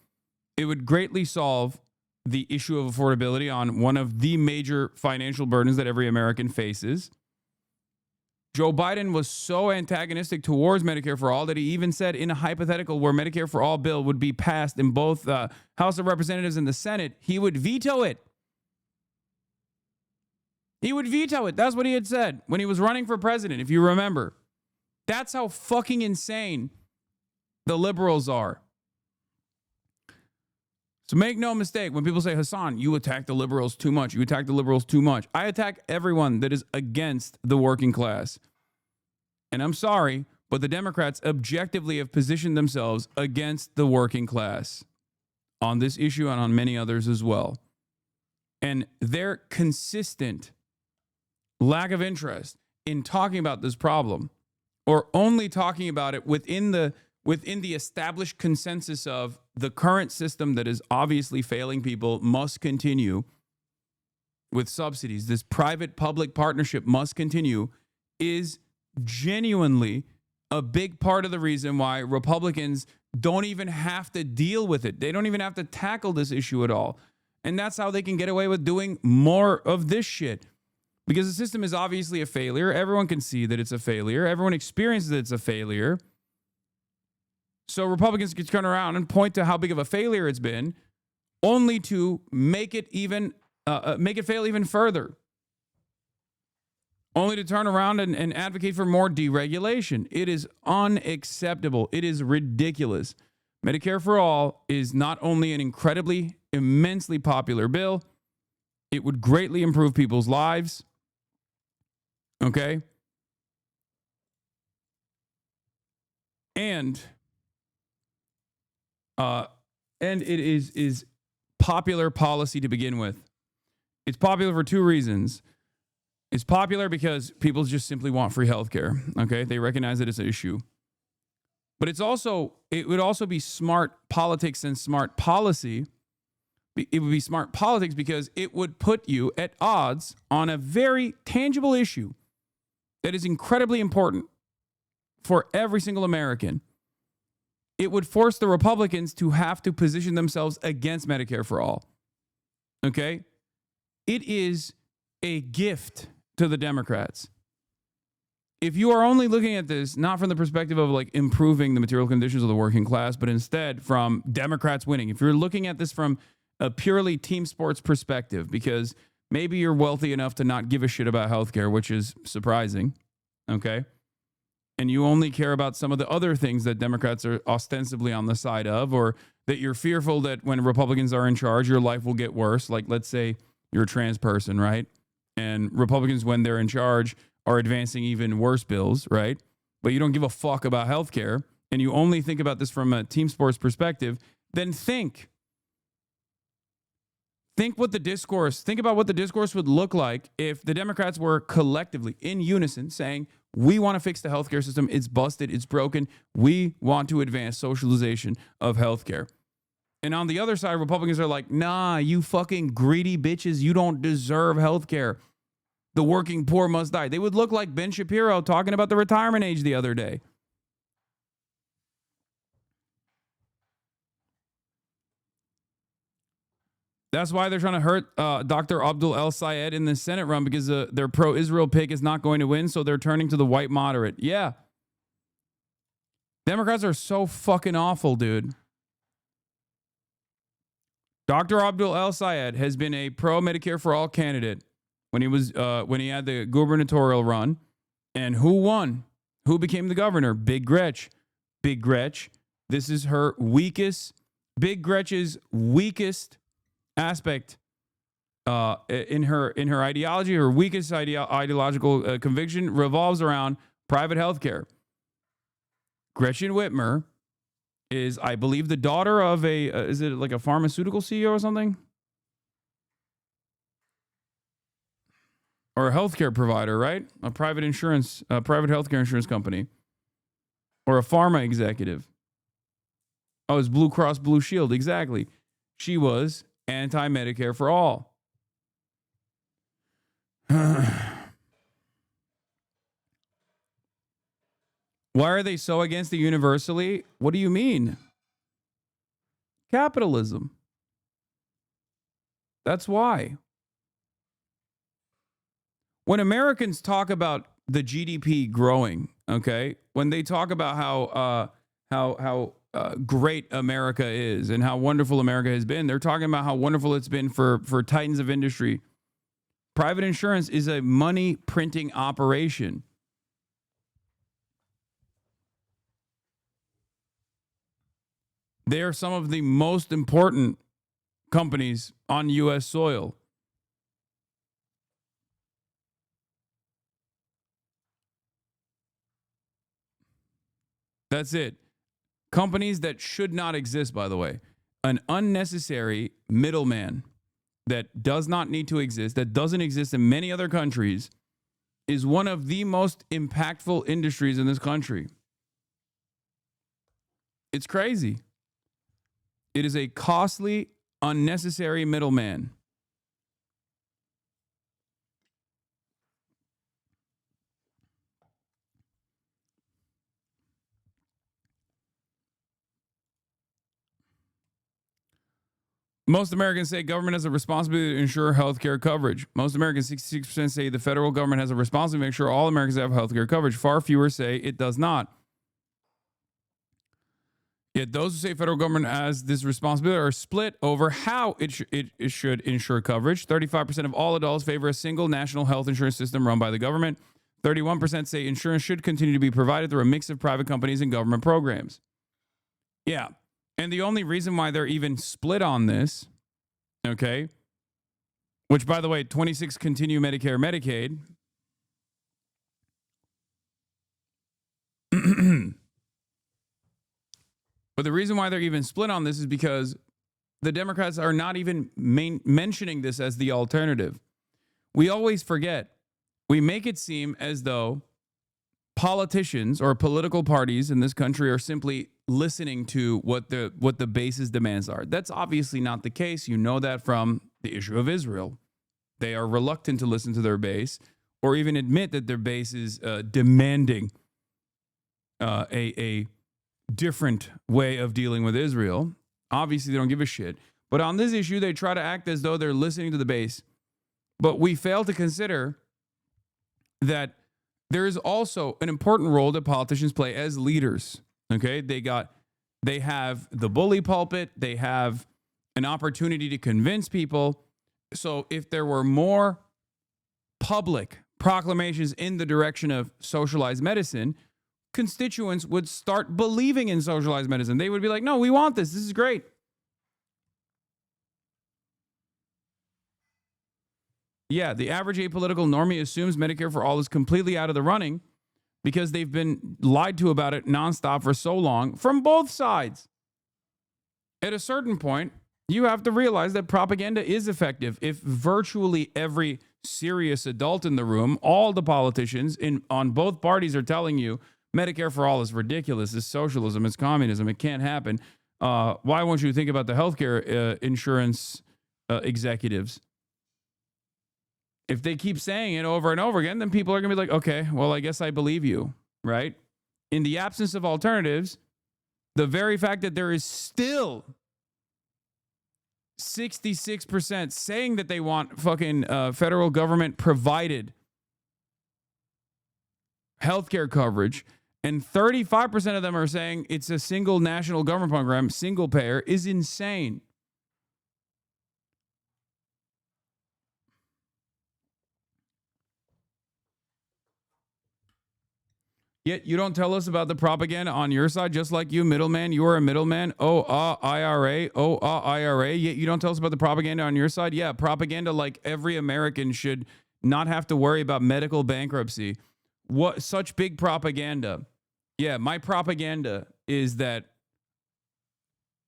It would greatly solve the issue of affordability on one of the major financial burdens that every American faces. Joe Biden was so antagonistic towards Medicare for All that he even said in a hypothetical where Medicare for All bill would be passed in both the House of Representatives and the Senate, he would veto it. He would veto it. That's what he had said when he was running for president, if you remember. That's how fucking insane the liberals are. So make no mistake, when people say, Hasan, you attack the liberals too much. You attack the liberals too much. I attack everyone that is against the working class. And I'm sorry, but the Democrats objectively have positioned themselves against the working class on this issue and on many others as well. And their consistent lack of interest in talking about this problem, or only talking about it within the established consensus of the current system that is obviously failing people, must continue with subsidies. This private-public partnership must continue, is genuinely a big part of the reason why Republicans don't even have to deal with it. They don't even have to tackle this issue at all. And that's how they can get away with doing more of this shit. Because the system is obviously a failure. Everyone can see that it's a failure. Everyone experiences that it's a failure. So Republicans can turn around and point to how big of a failure it's been, only to make it fail even further. Only to turn around and advocate for more deregulation. It is unacceptable. It is ridiculous. Medicare for All is not only an incredibly, immensely popular bill, it would greatly improve people's lives. Okay? And it is popular policy to begin with. It's popular for two reasons. It's popular because people just simply want free healthcare. Okay? They recognize that it's an issue. But it would also be smart politics and smart policy. It would be smart politics because it would put you at odds on a very tangible issue that is incredibly important for every single American. It would force the Republicans to have to position themselves against Medicare for All. Okay? It is a gift to the Democrats. If you are only looking at this not from the perspective of like improving the material conditions of the working class, but instead from Democrats winning, if you're looking at this from a purely team sports perspective, because maybe you're wealthy enough to not give a shit about healthcare, which is surprising, okay? And you only care about some of the other things that Democrats are ostensibly on the side of, or that you're fearful that when Republicans are in charge, your life will get worse. Like, let's say you're a trans person, right? And Republicans, when they're in charge, are advancing even worse bills, right? But you don't give a fuck about healthcare, and you only think about this from a team sports perspective, then think about what the discourse would look like if the Democrats were collectively in unison saying, we want to fix the healthcare system. It's busted. It's broken. We want to advance socialization of healthcare. And on the other side, Republicans are like, nah, you fucking greedy bitches. You don't deserve healthcare. The working poor must die. They would look like Ben Shapiro talking about the retirement age the other day. That's why they're trying to hurt Dr. Abdul El Sayed in the Senate run, because their pro-Israel pick is not going to win, so they're turning to the white moderate. Yeah. Democrats are so fucking awful, dude. Dr. Abdul El Sayed has been a pro-Medicare for All candidate when he had the gubernatorial run. And who won? Who became the governor? Big Gretch. Big Gretch. This is her weakest, Big Gretch's weakest aspect in her ideology. Her weakest ideological conviction revolves around private health care. Gretchen Whitmer is, I believe, the daughter of is it like a pharmaceutical CEO or something? Or a healthcare provider, right? A private healthcare insurance company. Or a pharma executive. Oh, it's Blue Cross Blue Shield, exactly. She was anti-Medicare for all. Why are they so against it universally? What do you mean? Capitalism. That's why. When Americans talk about the GDP growing, okay, when they talk about how great America is and how wonderful America has been, they're talking about how wonderful it's been for titans of industry. Private insurance is a money printing operation. They are some of the most important companies on U.S. soil. That's it. Companies that should not exist, by the way. An unnecessary middleman that does not need to exist, that doesn't exist in many other countries, is one of the most impactful industries in this country. It's crazy. It is a costly, unnecessary middleman. Most Americans say government has a responsibility to ensure health care coverage. Most Americans, 66%, say the federal government has a responsibility to make sure all Americans have health care coverage. Far fewer say it does not. Yet those who say federal government has this responsibility are split over how it should ensure coverage. 35% of all adults favor a single national health insurance system run by the government. 31% say insurance should continue to be provided through a mix of private companies and government programs. Yeah. And the only reason why they're even split on this, okay, which, by the way, 26 continue Medicare, Medicaid. But the reason why they're even split on this is because the Democrats are not even mentioning this as the alternative. We always forget. We make it seem as though politicians or political parties in this country are simply listening to what the base's demands are. That's obviously not the case. You know that from the issue of Israel. They are reluctant to listen to their base or even admit that their base is demanding a different way of dealing with Israel. Obviously, they don't give a shit. But on this issue, they try to act as though they're listening to the base. But we fail to consider that there is also an important role that politicians play as leaders. Okay, they have the bully pulpit. They have an opportunity to convince people. So if there were more public proclamations in the direction of socialized medicine, constituents would start believing in socialized medicine. They would be like, no, we want this. This is great. Yeah, the average apolitical normie assumes Medicare for all is completely out of the running because they've been lied to about it nonstop for so long from both sides. At a certain point, you have to realize that propaganda is effective. If virtually every serious adult in the room, all the politicians on both parties are telling you Medicare for all is ridiculous, it's socialism, it's communism, it can't happen, why won't you think about the healthcare insurance executives? If they keep saying it over and over again, then people are going to be like, okay, well, I guess I believe you, right? In the absence of alternatives, the very fact that there is still 66% saying that they want fucking federal government provided healthcare coverage, and 35% of them are saying it's a single national government program, single payer, is insane. Yet you don't tell us about the propaganda on your side, just like you, middleman. You are a middleman. IRA. IRA. Yet you don't tell us about the propaganda on your side. Yeah, propaganda like every American should not have to worry about medical bankruptcy. What such big propaganda? Yeah, my propaganda is that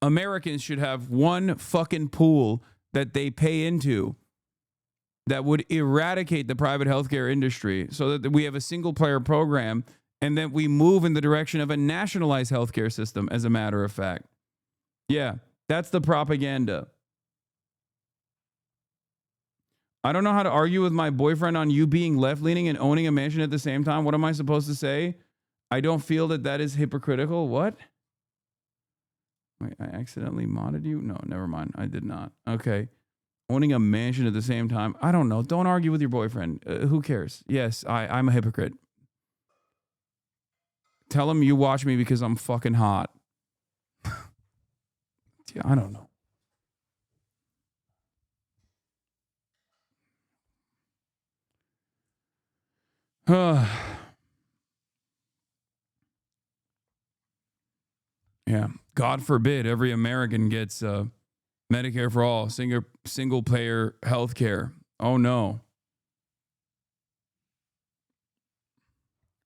Americans should have one fucking pool that they pay into that would eradicate the private healthcare industry so that we have a single player program. And then we move in the direction of a nationalized healthcare system, as a matter of fact. Yeah, that's the propaganda. I don't know how to argue with my boyfriend on you being left-leaning and owning a mansion at the same time. What am I supposed to say? I don't feel that is hypocritical. What? Wait, I accidentally modded you? No, never mind. I did not. Okay. Owning a mansion at the same time. I don't know. Don't argue with your boyfriend. Who cares? Yes, I'm a hypocrite. Tell him you watch me because I'm fucking hot. Yeah, I don't know. Yeah. God forbid every American gets Medicare for all, single payer health care. Oh no.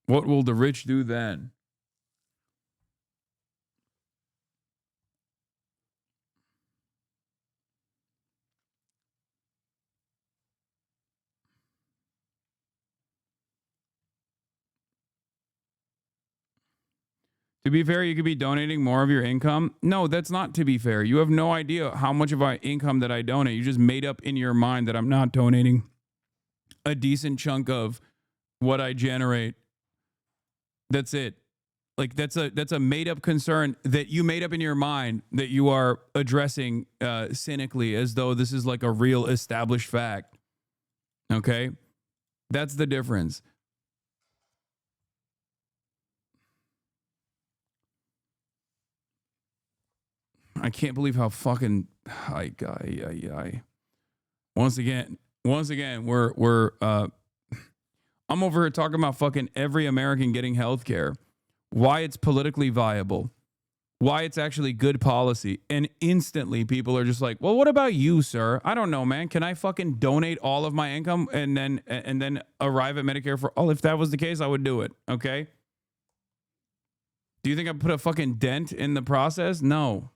What will the rich do then? To be fair, you could be donating more of your income. No, that's not to be fair. You have no idea how much of my income that I donate. You just made up in your mind that I'm not donating a decent chunk of what I generate. That's it. Like that's a made up concern that you made up in your mind that you are addressing cynically as though this is like a real established fact. Okay? That's the difference. I can't believe how fucking Once again, we're I'm over here talking about fucking every American getting health care, why it's politically viable, why it's actually good policy, and instantly people are just like, well, what about you, sir? I don't know, man. Can I fucking donate all of my income and then arrive at Medicare for all? If that was the case, I would do it. Okay. Do you think I put a fucking dent in the process? No.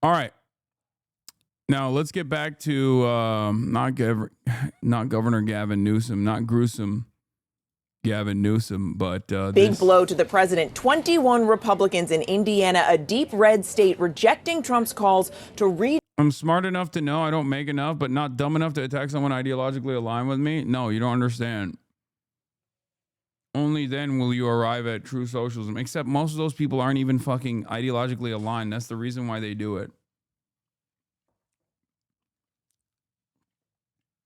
All right. Now let's get back to not Governor Gavin Newsom, not gruesome Gavin Newsom, but big blow to the president. 21 Republicans in Indiana, a deep red state, rejecting Trump's calls to read. I'm smart enough to know I don't make enough, but not dumb enough to attack someone ideologically aligned with me. No, you don't understand. Only then will you arrive at true socialism. Except most of those people aren't even fucking ideologically aligned. That's the reason why they do it.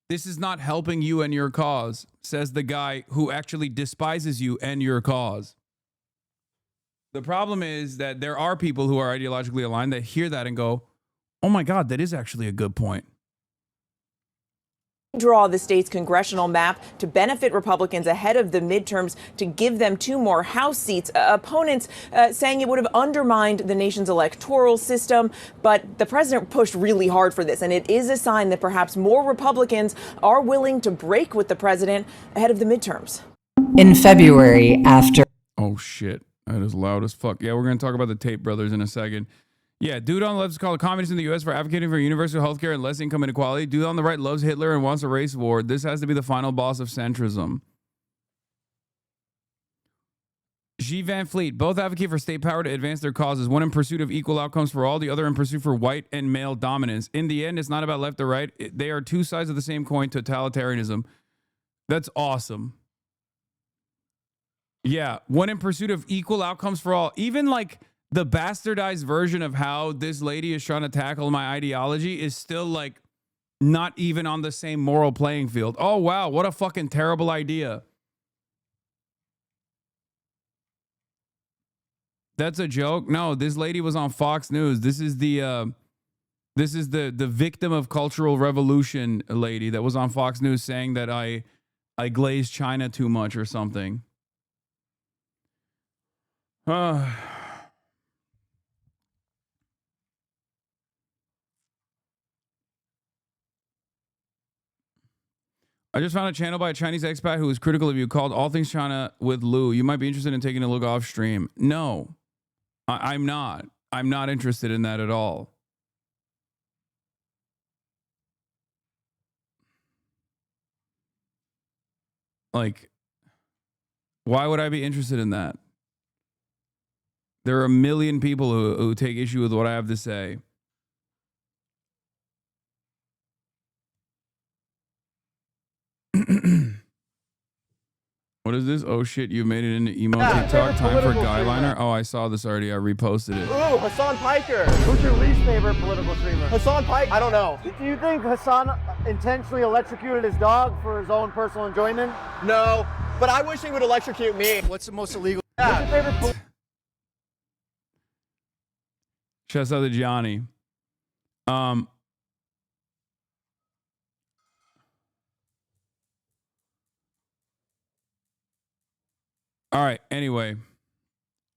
This is not helping you and your cause, says the guy who actually despises you and your cause. The problem is that there are people who are ideologically aligned that hear that and go, oh my God, that is actually a good point. Draw the state's congressional map to benefit Republicans ahead of the midterms to give them 2 more House seats. Opponents saying it would have undermined the nation's electoral system. But the president pushed really hard for this. And it is a sign that perhaps more Republicans are willing to break with the president ahead of the midterms. In February, after. Oh, shit. That is loud as fuck. Yeah, we're going to talk about the Tate brothers in a second. Yeah, dude on the left is called communists in the U.S. for advocating for universal health care and less income inequality. Dude on the right loves Hitler and wants a race war. This has to be the final boss of centrism. G. Van Fleet. Both advocate for state power to advance their causes. One in pursuit of equal outcomes for all, the other in pursuit for white and male dominance. In the end, it's not about left or right. They are two sides of the same coin, totalitarianism. That's awesome. Yeah, one in pursuit of equal outcomes for all. Even like the bastardized version of how this lady is trying to tackle my ideology is still like not even on the same moral playing field. Oh, wow. What a fucking terrible idea. That's a joke. No, this lady was on Fox News. This is the victim of cultural revolution lady that was on Fox News saying that I glaze China too much or something. I just found a channel by a Chinese expat who is critical of you called All Things China with Lou. You might be interested in taking a look off stream. No, I'm not. I'm not interested in that at all. Like, why would I be interested in that? There are a million people who take issue with what I have to say. What is this? Oh shit, you made it into emo TikTok. Time for guy liner. Oh, I saw this already. I reposted it. Ooh, Hasan Piker. Who's your least favorite political streamer? Hasan Piker? I don't know. Do you think Hasan intentionally electrocuted his dog for his own personal enjoyment? No, but I wish he would electrocute me. What's the most illegal? Yeah. What's your favorite? Shouts out to Johnny. All right. Anyway,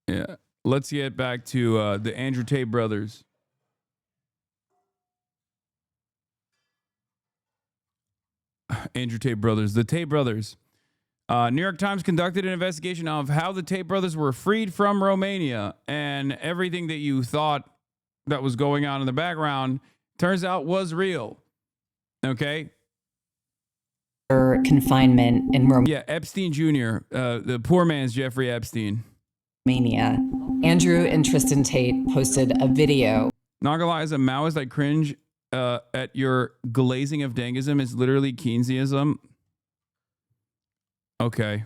yeah. Let's get back to the Andrewtate brothers. Andrewtate brothers. The Tate brothers. New York Times conducted an investigation of how the Tate brothers were freed from Romania, and everything that you thought that was going on in the background turns out was real. Okay. Confinement in Romania. Yeah, Epstein Jr., the poor man's Jeffrey Epstein. Andrew and Tristan Tate posted a video. Not gonna lie, as a Maoist, I cringe at your glazing of Dengism. It's literally Keynesianism. Okay.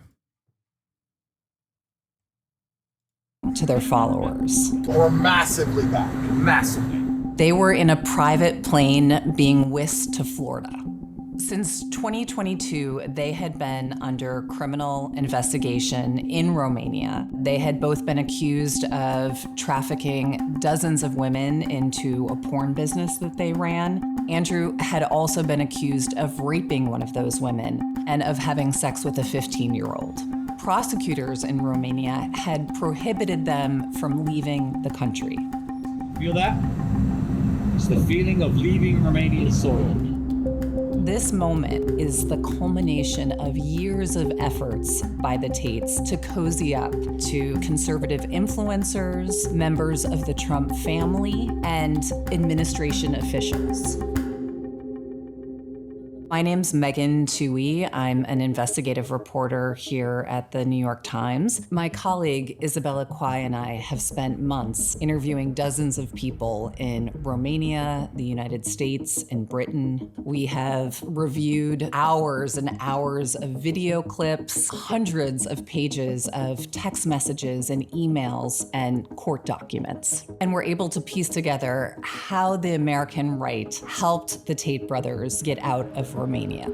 To their followers. We're massively back. Massively. They were in a private plane being whisked to Florida. Since 2022, they had been under criminal investigation in Romania. They had both been accused of trafficking dozens of women into a porn business that they ran. Andrew had also been accused of raping one of those women and of having sex with a 15-year-old. Prosecutors in Romania had prohibited them from leaving the country. Feel that? It's the feeling of leaving Romanian soil. This moment is the culmination of years of efforts by the Tates to cozy up to conservative influencers, members of the Trump family, and administration officials. My name's Megan Toohey. I'm an investigative reporter here at the New York Times. My colleague Isabella Quay and I have spent months interviewing dozens of people in Romania, the United States, and Britain. We have reviewed hours and hours of video clips, hundreds of pages of text messages and emails and court documents. And we're able to piece together how the American right helped the Tate brothers get out of Romania.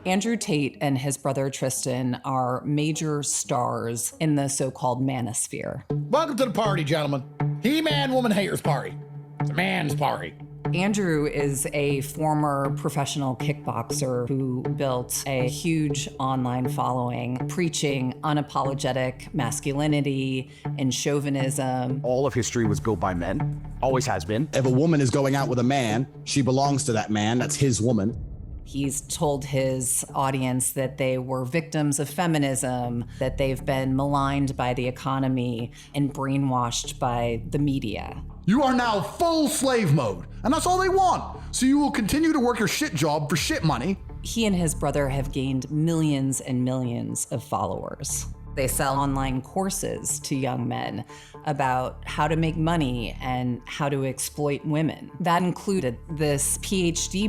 Andrew Tate and his brother Tristan are major stars in the so-called manosphere. Welcome to the party, gentlemen. He-Man, woman haters party. It's a man's party. Andrew is a former professional kickboxer who built a huge online following, preaching unapologetic masculinity and chauvinism. All of history was built by men, always has been. If a woman is going out with a man, she belongs to that man, that's his woman. He's told his audience that they were victims of feminism, that they've been maligned by the economy and brainwashed by the media. You are now full slave mode, and that's all they want. So you will continue to work your shit job for shit money. He and his brother have gained millions and millions of followers. They sell online courses to young men about how to make money and how to exploit women. That included this PhD.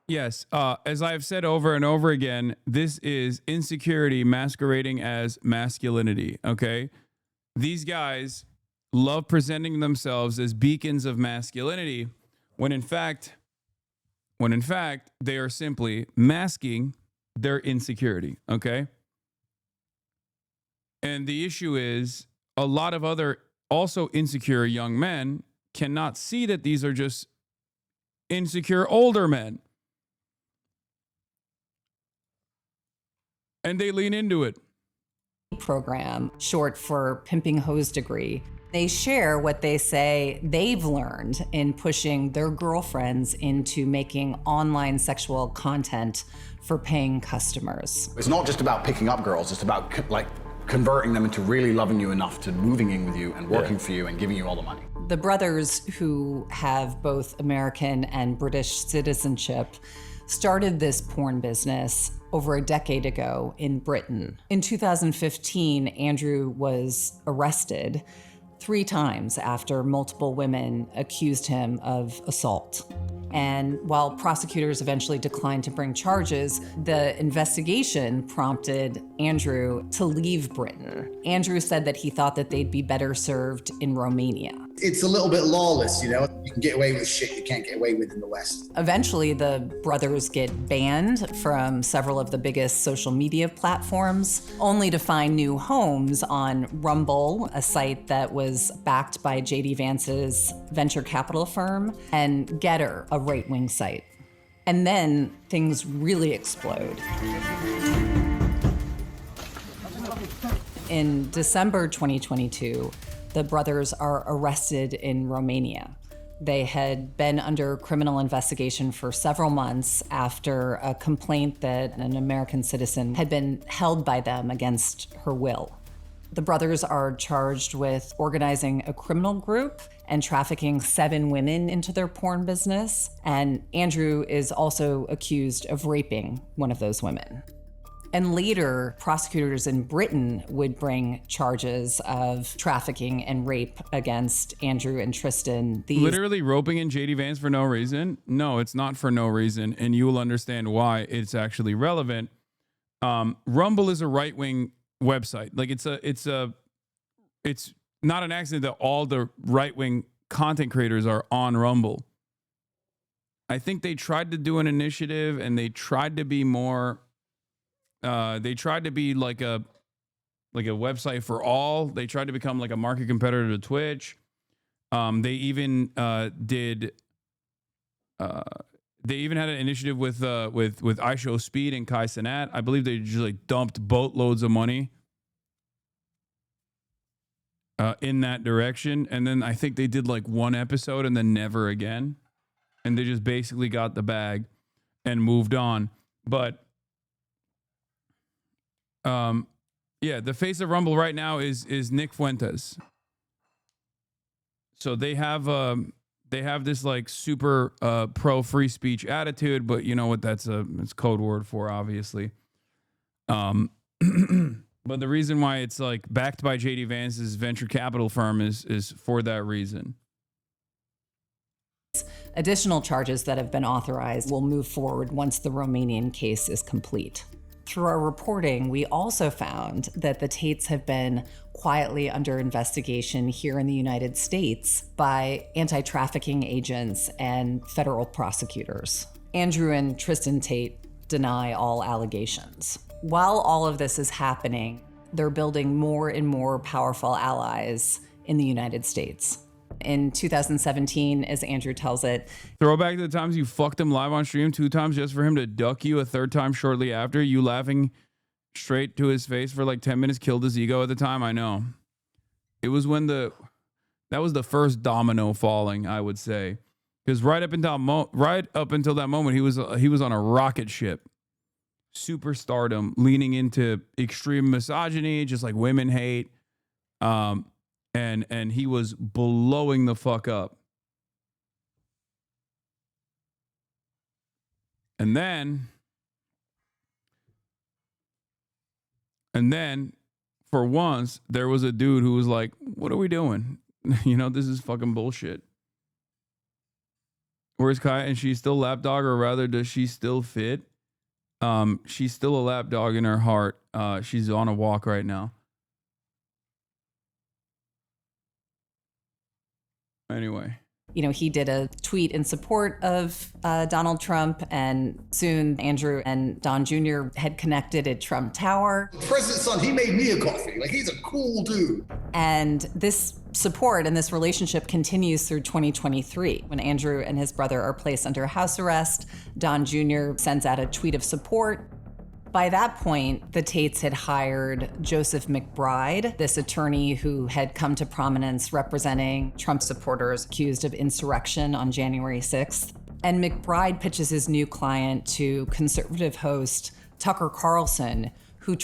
Yes, as I've said over and over again, this is insecurity masquerading as masculinity, okay? These guys love presenting themselves as beacons of masculinity when in fact they are simply masking their insecurity, okay? And the issue is a lot of other also insecure young men cannot see that these are just insecure older men. And they lean into it. Program, short for Pimping Hose Degree. They share what they say they've learned in pushing their girlfriends into making online sexual content for paying customers. It's not just about picking up girls, it's about converting them into really loving you enough to moving in with you and working for you and giving you all the money. The brothers, who have both American and British citizenship, started this porn business over a decade ago in Britain. In 2015, Andrew was arrested 3 times after multiple women accused him of assault. And while prosecutors eventually declined to bring charges, the investigation prompted Andrew to leave Britain. Andrew said that he thought that they'd be better served in Romania. It's a little bit lawless, you know? You can get away with shit you can't get away with in the West. Eventually, the brothers get banned from several of the biggest social media platforms, only to find new homes on Rumble, a site that was backed by J.D. Vance's venture capital firm, and Getter, a right-wing site. And then things really explode. In December 2022, the brothers are arrested in Romania. They had been under criminal investigation for several months after a complaint that an American citizen had been held by them against her will. The brothers are charged with organizing a criminal group and trafficking 7 women into their porn business. And Andrew is also accused of raping one of those women. And later, prosecutors in Britain would bring charges of trafficking and rape against Andrew and Tristan. Literally roping in JD Vance for no reason? No, it's not for no reason, and you will understand why it's actually relevant. Rumble is a right-wing website. Like it's not an accident that all the right-wing content creators are on Rumble. I think they tried to do an initiative and they tried to be more. They tried to be like a website for all. They tried to become like a market competitor to Twitch. They even had an initiative with iShowSpeed and Kai Cenat. I believe they just like dumped boatloads of money in that direction. And then I think they did like one episode and then never again. And they just basically got the bag and moved on. But yeah, the face of Rumble right now is Nick Fuentes. So they have this like super pro free speech attitude, but you know what it's code word for, obviously. But the reason why it's like backed by JD Vance's venture capital firm is for that reason. Additional charges that have been authorized will move forward once the Romanian case is complete. Through our reporting, we also found that the Tates have been quietly under investigation here in the United States by anti-trafficking agents and federal prosecutors. Andrew and Tristan Tate deny all allegations. While all of this is happening, they're building more and more powerful allies in the United States. In 2017, as Andrew tells it, throwback to the times you fucked him live on stream 2 times just for him to duck you a 3rd time shortly after. You laughing straight to his face for like 10 minutes killed his ego at the time. I know. It was when that was the first domino falling, I would say, because right up until that moment, he was on a rocket ship, superstardom, leaning into extreme misogyny, just like women hate. And he was blowing the fuck up. And then for once, there was a dude who was like, what are we doing? You know, this is fucking bullshit. Where's Kai? And she's still lapdog, or rather, does she still fit? She's still a lapdog in her heart. She's on a walk right now. Anyway. You know, he did a tweet in support of Donald Trump, and soon Andrew and Don Jr. had connected at Trump Tower. The president's son, he made me a coffee. Like, he's a cool dude. And this support and this relationship continues through 2023. When Andrew and his brother are placed under house arrest, Don Jr. sends out a tweet of support. By that point, the Tates had hired Joseph McBride, this attorney who had come to prominence representing Trump supporters accused of insurrection on January 6th. And McBride pitches his new client to conservative host Tucker Carlson, who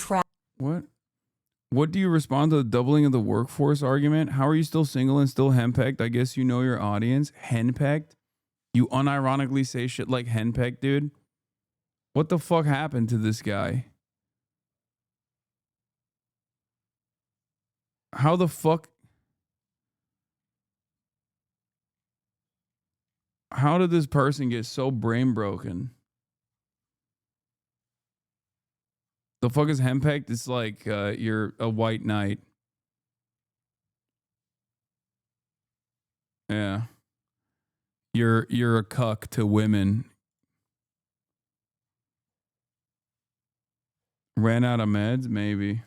What do you respond to the doubling of the workforce argument? How are you still single and still henpecked? I guess you know your audience. Henpecked? You unironically say shit like henpecked, dude? What the fuck happened to this guy? How the fuck How did this person get so brain broken? The fuck is henpecked? It's like you're a white knight. Yeah. You're a cuck to women. Ran out of meds? Maybe.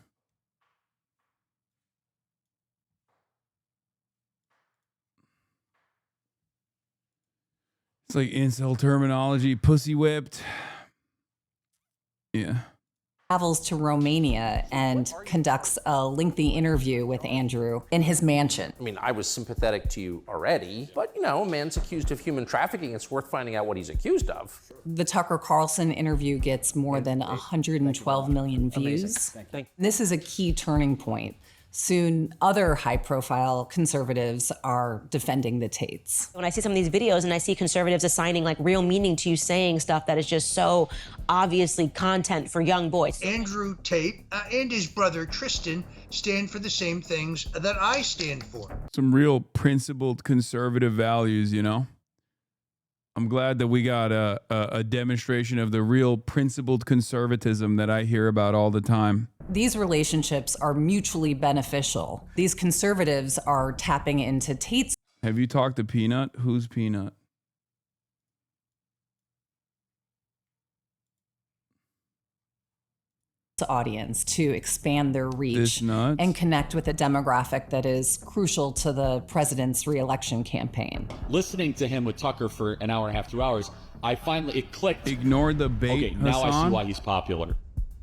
It's like incel terminology, pussy whipped. Yeah. Travels to Romania and conducts a lengthy interview with Andrew in his mansion. I mean, I was sympathetic to you already, but you know, a man's accused of human trafficking. It's worth finding out what he's accused of. The Tucker Carlson interview gets more than 112 million views. This is a key turning point. Soon, other high-profile conservatives are defending the Tates. When I see some of these videos and I see conservatives assigning like real meaning to you saying stuff that is just so obviously content for young boys. Andrew Tate and his brother Tristan stand for the same things that I stand for. Some real principled conservative values, you know? I'm glad that we got a demonstration of the real principled conservatism that I hear about all the time. These relationships are mutually beneficial. These conservatives are tapping into Tate's. Have you talked to Peanut? Who's Peanut? Audience to expand their reach and connect with a demographic that is crucial to the president's re-election campaign. Listening to him with Tucker for an hour and a half, 2 hours, it clicked. Ignore the bait, Okay, now I Hasan. see why he's popular.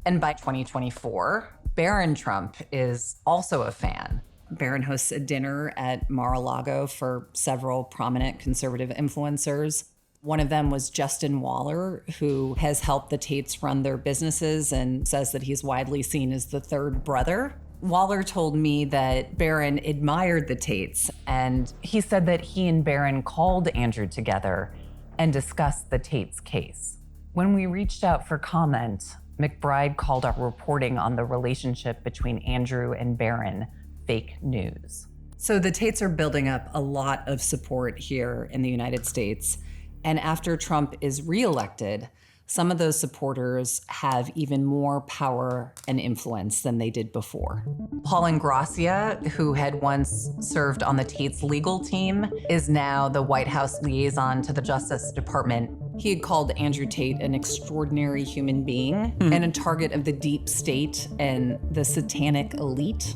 And by 2024, Barontrump is also a fan. Baron hosts a dinner at Mar-a-Lago for several prominent conservative influencers. One of them was Justin Waller, who has helped the Tates run their businesses and says that he's widely seen as the third brother. Waller told me that Baron admired the Tates, and he said that he and Baron called Andrew together and discussed the Tates case. When we reached out for comment, McBride called our reporting on the relationship between Andrew and Baron fake news. So the Tates are building up a lot of support here in the United States. And after Trump is reelected, some of those supporters have even more power and influence than they did before. Paul Ingrassia, who had once served on the Tate's legal team, is now the White House liaison to the Justice Department. He had called Andrew Tate an extraordinary human being and a target of the deep state and the satanic elite.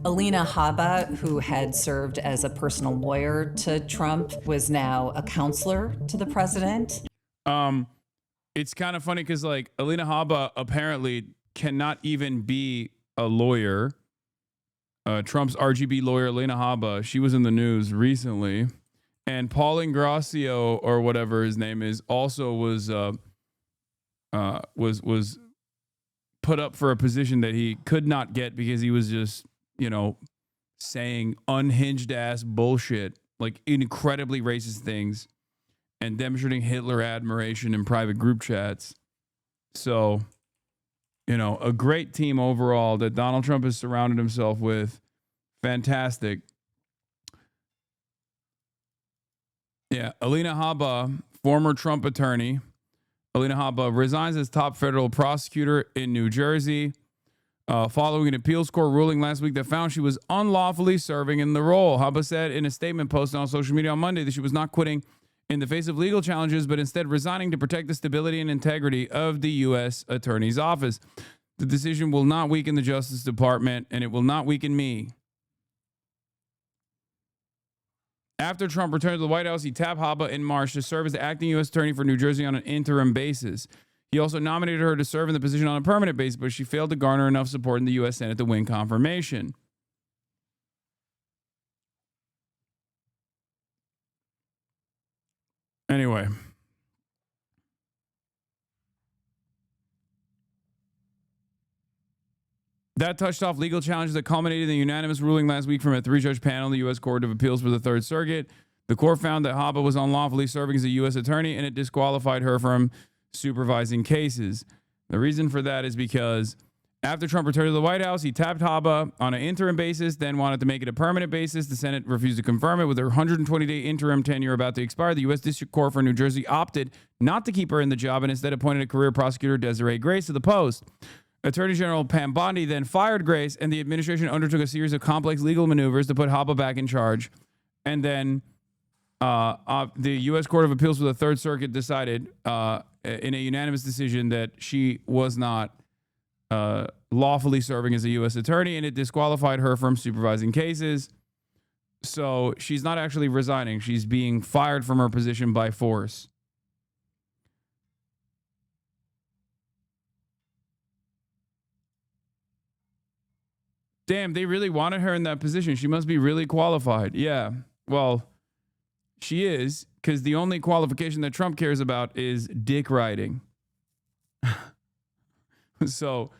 Alina Habba, who had served as a personal lawyer to Trump, was now a counselor to the president. It's kind of funny because like Alina Habba apparently cannot even be a lawyer. Trump's RGB lawyer, Alina Habba, she was in the news recently. And Paul Ingrassia, or whatever his name is, also was put up for a position that he could not get because he was just, you know, saying unhinged ass bullshit, like incredibly racist things, and demonstrating Hitler admiration in private group chats. So, you know, a great team overall that Donald Trump has surrounded himself with. Fantastic. Yeah, Alina Habba, former Trump attorney. Alina Habba resigns as top federal prosecutor in New Jersey following an appeals court ruling last week that found she was unlawfully serving in the role. Habba said in a statement posted on social media on Monday that she was not quitting in the face of legal challenges, but instead resigning to protect the stability and integrity of the U.S. Attorney's Office. The decision will not weaken the Justice Department, and it will not weaken me. After Trump returned to the White House, he tapped Habba in March to serve as the acting U.S. Attorney for New Jersey on an interim basis. He also nominated her to serve in the position on a permanent basis, but she failed to garner enough support in the U.S. Senate to win confirmation. Anyway. That touched off legal challenges that culminated in the unanimous ruling last week from a 3-judge panel in the U.S. Court of Appeals for the Third Circuit. The court found that Habba was unlawfully serving as a U.S. attorney, and it disqualified her from supervising cases. The reason for that is because After Trump returned to the White House, he tapped Haba on an interim basis, then wanted to make it a permanent basis. The Senate refused to confirm it. With her 120-day interim tenure about to expire, the U.S. District Court for New Jersey opted not to keep her in the job and instead appointed a career prosecutor, Desiree Grace, to the post. Attorney General Pam Bondi then fired Grace, and the administration undertook a series of complex legal maneuvers to put Haba back in charge. And then the U.S. Court of Appeals for the Third Circuit decided in a unanimous decision that she was not lawfully serving as a U.S. attorney, and it disqualified her from supervising cases. So she's not actually resigning. She's being fired from her position by force. Damn, they really wanted her in that position. She must be really qualified. Yeah, well, she is, because the only qualification that Trump cares about is dick riding. So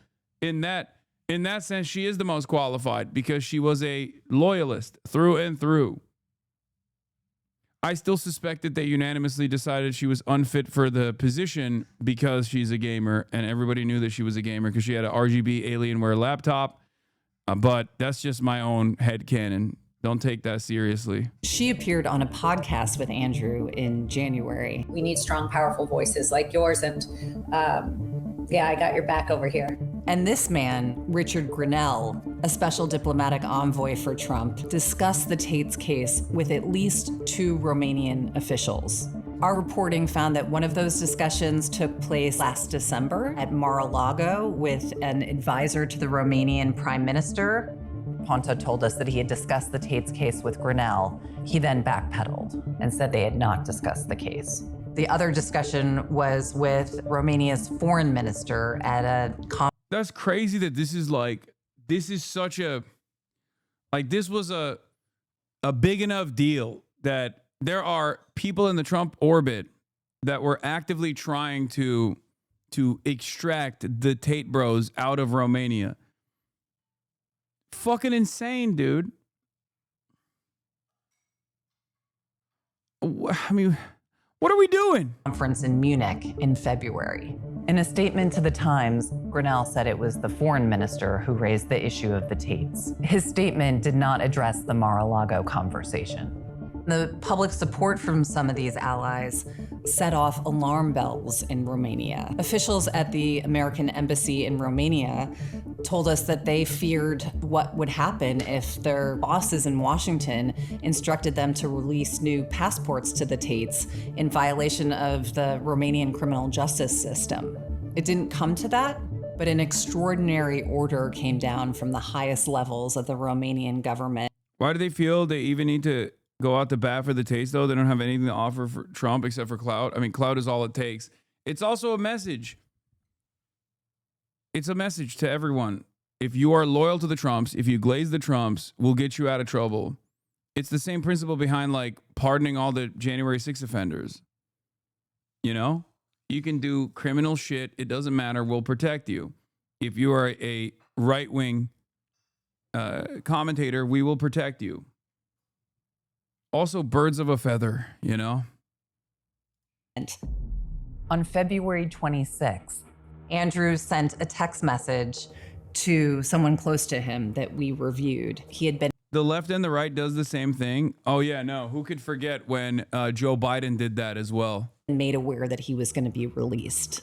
in that sense, she is the most qualified because she was a loyalist through and through. I still suspect that they unanimously decided she was unfit for the position because she's a gamer, and everybody knew that she was a gamer because she had an RGB Alienware laptop. But that's just my own headcanon. Don't take that seriously. She appeared on a podcast with Andrew in January. We need strong, powerful voices like yours. And yeah, I got your back over here. And this man, Richard Grenell, a special diplomatic envoy for Trump, discussed the Tate's case with at least 2 Romanian officials. Our reporting found that one of those discussions took place last December at Mar-a-Lago with an advisor to the Romanian Prime Minister. Ponta told us that he had discussed the Tate's case with Grenell. He then backpedaled and said they had not discussed the case. The other discussion was with Romania's foreign minister at a That's crazy that this is such a, like, this was a big enough deal that there are people in the Trump orbit that were actively trying to extract the Tate bros out of Romania. Fucking insane, dude. I mean, what are we doing? Conference in Munich in February. In a statement to the Times, Grenell said it was the foreign minister who raised the issue of the Tates. His statement did not address the Mar-a-Lago conversation. The public support from some of these allies set off alarm bells in Romania. Officials at the American embassy in Romania told us that they feared what would happen if their bosses in Washington instructed them to release new passports to the Tates in violation of the Romanian criminal justice system. It didn't come to that, but an extraordinary order came down from the highest levels of the Romanian government. Why do they feel they even need to go out to bat for the Tates, though? They don't have anything to offer for Trump except for clout. I mean, clout is all it takes. It's also a message. It's a message to everyone. If you are loyal to the Trumps, if you glaze the Trumps, we'll get you out of trouble. It's the same principle behind, like, pardoning all the January 6 offenders. You know? You can do criminal shit. It doesn't matter. We'll protect you. If you are a right-wing commentator, we will protect you. Also, birds of a feather, you know? On February 26th, Andrew sent a text message to someone close to him that we reviewed. He had been... The left and the right does the same thing. Oh, yeah, no. Who could forget when Joe Biden did that as well? Made aware that he was going to be released.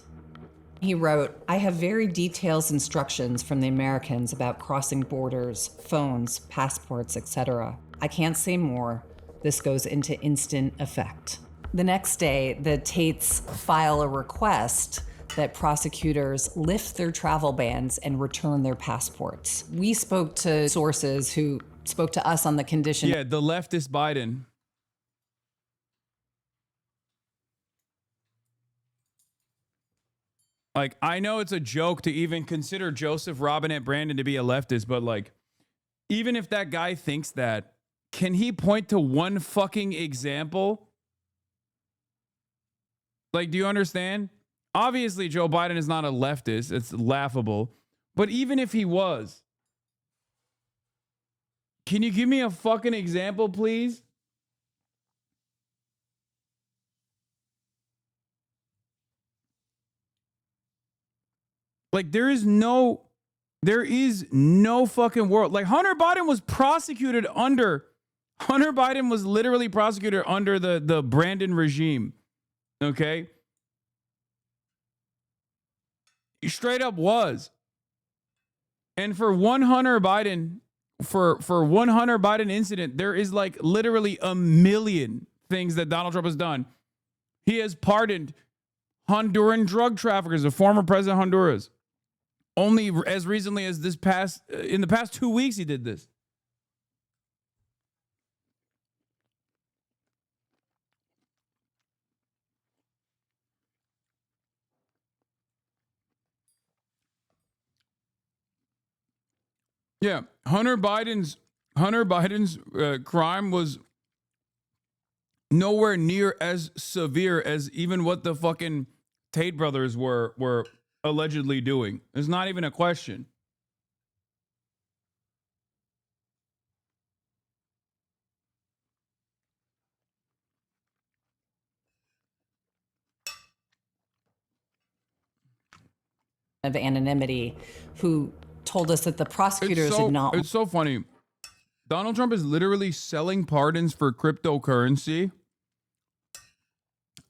He wrote, "I have very detailed instructions from the Americans about crossing borders, phones, passports, etc. I can't say more. This goes into instant effect." The next day, the Tates file a request that prosecutors lift their travel bans and return their passports. We spoke to sources who spoke to us on the condition... Yeah, the leftist Biden. Like, I know it's a joke to even consider Joseph Robinette Brandon to be a leftist, but, like, even if that guy thinks that, can he point to one fucking example? Like, do you understand? Obviously, Joe Biden is not a leftist. It's laughable. But even if he was, can you give me a fucking example, please? Like, there is no There is no fucking world. Like Hunter Biden was literally prosecuted under the Brandon regime. Okay? He straight up was. And for one Hunter Biden incident, there is like literally a million things that Donald Trump has done. He has pardoned Honduran drug traffickers, a former president of Honduras. Only as recently as in the past 2 weeks, he did this. Yeah, Hunter Biden's crime was nowhere near as severe as even what the fucking Tate brothers were allegedly doing. It's not even a question. Of anonymity, who told us that the prosecutors had not. It's so funny. Donald Trump is literally selling pardons for cryptocurrency.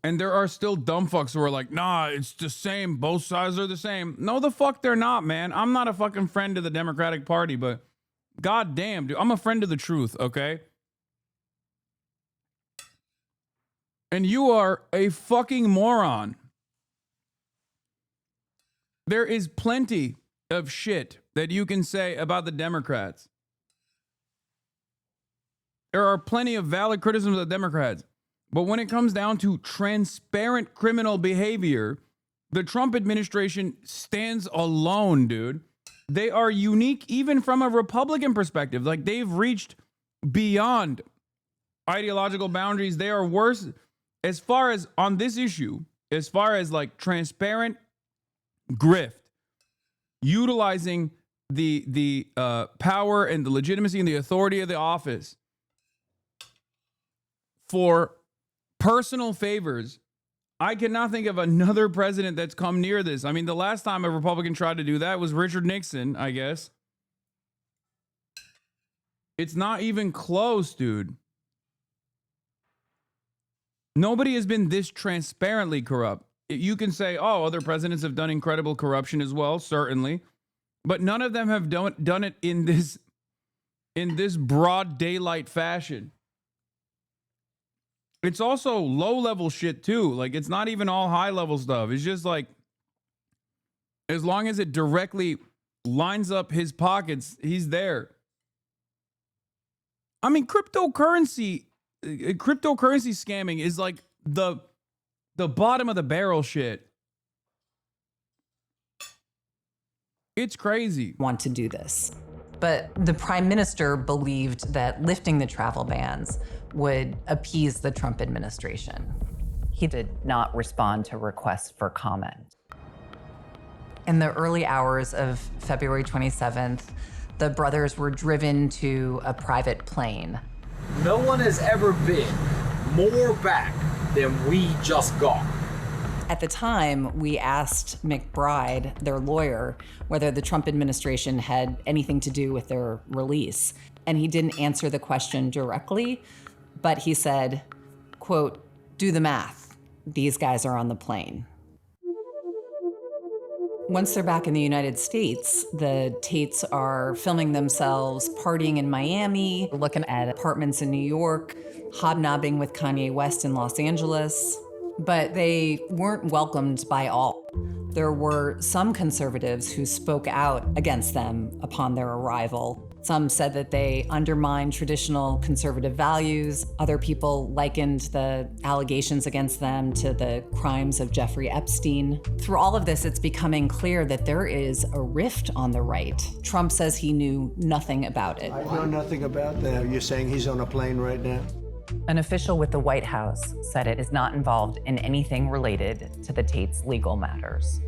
And there are still dumb fucks who are like, nah, it's the same. Both sides are the same. No, the fuck they're not, man. I'm not a fucking friend of the Democratic Party, but goddamn, dude, I'm a friend of the truth, okay? And you are a fucking moron. There is plenty of shit that you can say about the Democrats. There are plenty of valid criticisms of the Democrats. But when it comes down to transparent criminal behavior, the Trump administration stands alone, dude. They are unique even from a Republican perspective. Like, they've reached beyond ideological boundaries. They are worse as far as on this issue, as far as like transparent grift, utilizing the power and the legitimacy and the authority of the office for personal favors. I cannot think of another president that's come near this. I mean, the last time a Republican tried to do that was Richard Nixon, I guess. It's not even close, dude. Nobody has been this transparently corrupt. You can say, oh, other presidents have done incredible corruption as well, certainly. But none of them have done it in this broad daylight fashion. It's also low-level shit, too. Like, it's not even all high-level stuff. It's just like, as long as it directly lines up his pockets, he's there. I mean, cryptocurrency scamming is like the bottom of the barrel shit. It's crazy. Want to do this. But the prime minister believed that lifting the travel bans would appease the Trump administration. He did not respond to requests for comment. In the early hours of February 27th, the brothers were driven to a private plane. No one has ever been more back than we just got. At the time, we asked McBride, their lawyer, whether the Trump administration had anything to do with their release. And he didn't answer the question directly, but he said, quote, do the math. These guys are on the plane. Once they're back in the United States, the Tates are filming themselves partying in Miami, looking at apartments in New York, hobnobbing with Kanye West in Los Angeles. But they weren't welcomed by all. There were some conservatives who spoke out against them upon their arrival. Some said that they undermined traditional conservative values. Other people likened the allegations against them to the crimes of Jeffrey Epstein. Through all of this, it's becoming clear that there is a rift on the right. Trump says he knew nothing about it. I know nothing about that. You're saying he's on a plane right now? An official with the White House said it is not involved in anything related to the Tates' legal matters.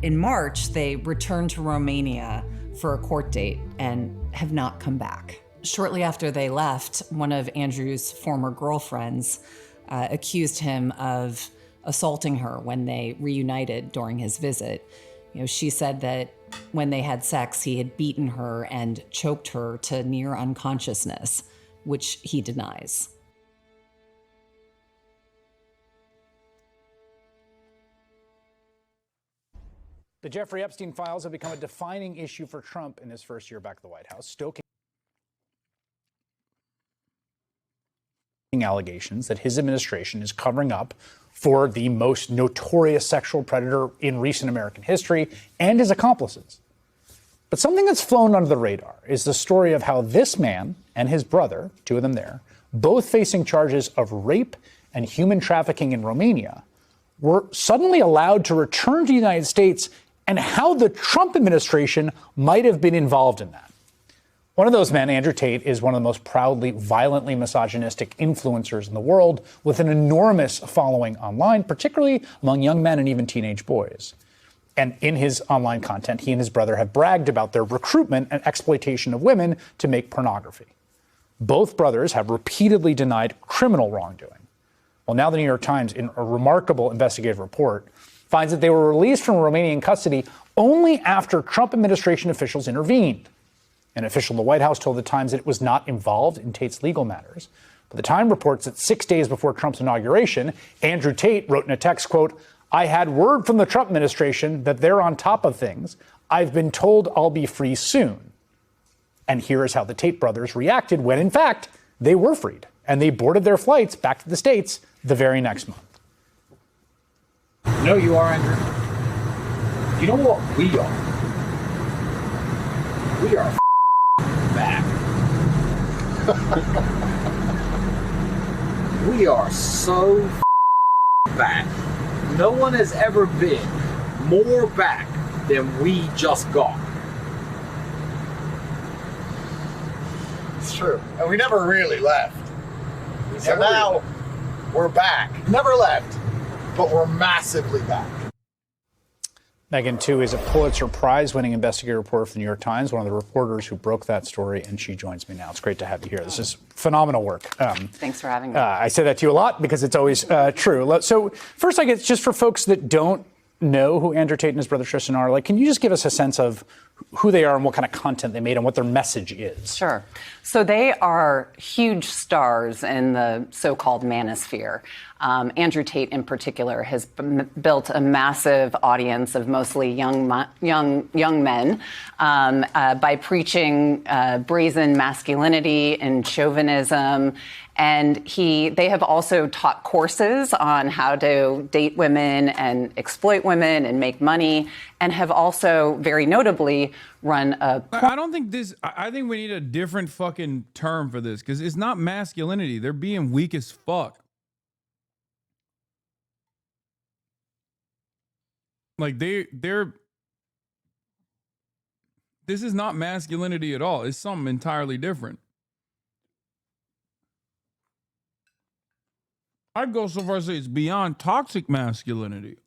In March, they returned to Romania for a court date and have not come back. Shortly after they left, one of Andrew's former girlfriends accused him of assaulting her when they reunited during his visit. You know, she said that When they had sex, he had beaten her and choked her to near unconsciousness, which he denies. The Jeffrey Epstein files have become a defining issue for Trump in his first year back at the White House, stoking allegations that his administration is covering up for the most notorious sexual predator in recent American history and his accomplices. But something that's flown under the radar is the story of how this man and his brother, two of them there, both facing charges of rape and human trafficking in Romania, were suddenly allowed to return to the United States, and how the Trump administration might have been involved in that. One of those men, Andrew Tate, is one of the most proudly, violently misogynistic influencers in the world, with an enormous following online, particularly among young men and even teenage boys. And in his online content, he and his brother have bragged about their recruitment and exploitation of women to make pornography. Both brothers have repeatedly denied criminal wrongdoing. Well, now the New York Times, in a remarkable investigative report, finds that they were released from Romanian custody only after Trump administration officials intervened. An official in the White House told the Times that it was not involved in Tate's legal matters. But the Times reports that 6 days before Trump's inauguration, Andrew Tate wrote in a text, quote, "I had word from the Trump administration that they're on top of things. I've been told I'll be free soon." And here is how the Tate brothers reacted when, in fact, they were freed. And they boarded their flights back to the States the very next month. You know you are, Andrew. You know what we are? We are back. We are so back. No one has ever been more back than we just got. It's true. And we never really left. So now we're back. Never left, but we're massively back. Megan, too, is a Pulitzer Prize-winning investigative reporter for the New York Times, one of the reporters who broke that story, and she joins me now. It's great to have you here. This is phenomenal work. Thanks for having me. I say that to you a lot because it's always true. So first, I guess, just for folks that don't know who Andrew Tate and his brother Tristan are, like, can you just give us a sense of who they are and what kind of content they made and what their message is? Sure. So they are huge stars in the so-called manosphere. Andrew Tate, in particular, has built a massive audience of mostly young men by preaching brazen masculinity and chauvinism. And they have also taught courses on how to date women and exploit women and make money, and have also, very notably, run a... I think we need a different fucking term for this, because it's not masculinity. They're being weak as fuck. Like, they're... This is not masculinity at all. It's something entirely different. I'd go so far as to say it's beyond toxic masculinity.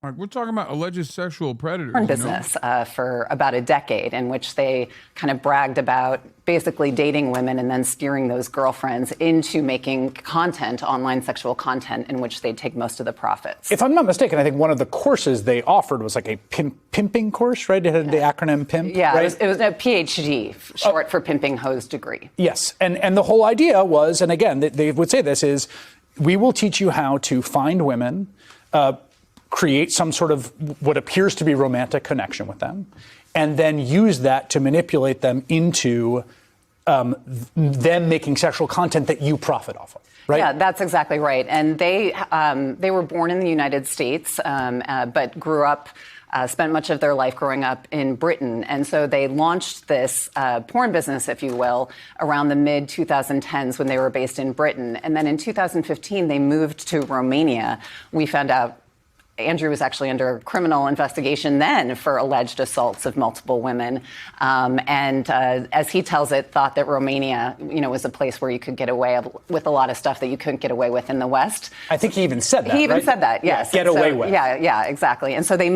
All right, we're talking about alleged sexual predators. Business for about a decade, in which they kind of bragged about basically dating women and then steering those girlfriends into making content, online sexual content, in which they'd take most of the profits. If I'm not mistaken, I think one of the courses they offered was like a pimping course, right? It had the acronym PIMP. Yeah, right? it was a PhD, short for pimping hose degree. Yes, and the whole idea was, and again, they would say this, is we will teach you how to find women, create some sort of what appears to be romantic connection with them, and then use that to manipulate them into them making sexual content that you profit off of, right? Yeah, that's exactly right. And they were born in the United States, but grew up, spent much of their life growing up in Britain. And so they launched this porn business, if you will, around the mid-2010s when they were based in Britain. And then in 2015, they moved to Romania. We found out Andrew was actually under criminal investigation then for alleged assaults of multiple women. As he tells it, thought that Romania, was a place where you could get away with a lot of stuff that you couldn't get away with in the West. I think he even said that, He even right? said that, yes. Get away with. Yeah, exactly. And so they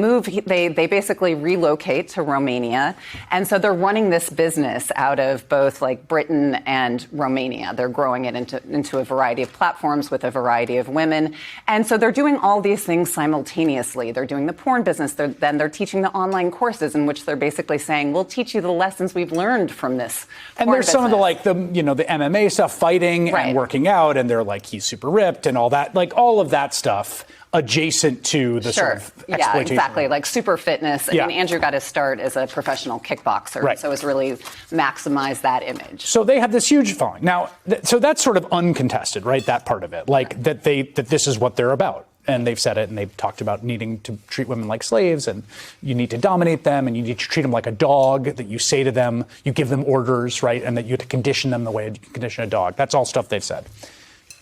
they basically relocate to Romania. And so they're running this business out of both like Britain and Romania. They're growing it into a variety of platforms with a variety of women. And so they're doing all these things simultaneously. They're doing the porn business. Then they're teaching the online courses in which they're basically saying, we'll teach you the lessons we've learned from this. And there's some of the the MMA stuff, fighting and working out, and they're like, he's super ripped and all that, like all of that stuff adjacent to the sort of exploitation. Yeah, exactly. Like super fitness. I mean, Andrew got his start as a professional kickboxer. Right. So it's really maximized that image. So they have this huge following. Now, so that's sort of uncontested, right? That part of it, like that this is what they're about. And they've said it, and they've talked about needing to treat women like slaves, and you need to dominate them, and you need to treat them like a dog, that you say to them, you give them orders, right? And that you have to condition them the way you condition a dog. That's all stuff they've said.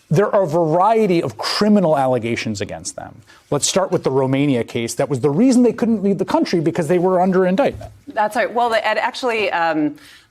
There are a variety of criminal allegations against them. Let's start with the Romania case. That was the reason they couldn't leave the country, because they were under indictment. That's right. Well,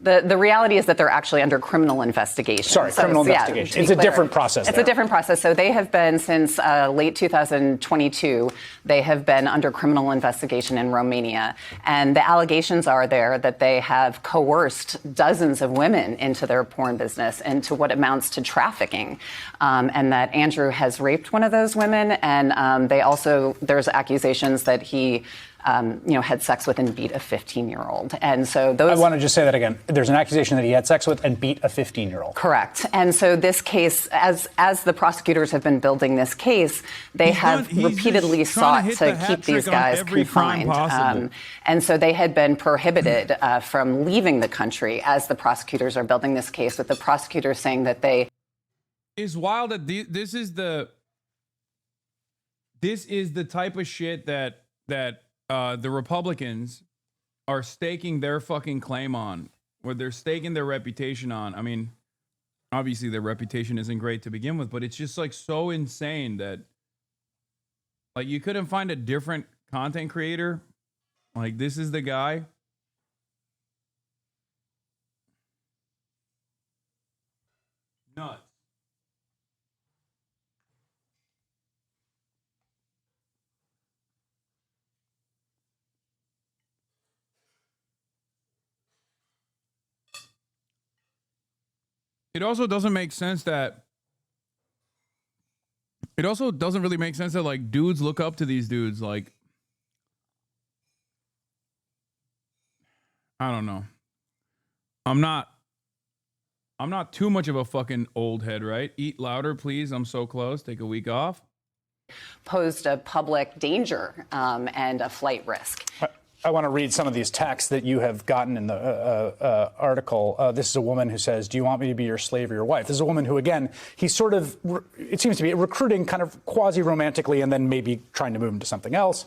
the reality is that they're actually under criminal investigation. Sorry, criminal investigation. It's a different process. It's a different process. So they have been, since late 2022, they have been under criminal investigation in Romania. And the allegations are there that they have coerced dozens of women into their porn business, into what amounts to trafficking. And that Andrew has raped one of those women. And there's accusations that he had sex with and beat a 15-year-old. And so I want to just say that again. There's an accusation that he had sex with and beat a 15-year-old. Correct. And so this case, as the prosecutors have been building this case, they have repeatedly sought to keep these guys confined. And so they had been prohibited from leaving the country as the prosecutors are building this case, with the prosecutors saying that they... It's wild that this is the type of shit that the Republicans are staking their fucking claim on, or they're staking their reputation on. I mean, obviously their reputation isn't great to begin with, but it's just like so insane that like you couldn't find a different content creator. Like, this is the guy. Nuts. It also doesn't make sense that like dudes look up to these dudes. Like, I don't know. I'm not too much of a fucking old head, right? Eat louder, please. I'm so close. Take a week off. Posed a public danger and a flight risk. I want to read some of these texts that you have gotten in the article. This is a woman who says, do you want me to be your slave or your wife? This is a woman who, again, he's sort of, it seems to be recruiting kind of quasi-romantically and then maybe trying to move him to something else.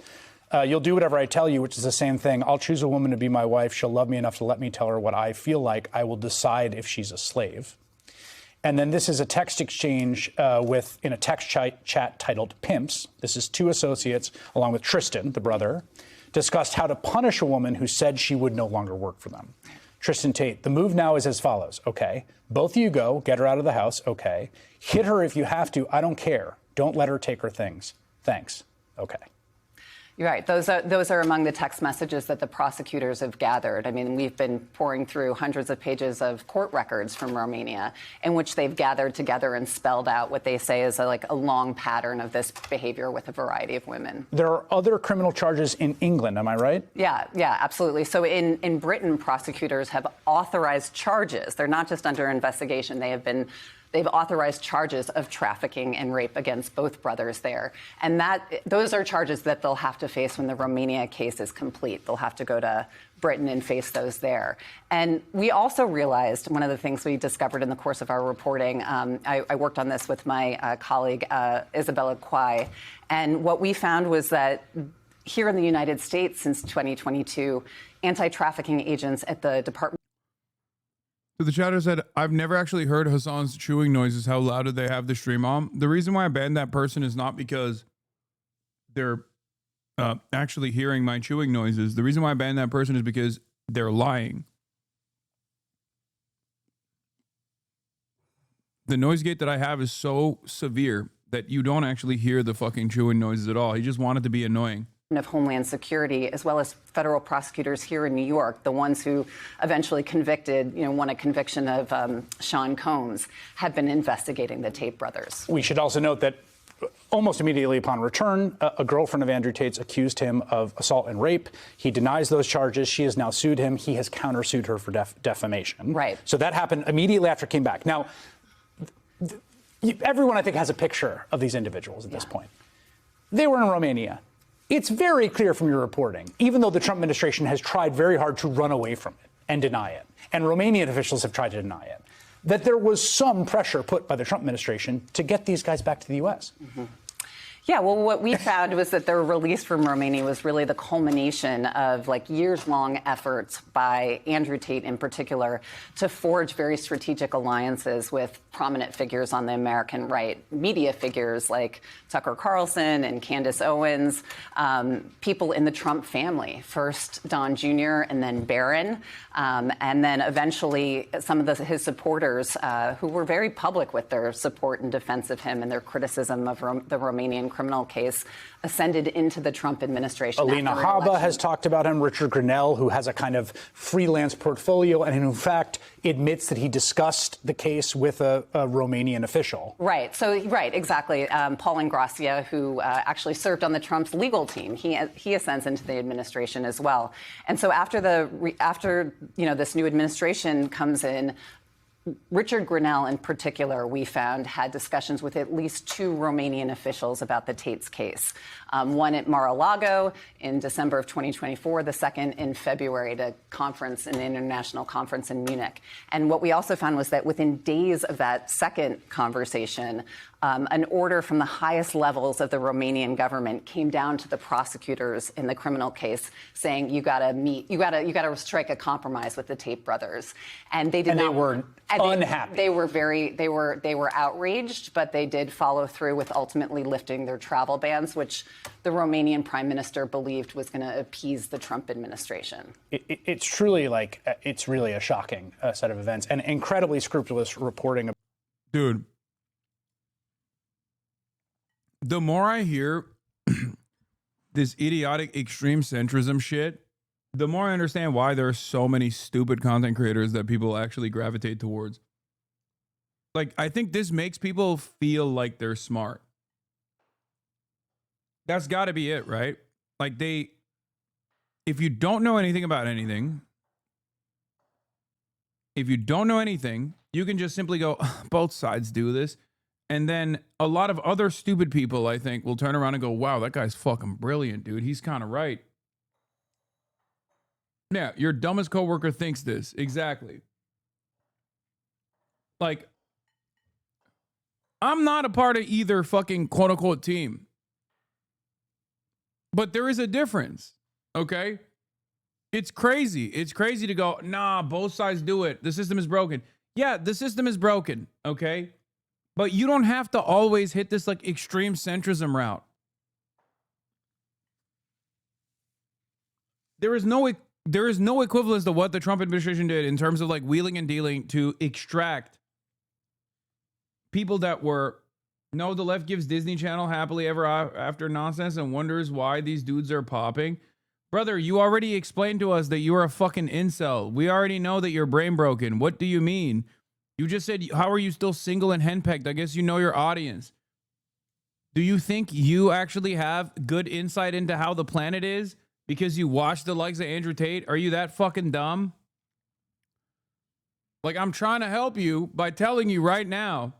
You'll do whatever I tell you, which is the same thing. I'll choose a woman to be my wife. She'll love me enough to let me tell her what I feel like. I will decide if she's a slave. And then this is a text exchange in a text chat titled Pimps. This is two associates, along with Tristan, the brother, discussed how to punish a woman who said she would no longer work for them. Tristan Tate, the move now is as follows. Okay, both of you go, get her out of the house. Okay, hit her if you have to. I don't care. Don't let her take her things. Thanks. Okay. You're right. Those are among the text messages that the prosecutors have gathered. I mean, we've been pouring through hundreds of pages of court records from Romania in which they've gathered together and spelled out what they say is a long pattern of this behavior with a variety of women. There are other criminal charges in England, am I right? Yeah, absolutely. So in Britain, prosecutors have authorized charges. They're not just under investigation. They've authorized charges of trafficking and rape against both brothers there. And those are charges that they'll have to face when the Romania case is complete. They'll have to go to Britain and face those there. And we also realized, one of the things we discovered in the course of our reporting, I worked on this with my colleague, Isabella Quai, and what we found was that here in the United States since 2022, anti-trafficking agents at the Department. So the chatter said, I've never actually heard Hasan's chewing noises. How loud did they have the stream on? The reason why I banned that person is not because they're actually hearing my chewing noises. The reason why I banned that person is because they're lying. The noise gate that I have is so severe that you don't actually hear the fucking chewing noises at all. He just wanted to be annoying. Of Homeland Security, as well as federal prosecutors here in New York, the ones who eventually convicted, won a conviction of Sean Combs, have been investigating the Tate brothers. We should also note that almost immediately upon return, a girlfriend of Andrew Tate's accused him of assault and rape. He denies those charges. She has now sued him. He has countersued her for defamation. Right. So that happened immediately after it came back. Now, everyone, I think, has a picture of these individuals at this point. They were in Romania. It's very clear from your reporting, even though the Trump administration has tried very hard to run away from it and deny it, and Romanian officials have tried to deny it, that there was some pressure put by the Trump administration to get these guys back to the U.S. Mm-hmm. Yeah, well, what we found was that their release from Romania was really the culmination of years-long efforts by Andrew Tate in particular to forge very strategic alliances with prominent figures on the American right, media figures like Tucker Carlson and Candace Owens, people in the Trump family, first Don Jr. and then Barron, and then eventually some of his supporters who were very public with their support and defense of him and their criticism of the Romanian criminal case ascended into the Trump administration. Alina Habba has talked about him. Richard Grinnell, who has a kind of freelance portfolio and in fact admits that he discussed the case with a Romanian official. Right. So, right, exactly. Paul Ingrassia, who actually served on the Trump's legal team, he ascends into the administration as well. And so after this new administration comes in, Richard Grinnell, in particular, we found, had discussions with at least two Romanian officials about the Tate's case. One at Mar-a-Lago in December of 2024, the second in February at an international conference in Munich. And what we also found was that within days of that second conversation, an order from the highest levels of the Romanian government came down to the prosecutors in the criminal case saying, you got to strike a compromise with the Tate brothers. And they did not. They were unhappy. They were outraged, but they did follow through with ultimately lifting their travel bans, which the Romanian prime minister believed was going to appease the Trump administration. It's truly it's really a shocking set of events and incredibly scrupulous reporting. Dude, the more I hear this idiotic extreme centrism shit, the more I understand why there are so many stupid content creators that people actually gravitate towards. I think this makes people feel like they're smart. That's got to be it, right? If you don't know anything about anything, you can just simply go, both sides do this. And then a lot of other stupid people, I think, will turn around and go, wow, that guy's fucking brilliant, dude. He's kind of right. Yeah, your dumbest coworker thinks this. Exactly. I'm not a part of either fucking quote unquote team. But there is a difference, okay? It's crazy. It's crazy to go, nah, both sides do it. The system is broken. Yeah, the system is broken, okay? But you don't have to always hit this extreme centrism route. There is no equivalence to what the Trump administration did in terms of wheeling and dealing to extract people that were, no, the left gives Disney Channel happily ever after nonsense and wonders why these dudes are popping. Brother, you already explained to us that you are a fucking incel. We already know that you're brain broken. What do you mean? You just said, how are you still single and henpecked? I guess you know your audience. Do you think you actually have good insight into how the planet is because you watch the likes of Andrew Tate? Are you that fucking dumb? I'm trying to help you by telling you right now,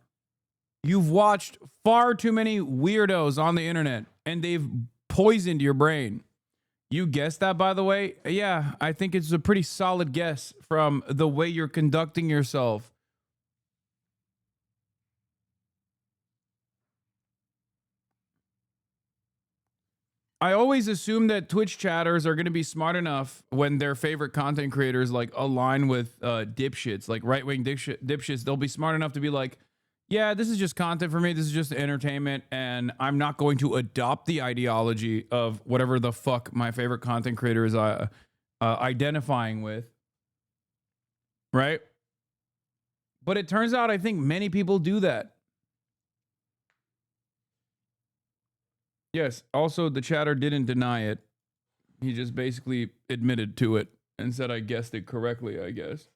you've watched far too many weirdos on the internet and they've poisoned your brain. You guessed that, by the way? Yeah, I think it's a pretty solid guess from the way you're conducting yourself. I always assume that Twitch chatters are going to be smart enough when their favorite content creators align with dipshits, right-wing dipshits. They'll be smart enough to be like, yeah, this is just content for me. This is just entertainment, and I'm not going to adopt the ideology of whatever the fuck my favorite content creator is identifying with, right? But it turns out I think many people do that. Yes, also the chatter didn't deny it. He just basically admitted to it and said I guessed it correctly, I guess.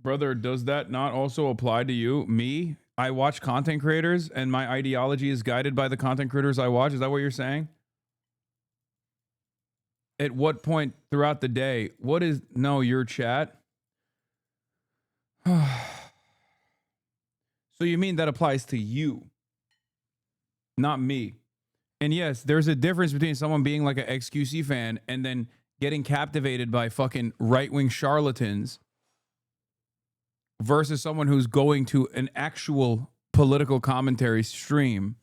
Brother, does that not also apply to you? Me? I watch content creators and my ideology is guided by the content creators I watch. Is that what you're saying? At what point throughout the day? What is... No, your chat? So you mean that applies to you, not me? And yes, there's a difference between someone being like an XQC fan and then getting captivated by fucking right-wing charlatans versus someone who's going to an actual political commentary stream.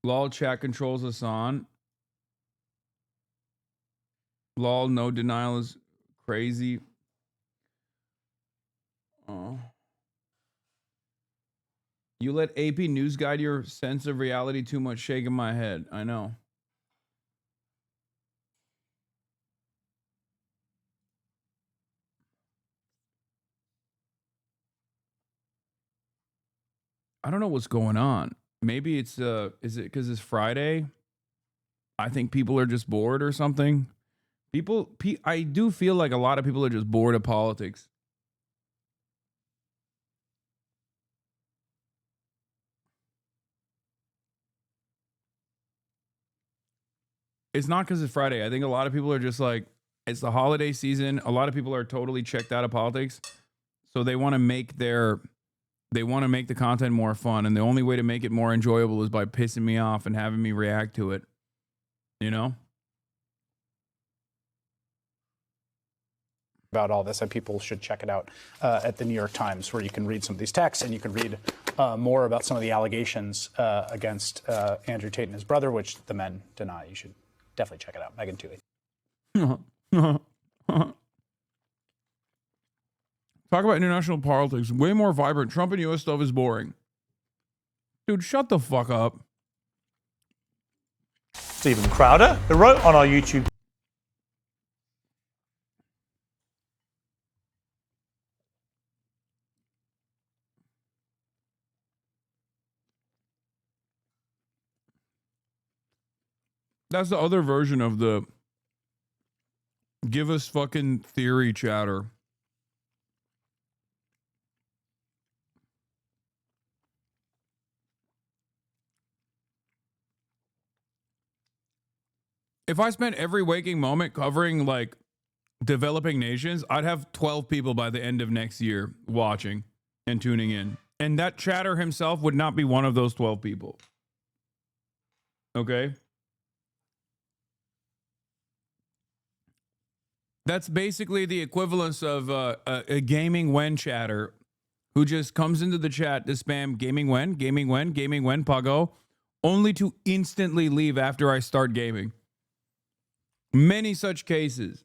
Lol, chat controls Hasan. Lol, no denial is crazy. Oh. You let AP News guide your sense of reality too much, shaking my head. I know. I don't know what's going on. Maybe it's is it because it's Friday? I think people are just bored or something. I do feel like a lot of people are just bored of politics. It's not because it's Friday. I think a lot of people are just like, it's the holiday season. A lot of people are totally checked out of politics. So they want to make the content more fun. And the only way to make it more enjoyable is by pissing me off and having me react to it. You know? About all this, and people should check it out at the New York Times, where you can read some of these texts and you can read more about some of the allegations against Andrew Tate and his brother, which the men deny. You should definitely check it out. Megan Twohey. Talk about international politics. Way more vibrant. Trump and U.S. stuff is boring. Dude, shut the fuck up. Stephen Crowder, who wrote on our YouTube. That's the other version of the give us fucking theory chatter. If I spent every waking moment covering like developing nations, I'd have 12 people by the end of next year watching and tuning in. And that chatter himself would not be one of those 12 people. Okay? That's basically the equivalence of a gaming when chatter who just comes into the chat to spam gaming when, Pago, only to instantly leave after I start gaming. Many such cases.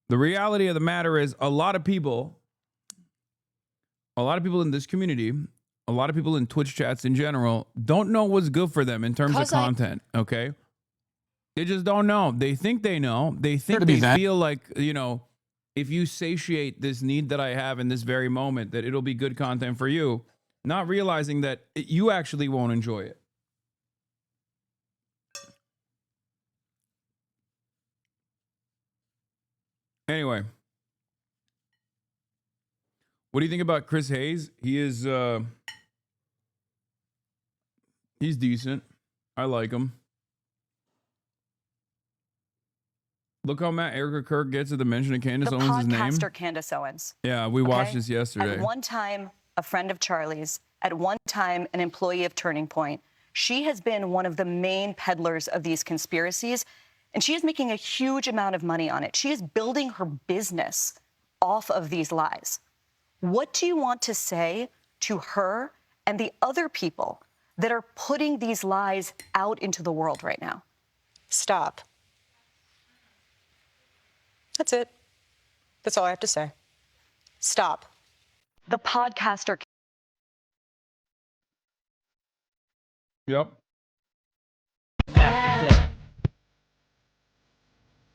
The reality of the matter is a lot of people in this community, a lot of people in Twitch chats in general, don't know what's good for them in terms of content, okay? They just don't know. They think they know. They think they feel like, you know, if you satiate this need that I have in this very moment, that it'll be good content for you, not realizing that you actually won't enjoy it. Anyway, what do you think about Chris Hayes? He is, he's decent. I like him. Look how mad Erica Kirk gets at the mention of Candace Owens' name. Podcaster Candace Owens. Yeah, we watched this yesterday. At one time, a friend of Charlie's. At one time, an employee of Turning Point. She has been one of the main peddlers of these conspiracies, and she is making a huge amount of money on it. She is building her business off of these lies. What do you want to say to her and the other people that are putting these lies out into the world right now. Stop. That's it. That's all I have to say. Stop. The podcaster. Yep.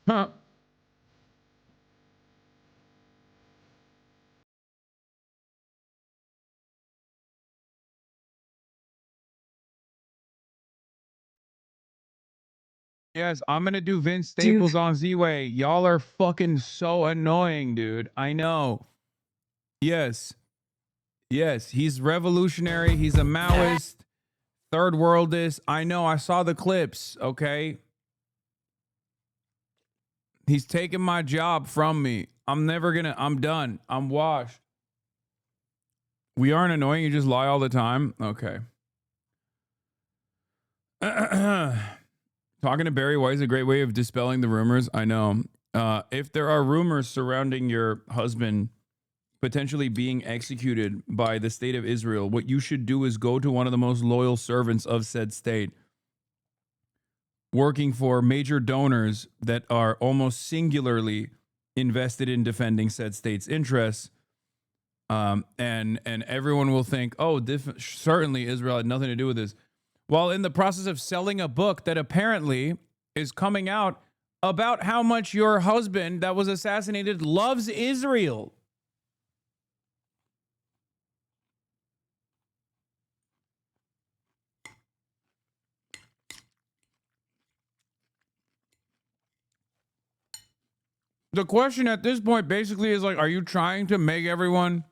Huh. Yes, I'm gonna do Vince Staples on Z-Way. Y'all are fucking so annoying, dude. I know. Yes. Yes, he's revolutionary. He's a Maoist. Third worldist. I know. I saw the clips, okay? He's taking my job from me. I'm done. I'm washed. We aren't annoying. You just lie all the time. Okay. Talking to Barry White is a great way of dispelling the rumors. I know. If there are rumors surrounding your husband potentially being executed by the state of Israel, what you should do is go to one of the most loyal servants of said state, working for major donors that are almost singularly invested in defending said state's interests. And everyone will think, oh, certainly Israel had nothing to do with this. While in the process of selling a book that apparently is coming out about how much your husband that was assassinated loves Israel. The question at this point basically is like, are you trying to make everyone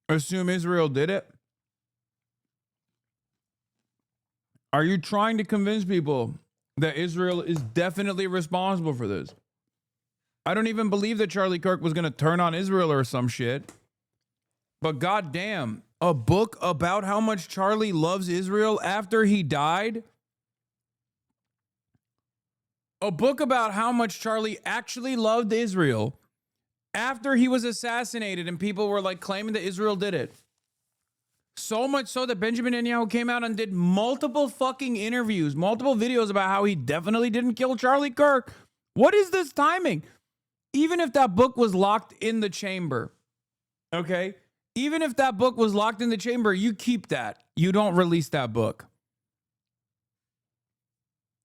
assume Israel did it? Are you trying to convince people that Israel is definitely responsible for this? I don't even believe that Charlie Kirk was going to turn on Israel or some shit. But goddamn, a book about how much Charlie loves Israel after he died? A book about how much Charlie actually loved Israel after he was assassinated and people were like claiming that Israel did it. So much so that Benjamin Netanyahu came out and did multiple fucking interviews, multiple videos about how he definitely didn't kill Charlie Kirk. What is this timing? Even if that book was locked in the chamber, okay? Even if that book was locked in the chamber, you keep that. You don't release that book.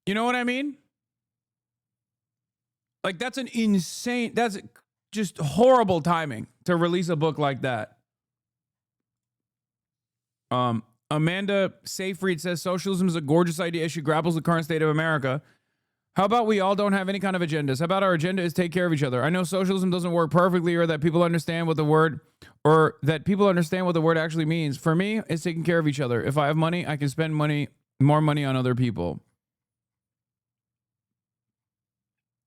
You know what I mean? Like, that's just horrible timing to release a book like that. Amanda Seyfried says socialism is a gorgeous idea as she grapples the current state of America. How about we all don't have any kind of agendas? How about our agenda is take care of each other? I know socialism doesn't work perfectly, or that people understand what the word actually means. For me, it's taking care of each other. If I have money, I can spend more money on other people.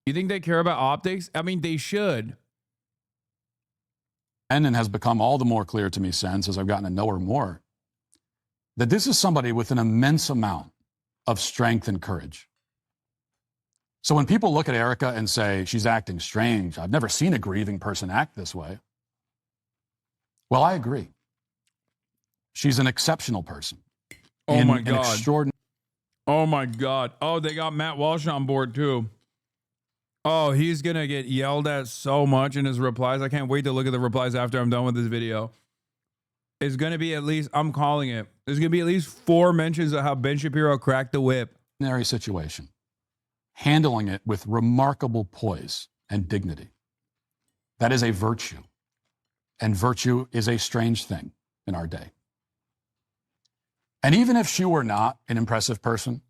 You think they care about optics? I mean, they should. And it has become all the more clear to me since, as I've gotten to know her more, that this is somebody with an immense amount of strength and courage. So when people look at Erica and say, she's acting strange, I've never seen a grieving person act this way. Well, I agree. She's an exceptional person. Oh my God. Oh my God. Oh, they got Matt Walsh on board too. Oh, he's going to get yelled at so much in his replies. I can't wait to look at the replies after I'm done with this video. It's going to be at least, I'm calling it, there's going to be at least 4 mentions of how Ben Shapiro cracked the whip. Situation. Handling it with remarkable poise and dignity. That is a virtue. And virtue is a strange thing in our day. And even if she were not an impressive person,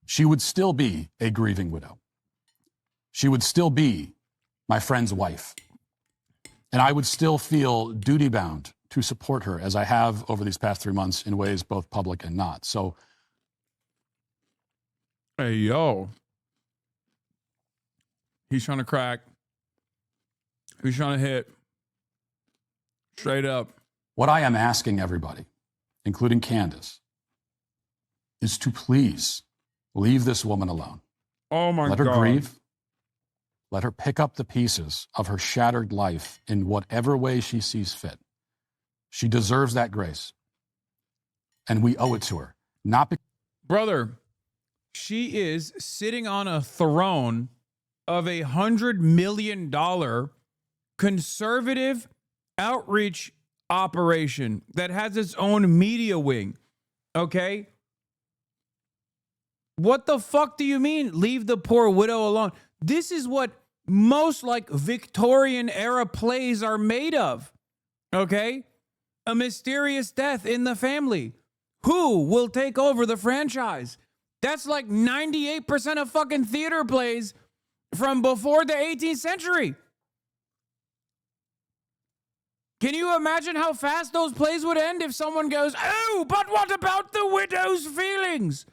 she would still be a grieving widow. She would still be my friend's wife. And I would still feel duty-bound to support her, as I have over these past 3 months in ways both public and not. So, hey, yo. He's trying to crack. He's trying to hit. Straight up. What I am asking everybody, including Candace, is to please leave this woman alone. Oh, my God. Let her grieve. Let her pick up the pieces of her shattered life in whatever way she sees fit. She deserves that grace. And we owe it to her. Not because... Brother, she is sitting on a throne of $100 million conservative outreach operation that has its own media wing. Okay? What the fuck do you mean, leave the poor widow alone? This is what most like Victorian era plays are made of. Okay? A mysterious death in the family. Who will take over the franchise? That's like 98% of fucking theater plays from before the 18th century. Can you imagine how fast those plays would end if someone goes, oh, but what about the widow's feelings?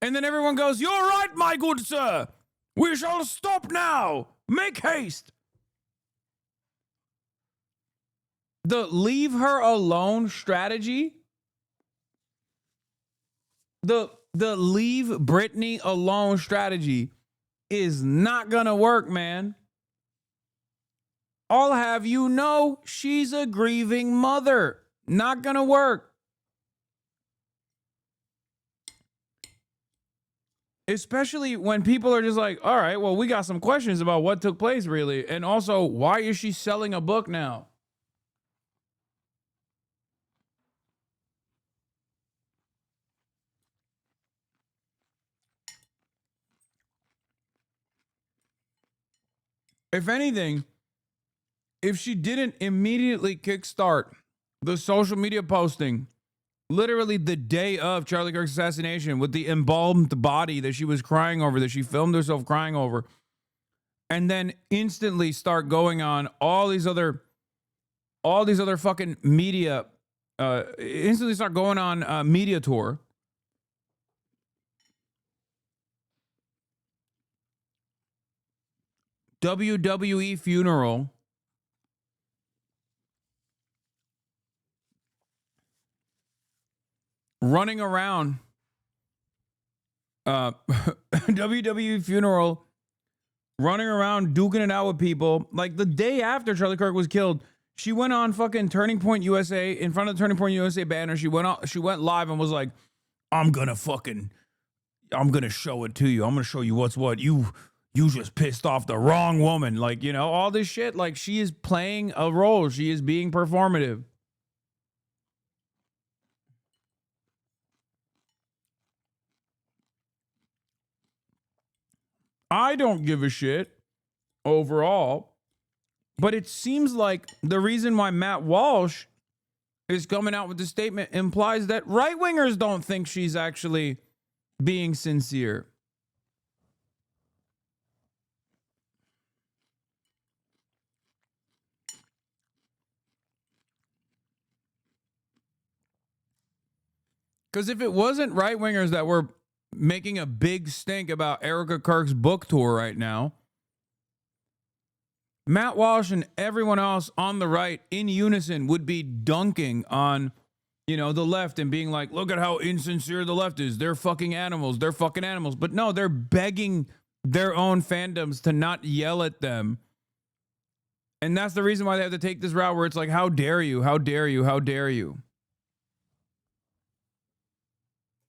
And then everyone goes, you're right, my good sir. We shall stop now. Make haste. The leave her alone strategy, the leave Britney alone strategy is not gonna work, man. I'll have you know she's a grieving mother. Not gonna work. Especially when people are just like, all right, well, we got some questions about what took place, really. And also, why is she selling a book now? If anything, if she didn't immediately kickstart the social media posting, literally the day of Charlie Kirk's assassination, with the embalmed body that she was crying over, that she filmed herself crying over, and then instantly start going on all these other fucking media, instantly start going on a media tour. WWE funeral. Running around. WWE funeral. Running around duking it out with people. Like the day after Charlie Kirk was killed, she went on fucking Turning Point USA, in front of the Turning Point USA banner. She went live and was like, I'm gonna show it to you. I'm gonna show you what's what. You just pissed off the wrong woman. Like, you know, all this shit. Like, she is playing a role. She is being performative. I don't give a shit overall, but it seems like the reason why Matt Walsh is coming out with the statement implies that right-wingers don't think she's actually being sincere. Because if it wasn't right-wingers that were making a big stink about Erica Kirk's book tour right now, Matt Walsh and everyone else on the right in unison would be dunking on, you know, the left and being like, look at how insincere the left is. They're fucking animals. They're fucking animals. But no, they're begging their own fandoms to not yell at them. And that's the reason why they have to take this route where it's like, how dare you? How dare you? How dare you?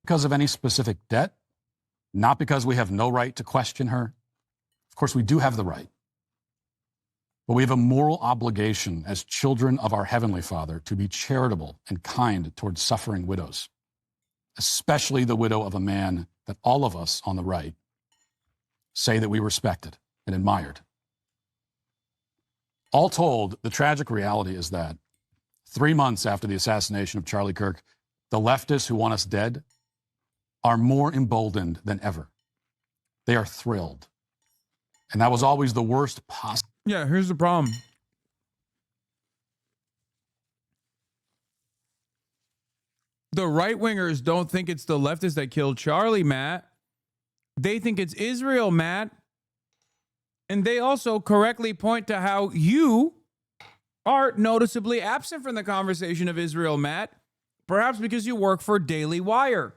Because of any specific debt, not because we have no right to question her. Of course, we do have the right. But we have a moral obligation as children of our Heavenly Father to be charitable and kind towards suffering widows, especially the widow of a man that all of us on the right say that we respected and admired. All told, the tragic reality is that 3 months after the assassination of Charlie Kirk, the leftists who want us dead are more emboldened than ever. They are thrilled. And that was always the worst possible. Yeah, here's the problem. The right-wingers don't think it's the leftists that killed Charlie, Matt. They think it's Israel, Matt. And they also correctly point to how you are noticeably absent from the conversation of Israel, Matt. Perhaps because you work for Daily Wire.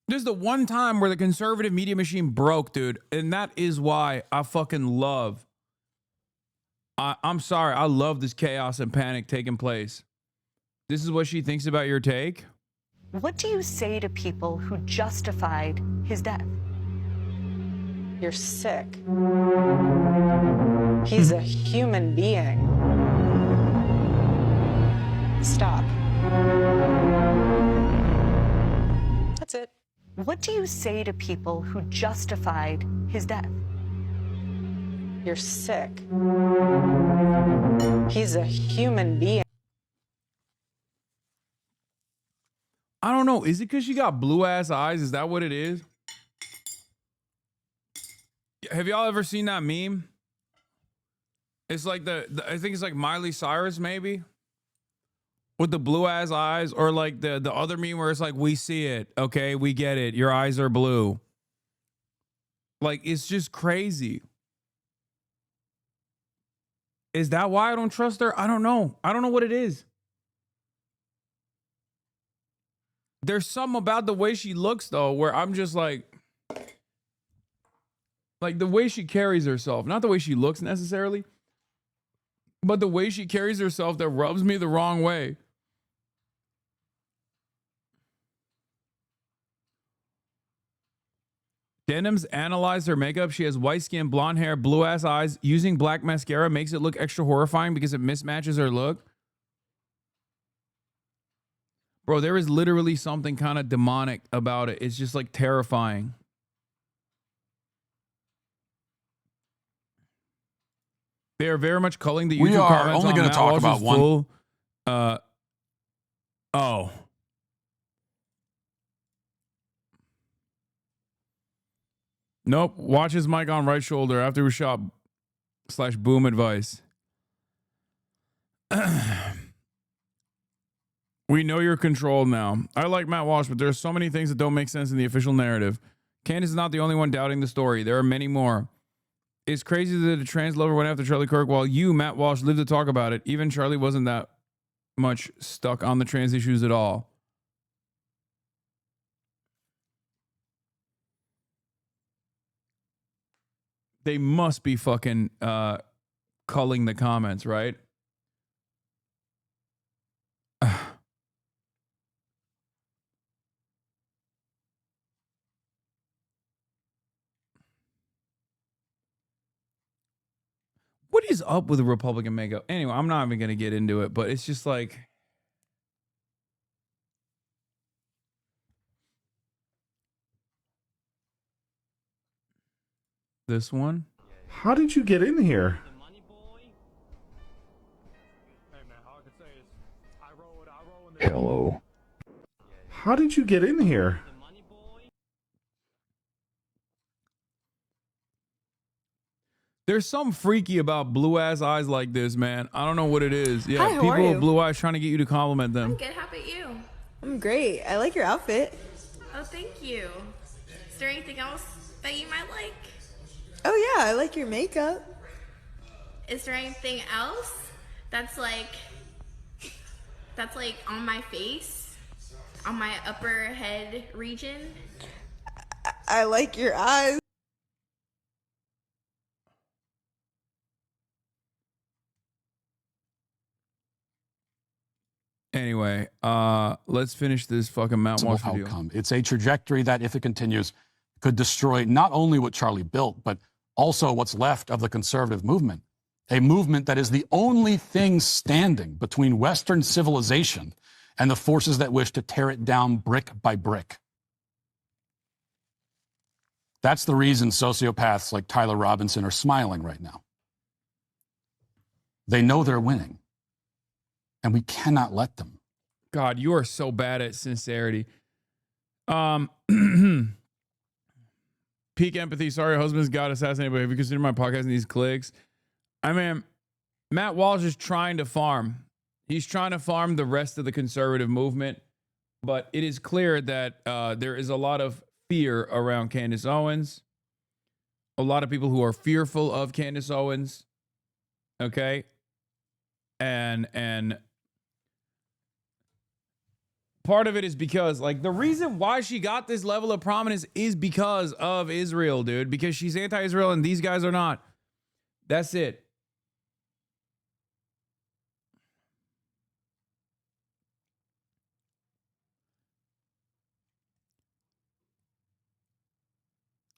This is the one time where the conservative media machine broke, dude. And that is why I fucking love. I'm sorry. I love this chaos and panic taking place. This is what she thinks about your take. What do you say to people who justified his death? You're sick. He's a human being. Stop. That's it. What do you say to people who justified his death? You're sick. He's a human being. I don't know. Is it because she got blue ass eyes? Is that what it is? Have y'all ever seen that meme? It's like I think it's like Miley Cyrus maybe with the blue ass eyes, or like the other meme where it's like, we see it, okay, we get it, your eyes are blue. Like, it's just crazy. Is that why I don't trust her? I don't know. I don't know what it is. There's something about the way she looks though where I'm just like the way she carries herself, not the way she looks necessarily, but the way she carries herself that rubs me the wrong way. Denim's analyzed her makeup. She has white skin, blonde hair, blue ass eyes. Using black mascara makes it look extra horrifying because it mismatches her look. Bro, there is literally something kind of demonic about it. It's just like terrifying. They are very much culling the YouTube We are comments. only going to talk about one. Full, Nope. Watch his mic on right shoulder after he was shot / boom advice. We know you're controlled now. I like Matt Walsh, but there are so many things that don't make sense in the official narrative. Candace is not the only one doubting the story. There are many more. It's crazy that a trans lover went after Charlie Kirk while you, Matt Walsh, lived to talk about it. Even Charlie wasn't that much stuck on the trans issues at all. They must be fucking culling the comments, right? What is up with the Republican makeup? Anyway, I'm not even going to get into it, but it's just like... This one? How did you get in here? Hello. How did you get in here? There's something freaky about blue ass eyes like this, man. I don't know what it is. Yeah, Hi, how are people you? with blue eyes trying to get you to compliment them. I'm good. How about you? I'm great. I like your outfit. Oh, thank you. Is there anything else that you might like? Oh yeah, I like your makeup. Is there anything else that's like on my face, on my upper head region? I like your eyes. Anyway, let's finish this fucking Mount Walsh video. Outcome. It's a trajectory that, if it continues, could destroy not only what Charlie built, but also what's left of the conservative movement. A movement that is the only thing standing between Western civilization and the forces that wish to tear it down brick by brick. That's the reason sociopaths like Tyler Robinson are smiling right now. They know they're winning, and we cannot let them. God, you are so bad at sincerity. Peak empathy. Sorry, husband's got assassinated, but have you considered my podcast and these clicks? I mean, Matt Walsh is trying to farm. He's trying to farm the rest of the conservative movement, but it is clear that there is a lot of fear around Candace Owens. A lot of people who are fearful of Candace Owens. Okay? And part of it is because, like, the reason why she got this level of prominence is because of Israel, dude. Because she's anti-Israel and these guys are not. That's it.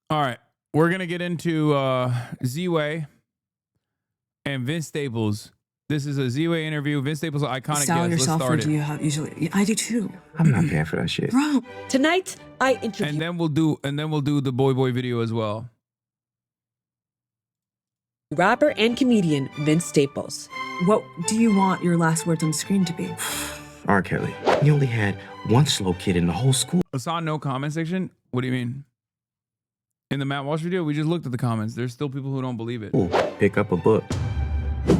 All right. We're going to get into Z-Way and Vince Staples. This is a Z-Way interview. Vince Staples, an iconic guest. Let's start it. Do you have usually? I do too. I'm not paying for that shit. Bro, tonight I interview. And then we'll do the boy video as well. Rapper and comedian Vince Staples. What do you want your last words on screen to be? R. Kelly. He only had one slow kid in the whole school. Hasan, no comment section? What do you mean? In the Matt Walsh video, we just looked at the comments. There's still people who don't believe it. Ooh, pick up a book.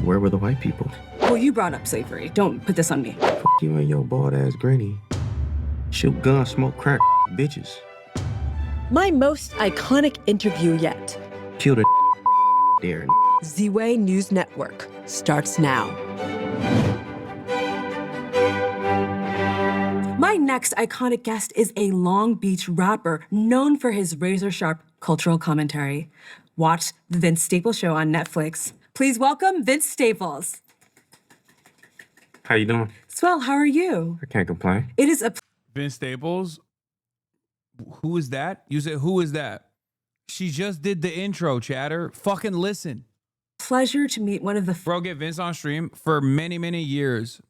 Where were the white people? Well, you brought up slavery. Don't put this on me. F you and your bald ass granny. Shoot guns, smoke crack, bitches. My most iconic interview yet. Kill the there. Z-Way News Network starts now. My next iconic guest is a Long Beach rapper known for his razor-sharp cultural commentary. Watch The Vince Staples Show on Netflix. Please welcome Vince Staples. How you doing? Swell, how are you? I can't complain. It is a Vince Staples? Who is that? You said, who is that? She just did the intro, chatter. Fucking listen. pleasure to meet one of the... Bro, get Vince on stream. For many, many years,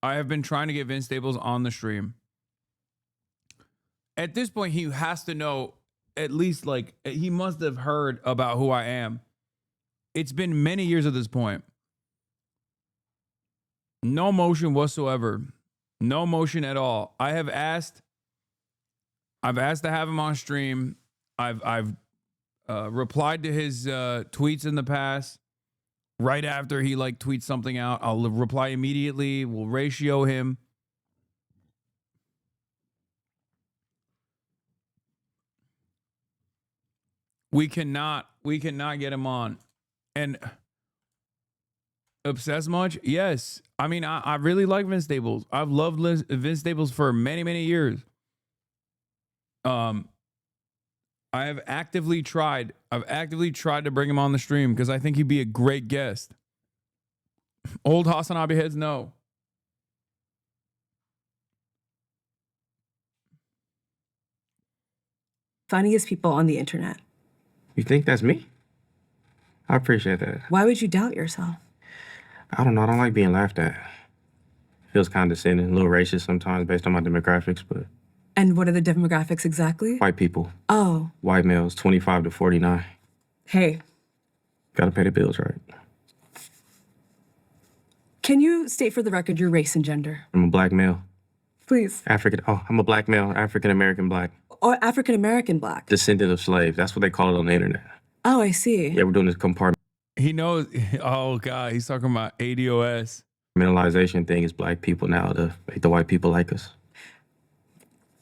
I have been trying to get Vince Staples on the stream. At this point, he has to know, at least, like, he must have heard about who I am. It's been many years at this point. No motion whatsoever. No motion at all. I've asked to have him on stream. I've replied to his tweets in the past. Right after he like tweets something out, I'll reply immediately. We'll ratio him. We cannot get him on. And obsessed much? Yes. I mean, I really like Vince Staples. I've loved Vince Staples for many, many years. I have actively tried. I've actively tried to bring him on the stream because I think he'd be a great guest. Old HasanAbi heads, no. Funniest people on the internet. You think that's me? I appreciate that. Why would you doubt yourself? I don't know. I don't like being laughed at. Feels condescending, a little racist sometimes based on my demographics, but... And what are the demographics exactly? White people. Oh. White males, 25 to 49. Hey. Gotta pay the bills, right? Can you state for the record your race and gender? I'm a black male. Please. I'm a black male, African-American black. Or African-American black. Descendant of slaves. That's what they call it on the internet. Oh, I see. Yeah, we're doing this compartment. He knows. Oh, God. He's talking about ADOS. Compartmentalization thing is black people now to make the white people like us.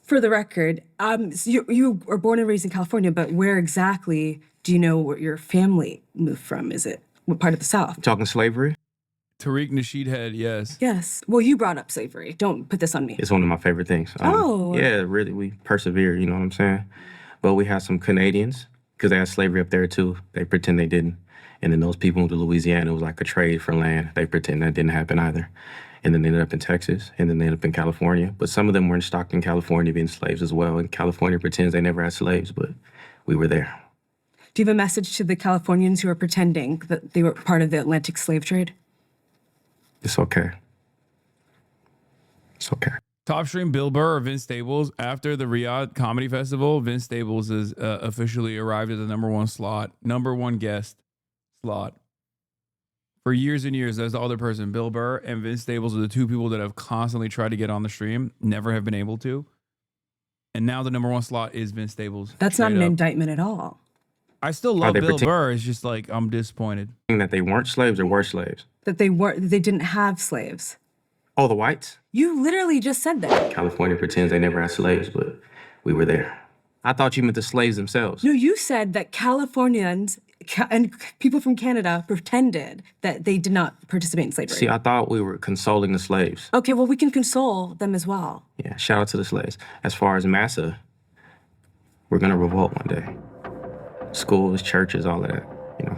For the record, so you were born and raised in California, but where exactly do you know where your family moved from? Is it what part of the South? Talking slavery? Tariq Nasheed Head, yes. Yes. Well, you brought up slavery. Don't put this on me. It's one of my favorite things. Oh. Yeah, really, we persevere, you know what I'm saying? But we have some Canadians, because they had slavery up there too. They pretend they didn't. And then those people moved to Louisiana. It was like a trade for land. They pretend that didn't happen either. And then they ended up in Texas, and then they ended up in California. But some of them were in Stockton, California, being slaves as well. And California pretends they never had slaves, but we were there. Do you have a message to the Californians who are pretending that they were part of the Atlantic slave trade? It's okay. It's okay. Top stream Bill Burr or Vince Staples. After the Riyadh Comedy Festival, Vince Staples has officially arrived at the number one guest slot. For years and years, there's the other person. Bill Burr and Vince Staples are the two people that have constantly tried to get on the stream, never have been able to. And now the number one slot is Vince Staples. That's not an indictment at all. I still love Bill Burr. It's just like, I'm disappointed. That they weren't slaves or were slaves? That they didn't have slaves. Oh, the whites? You literally just said that. California pretends they never had slaves, but we were there. I thought you meant the slaves themselves. No, you said that Californians and people from Canada pretended that they did not participate in slavery. See, I thought we were consoling the slaves. Okay, well, we can console them as well. Yeah, shout out to the slaves. As far as massa, we're gonna revolt one day. Schools, churches, all of that, you know.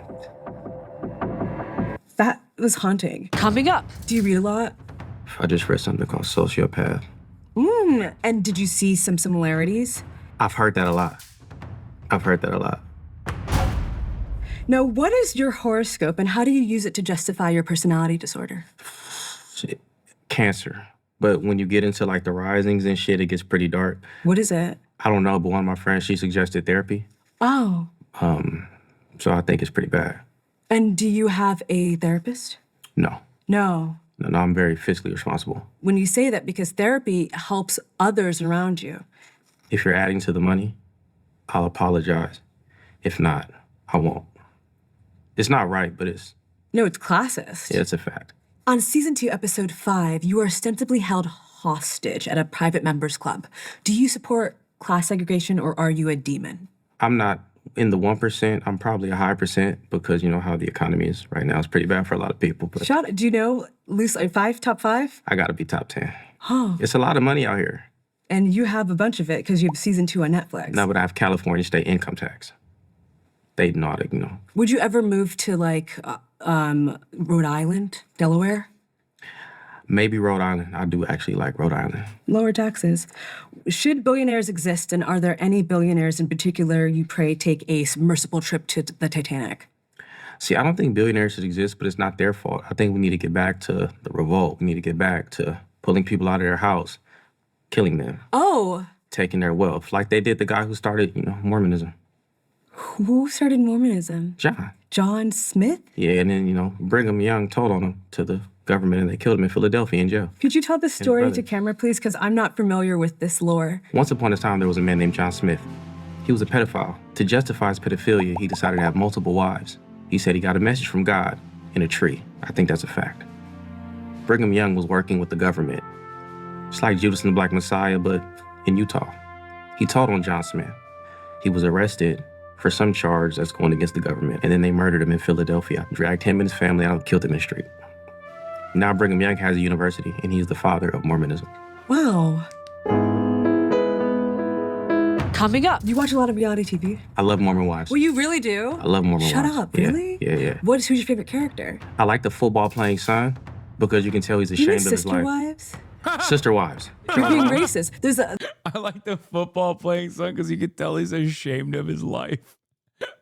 That was haunting. Coming up. Do you read a lot? I just read something called Sociopath. And did you see some similarities? I've heard that a lot. Now, what is your horoscope and how do you use it to justify your personality disorder? Shit. Cancer. But when you get into like the risings and shit, it gets pretty dark. What is it? I don't know, but one of my friends, she suggested therapy. Oh. So I think it's pretty bad. And do you have a therapist? No. No. No, I'm very fiscally responsible. When you say that, because therapy helps others around you. If you're adding to the money, I'll apologize. If not, I won't. It's not right, but it's... No, it's classist. Yeah, it's a fact. On season 2, episode 5, you are ostensibly held hostage at a private members club. Do you support class segregation or are you a demon? I'm not in the 1%. I'm probably a high percent because you know how the economy is right now. It's pretty bad for a lot of people. But Do you know loosely top 5? I gotta be top 10. Oh. It's a lot of money out here. And you have a bunch of it because you have season 2 on Netflix. No, but I have California state income tax. They know how to, you know. Would you ever move to like Rhode Island, Delaware? Maybe Rhode Island. I do actually like Rhode Island. Lower taxes. Should billionaires exist, and are there any billionaires in particular you pray take a submersible trip to the Titanic? See, I don't think billionaires should exist, but it's not their fault. I think we need to get back to the revolt. We need to get back to pulling people out of their house, killing them. Oh. Taking their wealth, like they did the guy who started, you know, Mormonism. Who started Mormonism? John Smith? Yeah, and then, you know, Brigham Young told on him to the government and they killed him in Philadelphia in jail. Could you tell this story to camera, please? Because I'm not familiar with this lore. Once upon a time, there was a man named John Smith. He was a pedophile. To justify his pedophilia, he decided to have multiple wives. He said he got a message from God in a tree. I think that's a fact. Brigham Young was working with the government. It's like Judas and the Black Messiah, but in Utah. He told on John Smith. He was arrested for some charge that's going against the government, and then they murdered him in Philadelphia, dragged him and his family out, killed him in the street. Now Brigham Young has a university, and he's the father of Mormonism. Wow. Coming up. You watch a lot of reality TV? I love Mormon wives. Well, you really do? I love Mormon wives. Shut up, really? Yeah. Who's your favorite character? I like the football-playing son because you can tell he's You mean ashamed of his sister life. wives? Sister wives. You're being racist. There's a I like the football playing son because you can tell he's ashamed of his life.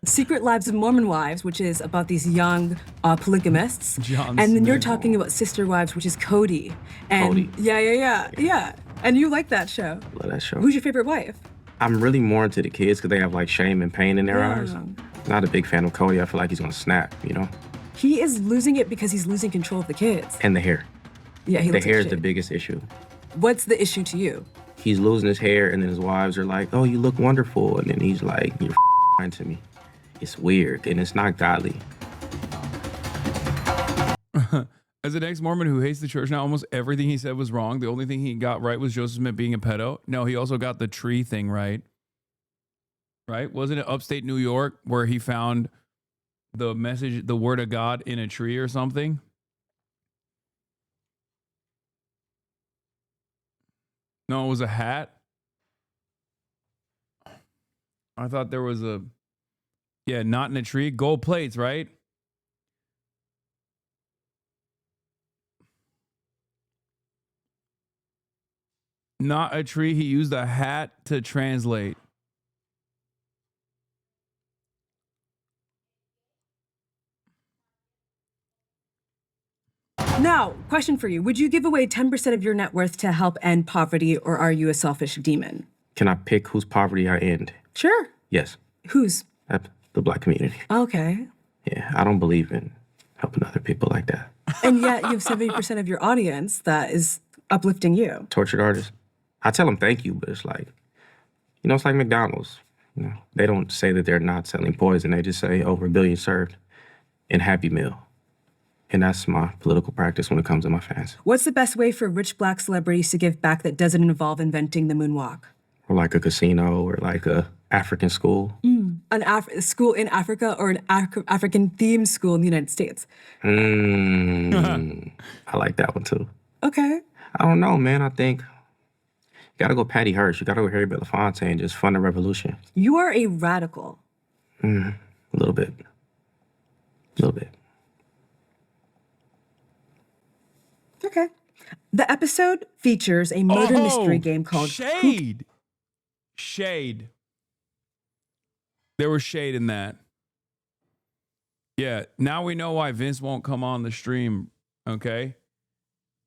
Secret Lives of Mormon Wives, which is about these young polygamists. John and then you're Smith. talking about Sister Wives, which is Cody. And Yeah. And you like that show. Love that show. Who's your favorite wife? I'm really more into the kids because they have like shame and pain in their Yeah. eyes. Not a big fan of Cody. I feel like he's gonna snap, you know? He is losing it because he's losing control of the kids. And the hair. Yeah, he The looks like hair is shit. the biggest issue. What's the issue to you? He's losing his hair and then his wives are like, oh, you look wonderful. And then he's like, you're lying to me. It's weird and it's not godly. As an ex-Mormon who hates the church now, almost everything he said was wrong. The only thing he got right was Joseph Smith being a pedo. No, he also got the tree thing right. Right? Wasn't it upstate New York where he found the message, the word of God in a tree or something? No, it was a hat. I thought there was a... Yeah, not in a tree. Gold plates, right? Not a tree. He used a hat to translate. Now, question for you. Would you give away 10% of your net worth to help end poverty, or are you a selfish demon? Can I pick whose poverty I end? Sure. Yes. Whose? The Black community. Okay. Yeah, I don't believe in helping other people like that. And yet you have 70% of your audience that is uplifting you. Tortured artists. I tell them thank you, but it's like, you know, it's like McDonald's. You know, they don't say that they're not selling poison. They just say over 1 billion served in Happy Meal. And that's my political practice when it comes to my fans. What's the best way for rich Black celebrities to give back that doesn't involve inventing the moonwalk? Or like a casino or like a African school. school in Africa or an African-themed school in the United States? I like that one too. Okay. I don't know, man. I think you gotta go Patty Hearst. You gotta go Harry Belafonte and just fund the revolution. You are a radical. A little bit. A little bit. Okay. The episode features a murder mystery game called Shade. Shade. There was shade in that. Yeah, now we know why Vince won't come on the stream, okay?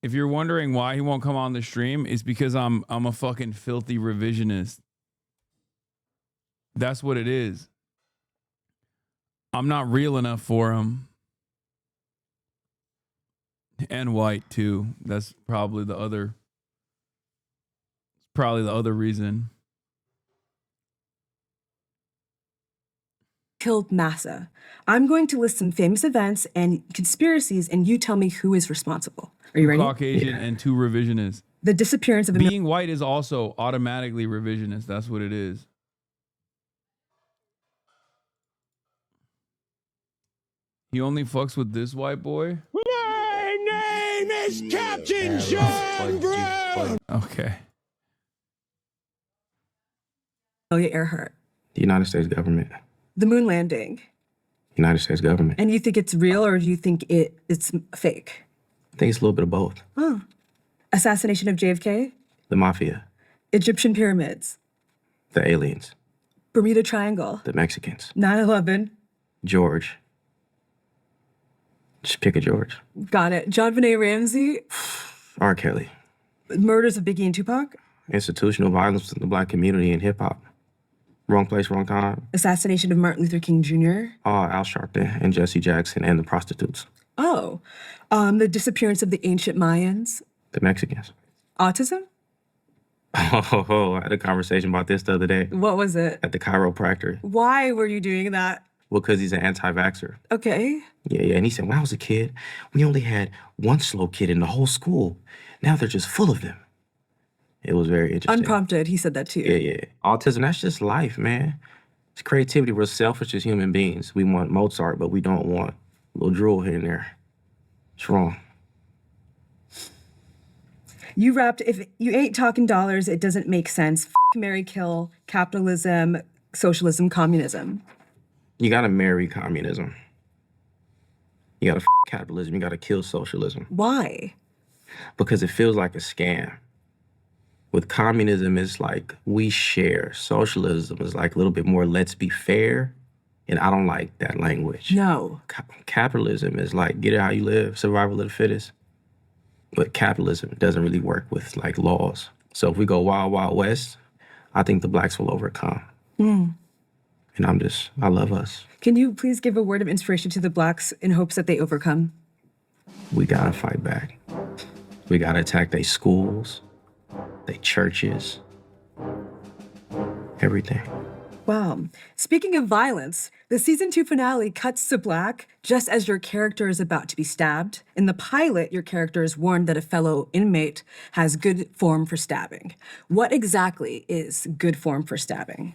If you're wondering why he won't come on the stream, it's because I'm a fucking filthy revisionist. That's what it is. I'm not real enough for him. And white too. That's probably the other reason. Killed Massa. I'm going to list some famous events and conspiracies, and you tell me who is responsible. Are you ready? Caucasian and 2 revisionists. The disappearance of being white is also automatically revisionist. That's what it is. He only fucks with this white boy? My name is Captain John Brown. Okay. Amelia Earhart. The United States government. The moon landing. United States government. And you think it's real or do you think it's fake? I think it's a little bit of both. Oh. Assassination of JFK? The mafia. Egyptian pyramids? The aliens. Bermuda Triangle? The Mexicans. 9/11? George. Just pick a George. Got it. John Benet Ramsey? R. Kelly. Murders of Biggie and Tupac? Institutional violence in the black community and hip hop. Wrong place, wrong time. Assassination of Martin Luther King Jr.? Al Sharpton and Jesse Jackson and the prostitutes. Oh. The disappearance of the ancient Mayans? The Mexicans. Autism? Oh, I had a conversation about this the other day. What was it? At the chiropractor. Why were you doing that? Well, because he's an anti-vaxxer. Okay. Yeah. And he said, when I was a kid, we only had one slow kid in the whole school. Now they're just full of them. It was very interesting. Unprompted, he said that too. Yeah. Autism, that's just life, man. It's creativity. We're selfish as human beings. We want Mozart, but we don't want a little drool here and there. It's wrong. You rapped, if you ain't talking dollars, it doesn't make sense. Marry, kill, capitalism, socialism, communism. You gotta marry communism. You gotta capitalism. You gotta kill socialism. Why? Because it feels like a scam. With communism, it's like we share. Socialism is like a little bit more let's be fair. And I don't like that language. No. Capitalism is like get it how you live, survival of the fittest. But capitalism doesn't really work with like laws. So if we go wild, wild west, I think the blacks will overcome. And I love us. Can you please give a word of inspiration to the blacks in hopes that they overcome? We gotta fight back. We gotta attack their schools, their churches, everything. Wow. Speaking of violence, the season 2 finale cuts to black just as your character is about to be stabbed. In the pilot, your character is warned that a fellow inmate has good form for stabbing. What exactly is good form for stabbing?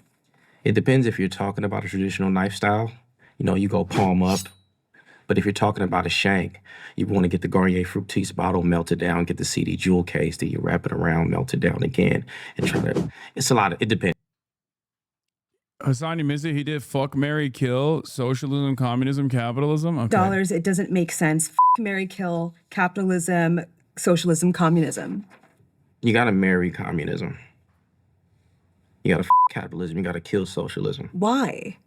It depends if you're talking about a traditional knife style. You know, you go palm up. But if you're talking about a shank, you want to get the Garnier Fructis bottle, melt it down, get the CD jewel case, then you wrap it around, melt it down again, and try to, it depends. Hasan, you missed it. He did fuck, marry, kill, socialism, communism, capitalism. Okay. Dollars, it doesn't make sense. Marry, kill, capitalism, socialism, communism. You gotta marry communism. You gotta capitalism. You gotta kill socialism. Why?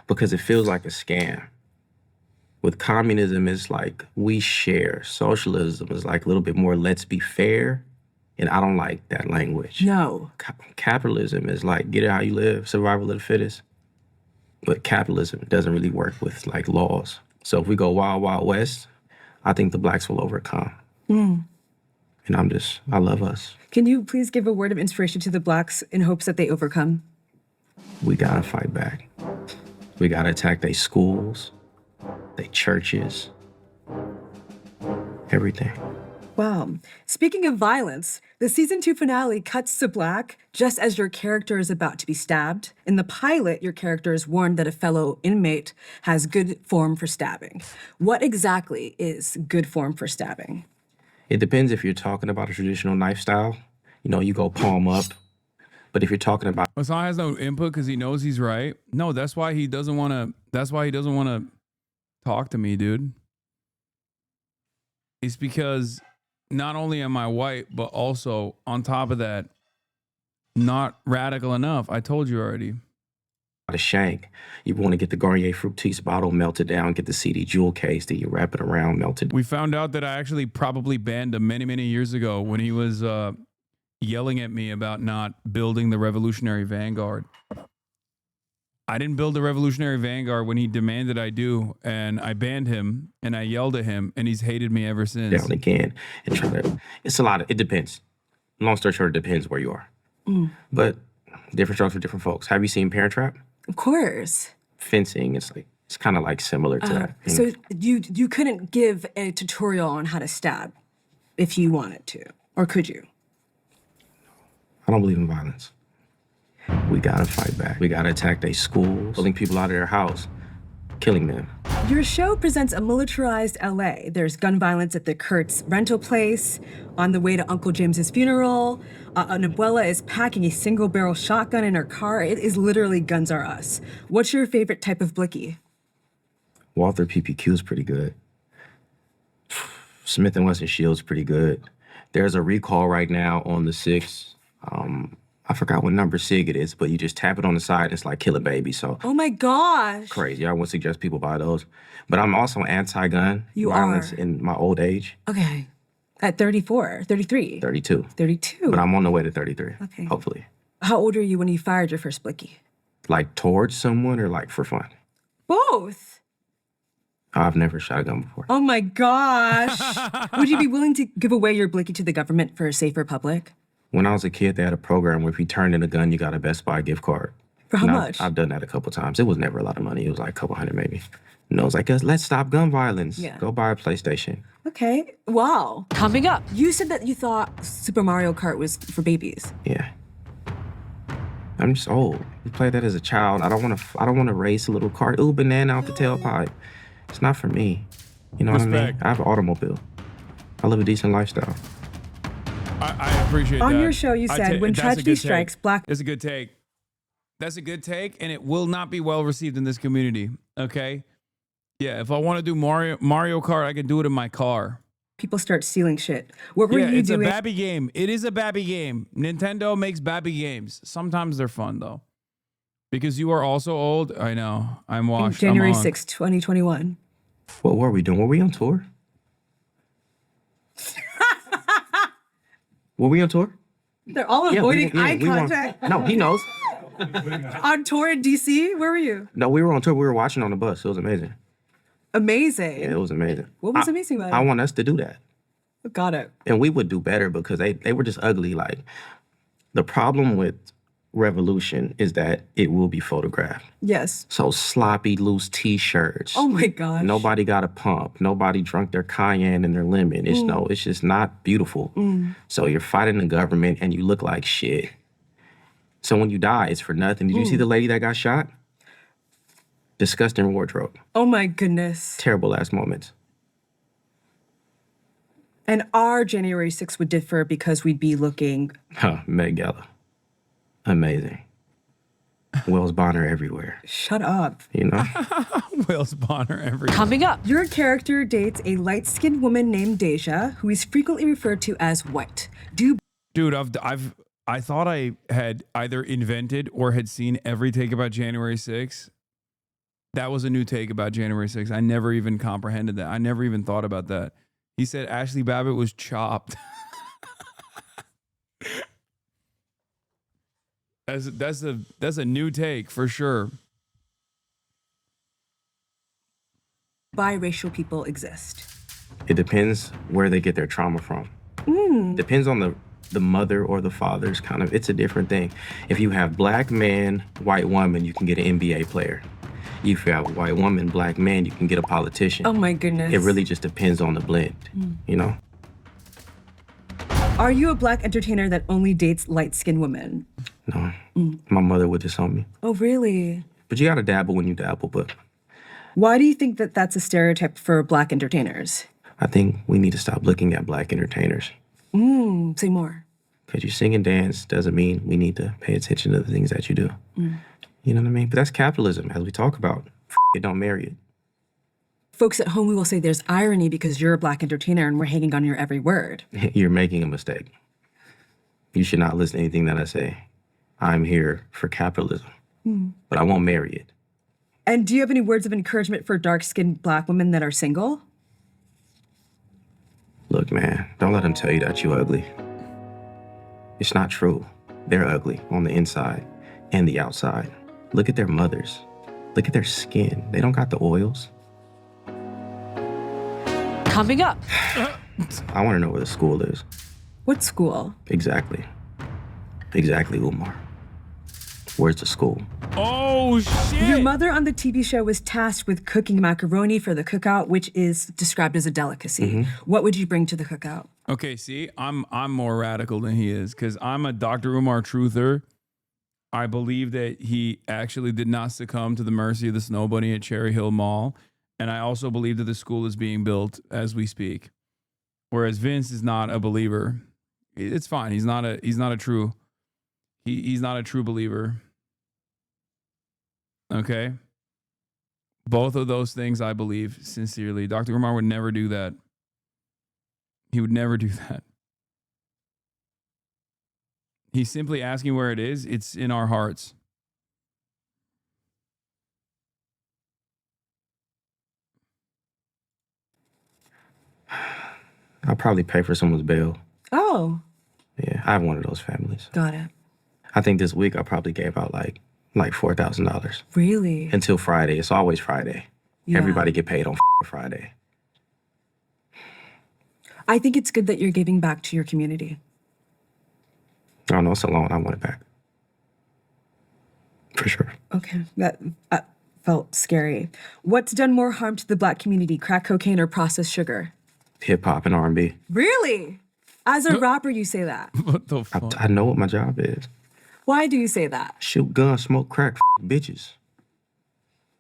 Because it feels like a scam. With communism, it's like we share. Socialism is like a little bit more let's be fair. And I don't like that language. No. Capitalism is like get it how you live, survival of the fittest. But capitalism doesn't really work with like laws. So if we go wild, wild west, I think the blacks will overcome. And I love us. Can you please give a word of inspiration to the blacks in hopes that they overcome? We gotta fight back. We gotta attack their schools, their churches, everything. Wow. Speaking of violence, the season 2 finale cuts to black just as your character is about to be stabbed. In the pilot, your character is warned that a fellow inmate has good form for stabbing. What exactly is good form for stabbing? It depends if you're talking about a traditional knife style. You know, you go palm up. But if you're talking about Hasan has no input because he knows he's right. No, that's why he doesn't want to. That's why he doesn't want to talk to me, dude. It's because not only am I white, but also on top of that, not radical enough. I told you already. a shank, you want to get the Garnier Fructis bottle melted down, get the CD jewel case, then you wrap it around, melted. We found out that I actually probably banned him many, many years ago when he was yelling at me about not building the Revolutionary Vanguard. I didn't build the Revolutionary Vanguard when he demanded I do, and I banned him, and I yelled at him, and he's hated me ever since. Down again and try to. It's a lot of. It depends. Long story short, it depends where you are. But different strokes for different folks. Have you seen Parent Trap? Of course. Fencing. It's kind of like similar to that. So you couldn't give a tutorial on how to stab if you wanted to, or could you? I don't believe in violence. We gotta fight back. We gotta attack their schools, pulling people out of their house, killing them. Your show presents a militarized LA. There's gun violence at the Kurtz rental place, on the way to Uncle James's funeral. An abuela is packing a single-barrel shotgun in her car. It is literally Guns Are Us. What's your favorite type of blicky? Walther PPQ is pretty good. Smith & Wesson Shield's pretty good. There's a recall right now on the 6. I forgot what number SIG it is, but you just tap it on the side and it's like Kill a Baby. So Oh my gosh. crazy. I would suggest people buy those. But I'm also anti-gun violence in my old age. Okay. At 34, 33. 32. 32. But I'm on the way to 33. Okay. Hopefully. How old are you when you fired your first blicky? Like towards someone or like for fun? Both. I've never shot a gun before. Oh my gosh. Would you be willing to give away your blicky to the government for a safer public? When I was a kid, they had a program where if you turned in a gun, you got a Best Buy gift card. For how And much? I've done that a couple times. It was never a lot of money. It was like a couple hundred maybe. And I was like, let's stop gun violence. Yeah. Go buy a PlayStation. Okay. Wow. Coming up. You said that you thought Super Mario Kart was for babies. Yeah. I'm just old. We played that as a child. I don't want to race a little cart. Ooh, banana out the tailpipe. It's not for me. You know what I mean? Respect. I have an automobile. I live a decent lifestyle. I appreciate that. On your show, you said, when that's a tragedy good strikes, take. black... That's a good take. That's a good take, and it will not be well received in this community, okay? Yeah, if I want to do Mario Kart, I can do it in my car. People start stealing shit. What were you it's doing? a babby game. It is a babby game. Nintendo makes babby games. Sometimes they're fun, though. Because you are also old. I know. I'm washed. January I'm on. 6th, 2021. What were we doing? Were we on tour? Were we on tour? They're all Yeah, avoiding eye we were on- contact. No, he knows. On tour in DC? Where were you? No, we were on tour. We were watching on the bus. It was amazing. Amazing. Yeah, it was amazing. What was amazing about I it? want us to do that. Got it. And we would do better because they were just ugly. Like, the problem with Revolution is that it will be photographed. Yes. So sloppy, loose T-shirts. Oh my gosh. Nobody got a pump. Nobody drunk their cayenne and their lemon. It's just not beautiful. So you're fighting the government and you look like shit. So when you die, it's for nothing. Did you see the lady that got shot? Disgusting wardrobe. Oh my goodness. Terrible last moments. And our January 6th would differ because we'd be looking... Met Gala. Amazing. Wells Bonner everywhere. Shut up. You know? Wells Bonner everywhere. Coming up. Your character dates a light-skinned woman named Deja, who is frequently referred to as white. Dude, I thought I had either invented or had seen every take about January 6th. That was a new take about January 6th. I never even comprehended that. I never even thought about that. He said Ashley Babbitt was chopped. That's a new take for sure. Biracial people exist. It depends where they get their trauma from. Depends on the mother or the father's kind of, it's a different thing. If you have black man, white woman, you can get an NBA player. If you have white woman, black man, you can get a politician. Oh my goodness. It really just depends on the blend, you know? Are you a black entertainer that only dates light-skinned women? No. My mother would disown me. Oh, really? But you gotta dabble when you dabble, but Why do you think that that's a stereotype for black entertainers? I think we need to stop looking at black entertainers. Say more. Because you sing and dance doesn't mean we need to pay attention to the things that you do. Mm. You know what I mean? But that's capitalism, as we talk about. It, don't marry it. Folks at home, we will say there's irony because you're a black entertainer and we're hanging on your every word. You're making a mistake. You should not listen to anything that I say. I'm here for capitalism, but I won't marry it. And do you have any words of encouragement for dark-skinned black women that are single? Look, man, don't let them tell you that you're ugly. It's not true. They're ugly on the inside and the outside. Look at their mothers. Look at their skin. They don't got the oils. Coming up. I want to know where the school is. What school? Exactly, Umar. Where's the school? Oh, shit! Your mother on the TV show was tasked with cooking macaroni for the cookout, which is described as a delicacy. What would you bring to the cookout? Okay, see, I'm more radical than he is because I'm a Dr. Umar truther. I believe that he actually did not succumb to the mercy of the snow bunny at Cherry Hill Mall. And I also believe that the school is being built as we speak. Whereas Vince is not a believer. It's fine. He's not a true believer. Okay? Both of those things I believe sincerely. Dr. Umar would never do that. He would never do that. He's simply asking where it is. It's in our hearts. I'll probably pay for someone's bail. Oh. Yeah, I have one of those families. Got it. I think this week I probably gave out like $4,000. Really? Until Friday. It's always Friday. Yeah. Everybody get paid on Friday. I think it's good that you're giving back to your community. Oh, no, it's a loan. I want it back. For sure. Okay, that felt scary. What's done more harm to the black community, crack cocaine or processed sugar? Hip-hop and R&B. Really? As a rapper, you say that? What the fuck? I know what my job is. Why do you say that? Shoot guns, smoke crack, bitches.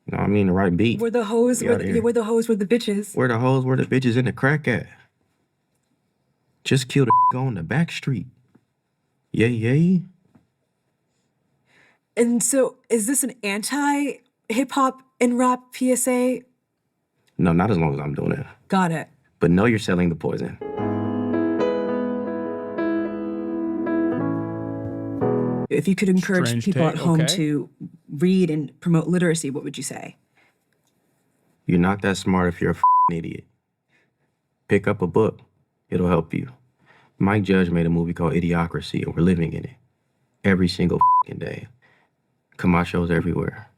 You know what I mean? The right beat. We're the hoes, we're the hoes, we're the bitches. Where the hoes, where the bitches in the crack at? Just kill the on the back street. Yay, yay. And so, is this an anti-hip-hop and rap PSA? No, not as long as I'm doing it. Got it. But know you're selling the poison. If you could encourage Strange people take, at home okay. to read and promote literacy, what would you say? You're not that smart if you're a idiot. Pick up a book. It'll help you. Mike Judge made a movie called Idiocracy, and we're living in it. Every single day. Camachos everywhere.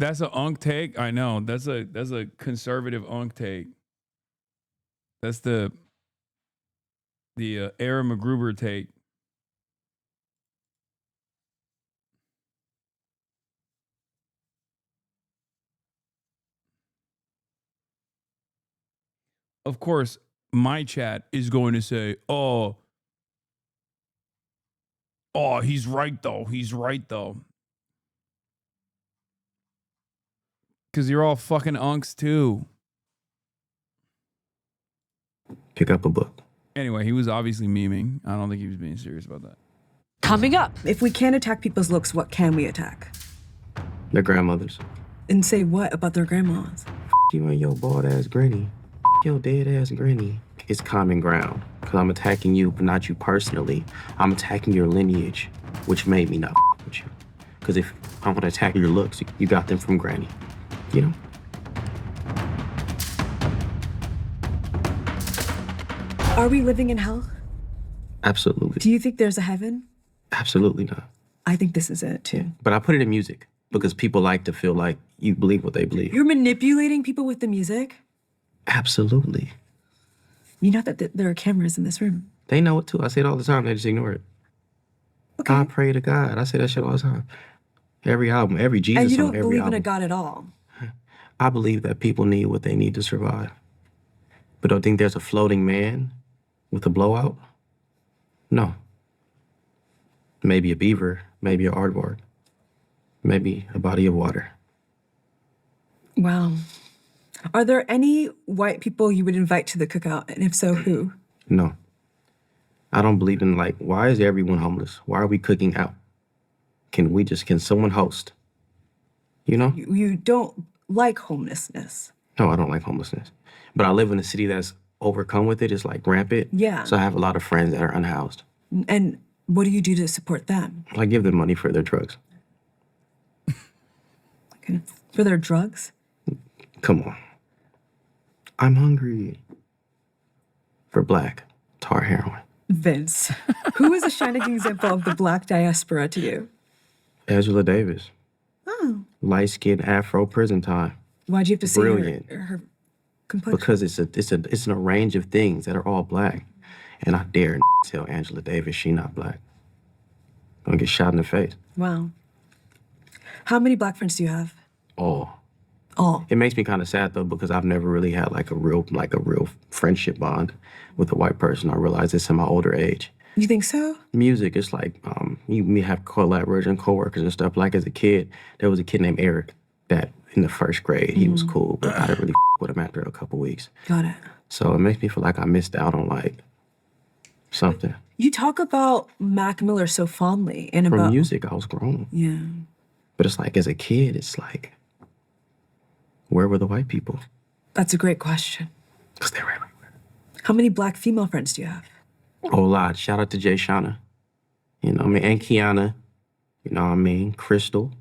That's a unk take. I know. That's a conservative unk take. That's the Aaron McGruber take. Of course, my chat is going to say, oh, he's right though. He's right though. Because you're all fucking unks too. Pick up a book. Anyway, he was obviously memeing. I don't think he was being serious about that. Coming up. If we can't attack people's looks, what can we attack? Their grandmothers. And say what about their grandmas? You and your bald ass granny. Your dead ass granny. It's common ground. Because I'm attacking you, but not you personally. I'm attacking your lineage, which made me not with you. Because if I want to attack your looks, you got them from granny. You know? Are we living in hell? Absolutely. Do you think there's a heaven? Absolutely not. I think this is it too. But I put it in music because people like to feel like you believe what they believe. You're manipulating people with the music? Absolutely. You know that there are cameras in this room. They know it too. I say it all the time. They just ignore it. Okay. I pray to God. I say that shit all the time. Every album, every Jesus song, and you don't every believe album. in a God at all. I believe that people need what they need to survive. But don't think there's a floating man with a blowout? No. Maybe a beaver, maybe an aardvark, maybe a body of water. Wow. Are there any white people you would invite to the cookout? And if so, who? No. I don't believe in, like, why is everyone homeless? Why are we cooking out? Can someone host? You know? You don't like homelessness. No, I don't like homelessness. But I live in a city that's overcome with it. It's like rampant. Yeah. So I have a lot of friends that are unhoused. And what do you do to support them? I give them money for their drugs. Okay. For their drugs? Come on. I'm hungry. For black tar heroin. Vince, who is a shining example of the black diaspora to you? Angela Davis. Oh. Light-skinned Afro prison time. Why'd you have to say Brilliant. her complexion? Because it's a range of things that are all black. And I dare tell Angela Davis she not black. Gonna get shot in the face. Wow. How many black friends do you have? All. All. It makes me kind of sad though, because I've never really had like a real friendship bond with a white person. I realize this in my older age. You think so? Music is like, you have collaboration, coworkers and stuff. Like as a kid, there was a kid named Eric that in the first grade, he was cool, but I didn't really with him after a couple weeks. Got it. So it makes me feel like I missed out on like something. You talk about Mac Miller so fondly and From about music, I was grown. Yeah. But it's like as a kid, it's like, where were the white people? That's a great question. Because they were everywhere. How many black female friends do you have? A whole lot. Shout out to Jay Shauna. You know what I mean? And Kiana. You know what I mean? Crystal.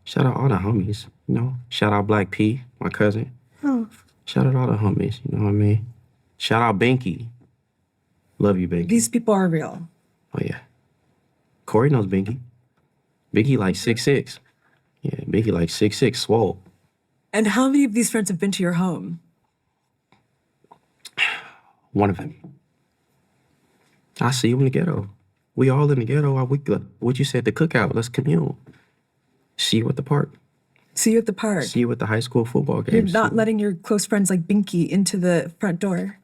Shout out all the homies. You know? Shout out Black P, my cousin. Oh. Shout out all the homies. You know what I mean? Shout out Binky. Love you, Binky. These people are real. Oh, yeah. Corey knows Binky. Binky like 6'6". Yeah, Binky like 6'6", swole. And how many of these friends have been to your home? One of them. I see you in the ghetto. We all in the ghetto. What you said, the cookout. Let's commune. See you at the park. See you at the park. See you at the high school football You're games. not letting your close friends like Binky into the front door.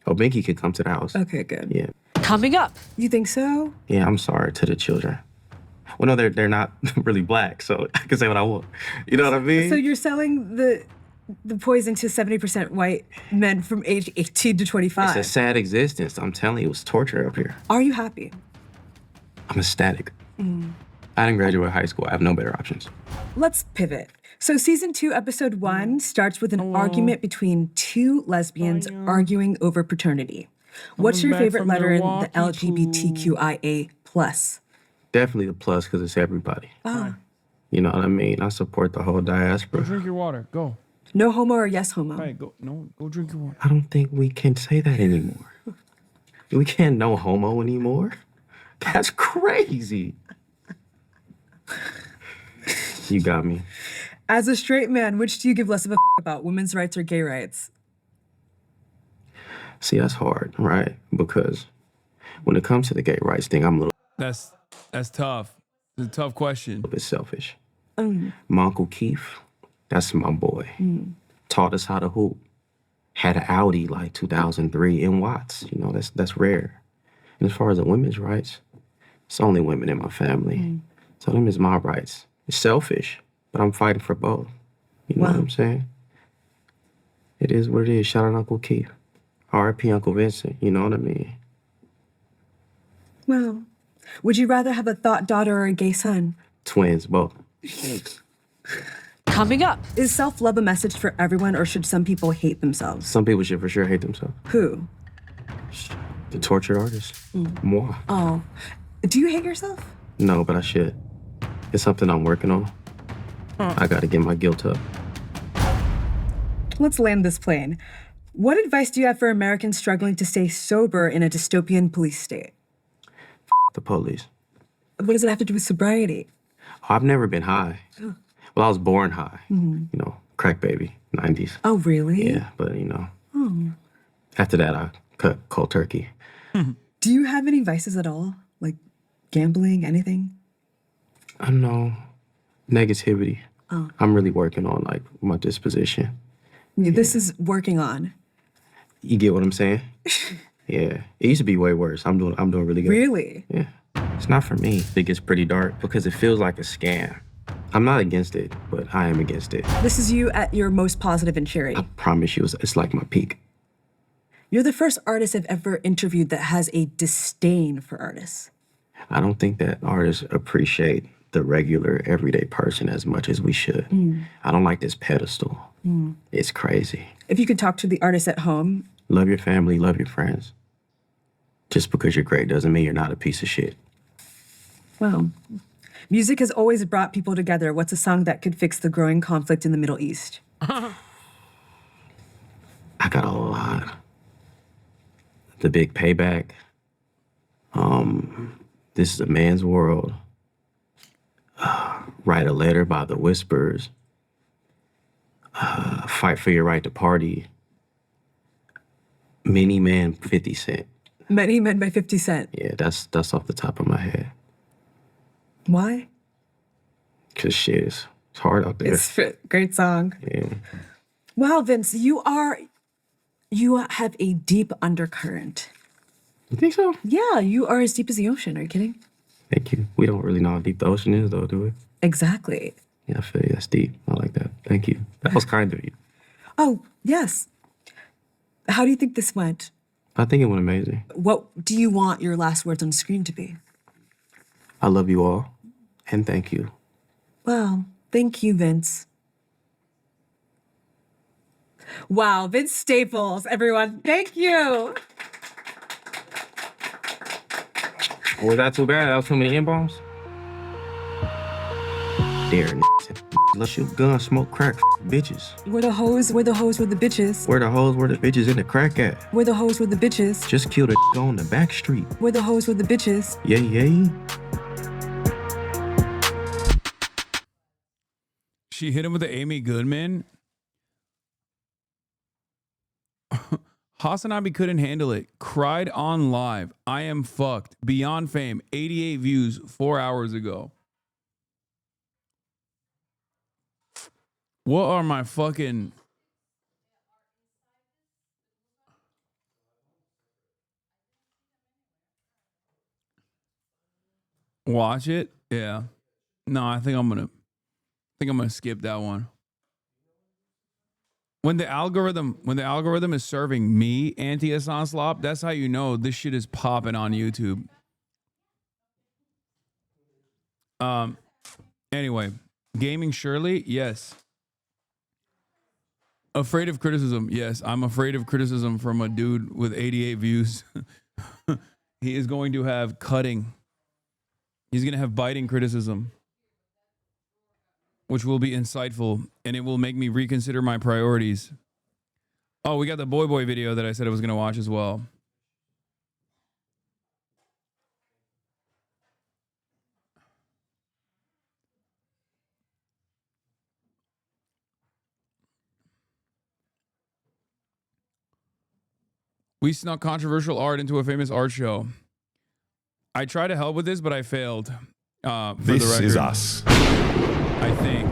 Oh, Binky could come to the house. Okay, good. Yeah. Coming up. You think so? Yeah, I'm sorry to the children. Well, no, they're not really black, so I can say what I want. You know what I mean? So you're selling the poison to 70% white men from age 18 to 25. It's a sad existence. I'm telling you, it was torture up here. Are you happy? I'm ecstatic. I didn't graduate high school. I have no better options. Let's pivot. So season 2, episode 1 starts with an argument between two lesbians arguing over paternity. What's your favorite letter in the LGBTQIA+? Definitely the plus because it's everybody. Ah. You know what I mean? I support the whole diaspora. Go drink your water. Go. No homo or yes homo? All right, go. No, go drink your water. I don't think we can say that anymore. We can't no homo anymore. That's crazy. You got me. As a straight man, which do you give less of a about, women's rights or gay rights? See, that's hard, right? Because when it comes to the gay rights thing, I'm a little... That's tough. It's a tough question. A little bit selfish. My Uncle Keith, that's my boy. Taught us how to hoop. Had an Audi like 2003 in Watts. You know, that's rare. And as far as the women's rights, it's only women in my family. So them is my rights. It's selfish, but I'm fighting for both. You know what I'm saying? It is what it is. Shout out Uncle Keith. R.I.P. Uncle Vincent. You know what I mean? Well, would you rather have a thought daughter or a gay son? Twins, both. Coming up. Is self-love a message for everyone, or should some people hate themselves? Some people should for sure hate themselves. Who? The tortured artist. Moi. Oh. Do you hate yourself? No, but I should. It's something I'm working on. I gotta get my guilt up. Let's land this plane. What advice do you have for Americans struggling to stay sober in a dystopian police state? The police. What does it have to do with sobriety? I've never been high. Well, I was born high. You know, crack baby, 90s. Oh, really? Yeah, but you know, Oh. after that, I cut cold turkey. Do you have any vices at all? Like gambling, anything? I don't know. Negativity. Oh. I'm really working on like my disposition. This is working on. You get what I'm saying? Yeah, it used to be way worse. I'm doing really good. Really? Yeah. It's not for me. It gets pretty dark because it feels like a scam. I'm not against it, but I am against it. This is you at your most positive and cheery. I promise you, it's like my peak. You're the first artist I've ever interviewed that has a disdain for artists. I don't think that artists appreciate the regular, everyday person as much as we should. I don't like this pedestal. It's crazy. If you could talk to the artists at home. Love your family, love your friends. Just because you're great doesn't mean you're not a piece of shit. Well, music has always brought people together. What's a song that could fix the growing conflict in the Middle East? I got a lot. The Big Payback. This is a Man's World. Write a Letter by The Whispers. Fight for Your Right to Party. Many Man, 50 Cent. Many Men by 50 Cent. Yeah, that's off the top of my head. Why? Cause shit, it's hard out there. It's a great song. Yeah. Wow, Vince, you have a deep undercurrent. You think so? Yeah, you are as deep as the ocean. Are you kidding? Thank you. We don't really know how deep the ocean is, though, do we? Exactly. Yeah, I feel you. That's deep. I like that. Thank you. That was kind of you. Oh, yes. How do you think this went? I think it went amazing. What do you want your last words on screen to be? I love you all, and thank you. Well, thank you, Vince. Wow, Vince Staples, everyone. Thank you. Was that too bad? That was too many N-bombs? Dare let shoot gun, smoke crack, bitches. We're the hoes, we're the hoes, we're the bitches. Where the hoes, where the bitches in the crack at? We're the hoes, we're the bitches. Just kill the on the back street. We're the hoes, we're the bitches. Yay, yay. She hit him with the Amy Goodman. HasanAbi couldn't handle it. Cried on live. I am fucked. Beyond fame. 88 views 4 hours ago. What are my fucking... Watch it? Yeah. No, I think I'm gonna skip that one. When the algorithm is serving me anti-Hasan slop, that's how you know this shit is popping on YouTube. Anyway, gaming Shirley, yes. Afraid of criticism, yes. I'm afraid of criticism from a dude with 88 views. He is going to have cutting. He's going to have biting criticism, which will be insightful, and it will make me reconsider my priorities. Oh, we got the Boy video that I said I was going to watch as well. We snuck controversial art into a famous art show. I tried to help with this, but I failed. This is us. I think.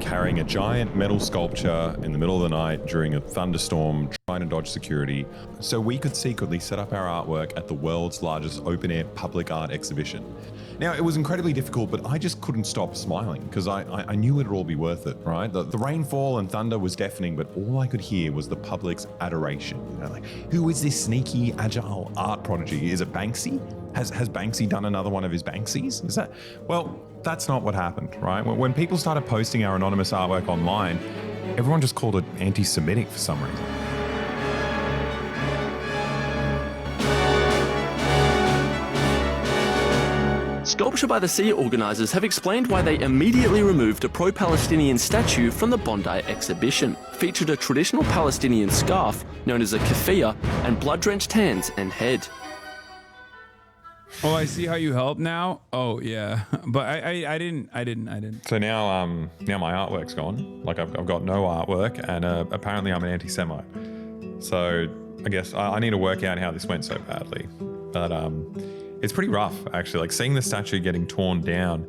Carrying a giant metal sculpture in the middle of the night during a thunderstorm, trying to dodge security, so we could secretly set up our artwork at the world's largest open-air public art exhibition. Now, it was incredibly difficult, but I just couldn't stop smiling because I knew it'd all be worth it, right? The rainfall and thunder was deafening, but all I could hear was the public's adoration. You know, like, who is this sneaky, agile art prodigy? Is it Banksy? Has Banksy done another one of his Banksies? Is that, well, that's not what happened, right? When people started posting our anonymous artwork online, everyone just called it anti-Semitic for some reason. Sculpture by the Sea organisers have explained why they immediately removed a pro-Palestinian statue from the Bondi exhibition. Featured a traditional Palestinian scarf known as a keffiyeh and blood-drenched hands and head. Oh, I see how you help now. Oh yeah, but I didn't. So now my artwork's gone. Like I've got no artwork, and apparently I'm an anti-Semite. So I guess I need to work out how this went so badly. But it's pretty rough actually. Like seeing the statue getting torn down.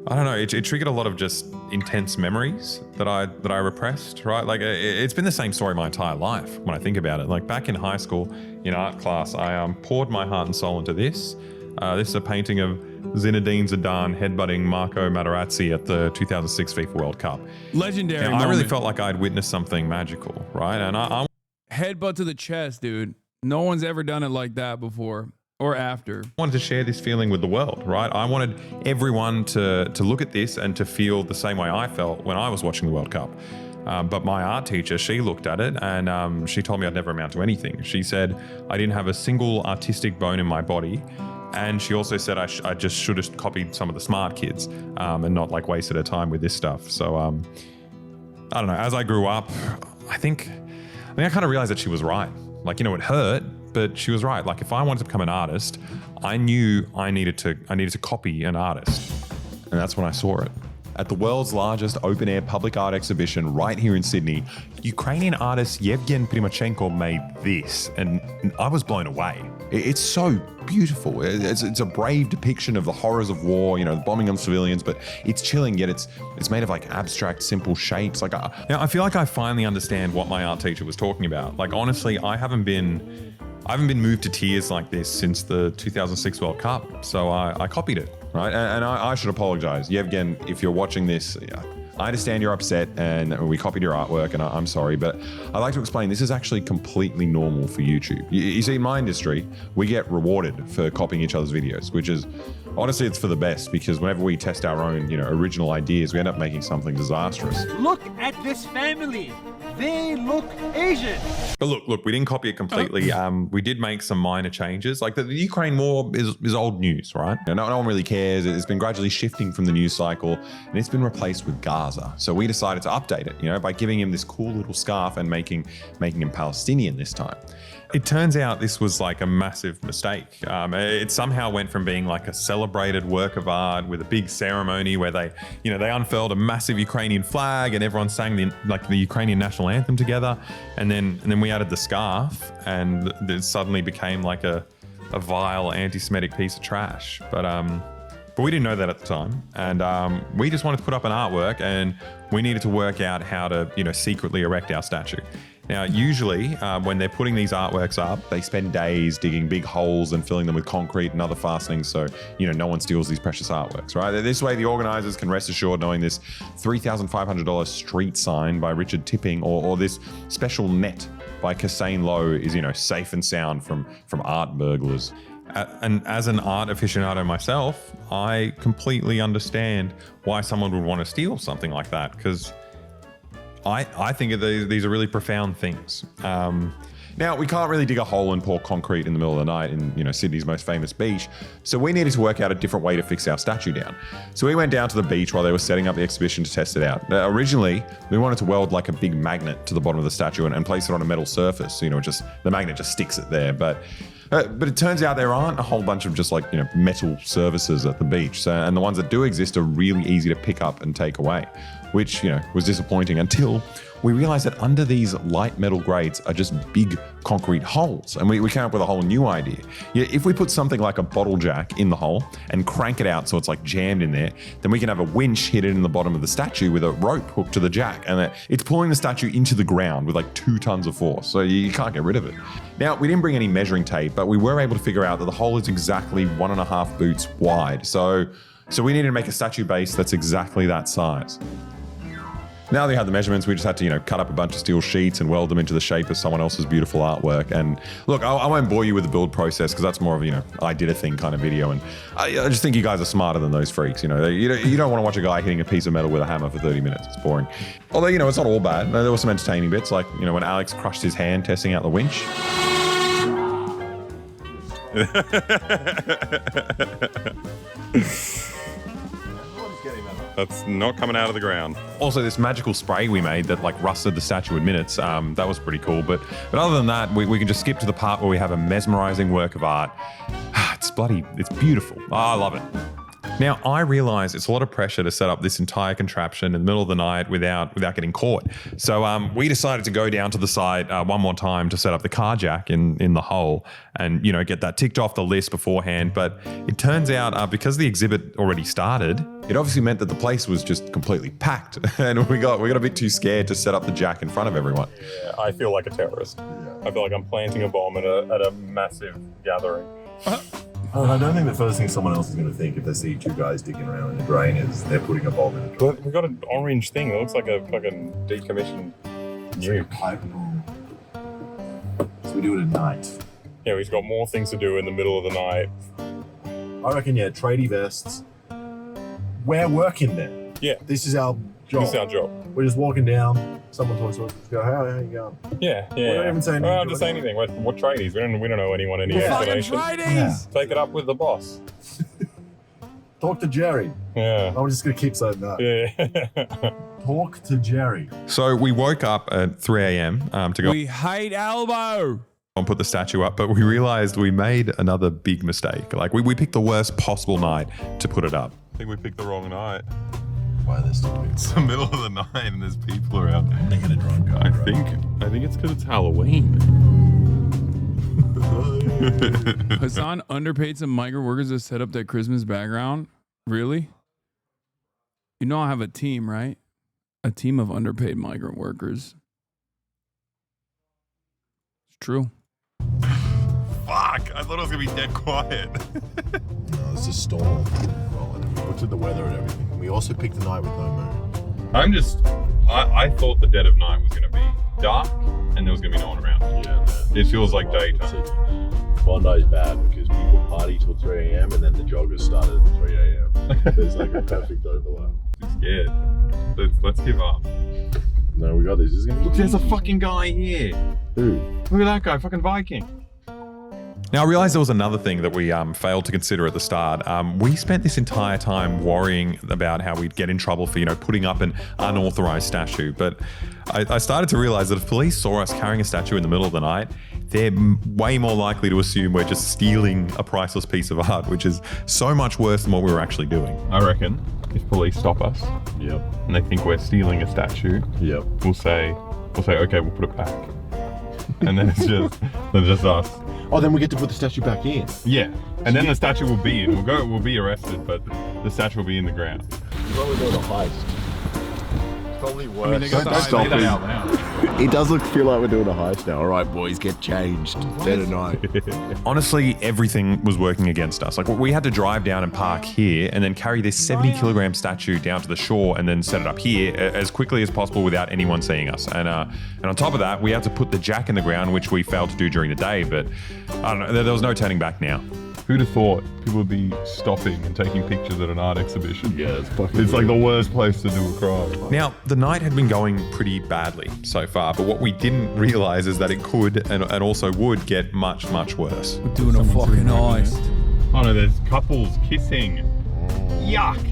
I don't know, it triggered a lot of just intense memories that I repressed, right? Like it's been the same story my entire life when I think about it. Like back in high school in art class, I poured my heart and soul into this. This is a painting of Zinedine Zidane headbutting Marco Materazzi at the 2006 FIFA World Cup. Legendary I really felt like I'd witnessed something magical, right? And I headbutt to the chest, dude. No one's ever done it like that before. Or after. I wanted to share this feeling with the world, right? I wanted everyone to look at this and to feel the same way I felt when I was watching the World Cup. But my art teacher, she looked at it and she told me I'd never amount to anything. She said I didn't have a single artistic bone in my body. And she also said I just should have copied some of the smart kids and not like wasted her time with this stuff. So I don't know, as I grew up, I kind of realized that she was right. Like, it hurt, but she was right. Like if I wanted to become an artist, I knew I needed to copy an artist. And that's when I saw it. At the world's largest open-air public art exhibition right here in Sydney, Ukrainian artist Yevgen Primachenko made this, and I was blown away. It's so beautiful. It's a brave depiction of the horrors of war, the bombing on civilians, but it's chilling, yet it's made of like abstract, simple shapes. Like now I feel like I finally understand what my art teacher was talking about. Like honestly, I haven't been moved to tears like this since the 2006 World Cup, so I copied it. Right, and I should apologize. Yevgen, if you're watching this, I understand you're upset and we copied your artwork and I'm sorry, but I'd like to explain this is actually completely normal for YouTube. You see, in my industry, we get rewarded for copying each other's videos, which is, honestly, it's for the best because whenever we test our own, original ideas, we end up making something disastrous. Look at this family. They look Asian. But look, we didn't copy it completely. We did make some minor changes. Like the Ukraine war is old news, right? No one really cares. It's been gradually shifting from the news cycle and it's been replaced with Gaza. So we decided to update it, by giving him this cool little scarf and making him Palestinian this time. It turns out this was like a massive mistake. It somehow went from being like a celebrated work of art with a big ceremony where they unfurled a massive Ukrainian flag and everyone sang the Ukrainian national anthem together, and then we added the scarf, and it suddenly became like a vile anti-Semitic piece of trash. But we didn't know that at the time, and we just wanted to put up an artwork, and we needed to work out how to secretly erect our statue. Now, usually when they're putting these artworks up, they spend days digging big holes and filling them with concrete and other fastenings so, no one steals these precious artworks, right? This way, the organizers can rest assured knowing this $3,500 street sign by Richard Tipping or this special net by Cassane Lowe is, safe and sound from art burglars. And as an art aficionado myself, I completely understand why someone would want to steal something like that, because I think these are really profound things. Now, we can't really dig a hole and pour concrete in the middle of the night in Sydney's most famous beach, so we needed to work out a different way to fix our statue down. So we went down to the beach while they were setting up the exhibition to test it out. Now, originally, we wanted to weld like a big magnet to the bottom of the statue and place it on a metal surface. The magnet just sticks it there. But it turns out there aren't a whole bunch of just metal surfaces at the beach. And the ones that do exist are really easy to pick up and take away, which, was disappointing until we realized that under these light metal grates are just big concrete holes. And we came up with a whole new idea. If we put something like a bottle jack in the hole and crank it out so it's like jammed in there, then we can have a winch hit it in the bottom of the statue with a rope hooked to the jack. And it's pulling the statue into the ground with like 2 tons of force. So you can't get rid of it. Now, we didn't bring any measuring tape, but we were able to figure out that the hole is exactly 1.5 boots wide. So we needed to make a statue base that's exactly that size. Now that we had the measurements, we just had to, cut up a bunch of steel sheets and weld them into the shape of someone else's beautiful artwork. And look, I won't bore you with the build process because that's more of I did a thing kind of video. And I just think you guys are smarter than those freaks. You don't want to watch a guy hitting a piece of metal with a hammer for 30 minutes. It's boring. Although, it's not all bad. There were some entertaining bits, like, when Alex crushed his hand testing out the winch. That's not coming out of the ground. Also, this magical spray we made that rusted the statue in minutes, that was pretty cool. But other than that, we can just skip to the part where we have a mesmerizing work of art. It's beautiful. I love it. Now, I realize it's a lot of pressure to set up this entire contraption in the middle of the night without getting caught. So we decided to go down to the site one more time to set up the car jack in the hole and, you know, get that ticked off the list beforehand. But it turns out because the exhibit already started, it obviously meant that the place was just completely packed. And we got a bit too scared to set up the jack in front of everyone. Yeah, I feel like a terrorist. I feel like I'm planting a bomb at a massive gathering. I don't think the first thing someone else is going to think if they see two guys digging around in the drain is they're putting a bomb in the drain. We got an orange thing that looks like a fucking decommissioned nuke. So we do it at night. Yeah, we've got more things to do in the middle of the night. I reckon, yeah, tradie vests. We're working there. Yeah. This is our job. This is our job. We're just walking down. Someone talks to us. Go, how are you going? Yeah. We don't even say anything. I don't just say anything. What tradies? We don't know anyone any explanation. Yeah. Take it up with the boss. Talk to Jerry. Yeah. I'm just going to keep saying that. Yeah. Talk to Jerry. So we woke up at 3 a.m. To go. We hate elbow. And put the statue up, but we realized we made another big mistake. Like we picked the worst possible night to put it up. I think we picked the wrong night. Why are they still doing It's the middle of the night and there's people around. They get a drunk guy. I think it's because it's Halloween. Hasan underpaid some migrant workers to set up that Christmas background. Really? You know I have a team, right? A team of underpaid migrant workers. It's true. Fuck! I thought it was gonna be dead quiet. No, it's a storm rolling. We looked at the weather and everything. We also picked the night with no moon. I thought the dead of night was gonna be dark and there was gonna be no one around. Yeah. It feels like daytime. Bondi's bad because people party till 3 a.m. and then the joggers started at 3 a.m. There's like a perfect overlap. I'm scared. Let's give up. No, we got this. This is gonna be Look, there's a fucking guy here. Who? Look at that guy, fucking Viking. Now, I realized there was another thing that we failed to consider at the start. We spent this entire time worrying about how we'd get in trouble for, putting up an unauthorized statue. But I started to realize that if police saw us carrying a statue in the middle of the night, they're way more likely to assume we're just stealing a priceless piece of art, which is so much worse than what we were actually doing. I reckon if police stop us, and they think we're stealing a statue, we'll say, okay, we'll put it back. And then it's just us. Oh, then we get to put the statue back in. Yeah, and then the statue will be in. We'll be arrested, but the statue will be in the ground. We're probably doing a heist. It's probably worse. I mean, they got Don't stop that it. out loud. It does feel like we're doing a heist now. All right, boys, get changed. Dead at night. Honestly, everything was working against us. Like, we had to drive down and park here and then carry this 70-kilogram statue down to the shore and then set it up here as quickly as possible without anyone seeing us. And on top of that, we had to put the jack in the ground, which we failed to do during the day. But I don't know, there was no turning back now. Who'd have thought people would be stopping and taking pictures at an art exhibition? Yeah, it's like the worst place to do a crime. Now, the night had been going pretty badly so far, but what we didn't realize is that it could and also would get much, much worse. We're doing a fucking heist. Oh no, there's couples kissing. Yuck!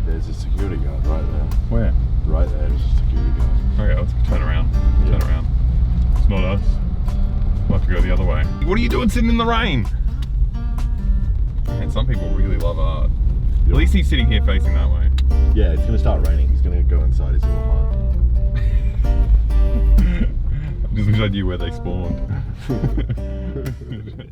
There's a security guard right there. Where? Right there, there's a security guard. Okay, let's turn around. Yeah. Turn around. It's not us. We'll have to go the other way. What are you doing sitting in the rain? Man, some people really love art. At least he's sitting here facing that way. Yeah, it's gonna start raining. He's gonna go inside his little hut. I just wish I knew where they spawned.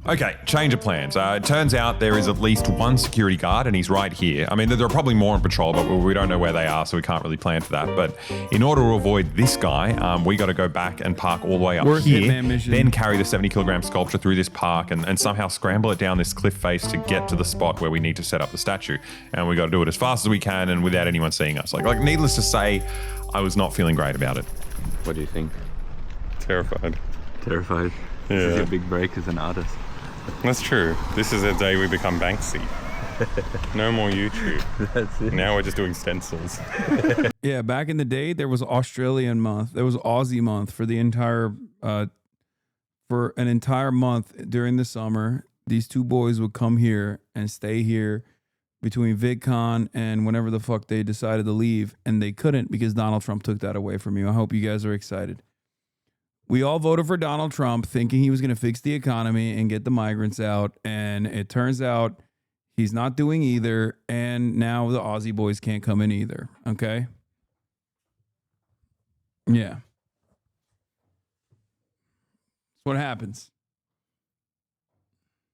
Okay, change of plans. It turns out there is at least one security guard and he's right here. I mean, there are probably more on patrol, but we don't know where they are, so we can't really plan for that. But in order to avoid this guy, we got to go back and park all the way up Worst here, hitman mission. then carry the 70-kilogram sculpture through this park and somehow scramble it down this cliff face to get to the spot where we need to set up the statue. And we got to do it as fast as we can and without anyone seeing us. Like needless to say, I was not feeling great about it. What do you think? Terrified. Terrified? Yeah. This is your big break as an artist. That's true. This is the day we become Banksy. No more YouTube. That's it. Now we're just doing stencils. Yeah, back in the day, there was Australian month. There was Aussie month for the entire, for an entire month during the summer. These two boys would come here and stay here between VidCon and whenever the fuck they decided to leave, and they couldn't because Donald Trump took that away from you. I hope you guys are excited. We all voted for Donald Trump thinking he was going to fix the economy and get the migrants out, and it turns out He's not doing either. And now the Aussie boys can't come in either. Okay? Yeah. That's what happens.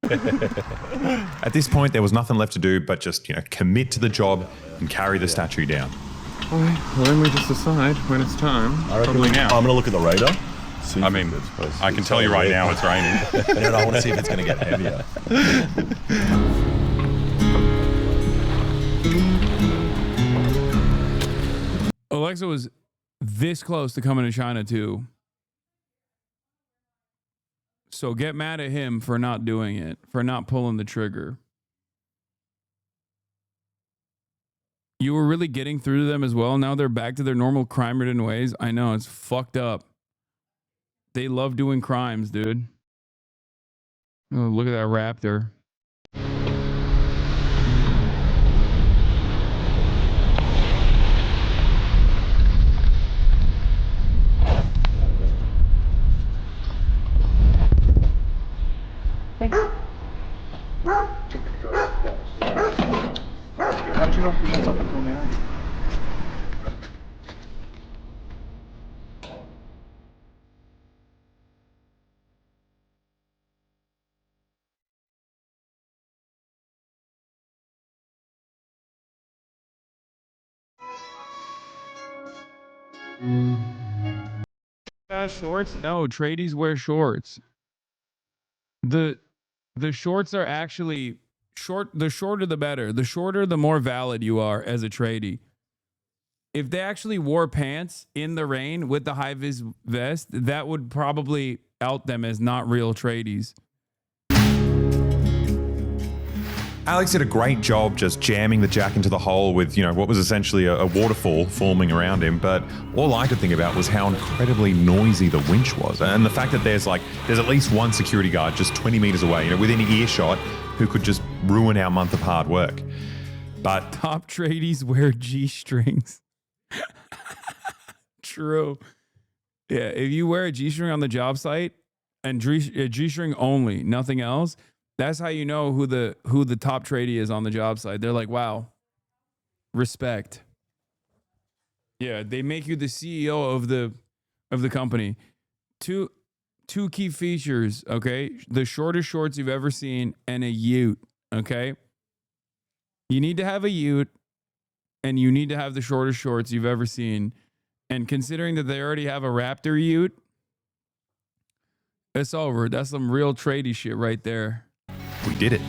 At this point, there was nothing left to do but just, commit to the job and carry the statue down. Well, then we just decide when it's time. Probably now. I'm going to look at the radar. I mean, I can tell you right now it's raining. And I want to see if it's going to get heavier. Alexa was this close to coming to China too. So get mad at him for not doing it, for not pulling the trigger. You were really getting through to them as well. Now they're back to their normal crime-ridden ways. I know, it's fucked up. They love doing crimes, dude. Oh, look at that raptor. Thanks. How did you know if you something from there? Shorts? No, tradies wear shorts. The shorts are actually short. The shorter the better. The shorter, the more valid you are as a tradie. If they actually wore pants in the rain with the high-vis vest, that would probably out them as not real tradies. Alex did a great job just jamming the jack into the hole with, what was essentially a waterfall forming around him. But all I could think about was how incredibly noisy the winch was. And the fact that there's at least one security guard just 20 meters away, within earshot, who could just ruin our month of hard work. But top tradies wear G-strings. True. Yeah, if you wear a G-string on the job site and G-string only, nothing else, that's how you know who the top tradie is on the job site. They're like, wow, respect. Yeah, they make you the CEO of the company. Two key features, okay? The shortest shorts you've ever seen and a ute, okay? You need to have a ute and you need to have the shortest shorts you've ever seen. And considering that they already have a Raptor ute, it's over. That's some real tradie shit right there. We did it.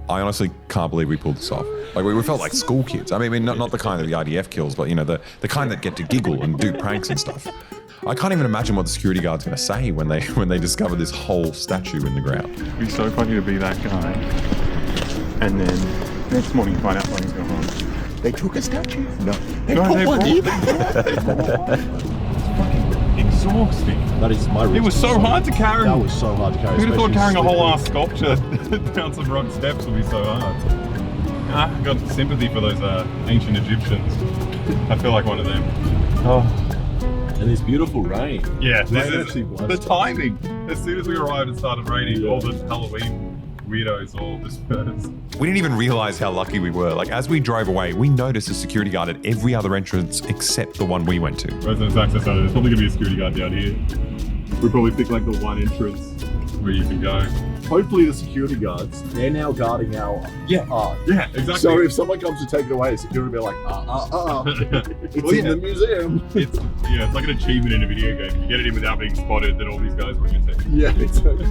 I honestly can't believe we pulled this off. We felt like school kids. I mean, not the kind that the IDF kills, but the kind that get to giggle and do pranks and stuff. I can't even imagine what the security guard's going to say when they discover this whole statue in the ground. It'd be so funny to be that guy, and then next morning find out something's going on. They took a statue? No. They put one in. Exhausting. That is my It was so hard to carry. That was so hard to carry. Who'd have thought carrying a whole ass sculpture down some rock steps would be so hard? I got sympathy for those ancient Egyptians. I feel like one of them. Oh. And this beautiful rain. Yeah, this is the timing. As soon as we arrived, it started raining. All the Halloween weirdos all dispersed. We didn't even realize how lucky we were. As we drove away, we noticed a security guard at every other entrance except the one we went to. Residence access center. There's probably gonna be a security guard down here. We probably picked the one entrance where you can go. Hopefully the security guards, they're now guarding our art. Yeah, exactly. So if someone comes to take it away, security will be like, it's in the museum. It's like an achievement in a video game. If you get it in without being spotted, then all these guys were in your team. Yeah, exactly.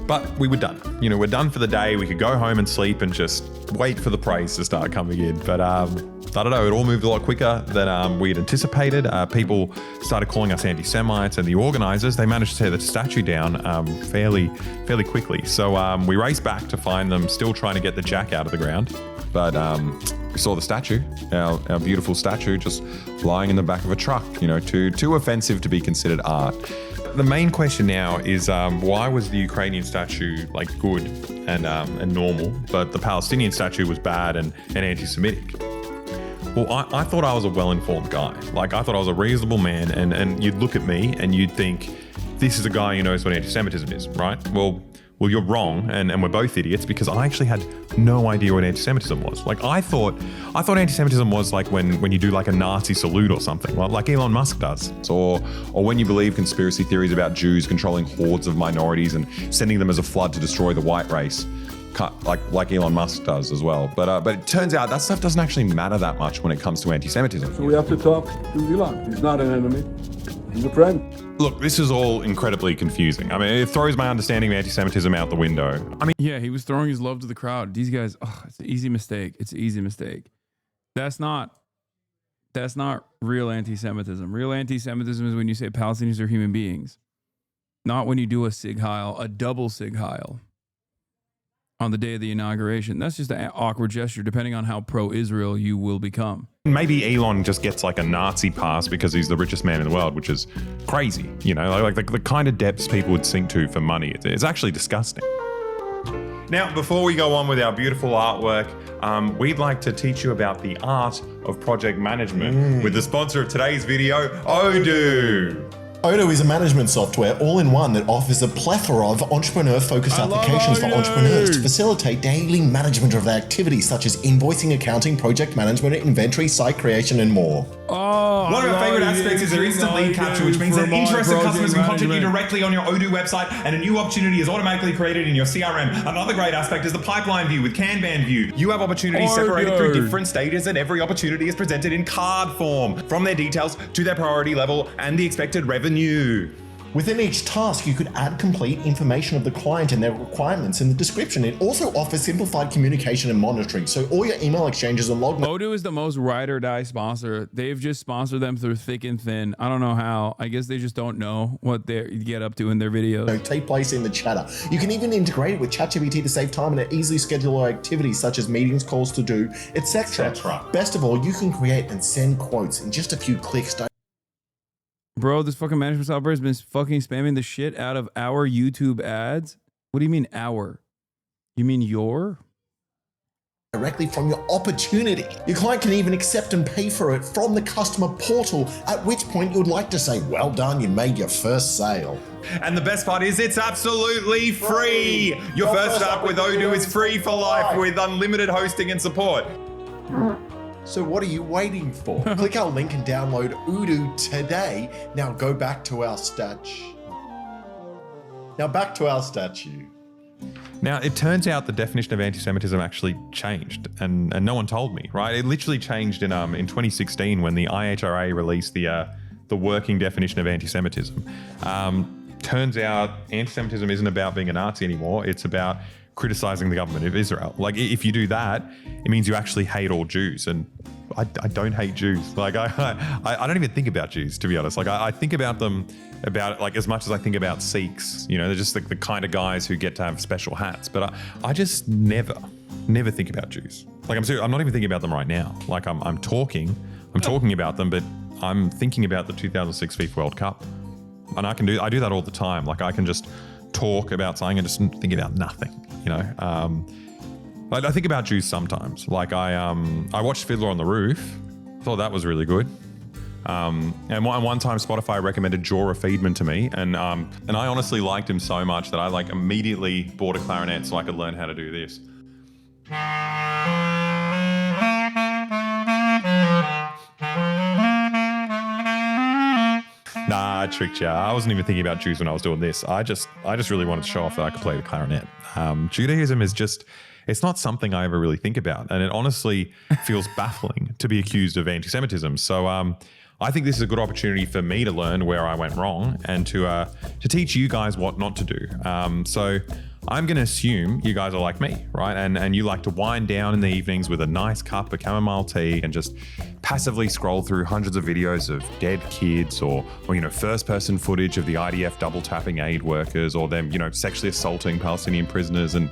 But we were done. We're done for the day. We could go home and sleep and just wait for the praise to start coming in. But I don't know, it all moved a lot quicker than we had anticipated. People started calling us anti-Semites, and the organizers, they managed to tear the statue down fairly quickly. So we raced back to find them still trying to get the jack out of the ground. But we saw the statue, our beautiful statue, just lying in the back of a truck, too offensive to be considered art. The main question now is why was the Ukrainian statue good and normal, but the Palestinian statue was bad and anti-Semitic? Well, I thought I was a well-informed guy. I thought I was a reasonable man, and you'd look at me and you'd think, this is a guy who knows what anti-Semitism is, right? Well, you're wrong, and we're both idiots, because I actually had no idea what anti-Semitism was. Like, I thought anti-Semitism was like when you do like a Nazi salute or something, like Elon Musk does, or when you believe conspiracy theories about Jews controlling hordes of minorities and sending them as a flood to destroy the white race, like Elon Musk does as well. But it turns out that stuff doesn't actually matter that much when it comes to anti-Semitism. So we have to talk to Elon. He's not an enemy. He's a friend. Look, this is all incredibly confusing. I mean, it throws my understanding of anti-Semitism out the window. I mean, yeah, he was throwing his love to the crowd. These guys, it's an easy mistake. It's an easy mistake. That's not real anti-Semitism. Real anti-Semitism is when you say Palestinians are human beings, not when you do a Sig Heil, a double Sig Heil on the day of the inauguration. That's just an awkward gesture, depending on how pro-Israel you will become. maybe Elon just gets like a Nazi pass because he's the richest man in the world, which is crazy. You know, like the kind of depths people would sink to for money. It's actually disgusting. Now, before we go on with our beautiful artwork, we'd like to teach you about the art of project management with the sponsor of today's video, Odoo. Odoo is a management software all-in-one that offers a plethora of entrepreneur-focused applications for entrepreneurs to facilitate daily management of their activities such as invoicing, accounting, project management, inventory, site creation, and more. One of our favorite aspects is their instant lead capture, which means that interested customers can contact you directly on your Odoo website and a new opportunity is automatically created in your CRM. Another great aspect is the pipeline view with Kanban view. You have opportunities separated through different stages and every opportunity is presented in card form, from their details to their priority level and the expected revenue. Within each task, you could add complete information of the client and their requirements in the description. It also offers simplified communication and monitoring, so all your email exchanges and log... Odoo is the most ride or die sponsor. They've just sponsored them through thick and thin. I don't know how. I guess they just don't know what they get up to in their videos. Take place in the chatter. You can even integrate it with ChatGPT to save time and easily schedule activities such as meetings, calls to do, etc. Best of all, you can create and send quotes in just a few clicks. Bro, this fucking management software has been fucking spamming the shit out of our YouTube ads. What do you mean our? You mean your? Directly from your opportunity. Your client can even accept and pay for it from the customer portal, at which point you would like to say, well done, you made your first sale. And the best part is it's absolutely free. Your first up with Odoo is free for life with unlimited hosting and support. So what are you waiting for? Click our link and download Odoo today. Now go back to our statue. Now, it turns out the definition of anti-Semitism actually changed, and no one told me, right? It literally changed in 2016 when the IHRA released the working definition of anti-Semitism. Turns out anti-Semitism isn't about being a Nazi anymore. It's about criticizing the government of Israel. Like, if you do that, it means you actually hate all Jews. And I don't hate Jews. Like, I don't even think about Jews, to be honest. Like, I think about them like as much as I think about Sikhs. You know, they're just like the kind of guys who get to have special hats. But I just never think about Jews. Like, I'm serious, I'm not even thinking about them right now. Like, I'm talking about them, but I'm thinking about the 2006 FIFA World Cup. And I do that all the time. Like, I can just talk about something and just think about nothing. You know, I think about Jews sometimes. Like I watched Fiddler on the Roof. Thought that was really good. And one time Spotify recommended Jorah Feedman to me, and I honestly liked him so much that I like immediately bought a clarinet so I could learn how to do this. Nah, I tricked you. I wasn't even thinking about Jews when I was doing this. I just really wanted to show off that I could play the clarinet. Judaism is it's not something I ever really think about. And it honestly feels baffling to be accused of anti-Semitism. So I think this is a good opportunity for me to learn where I went wrong and to teach you guys what not to do. So I'm going to assume you guys are like me, right? And you like to wind down in the evenings with a nice cup of chamomile tea and just passively scroll through hundreds of videos of dead kids or you know, first-person footage of the IDF double-tapping aid workers or them, you know, sexually assaulting Palestinian prisoners. And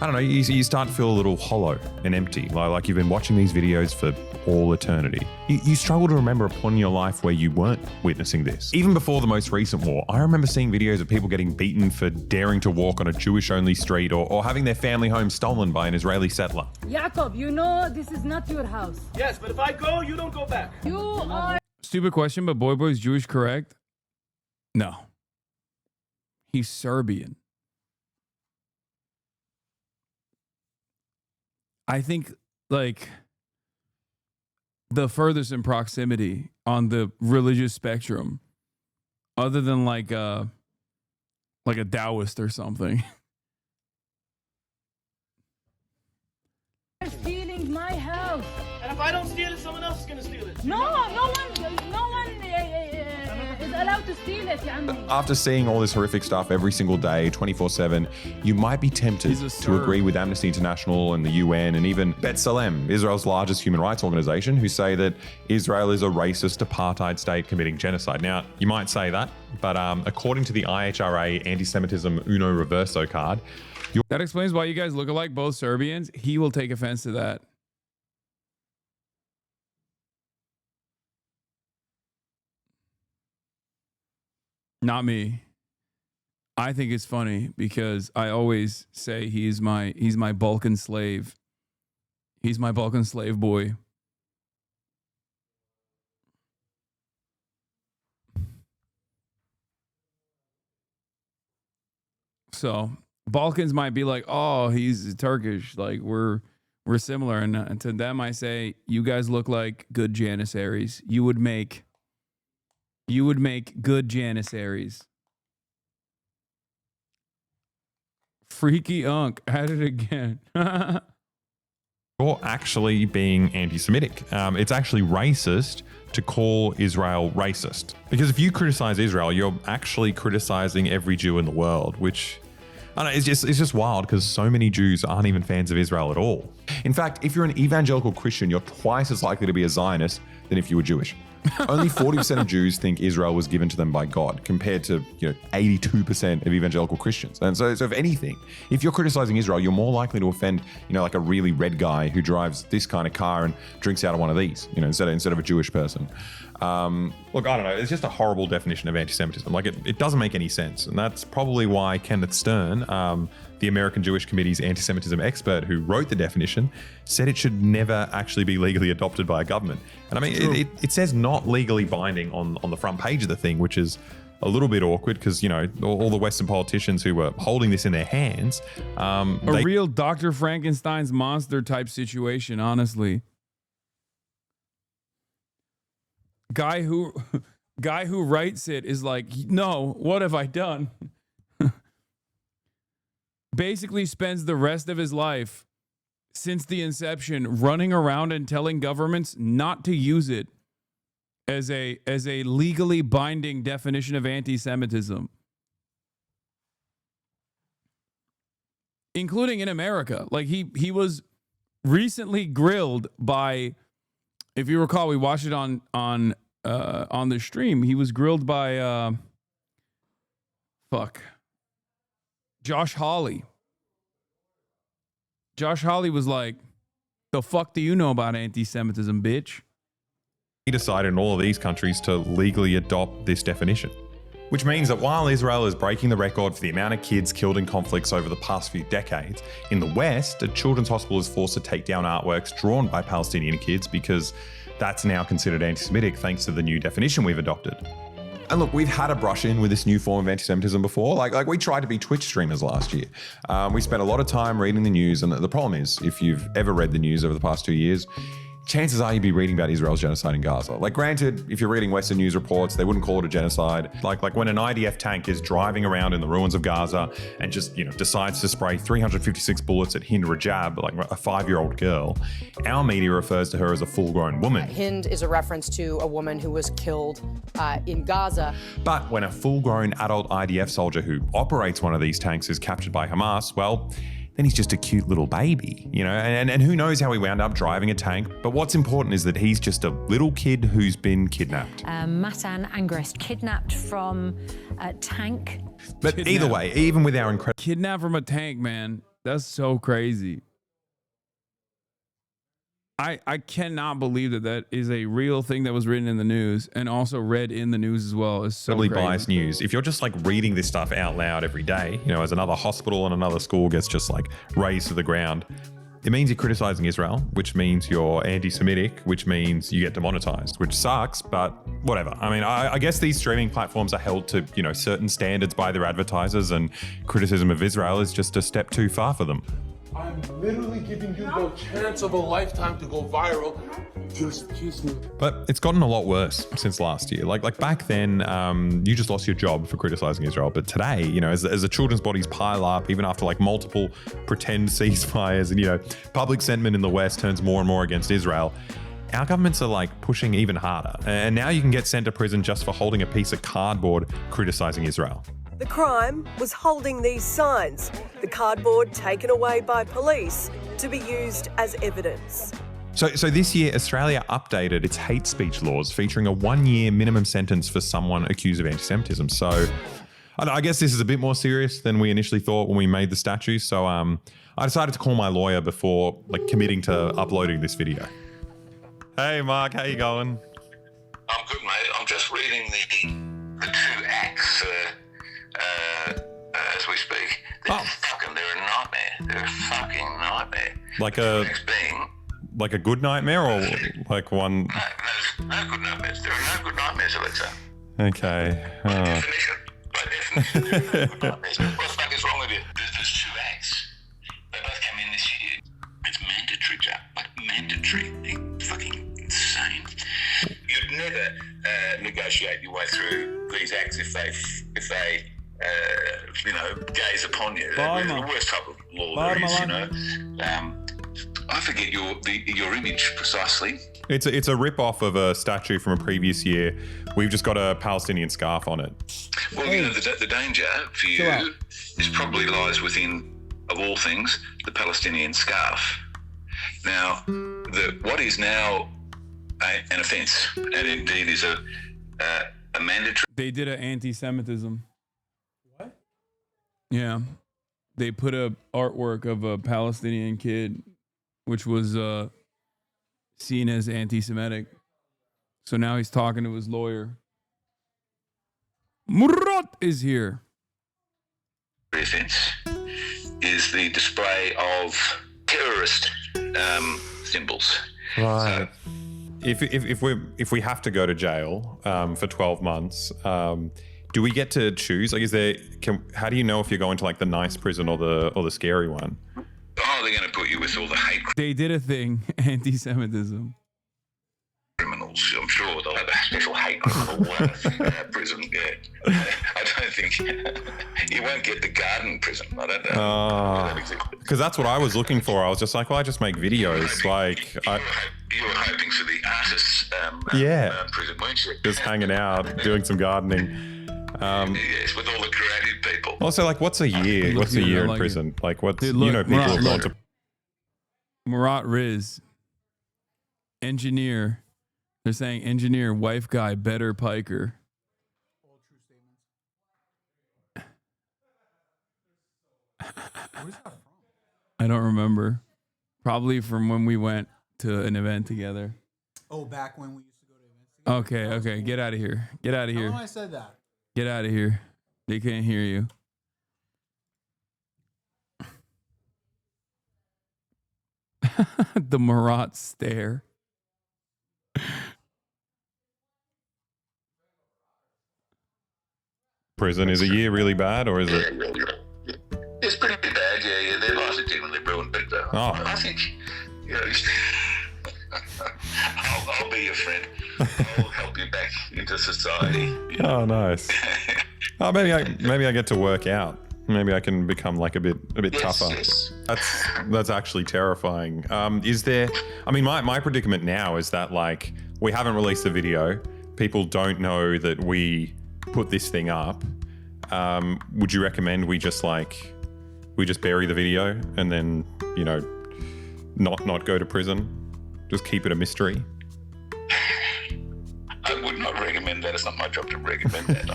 I don't know, you start to feel a little hollow and empty, like you've been watching these videos for all eternity. You struggle to remember a point in your life where you weren't witnessing this. Even before the most recent war, I remember seeing videos of people getting beaten for daring to walk on a Jewish-only street or having their family home stolen by an Israeli settler. Jacob, you know this is not your house. Yes, but if I go, you don't go back. You are... Stupid question, but Boy Boy's Jewish correct? No. He's Serbian. I think like the furthest in proximity on the religious spectrum, other than like a Taoist or something. Stealing my house. And if I don't steal it, someone else is gonna steal it. No one is allowed to steal it, يا عمي. After seeing all this horrific stuff every single day, 24/7, you might be tempted to agree with Amnesty International and the UN and even B'Tselem, Israel's largest human rights organization, who say that Israel is a racist apartheid state committing genocide. Now, you might say that, but according to the IHRA Anti-Semitism Uno Reverso card, that explains why you guys look alike, both Serbians. He will take offense to that. Not me. I think it's funny because I always say he's my Balkan slave. He's my Balkan slave boy. So Balkans might be like, oh, he's Turkish. Like we're similar. And to them, I say, you guys look like good Janissaries. You would make good Janissaries. Freaky Unk at it again. You're actually being anti-Semitic. It's actually racist to call Israel racist. Because if you criticize Israel, you're actually criticizing every Jew in the world, which I don't know, it's just wild because so many Jews aren't even fans of Israel at all. In fact, if you're an evangelical Christian, you're twice as likely to be a Zionist than if you were Jewish. Only 40% of Jews think Israel was given to them by God, compared to 82% of evangelical Christians. And so if anything, if you're criticizing Israel, you're more likely to offend like a really red guy who drives this kind of car and drinks out of one of these, instead of a Jewish person. Look, I don't know. It's just a horrible definition of anti-Semitism. Like it doesn't make any sense, and that's probably why Kenneth Stern, the American Jewish Committee's anti-Semitism expert who wrote the definition, said it should never actually be legally adopted by a government. And I mean, it says not legally binding on the front page of the thing, which is a little bit awkward because, all the Western politicians who were holding this in their hands. A real Dr. Frankenstein's monster type situation, honestly. Guy who writes it is like, no, what have I done? Basically spends the rest of his life since the inception running around and telling governments not to use it as a legally binding definition of anti-Semitism, including in America. Like he was recently grilled by, if you recall, we watched it on the stream. He was grilled by Josh Hawley. Josh Hawley was like, the fuck do you know about anti-Semitism, bitch? He decided in all of these countries to legally adopt this definition, which means that while Israel is breaking the record for the amount of kids killed in conflicts over the past few decades, in the West, a children's hospital is forced to take down artworks drawn by Palestinian kids because that's now considered anti-Semitic thanks to the new definition we've adopted. And look, we've had a brush in with this new form of anti-Semitism before. Like we tried to be Twitch streamers last year. We spent a lot of time reading the news, and the problem is, if you've ever read the news over the past 2 years, chances are you'd be reading about Israel's genocide in Gaza. Like, granted, if you're reading Western news reports, they wouldn't call it a genocide. Like when an IDF tank is driving around in the ruins of Gaza and just, decides to spray 356 bullets at Hind Rajab, like a 5-year-old girl, our media refers to her as a full-grown woman. Hind is a reference to a woman who was killed in Gaza. But when a full-grown adult IDF soldier who operates one of these tanks is captured by Hamas, well, then he's just a cute little baby, and who knows how he wound up driving a tank. But what's important is that he's just a little kid who's been kidnapped. Hasan Angrist kidnapped from a tank. But either way, even with our incredible... Kidnapped from a tank, man. That's so crazy. I cannot believe that is a real thing that was written in the news and also read in the news as well. It's so crazy. Biased news. If you're just like reading this stuff out loud every day, as another hospital and another school gets just like razed to the ground, it means you're criticizing Israel, which means you're anti-Semitic, which means you get demonetized, which sucks, but whatever. I mean, I guess these streaming platforms are held to, you know, certain standards by their advertisers, and criticism of Israel is just a step too far for them. I'm literally giving you the chance of a lifetime to go viral. Just kiss me. But it's gotten a lot worse since last year. Like back then, you just lost your job for criticizing Israel. But today, you know, as the children's bodies pile up, even after like multiple pretend ceasefires, and, you know, public sentiment in the West turns more and more against Israel, our governments are like pushing even harder. And now you can get sent to prison just for holding a piece of cardboard criticizing Israel. The crime was holding these signs, the cardboard taken away by police to be used as evidence. So this year, Australia updated its hate speech laws, featuring a 1-year minimum sentence for someone accused of anti-Semitism. So I guess this is a bit more serious than we initially thought when we made the statute. So I decided to call my lawyer before like committing to uploading this video. Hey Mark, how you going? I'm good, mate. I'm just reading the 2 acts as we speak. They're a nightmare. They're a fucking nightmare. Like The a next being, like a good nightmare, or like one? no good nightmares. There are no good nightmares, Alexa. Okay. By definition, there are no good nightmares. What the fuck is wrong with you? There's 2 acts. They both came in this year. It's mandatory, Jack. Like mandatory. They're fucking insane. You'd never negotiate your way through these acts if they you know, gaze upon you. They're the worst type of law there is, you know. I forget your image precisely. It's a rip-off of a statue from a previous year. We've just got a Palestinian scarf on it. Well, you know, the danger for you is probably lies within, of all things, the Palestinian scarf. Now, what is now an offence, and indeed is a mandatory... They did an anti-Semitism. What? Yeah. They put a artwork of a Palestinian kid, which was seen as anti-Semitic. So now he's talking to his lawyer. Murat is here. Offence is the display of terrorist symbols. Right. If we have to go to jail for 12 months, do we get to choose? Like, how do you know if you're going to like the nice prison or the scary one? Oh, they're going to put you with all the hate They did a thing, anti-Semitism. criminals. I'm sure they'll have a special hate criminal prison. Yeah. I don't think you won't get the garden prison. I don't know. Because that's what I was looking for. I was just like, well, I just make videos. Like, You were hoping for the artists prison, weren't you? Just hanging out, doing some gardening. Yes, with all the creative people. Also, like, what's a year? What's a year in prison? Like, what's, you know, people have gone to... Murat Riz, engineer. They're saying engineer, wife guy, better Piker. Where's that from? I don't remember. Probably from when we went to an event together. Oh, back when we used to go to events together. Okay. Get out of here. Get out of here. How long I said that? Get out of here. They can't hear you. The Murat stare. Prison, is a year really bad, or is it? It's pretty bad, yeah. Their lives are genuinely ruined, but I think, you know, I'll be your friend. I'll help you back into society. Oh, nice. Oh, maybe I get to work out. Maybe I can become like a bit tougher. Yes. That's actually terrifying. Is there? I mean, my predicament now is that like we haven't released the video. People don't know that we put this thing up. Would you recommend we just bury the video and then, you know, not go to prison? Just keep it a mystery. I would not recommend that. It's not my job to recommend that.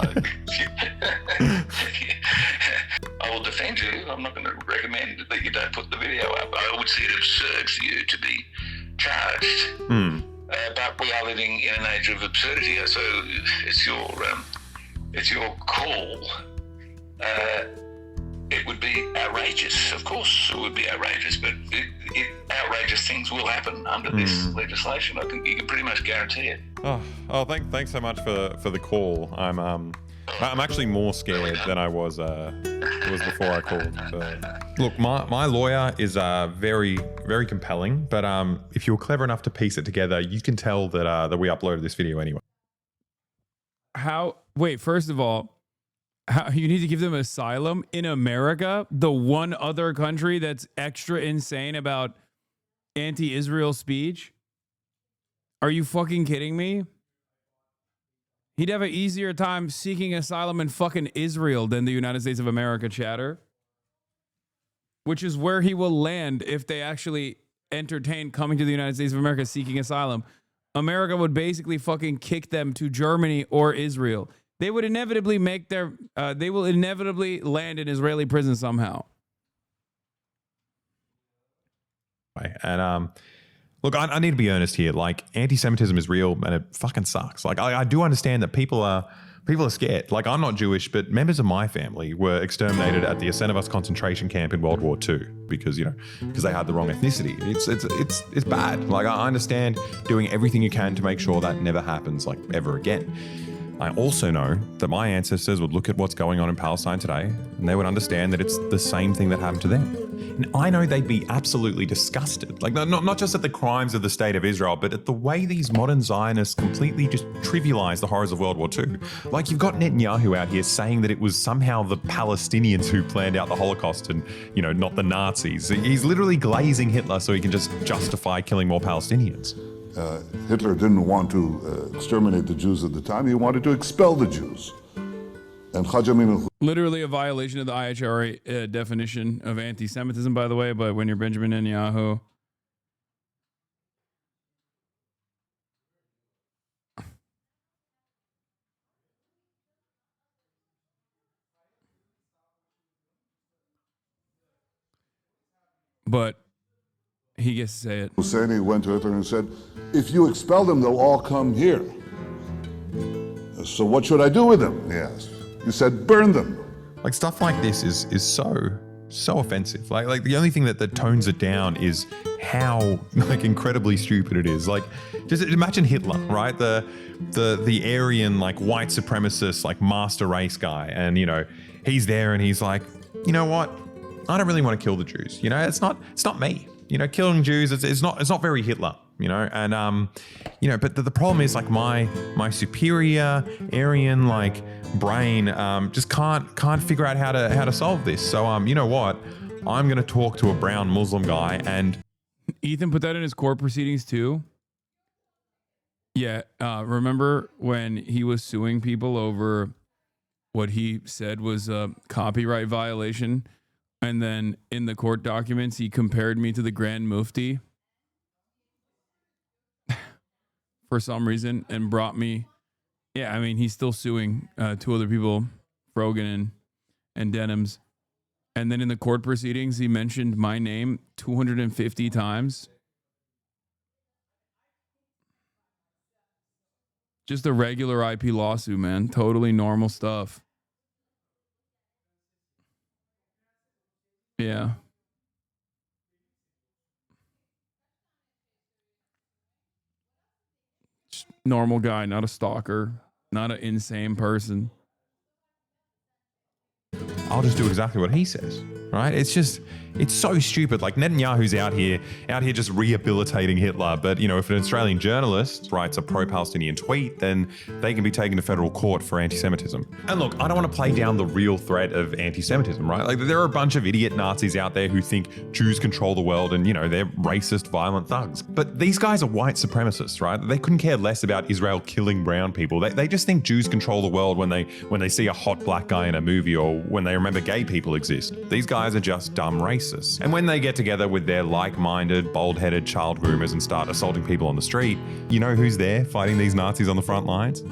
I will defend you. I'm not going to recommend that you don't put the video up. I would see it absurd for you to be charged. But we are living in an age of absurdity, so it's your call. It it would be outrageous. Of course it would be outrageous, but outrageous things will happen under this legislation. I think you can pretty much guarantee it. Thanks so much for the call. I'm actually more scared than I was before I called. Look, my lawyer is very, very compelling, but if you're clever enough to piece it together, you can tell that we uploaded this video anyway. Wait, first of all, how you need to give them asylum in America, the one other country that's extra insane about anti-Israel speech? Are you fucking kidding me? He'd have an easier time seeking asylum in fucking Israel than the United States of America, chatter. Which is where he will land if they actually entertain coming to the United States of America seeking asylum. America would basically fucking kick them to Germany or Israel. They would inevitably they will inevitably land in Israeli prison somehow. And look, I need to be earnest here. Like, anti-Semitism is real and it fucking sucks. Like, I do understand that people are scared. Like, I'm not Jewish, but members of my family were exterminated at the Yasenovas concentration camp in World War II because they had the wrong ethnicity. It's bad. Like, I understand doing everything you can to make sure that never happens, like, ever again. I also know that my ancestors would look at what's going on in Palestine today and they would understand that it's the same thing that happened to them. And I know they'd be absolutely disgusted, like not just at the crimes of the state of Israel, but at the way these modern Zionists completely just trivialize the horrors of World War II. Like, you've got Netanyahu out here saying that it was somehow the Palestinians who planned out the Holocaust and, not the Nazis. He's literally glazing Hitler so he can just justify killing more Palestinians. Hitler didn't want to exterminate the Jews at the time. He wanted to expel the Jews. And literally a violation of the IHRA definition of anti-Semitism, by the way, but when you're Benjamin Netanyahu. But he gets to say it. Hussein went to Hitler and said, if you expel them, they'll all come here. So what should I do with them? He asked. He said, burn them. Like, stuff like this is so offensive. Like the only thing that tones it down is how incredibly stupid it is. Like, just imagine Hitler, right? The Aryan, white supremacist, master race guy. And, he's there and he's like, you know what? I don't really want to kill the Jews. It's not me. Killing Jews, it's not very Hitler, and but the problem is my superior Aryan brain just can't figure out how to solve this. So you know what? I'm gonna talk to a brown Muslim guy. And Ethan put that in his court proceedings too. Yeah, remember when he was suing people over what he said was a copyright violation? And then in the court documents, he compared me to the Grand Mufti for some reason and brought me. Yeah, I mean, he's still suing two other people, Frogan and Denims. And then in the court proceedings, he mentioned my name 250 times. Just a regular IP lawsuit, man. Totally normal stuff. Yeah. Just normal guy, not a stalker, not an insane person. I'll just do exactly what he says, right? It's so stupid. Like, Netanyahu's out here just rehabilitating Hitler. But, if an Australian journalist writes a pro-Palestinian tweet, then they can be taken to federal court for anti-Semitism. And look, I don't want to play down the real threat of anti-Semitism, right? Like, there are a bunch of idiot Nazis out there who think Jews control the world and, they're racist, violent thugs. But these guys are white supremacists, right? They couldn't care less about Israel killing brown people. They just think Jews control the world when they see a hot black guy in a movie or when they remember gay people exist. These guys are just dumb racists. And when they get together with their like-minded, bald-headed child groomers and start assaulting people on the street, you know who's there fighting these Nazis on the front lines?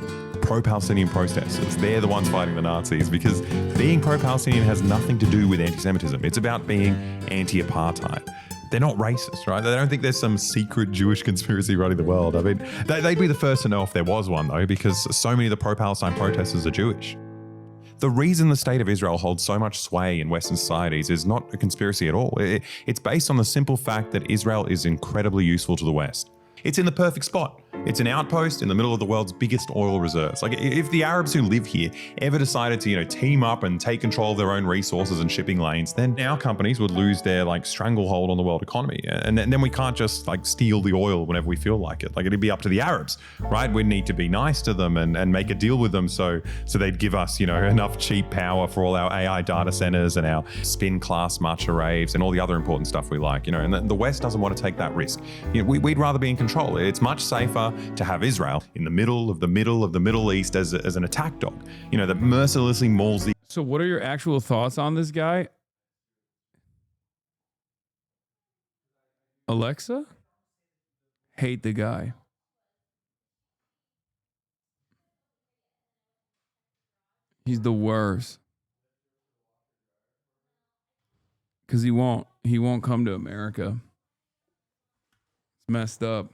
Pro-Palestinian protesters. They're the ones fighting the Nazis because being pro-Palestinian has nothing to do with anti-Semitism. It's about being anti-apartheid. They're not racist, right? They don't think there's some secret Jewish conspiracy running the world. I mean, they'd be the first to know if there was one, though, because so many of the pro-Palestine protesters are Jewish. The reason the state of Israel holds so much sway in Western societies is not a conspiracy at all. It's based on the simple fact that Israel is incredibly useful to the West. It's in the perfect spot. It's an outpost in the middle of the world's biggest oil reserves. Like, if the Arabs who live here ever decided to, team up and take control of their own resources and shipping lanes, then our companies would lose their stranglehold on the world economy. And then we can't just steal the oil whenever we feel like it. It'd be up to the Arabs, right? We'd need to be nice to them and make a deal with them so they'd give us, enough cheap power for all our AI data centers and our spin class match arrays and all the other important stuff we like, and the West doesn't want to take that risk. We'd rather be in control. It's much safer to have Israel in the middle of the Middle East as an attack dog, that mercilessly mauls the. So what are your actual thoughts on this guy? Alexa? Hate the guy. He's the worst. Because he won't come to America. It's messed up.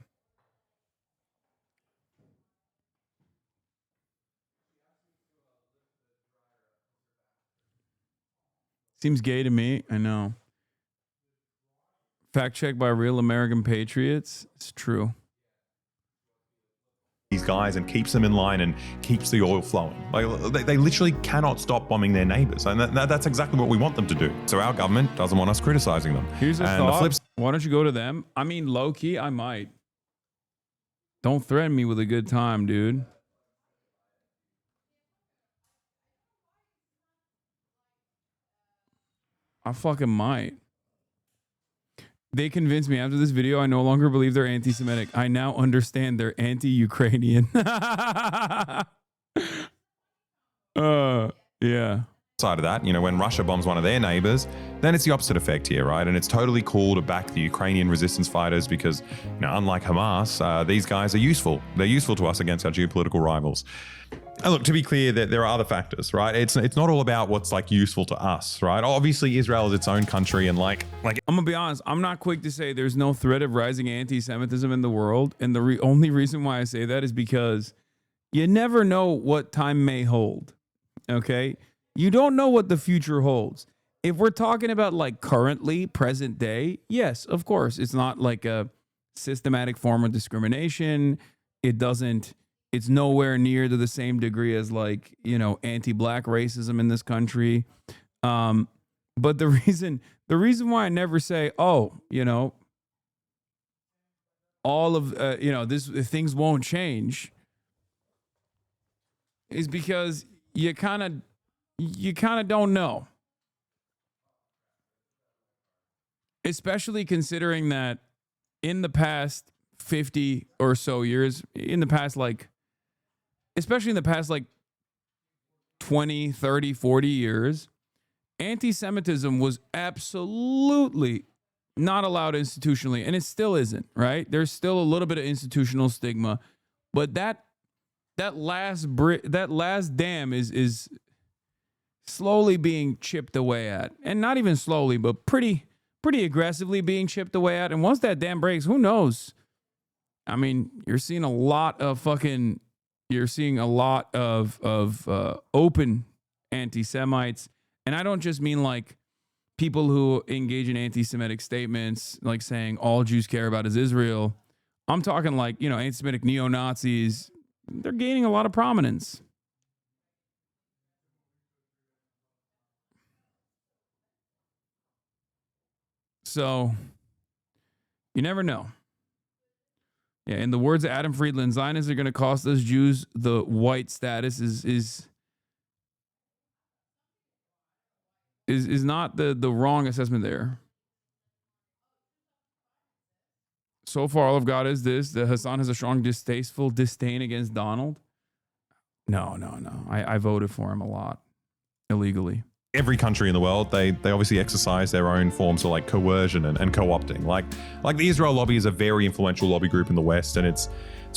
Seems gay to me. I know. Fact checked by real American patriots. It's true. These guys and keeps them in line and keeps the oil flowing. They literally cannot stop bombing their neighbors. And that's exactly what we want them to do. So our government doesn't want us criticizing them. Here's a thought. Why don't you go to them? I mean, low key, I might. Don't threaten me with a good time, dude. I fucking might. They convinced me after this video, I no longer believe they're anti-Semitic. I now understand they're anti-Ukrainian. Yeah. Side of that, when Russia bombs one of their neighbors, then it's the opposite effect here, right? And it's totally cool to back the Ukrainian resistance fighters because, unlike Hamas, these guys are useful. They're useful to us against our geopolitical rivals. And look, to be clear, that there are other factors, right? It's not all about what's useful to us, right? Obviously, Israel is its own country, and I'm gonna be honest. I'm not quick to say there's no threat of rising anti-Semitism in the world, and the only reason why I say that is because you never know what time may hold. Okay, you don't know what the future holds. If we're talking about currently, present day, yes, of course, it's not a systematic form of discrimination. It's nowhere near to the same degree as anti-black racism in this country. But the reason why I never say, all of things won't change is because you kind of don't know. Especially considering that in the past 50 or so years, especially in the past 20, 30, 40 years, anti-Semitism was absolutely not allowed institutionally, and it still isn't, right? There's still a little bit of institutional stigma, but that last dam is slowly being chipped away at, and not even slowly, but pretty aggressively being chipped away at. And once that dam breaks, who knows? I mean, you're seeing a lot of open anti-Semites. And I don't just mean people who engage in anti-Semitic statements, saying all Jews care about is Israel. I'm talking anti-Semitic neo-Nazis. They're gaining a lot of prominence. So you never know. Yeah, in the words of Adam Friedland, Zionists are going to cost us Jews the white status is not the wrong assessment there. So far, all I've got is this: that Hasan has a strong, distasteful disdain against Donald. No. I voted for him a lot illegally. Every country in the world, they obviously exercise their own forms of coercion and co-opting. Like the Israel lobby is a very influential lobby group in the West, and it's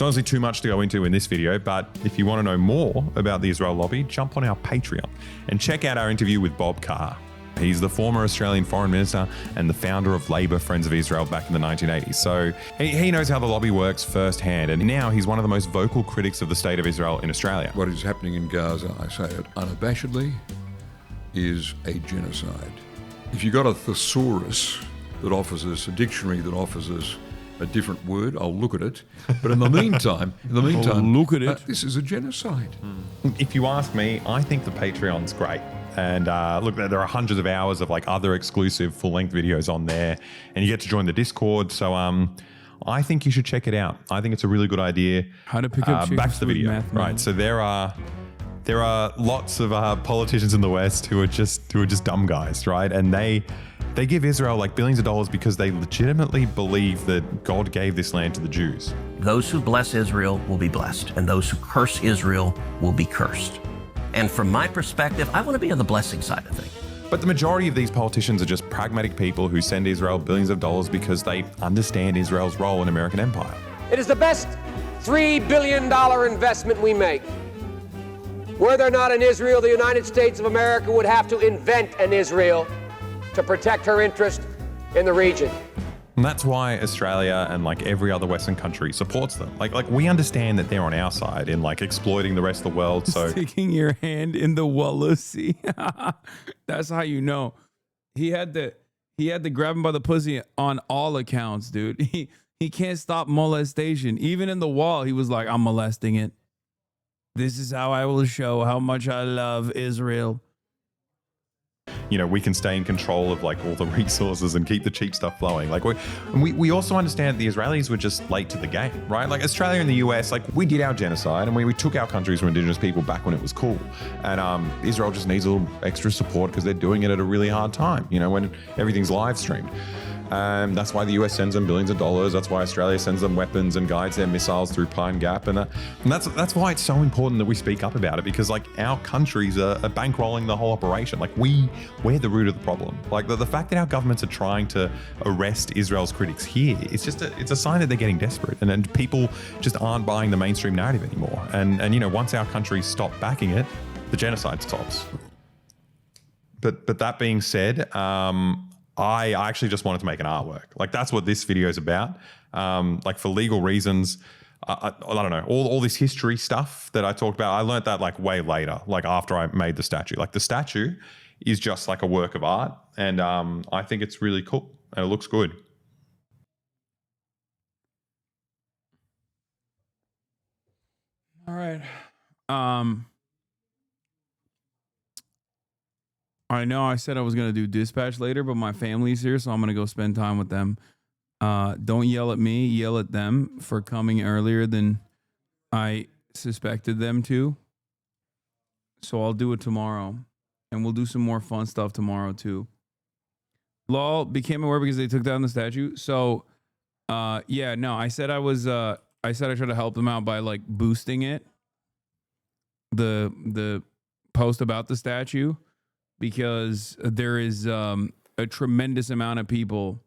honestly too much to go into in this video. But if you want to know more about the Israel lobby, jump on our Patreon and check out our interview with Bob Carr. He's the former Australian Foreign Minister and the founder of Labour Friends of Israel back in the 1980s. So he knows how the lobby works firsthand, and now he's one of the most vocal critics of the state of Israel in Australia. What is happening in Gaza, I say it unabashedly, is a genocide. If you've got a thesaurus that offers us, a dictionary that offers us a different word, I'll look at it. But in the meantime, look at it. This is a genocide. If you ask me, I think the Patreon's great. And look, there are hundreds of hours of like other exclusive full-length videos on there, and you get to join the Discord. So I think you should check it out. I think it's a really good idea. How to pick up back to the video, right? So there are lots of politicians in the West who are just dumb guys, right? And they give Israel like billions of dollars because they legitimately believe that God gave this land to the Jews. Those who bless Israel will be blessed, and those who curse Israel will be cursed. And from my perspective, I want to be on the blessing side of things. But the majority of these politicians are just pragmatic people who send Israel billions of dollars because they understand Israel's role in American empire. It is the best $3 billion investment we make. Were there not an Israel, the United States of America would have to invent an Israel to protect her interest in the region. And that's why Australia and like every other Western country supports them. Like we understand that they're on our side in like exploiting the rest of the world. So sticking your hand in the Wallousy. That's how you know. He had to grab him by the pussy on all accounts, dude. He can't stop molestation. Even in the wall, he was like, I'm molesting it. This is how I will show how much I love Israel. You know, we can stay in control of like all the resources and keep the cheap stuff flowing. Like we also understand the Israelis were just late to the game, right? Like Australia and the US, like we did our genocide and we took our countries from indigenous people back when it was cool. And Israel just needs a little extra support because they're doing it at a really hard time, you know, when everything's live streamed. That's why the US sends them billions of dollars. That's why Australia sends them weapons and guides their missiles through Pine Gap. And that's why it's so important that we speak up about it, because like our countries are bankrolling the whole operation. Like we're the root of the problem. Like the fact that our governments are trying to arrest Israel's critics here, it's a sign that they're getting desperate and people just aren't buying the mainstream narrative anymore. And you know, once our countries stop backing it, the genocide stops. But that being said, I actually just wanted to make an artwork. Like that's what this video is about. Like for legal reasons, I don't know, all this history stuff that I talked about, I learned that like way later, like after I made the statue. Like the statue is just like a work of art, and I think it's really cool and it looks good. All right. I know I said I was going to do dispatch later, but my family's here, so I'm going to go spend time with them. Don't yell at me, yell at them for coming earlier than I suspected them to. So I'll do it tomorrow, and we'll do some more fun stuff tomorrow too. Lol became aware because they took down the statue. So yeah, no, I said I tried to help them out by like boosting it. The post about the statue. Because there is a tremendous amount of people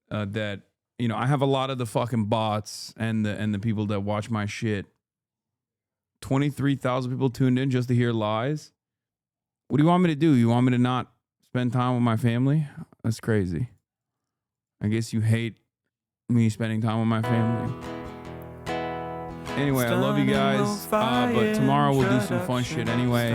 that, you know, I have a lot of the fucking bots and the people that watch my shit. 23,000 people tuned in just to hear lies. What do you want me to do? You want me to not spend time with my family? That's crazy. I guess you hate me spending time with my family. Anyway, I love you guys. But tomorrow we'll do some fun shit anyway.